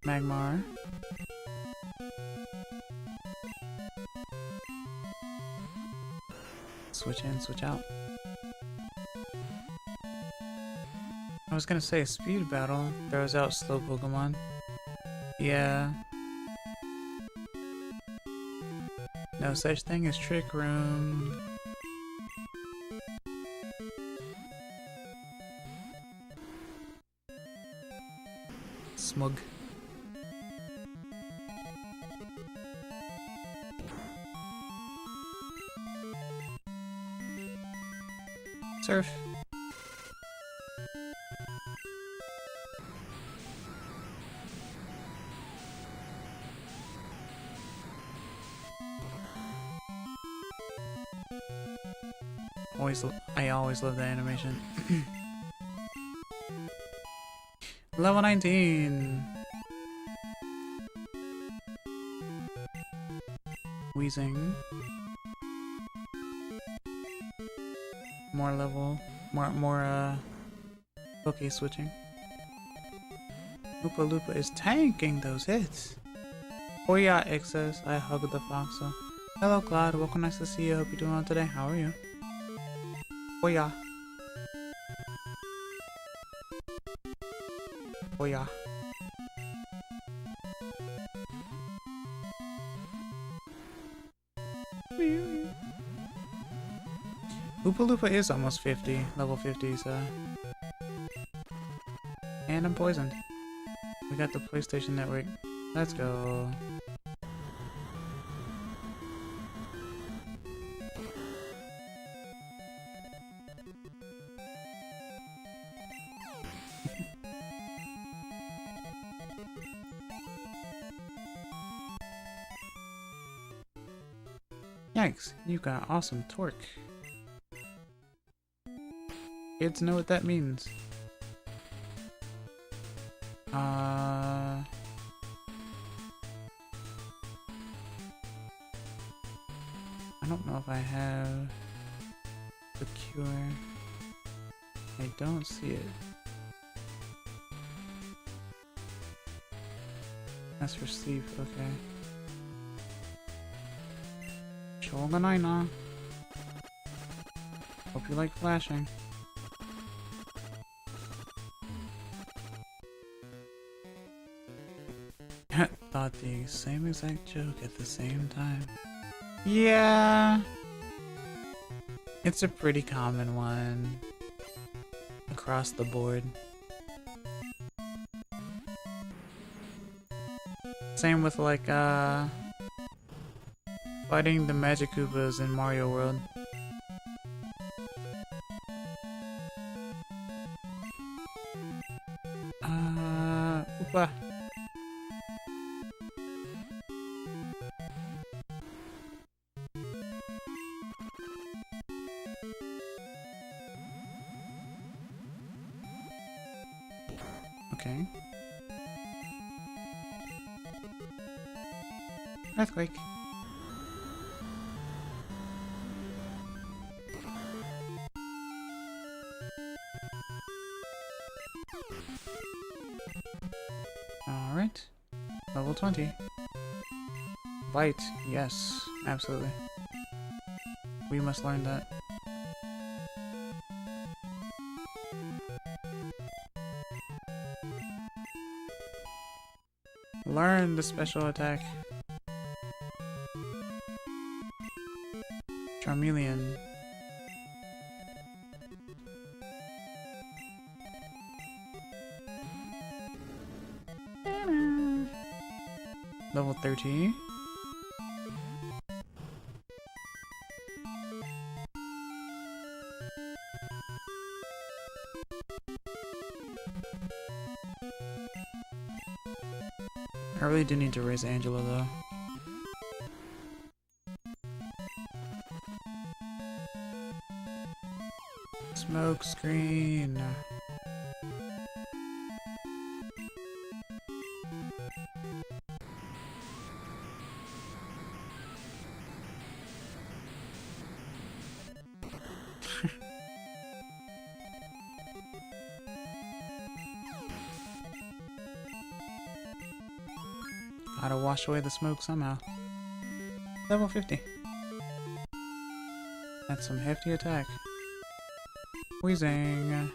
Magmar. Switch in, switch out. I was gonna say speed battle throws out slow Pokemon. Yeah. No such thing as Trick Room. Smug. Surf. I always love that animation. Level 19. Wheezing. More okay switching. Lupa Lupa is tanking those hits. Oh yeah, excess. I hug the foxel. Hello Cloud, welcome, nice to see you. Hope you're doing well today. How are you? Oh yeah. Oh yeah. Lupa Lupa is almost 50, level 50, so. And I'm poisoned. We got the PlayStation Network. Let's go. Yikes, you've got awesome torque. Kids know what that means. I don't know if I have the cure. I don't see it. That's for sleep, okay. Shogunai. Hope you like flashing. Thought the same exact joke at the same time. Yeah. It's a pretty common one. Across the board. Same with like, fighting the Magic Koopas in Mario World. Oopa. Okay. Earthquake. Alright. Level 20. Bite. Yes, absolutely. We must learn that. Learn the special attack. Charmeleon. Level 30. I really do need to raise Angela though. Smoke screen. Gotta wash away the smoke somehow. Level 50. That's some hefty attack. Wheezing.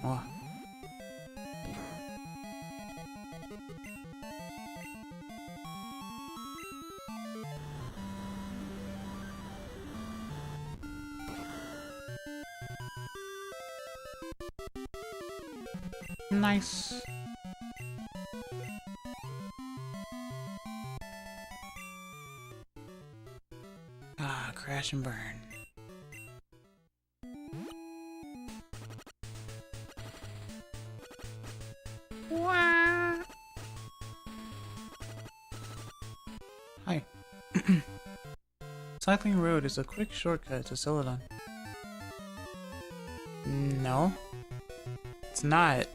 Oh. Nice. Ah, crash and burn. Wah! Hi. Cycling road is a quick shortcut to Celadon. No. It's not.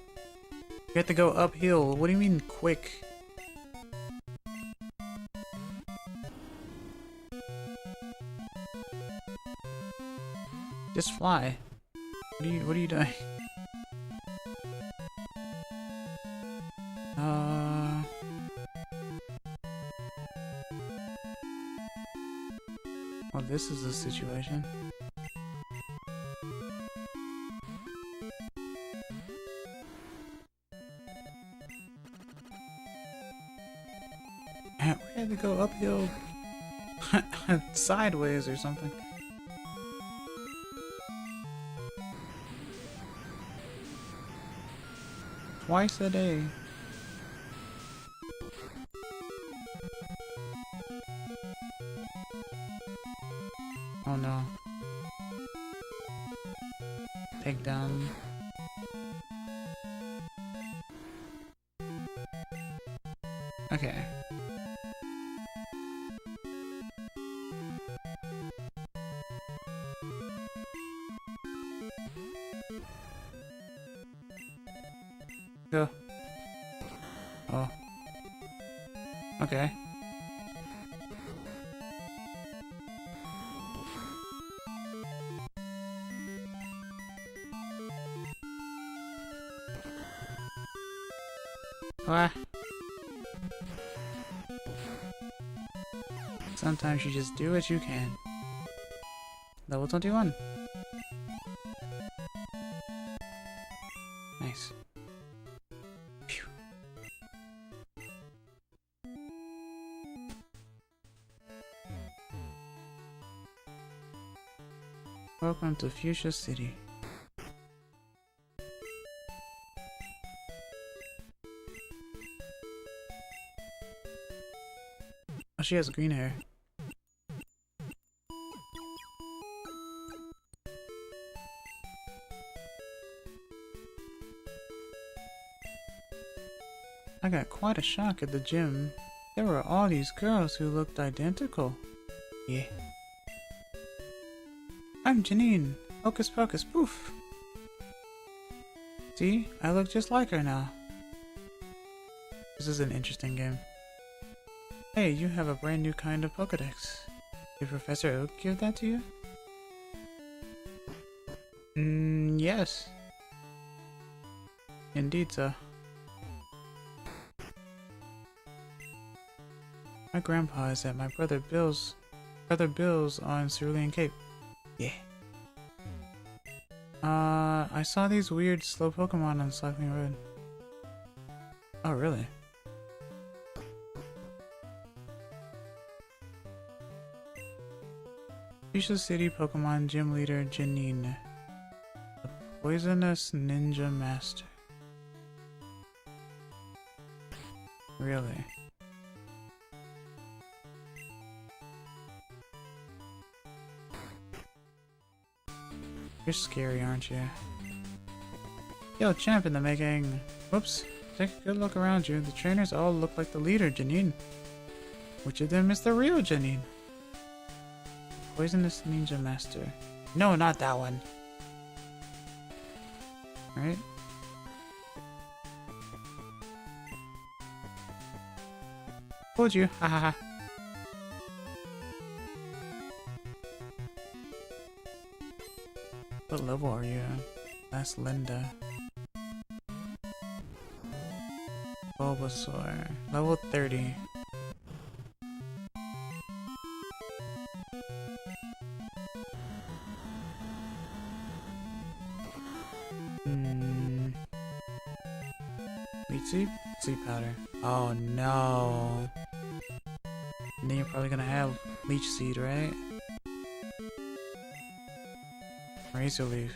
You have to go uphill. What do you mean quick? Just fly. What are you doing? Well, this is the situation. We had to go uphill sideways or something. Twice a day. Oh no. Take down. Okay. Go. Oh. Okay. Ah. Sometimes you just do what you can. Level 21. Nice. Phew. Welcome to Fuchsia City. Oh, she has green hair. I got quite a shock at the gym. There were all these girls who looked identical. Yeah. I'm Janine. Hocus pocus poof. See? I look just like her now. This is an interesting game. Hey, you have a brand new kind of Pokedex. Did Professor Oak give that to you? Yes. Indeed, sir. My grandpa is at my brother Bill's on Cerulean Cape. Yeah. I saw these weird slow Pokemon on Cycling Road. Oh, really? Fuchsia City Pokemon Gym Leader Janine. The Poisonous Ninja Master. Really? You're scary, aren't you? Yo, champ in the making. Whoops. Take a good look around you. The trainers all look like the leader, Janine. Which of them is the real Janine? Poisonous Ninja Master. No, not that one. Right? Told you. Ha ha ha. What level are you? That's Linda. Bulbasaur. Level 30. Leech Seed? Seed Powder. Oh no. And then you're probably gonna have Leech Seed, right? Razor Leaf.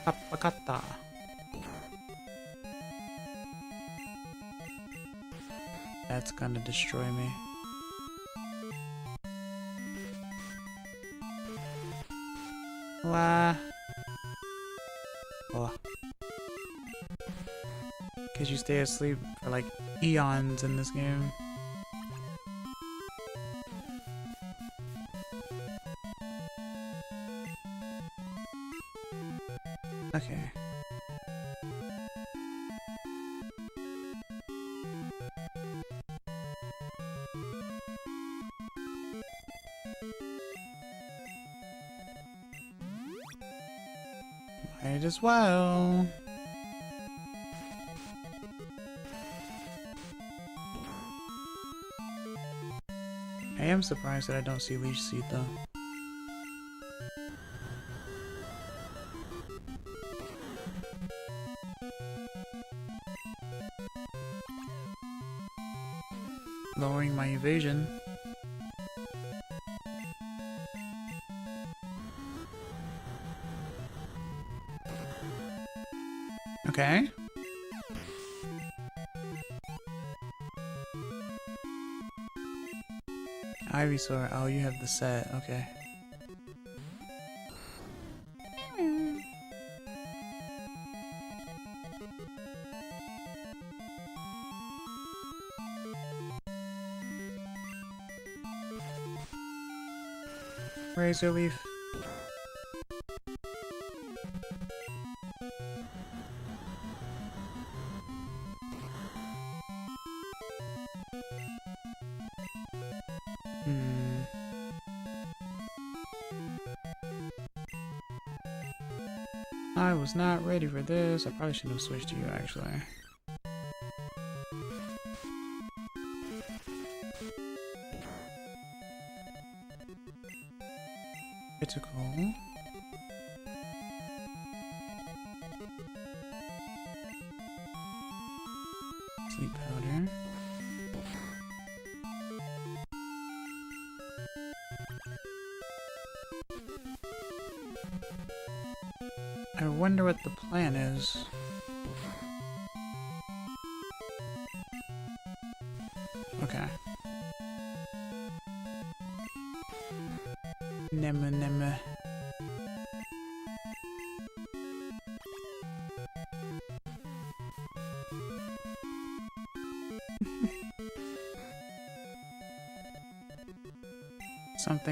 Kapakata. That's gonna destroy me. Wah. Oh. Cause you stay asleep for like eons in this game. Okay. Might as well. I am surprised that I don't see Leech Seed though. Lowering my evasion. Okay. Ivysaur. Oh, you have the set. Okay. Razor Leaf. I was not ready for this. I probably shouldn't have switched to you, actually. Critical. Sleep powder. I wonder what the plan is. Okay. Nema.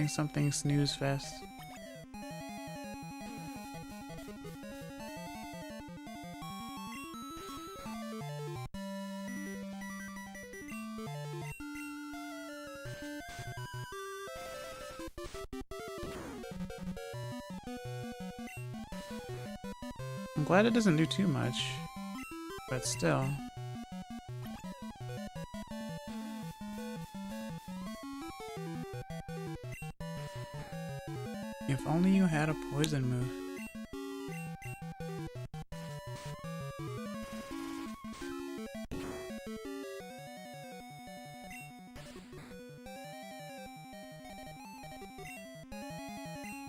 Something snooze fest. I'm glad it doesn't do too much, but still. If only you had a poison move.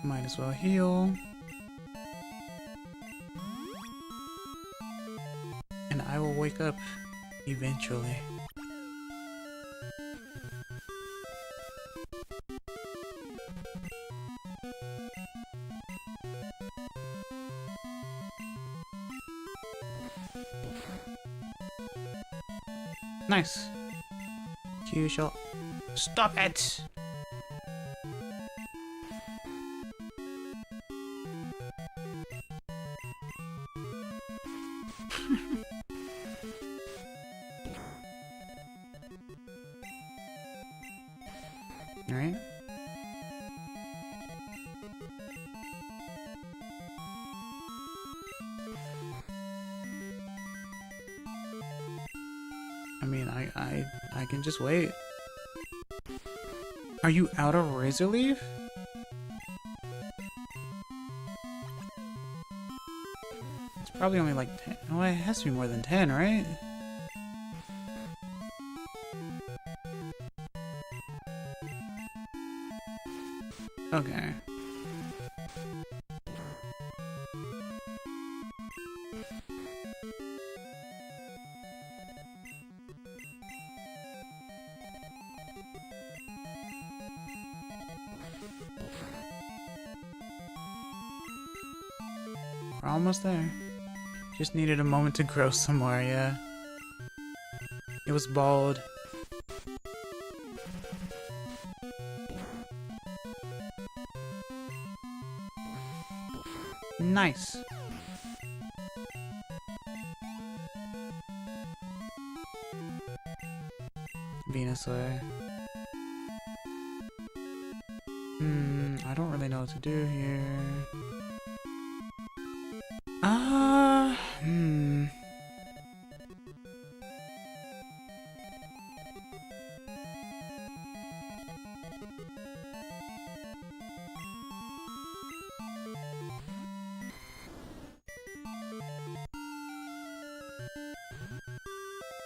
Might as well heal. And I will wake up eventually. Nice. You shall stop it. All right. I mean, I can just wait. Are you out of Razor Leaf? It's probably only like 10. Oh, it has to be more than 10, right? Okay. We're almost there. Just needed a moment to grow some more, yeah. It was bald. Nice. Venusaur. I don't really know what to do here.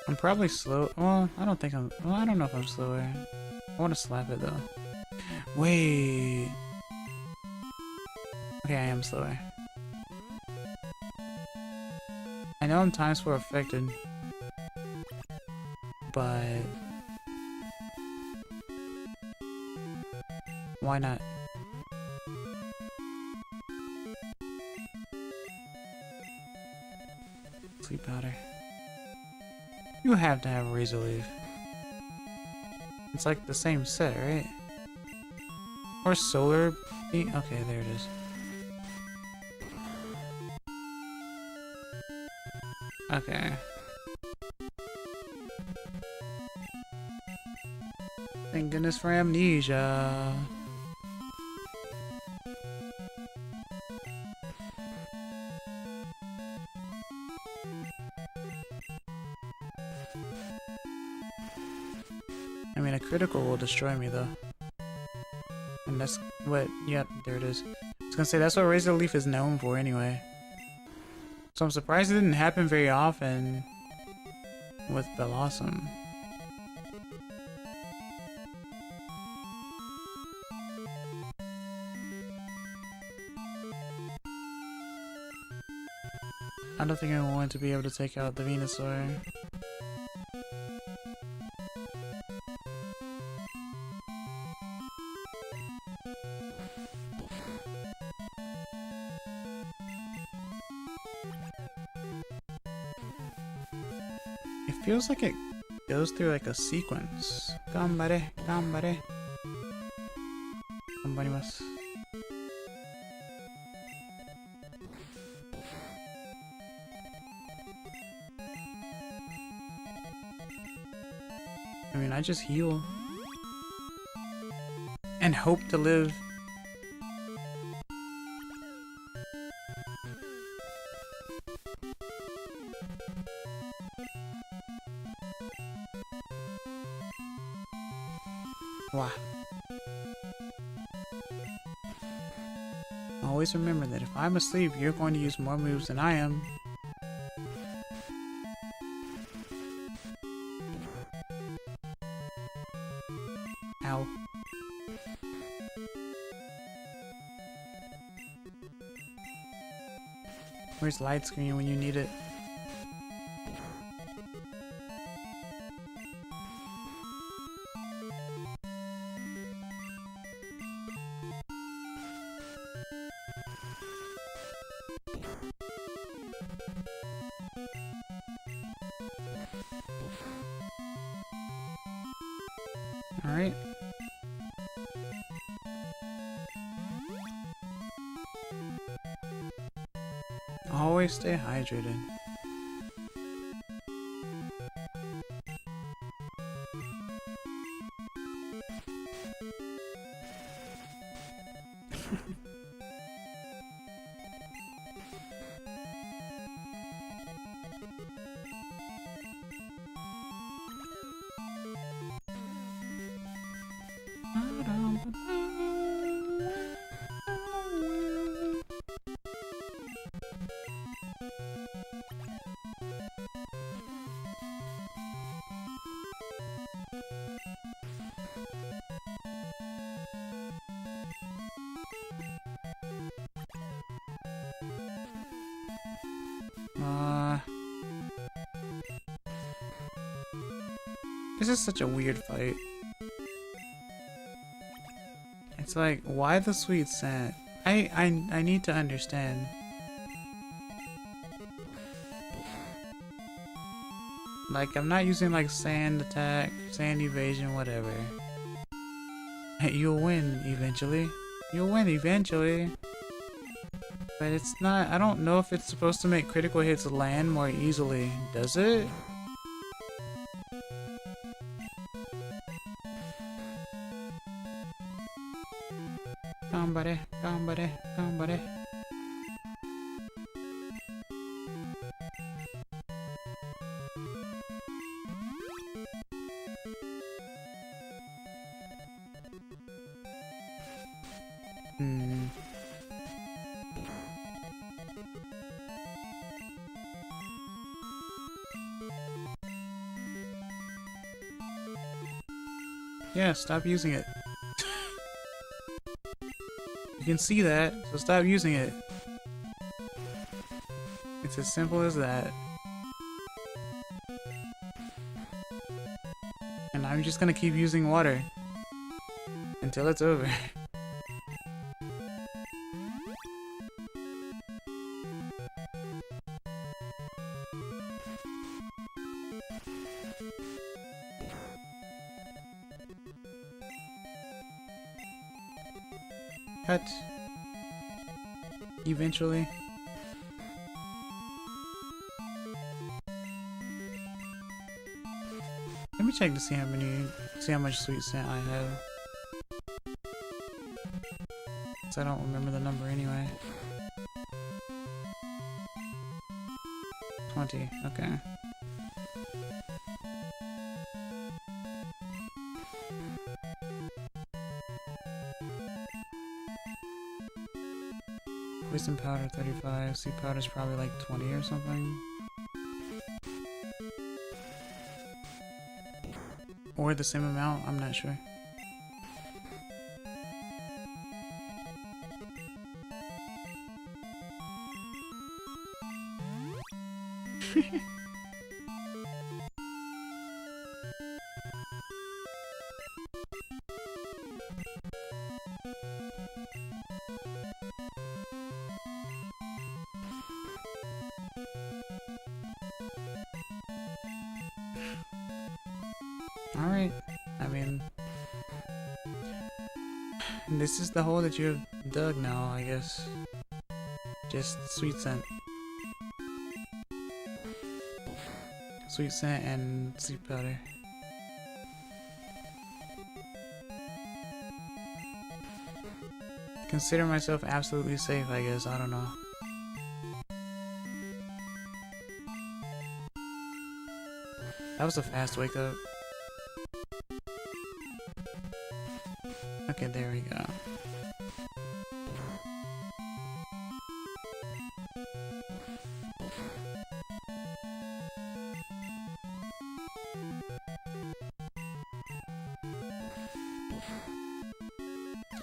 I'm probably slow. Well, I don't think I'm. Well, I don't know if I'm slower. I want to slap it though. Wait. Okay, I am slower. I know I'm times 4 affected, but why not? Sleep powder. You have to have a Razor Leaf. It's like the same set, right? Or Solar Beam? Okay, there it is. Okay. Thank goodness for amnesia. I mean, a critical will destroy me, though. And that's what... Yep, there it is. I was gonna say, that's what Razor Leaf is known for, anyway. So I'm surprised it didn't happen very often with Bellossom. I don't think I want to be able to take out the Venusaur. It feels like it goes through like a sequence. Gambare, gambare. Gambarimasu. I mean, I just heal. And hope to live. Wow. Always remember that if I'm asleep, you're going to use more moves than I am. Ow. Where's light screen when you need it? Alright. Always stay hydrated. This is such a weird fight. It's like, why the sweet scent? I need to understand. Like, I'm not using like sand attack, sand evasion, whatever. You'll win eventually. You'll win eventually. But it's not, I don't know if it's supposed to make critical hits land more easily. Does it? Come on, buddy. Come on, buddy. Come on, buddy. Yeah, stop using it. You can see that, so stop using it. It's as simple as that. And I'm just gonna keep using water until it's over. Cut. Eventually. Let me check to see how much sweet scent I have. 'Cause I don't remember the number anyway. 20, okay. Poison powder 35, seed powder's probably like 20 or something. Or the same amount, I'm not sure. Alright, I mean, this is the hole that you have dug now, I guess. Just sweet scent. Sweet scent and seed powder. Consider myself absolutely safe, I guess, I don't know. That was a fast wake up. Okay, there we go.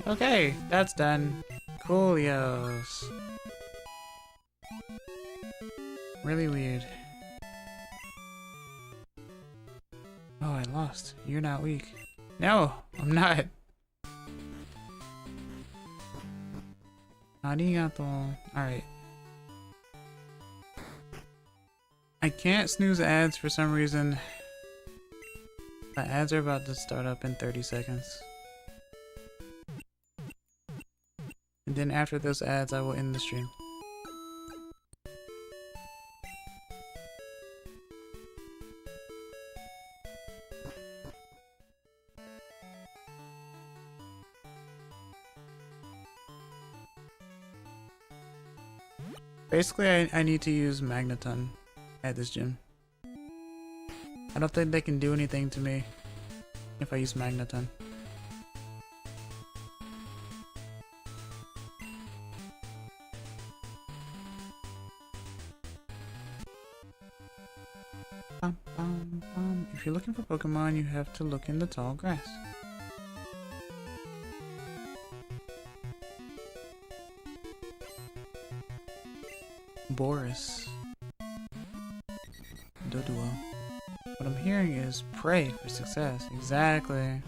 Okay, that's done. Coolios. Really weird. Oh, I lost. You're not weak. No, I'm not. Arigato. Alright. I can't snooze ads for some reason. The ads are about to start up in 30 seconds. And then after those ads, I will end the stream. Basically, I need to use Magneton at this gym. I don't think they can do anything to me if I use Magneton. If you're looking for Pokemon, you have to look in the tall grass. Boris. Doduo. What I'm hearing is pray for success. Exactly.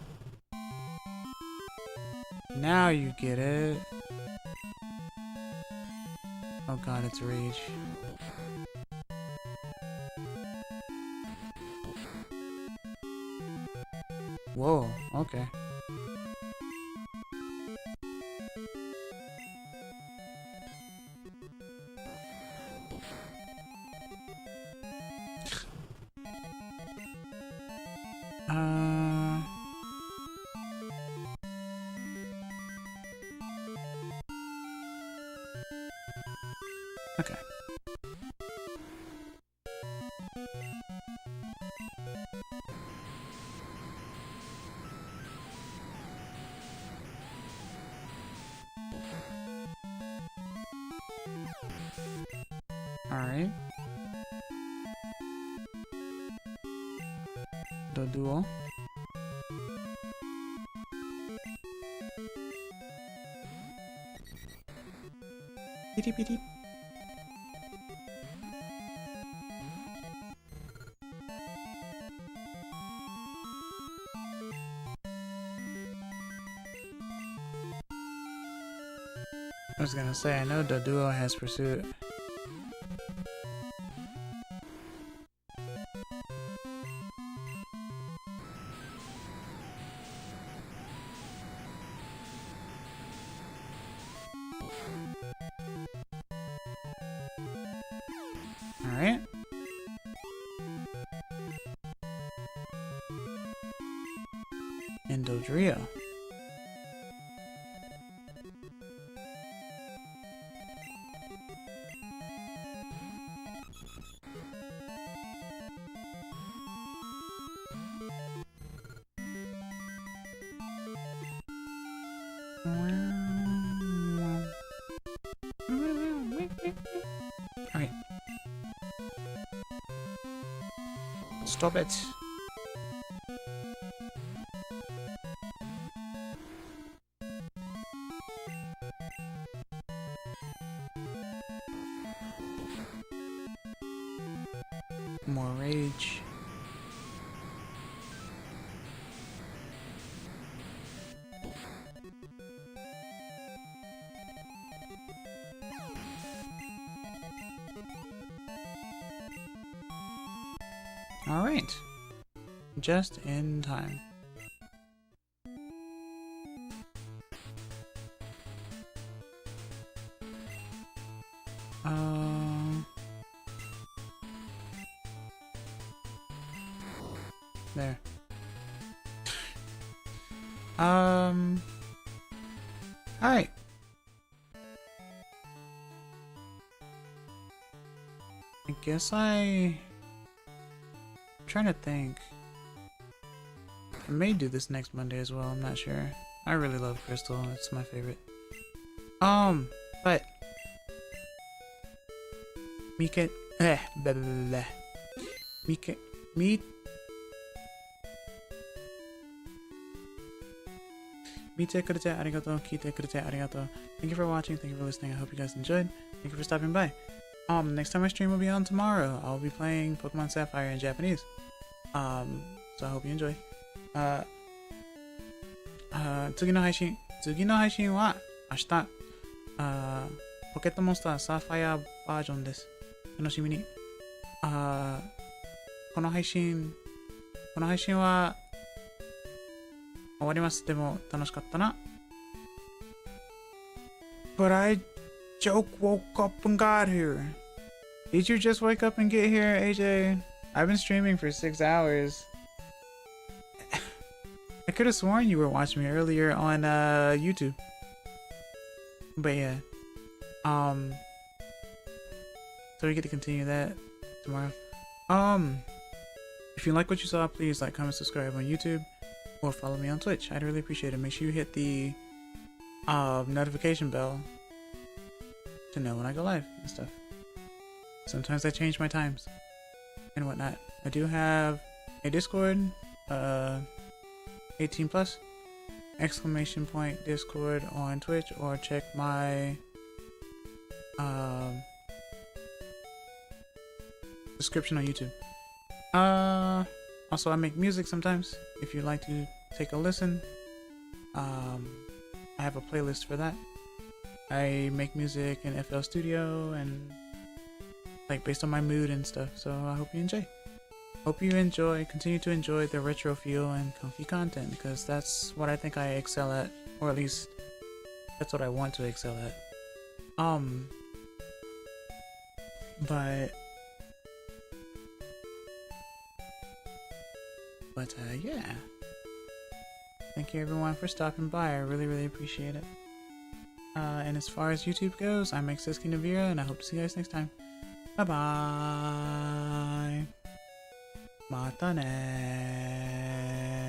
Now you get it. Oh god, it's rage. Whoa, okay. Okay. Alright. The duo. Beep beep beep. I was gonna say, I know the duo has pursuit. Alright. Endodria. Alright. Stop it. More rage. All right, just in time. There. All right. I guess I'm trying to think. I may do this next Monday as well. I'm not sure. I really love Crystal. It's my favorite. But Mika, blah, blah, blah. Mika, me. Mite kurete arigato, kite kurete arigato. Thank you for watching, thank you for listening, I hope you guys enjoyed. Thank you for stopping by. Next time I stream will be on tomorrow. I'll be playing Pokemon Sapphire in Japanese. So I hope you enjoy. 次の配信は明日、ポケットモンスターサーファイアバージョンです。楽しみに。この配信は終わります。でも楽しかったな。But I joke woke up and got here. Did you just wake up and get here, AJ? I've been streaming for 6 hours. I could have sworn you were watching me earlier on YouTube. But yeah. So we get to continue that tomorrow. If you like what you saw, please like, comment, subscribe on YouTube. Or follow me on Twitch. I'd really appreciate it. Make sure you hit the notification bell to know when I go live and stuff. Sometimes I change my times and whatnot. I do have a Discord, 18 plus, exclamation point Discord on Twitch, or check my description on YouTube. Also, I make music sometimes. If you'd like to take a listen, I have a playlist for that. I make music in FL Studio and like based on my mood and stuff. So I hope you enjoy. Hope you continue to enjoy the retro feel and comfy content, because that's what I think I excel at, or at least that's what I want to excel at. But yeah. Thank you everyone for stopping by. I really, really appreciate it. And as far as YouTube goes, I'm Kina Vira, and I hope to see you guys next time. Bye bye. Mata ne.